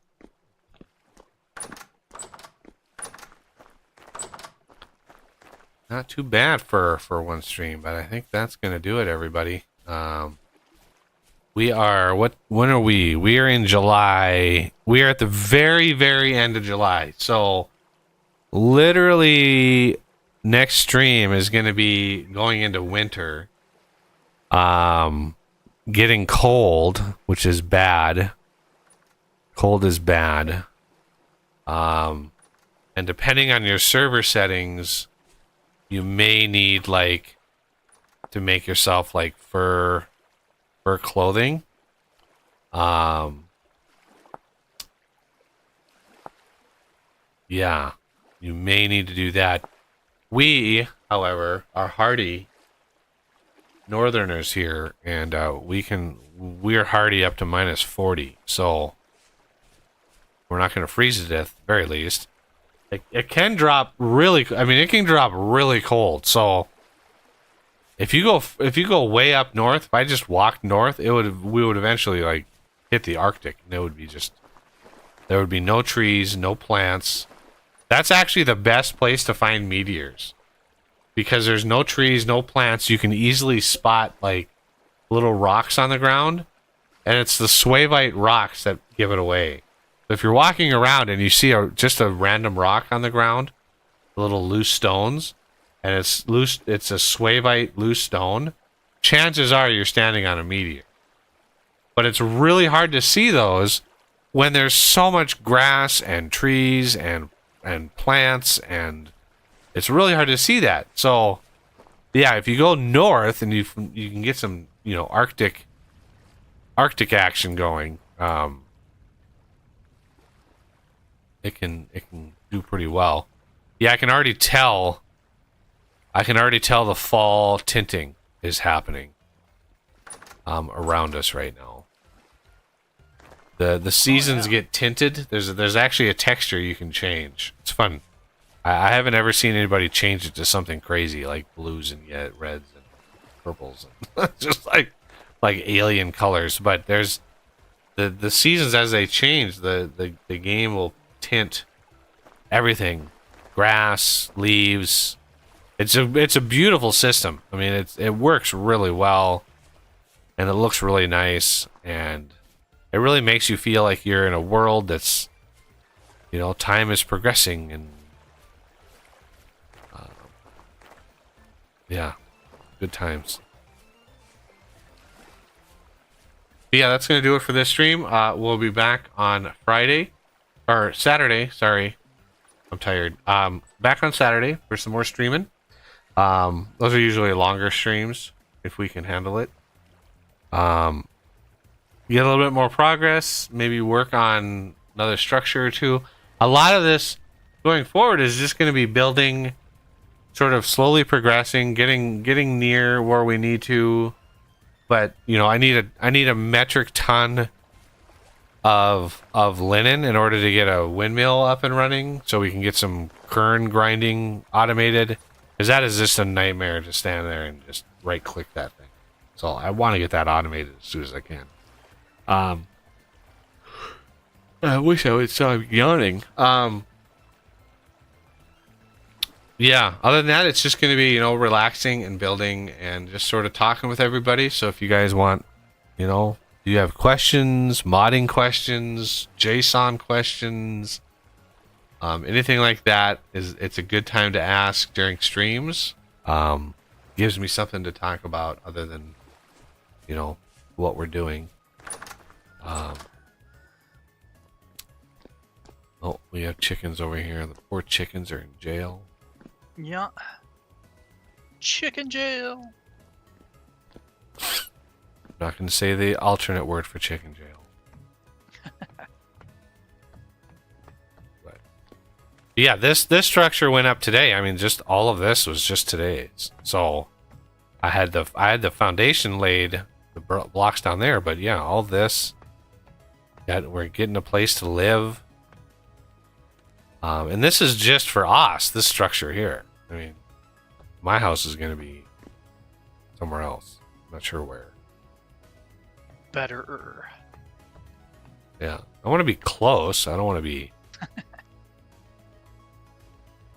Not too bad for one stream, but I think that's gonna do it, everybody. We are when are we? We are in July. We are at the very end of July. So literally next stream is gonna be going into winter. Getting cold, which is bad. Cold is bad. And depending on your server settings, you may need like to make yourself like fur clothing. Yeah, you may need to do that. We, however, are hardy northerners here, and we're hardy up to -40, so we're not going to freeze to death, at the very least. It can drop really. I mean, it can drop really cold. So if you go way up north, if I just walked north, we would eventually like hit the Arctic, and it would be just there would be no trees, no plants. That's actually the best place to find meteors because there's no trees, no plants. You can easily spot like little rocks on the ground, and it's the Swavite rocks that give it away. If you're walking around and you see just a random rock on the ground, little loose stones, and it's a Swavite loose stone, chances are you're standing on a meteor. But it's really hard to see those when there's so much grass and trees and plants, and it's really hard to see that. So, yeah, if you go north and you can get some, Arctic action going. It can do pretty well. Yeah, I can already tell the fall tinting is happening around us right now. The seasons get tinted. There's actually a texture you can change. It's fun. I haven't ever seen anybody change it to something crazy like blues and yet reds and purples and just like alien colors. But there's the seasons as they change, the game will tint everything, grass, leaves. It's a beautiful system. I mean, it works really well, and it looks really nice, and it really makes you feel like you're in a world that's, time is progressing, and yeah, good times. But yeah, that's gonna do it for this stream. We'll be back on Friday. Or Saturday, sorry. I'm tired. Back on Saturday for some more streaming. Those are usually longer streams if we can handle it. Get a little bit more progress, maybe work on another structure or two. A lot of this going forward is just going to be building, sort of slowly progressing, getting near where we need to. but you know, I need a metric ton of linen in order to get a windmill up and running, so we can get some kern grinding automated. Because that is just a nightmare to stand there and just right click that thing. So I want to get that automated as soon as I can. I wish I would stop yawning. Yeah, other than that, it's just going to be, you know, relaxing and building and just sort of talking with everybody. So if you guys want, you know, do you have questions, modding questions, JSON questions, anything like that, it's a good time to ask during streams. Gives me something to talk about other than, you know, what we're doing. Oh, we have chickens over here. The poor chickens are in jail. Yeah. Chicken jail. I'm not going to say the alternate word for chicken jail. But yeah, this structure went up today. I mean, just all of this was just today's. So I had the foundation laid, the blocks down there. But yeah, all this. We're getting a place to live. And this is just for us. This structure here. I mean, my house is going to be somewhere else. I'm not sure where. Better. Yeah, I want to be close. I don't want to be.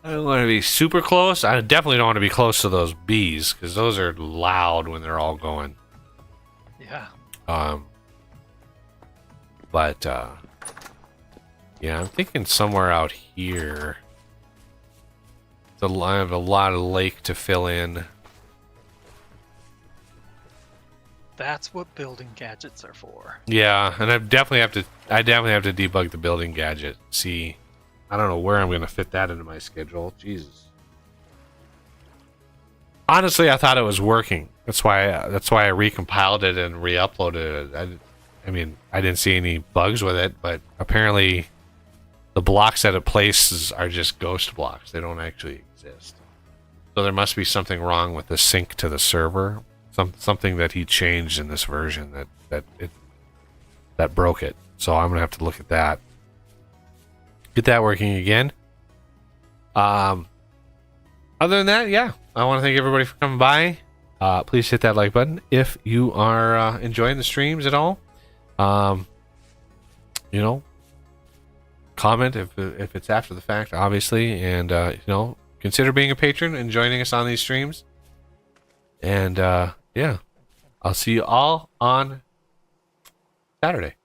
I don't want to be super close. I definitely don't want to be close to those bees because those are loud when they're all going. Yeah. But yeah, I'm thinking somewhere out here. I have a lot of lake to fill in. That's what building gadgets are for. Yeah, and I definitely have to debug the building gadget. See, I don't know where I'm going to fit that into my schedule. Jesus. Honestly, I thought it was working. That's why I recompiled it and re-uploaded it. I mean, I didn't see any bugs with it, but apparently the blocks that it places are just ghost blocks. They don't actually exist. So there must be something wrong with the sync to the server. Something that he changed in this version that broke it. So I'm gonna have to look at that. Get that working again. Other than that, yeah. I want to thank everybody for coming by. Please hit that like button if you are enjoying the streams at all. You know, comment if it's after the fact, obviously, and you know, consider being a patron and joining us on these streams. And yeah, I'll see you all on Saturday.